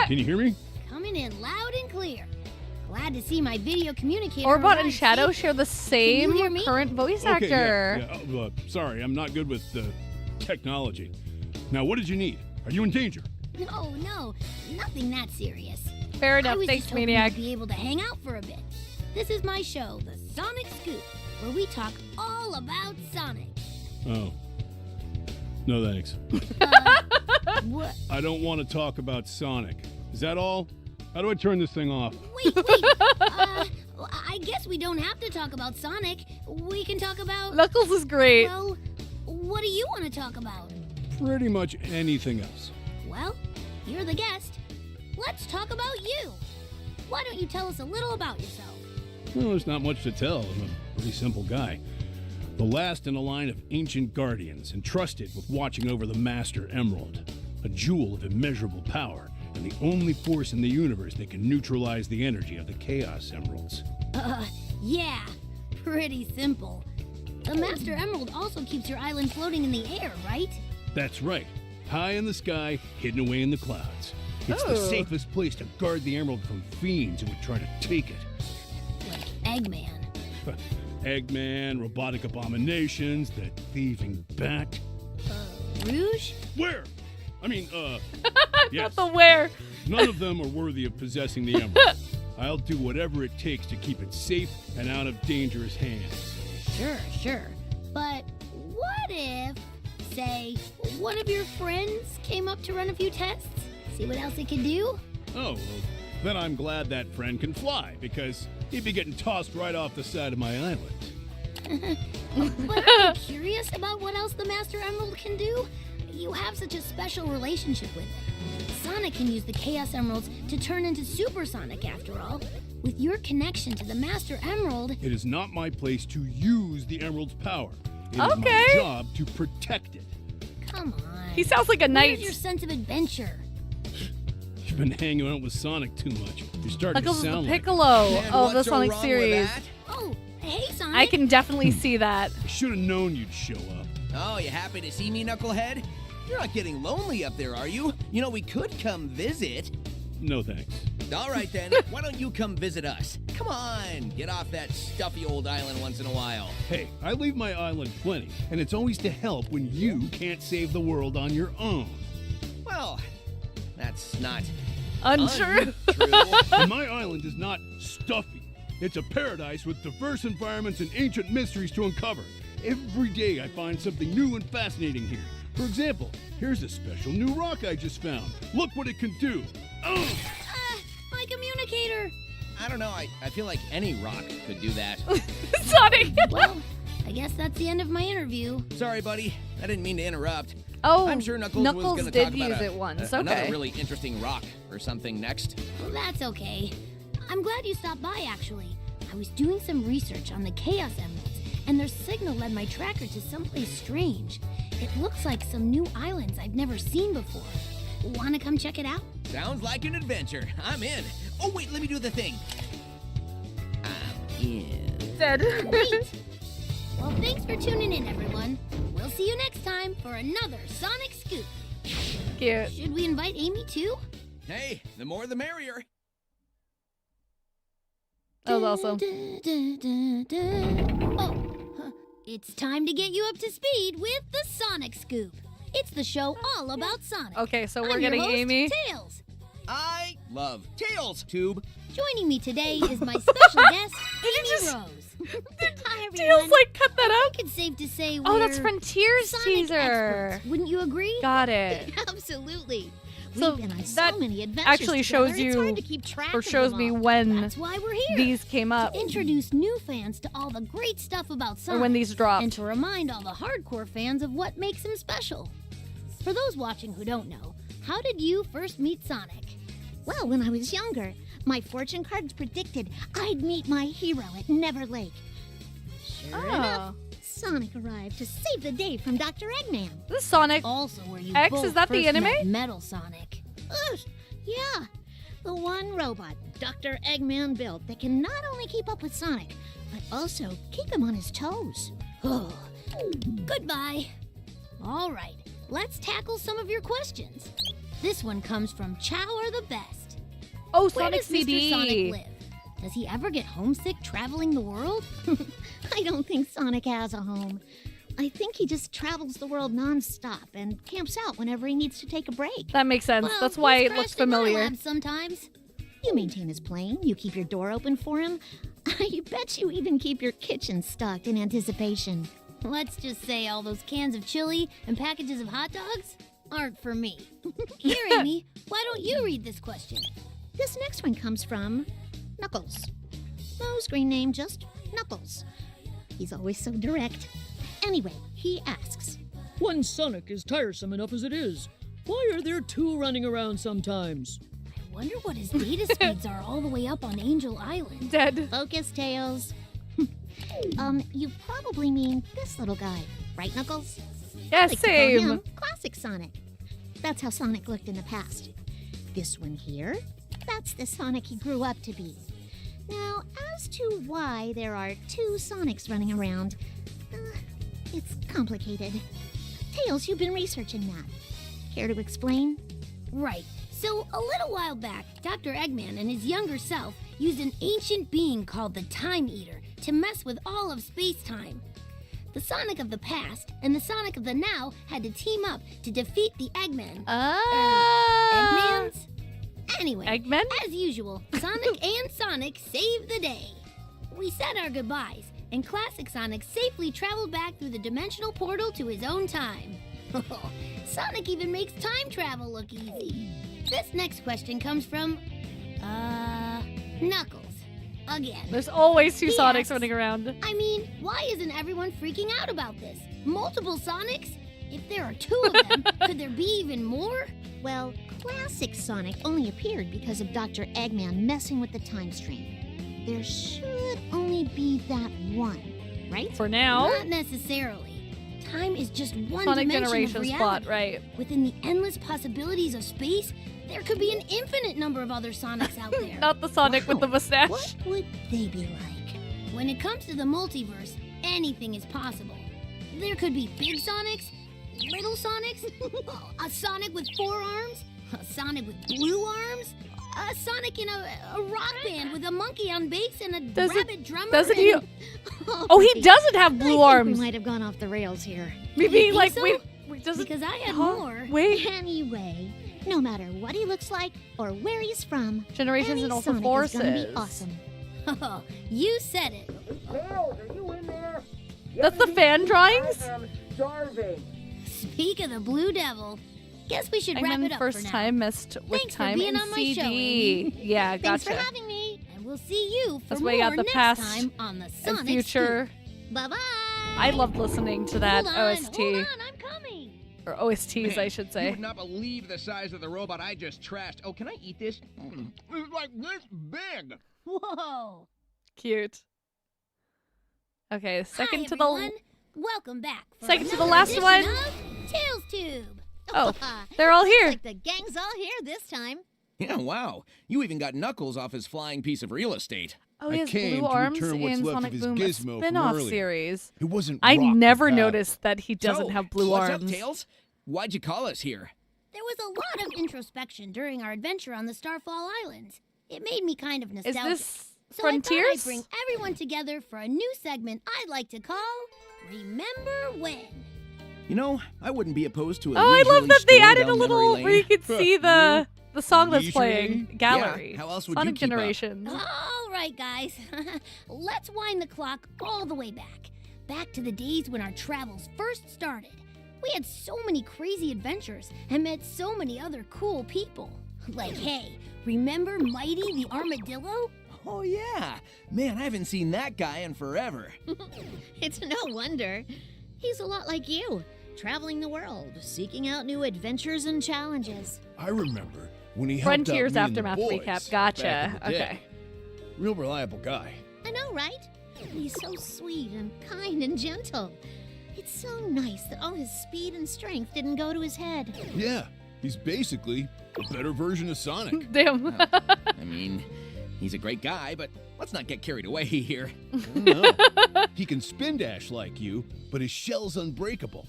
Can you hear me? Coming in loud and clear. Glad to see my video communicator. Orbot arrive and Shadow safe. share the same hear me? current voice Okay, actor. yeah. Sorry, I'm not good with technology. Now, what did you need? Are you in danger? No, nothing that serious. Fair I enough. was Thanks, just hoping Maniac. you'd be able to hang out for a bit. This is my show, The Sonic Scoop, where we talk all about Sonic. Oh. No thanks. What? I don't want to talk about Sonic. Is that all? How do I turn this thing off? Wait. I guess we don't have to talk about Sonic. We can talk about. Knuckles is great. Well, what do you want to talk about? Pretty much anything else. Well, you're the guest. Let's talk about you. Why don't you tell us a little about yourself? Well, there's not much to tell. I'm a pretty simple guy. The last in a line of ancient guardians, entrusted with watching over the Master Emerald, a jewel of immeasurable power, and the only force in the universe that can neutralize the energy of the Chaos Emeralds. Yeah, pretty simple. The Master Emerald also keeps your island floating in the air, right? That's right. High in the sky, hidden away in the clouds. It's the Oh. safest place to guard the emerald from fiends who would try to take it. Like Eggman. Eggman, robotic abominations, that thieving bat. Rouge? Where? I mean, yes. Not the where. None of them are worthy of possessing the emerald. I'll do whatever it takes to keep it safe and out of dangerous hands. Sure. But what if, say, one of your friends came up to run a few tests? See what else it can do? Oh, well, then I'm glad that friend can fly, because he'd be getting tossed right off the side of my island. But are you curious about what else the Master Emerald can do? You have such a special relationship with it. Sonic can use the Chaos Emeralds to turn into Super Sonic after all. With your connection to the Master Emerald, It is not my place to use the emerald's power. It is Okay. my job to protect it. come on. He sounds like a knight. Where's your sense of adventure? You've been hanging out with Sonic too much. You're starting Knuckles to is the sound like Piccolo Man, of the what's so Sonic wrong series. with that? Oh, hey, Sonic. I can definitely see that. I should have known you'd show up. Oh, you happy to see me, Knucklehead? You're not getting lonely up there, are you? You know, we could come visit. No thanks. All right, then. Why don't you come visit us? Come on, get off that stuffy old island once in a while. Hey, I leave my island plenty, and it's always to help when you can't save the world on your own. Well, that's not Untrue. untrue. And my island is not stuffy. It's a paradise with diverse environments and ancient mysteries to uncover. Every day I find something new and fascinating here. For example, here's a special new rock I just found. Look what it can do. Oh! My communicator. I don't know, I feel like any rock could do that. Sonic! Well, I guess that's the end of my interview. Sorry, buddy. I didn't mean to interrupt. Oh, I'm sure Knuckles was going to did talk about use it once. another Okay. really interesting rock or something next. Well, that's okay. I'm glad you stopped by, actually. I was doing some research on the Chaos Emeralds, and their signal led my tracker to someplace strange. It looks like some new islands I've never seen before. Want to come check it out? Sounds like an adventure. I'm in. Oh, wait, let me do the thing. I'm in. Dead. Great! Well, thanks for tuning in, everyone. We'll see you next time for another Sonic Scoop. Cute. Should we invite Amy, too? Hey, the more the merrier. That was awesome. Oh, it's time to get you up to speed with the Sonic Scoop. It's the show all about Sonic. Okay, so we're I'm getting your host, Amy. Tails. I love Tails, Tube. Joining me today is my special guest, Amy just- Rose. Hi, everyone. Tails, like, cut that I up. think it's safe to say Oh, that's we're Frontiers Sonic teaser. experts. Wouldn't you agree? Got it. Absolutely. So We've been on that so many adventures actually together, shows it's you, hard to keep track or of shows them me all. when That's why we're here. these came up, To introduce new fans to all the great stuff about Sonic. or when these dropped. And to remind all the hardcore fans of what makes him special. For those watching who don't know, how did you first meet Sonic? Well, when I was younger, my fortune cards predicted I'd meet my hero at Never Lake. Sure enough, Sonic arrived to save the day from Dr. Eggman. This is Sonic Also where you X, both is that the first anime? met Metal Sonic. Ugh, yeah, the one robot Dr. Eggman built that can not only keep up with Sonic, but also keep him on his toes. Oh, goodbye. All right, let's tackle some of your questions. This one comes from Chow the Best. Oh, Where Sonic does CD. Mr. Sonic live? Does he ever get homesick traveling the world? I don't think Sonic has a home. I think he just travels the world nonstop and camps out whenever he needs to take a break. That makes sense. Well, That's why he's it looks crashed in my familiar. lab sometimes. You maintain his plane, you keep your door open for him. I bet you even keep your kitchen stocked in anticipation. Let's just say all those cans of chili and packages of hot dogs aren't for me. Here, Amy, why don't you read this question? This next one comes from Knuckles. No screen name, just Knuckles. He's always so direct. Anyway, he asks, One Sonic is tiresome enough as it is. Why are there two running around sometimes? I wonder what his data speeds are all the way up on Angel Island. Dead. Focus, Tails. You probably mean this little guy, right, Knuckles? Yeah, I like to call same. him Classic Sonic. That's how Sonic looked in the past. This one here, that's the Sonic he grew up to be. Now, as to why there are two Sonics running around, it's complicated. Tails, you've been researching that. Care to explain? Right. So, a little while back, Dr. Eggman and his younger self used an ancient being called the Time Eater to mess with all of space-time. The Sonic of the past and the Sonic of the now had to team up to defeat the Eggman. Eggmans? Anyway, Eggman? as usual, Sonic and Sonic saved the day. We said our goodbyes, and Classic Sonic safely traveled back through the dimensional portal to his own time. Sonic even makes time travel look easy. This next question comes from, Knuckles. Again. There's always two He Sonics asks, running around. I mean, why isn't everyone freaking out about this? Multiple Sonics? If there are two of them, could there be even more? Well, Classic Sonic only appeared because of Dr. Eggman messing with the time stream. There should only be that one, right? For now. Not necessarily. Time is just one Sonic dimension of Generations reality. plot, right. Within the endless possibilities of space, there could be an infinite number of other Sonics out there. Not the Sonic with the mustache. What would they be like? When it comes to the multiverse, anything is possible. There could be big Sonics, little Sonics, a Sonic with 4 arms, a Sonic with blue arms, a Sonic in a rock band with a monkey on bass and a rabbit drummer. Doesn't he? Oh, he doesn't have blue I think arms. we might have gone off the rails here. Maybe You think like so? wait, doesn't? Because I had Huh? more. Wait. Anyway, no matter what he looks like or where he's from, Generations any and also Sonic is gonna Forces. be awesome. You said it. Tails, are you in there? That's the fan drawings? I'm starving. Speak of the Blue Devil. Guess we should wrap Eggman it up first for now. time missed with Thanks for time being and on my CD. show, Amy. Yeah, Thanks gotcha. for having me, and we'll see you for That's more why you got the next past time on the and Sonic future. Scoop. Bye-bye. I loved listening to that Hold on, OST. Hold on, I'm coming. Or OSTs, I should You say. would not believe the size of the robot I just trashed. Oh, can I eat this? It's like this big. Whoa. Cute. Okay, second Hi, to everyone. the... Welcome back. For Second to the another last edition one. of Tails Tube. Oh, they're all here. Like the gang's all here this time. Yeah, wow. You even got Knuckles off his flying piece of real estate. Oh, I he has came blue to arms return what's in left Sonic of his Boom, a gizmo from spin-off earlier. series. It wasn't I rock never compatible. noticed that he doesn't So, have blue what's arms. up, Tails? Why'd you call us here? There was a lot of introspection during our adventure on the Starfall Islands. It made me kind of Is nostalgic. this So I thought I'd Frontiers? bring everyone together for a new segment I'd like to call Remember When. You know, I wouldn't be opposed to a Oh, I love leisurely that they stroll added a down little memory where you lane. could see the song that's Leisurely? playing. Gallery. Yeah, how else would Sonic you keep up? Generations. All right, guys. Let's wind the clock all the way back. Back to the days when our travels first started. We had so many crazy adventures and met so many other cool people. Like, hey, remember Mighty the Armadillo? Oh, yeah. Man, I haven't seen that guy in forever. It's no wonder. He's a lot like you, traveling the world, seeking out new adventures and challenges. I remember when he helped Frontiers out me and the Aftermath boys recap. back Gotcha. in the day. Okay. Real reliable guy. I know, right? He's so sweet and kind and gentle. It's so nice that all his speed and strength didn't go to his head. Yeah, he's basically a better version of Sonic. Damn. I mean, he's a great guy, but let's not get carried away here. No. He can spin dash like you, but his shell's unbreakable.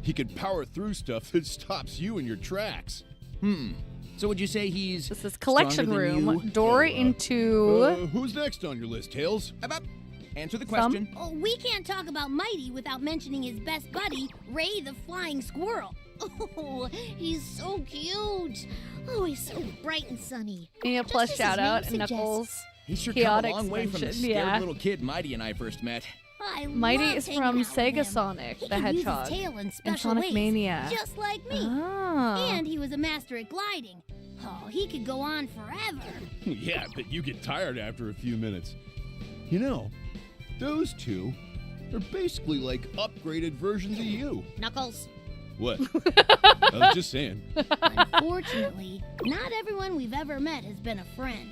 He can power through stuff that stops you in your tracks. So would you say he's This is collection stronger than room. you? Door into... Who's next on your list, Tails? About answer the Some? question. Oh, we can't talk about Mighty without mentioning his best buddy, Ray the Flying Squirrel. Oh, he's so cute. Oh, he's so bright and sunny. Need a Just plus as his shout name out and suggests. Knuckles. He's sure Chaotic come a long way from the expansion, scared yeah. little kid Mighty and I first met. I Mighty love is hanging from out with Sega him. Sonic He the could use Hedgehog his tail in and special Sonic ways, Mania. just like me. Oh. And he was a master at gliding. Oh, he could go on forever. Yeah, but you get tired after a few minutes. You know, those two are basically like upgraded versions of you. Knuckles. What? I was just saying. Unfortunately, not everyone we've ever met has been a friend.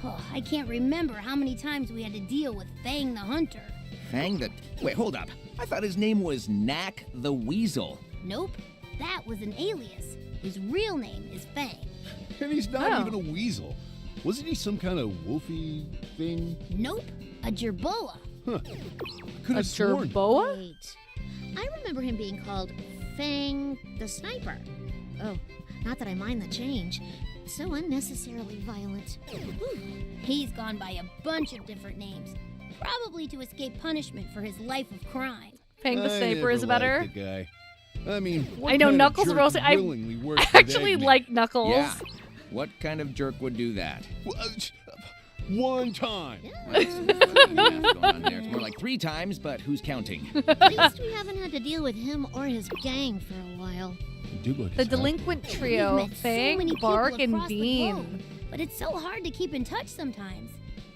Oh, I can't remember how many times we had to deal with Fang the Hunter. Fang the... Wait, hold up. I thought his name was Knack the Weasel. Nope, that was an alias. His real name is Fang. And he's not Oh. even a weasel. Wasn't he some kind of wolfy thing? Nope, a gerboa. Huh. Could A have sworn. Gerboa? Wait. I remember him being called Fang the Sniper. Oh, not that I mind the change. It's so unnecessarily violent. He's gone by a bunch of different names, probably to escape punishment for his life of crime. Fang the I Sniper never is better. liked the guy. I mean, what I know kind of Knuckles jerk roasting. I willingly works with actually Eggman? like Knuckles. Yeah. What kind of jerk would do that? One time. Well, there's some funny math going on there. It's more like 3 times, but who's counting? At least we haven't had to deal with him or his gang for a while. You do like The his hat. delinquent We've trio, met so Fang, many people Bark, and across the Bean. globe, but it's so hard to keep in touch sometimes.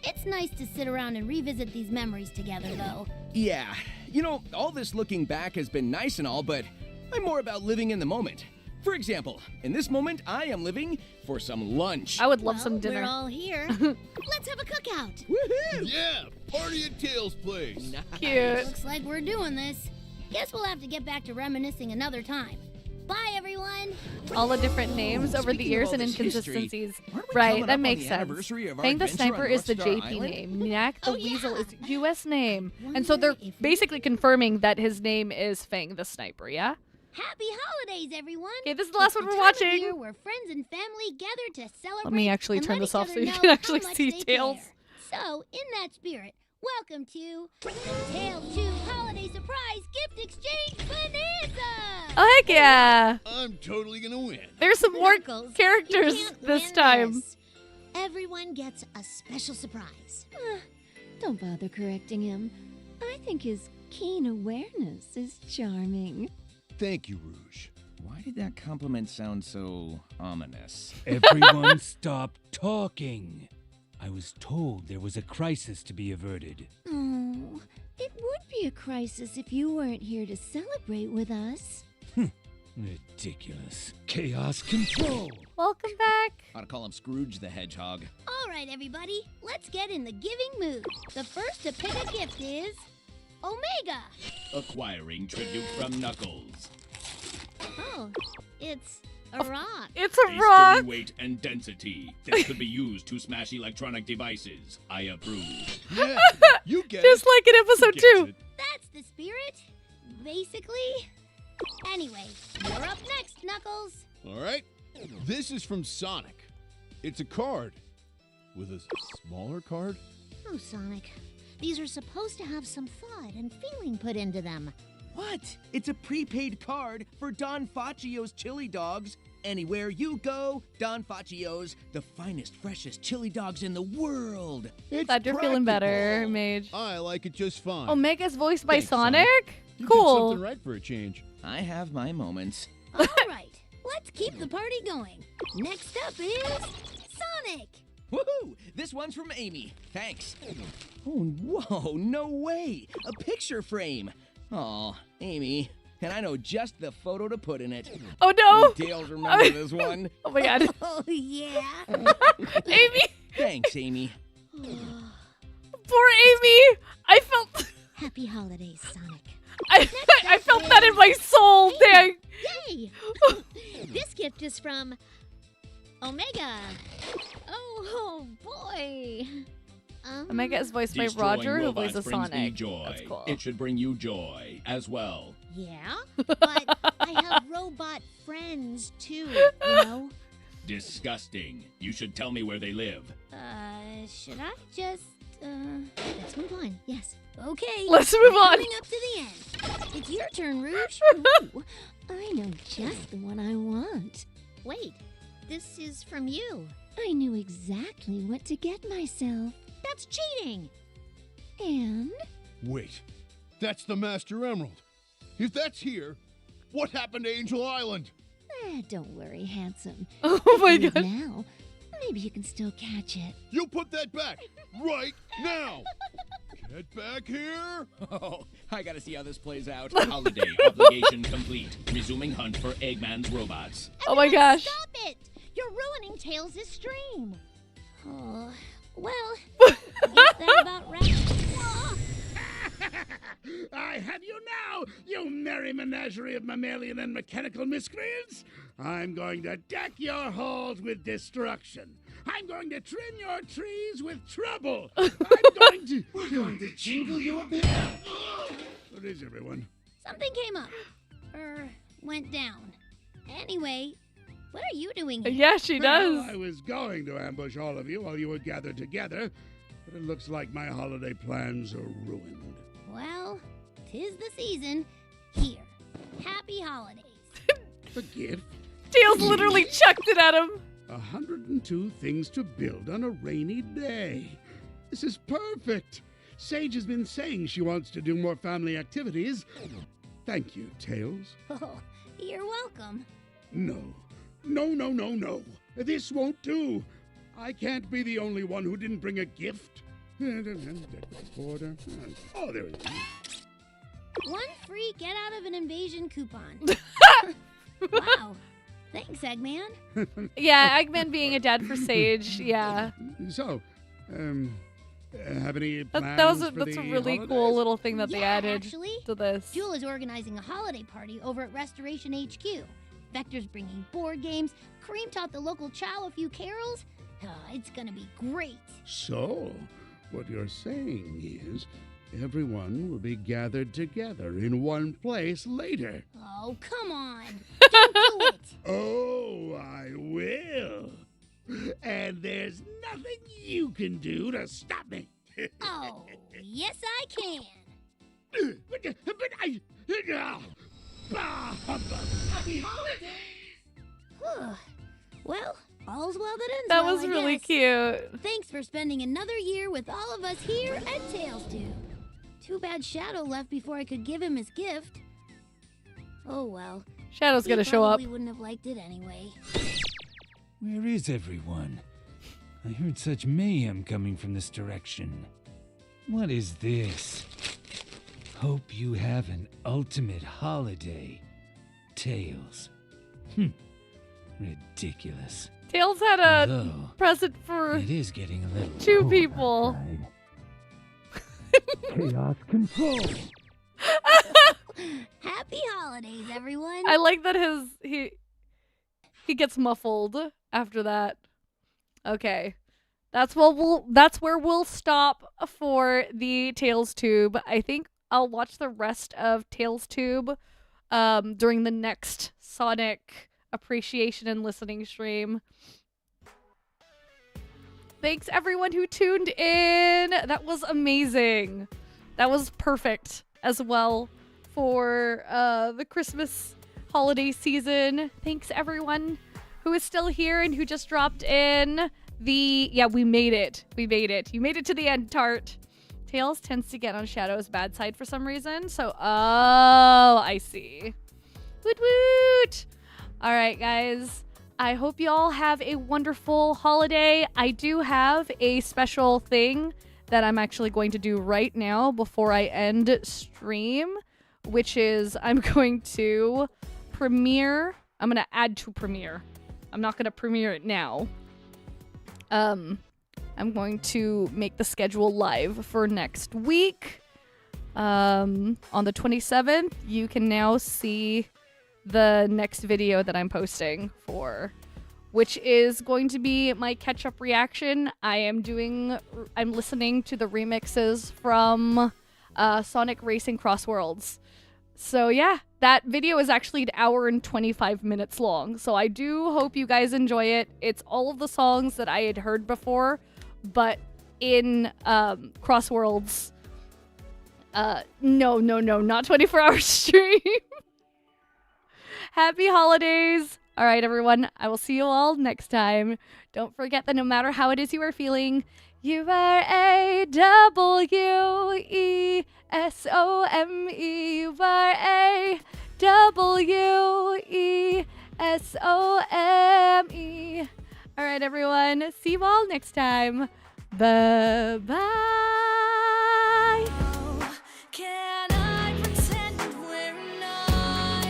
It's nice to sit around and revisit these memories together, though. Yeah. You know, all this looking back has been nice and all, but I'm more about living in the moment. For example, in this moment, I am living for some lunch. I would love Well, some dinner. We're all here. Let's have a cookout. Woohoo! Yeah, party at Tails' place. Cute. Looks like we're doing this. Guess we'll have to get back to reminiscing another time. Bye, everyone. All the different names over the Speaking of years all and this history, inconsistencies. aren't we Right, coming that up on makes the sense. anniversary of our Fang the adventure Sniper on is the North Star JP Island? name. Knack the Oh, Weasel yeah. is US name. And so Wonder they're if we- basically confirming that his name is Fang the Sniper, yeah? Happy holidays, everyone. Okay, this is the last one It's we're the time of watching. year where friends and family gather to celebrate. Let me actually and turn let this each off other so you know can actually how much see they Tails. care. So, in that spirit, welcome to the Tails 2 Holiday Surprise Gift Exchange Bonanza! Oh, heck yeah. I'm totally gonna win. There's some more Knuckles, you characters can't this win time. this. Everyone gets a special surprise. Don't bother correcting him. I think his keen awareness is charming. Thank you, Rouge. Why did that compliment sound so ominous? Everyone stop talking. I was told there was a crisis to be averted. Oh, it would be a crisis if you weren't here to celebrate with us. Ridiculous. Chaos control. Welcome back. Ought to call him Scrooge the Hedgehog. All right, everybody, let's get in the giving mood. The first to pick a gift is Omega. Acquiring tribute from Knuckles. Oh, it's a rock. It's a rock. History, weight, and density. This could be used to smash electronic devices. I approve. Yeah, you get Just it. like in episode 2. That's the spirit, basically. Anyway, you're up next, Knuckles. All right. This is from Sonic. It's a card with a smaller card. Oh, Sonic. These are supposed to have some thought and feeling put into them. What? It's a prepaid card for Don Faccio's chili dogs. Anywhere you go, Don Faccio's, the finest, freshest chili dogs in the world. It's Glad you're feeling better, practical. Mage. I like it just fine. Omega's voiced by Thanks, Sonic? You did Cool. something right for a change. I have my moments. All right, let's keep the party going. Next up is Sonic. Woohoo! This one's from Amy. Thanks. Oh, whoa, no way. A picture frame. Aw, Amy. And I know just the photo to put in it. Oh no! Dale's remember this one. Oh my god. Oh, yeah. Amy! Thanks, Amy. Poor Amy! I felt Happy holidays, Sonic. I felt that in my soul, dang! Yay! This gift is from Omega. Oh boy. Omega is voiced by Destroying Roger, who robots plays a brings me Sonic. joy. That's cool. It should bring you joy as well. Yeah, but I have robot friends too, you know? Disgusting. You should tell me where they live. Should I just, Let's move on, yes. Okay. Let's move on. Coming up to the end. It's your turn, Rouge. Ooh, I know just the one I want. Wait, this is from you. I knew exactly what to get myself. That's cheating! And Wait, that's the Master Emerald. If that's here, what happened to Angel Island? don't worry, handsome. Oh If my you leave god. Now, maybe you can still catch it. You put that back right now. Get back here. Oh, I gotta see how this plays out. Holiday obligation complete. Resuming hunt for Eggman's robots. Oh my gosh. Stop it! You're ruining Tails' stream. Oh, well, I guess that about wraps it. I have you now, you merry menagerie of mammalian and mechanical miscreants! I'm going to deck your halls with destruction. I'm going to trim your trees with trouble. We're going to jingle you a bit. What is everyone? Something came up. Went down. Anyway, what are you doing here? Yeah, she does. Well, I was going to ambush all of you while you were gathered together, but it looks like my holiday plans are ruined. Well, 'tis the season. Here. Happy holidays. A gift? Tails literally chucked it at him. 102 things to build on a rainy day. This is perfect. Sage has been saying she wants to do more family activities. Thank you, Tails. Oh, you're welcome. No. No. This won't do. I can't be the only one who didn't bring a gift. Oh, there it is. One free get out of an invasion coupon. Wow. Thanks, Eggman. Yeah, Eggman being a dad for Sage. Yeah. So, have any plans That's for a the really holidays? cool little thing that they Yeah, added actually, to this. Jewel is organizing a holiday party over at Restoration HQ. Vector's bringing board games. Kareem taught the local chow a few carols. It's gonna be great. So, what you're saying is everyone will be gathered together in one place later. Oh, come on. Don't do it. Oh, I will. And there's nothing you can do to stop me. Oh, yes, I can. But I... Happy holidays! Well, all's well that ends That well, was I really guess. cute. Thanks for spending another year with all of us here at Tales Do. Too bad Shadow left before I could give him his gift. Oh well. Shadow's gonna show up. He wouldn't have liked it anyway. Where is everyone? I heard such mayhem coming from this direction. What is this? Hope you have an ultimate holiday. Tails. Ridiculous. Tails had a Although, present for it is getting a little 2 cold people. Chaos control. Happy holidays, everyone. I like that he gets muffled after that. Okay. That's where we'll stop for the Tails Tube. I think I'll watch the rest of Tails Tube during the next Sonic appreciation and listening stream. Thanks everyone who tuned in. That was amazing. That was perfect as well for the Christmas holiday season. Thanks everyone who is still here and who just dropped in. Yeah, we made it. We made it. You made it to the end, Tart. Tails tends to get on Shadow's bad side for some reason. So, oh, I see. Woot woot. All right, guys. I hope you all have a wonderful holiday. I do have a special thing that I'm actually going to do right now before I end stream, which is I'm going to premiere. I'm going to add to premiere. I'm not going to premiere it now. I'm going to make the schedule live for next week. On the 27th, you can now see the next video that I'm posting for, which is going to be my catch-up reaction. I'm listening to the remixes from Sonic Racing Cross Worlds. So yeah, that video is actually 1 hour and 25 minutes long. So I do hope you guys enjoy it. It's all of the songs that I had heard before, but in Cross Worlds. No, not 24-hour stream. Happy holidays. All right, everyone. I will see you all next time. Don't forget that no matter how it is you are feeling, you are AWESOME. You are AWESOME. All right, everyone. See you all next time. Bye-bye. Can I pretend we're not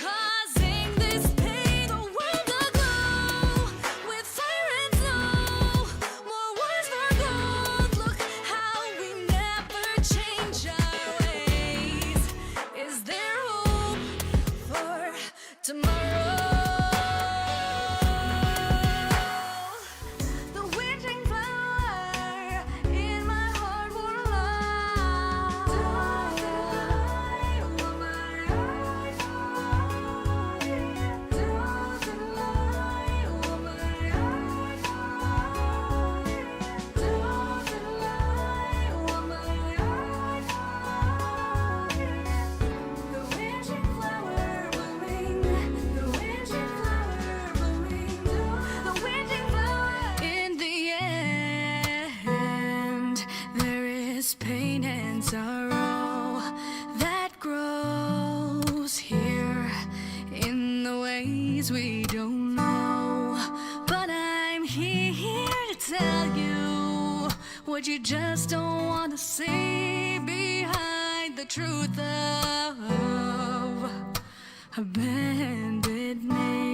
causing this pain? The world aglow with fire and snow. More wars for gold. Look how we never change our ways. Is there hope for tomorrow? The witching flower in my heart won't lie. Don't lie, oh my eyes. Don't lie, oh my eyes. Don't lie, oh my eyes. The witching flower blooming, the witching flower blooming, the witching flower. In the end, there is pain and sorrow that grows here in the ways we don't know. But I'm here to tell you what you just don't want to see behind the truth of abandoned me.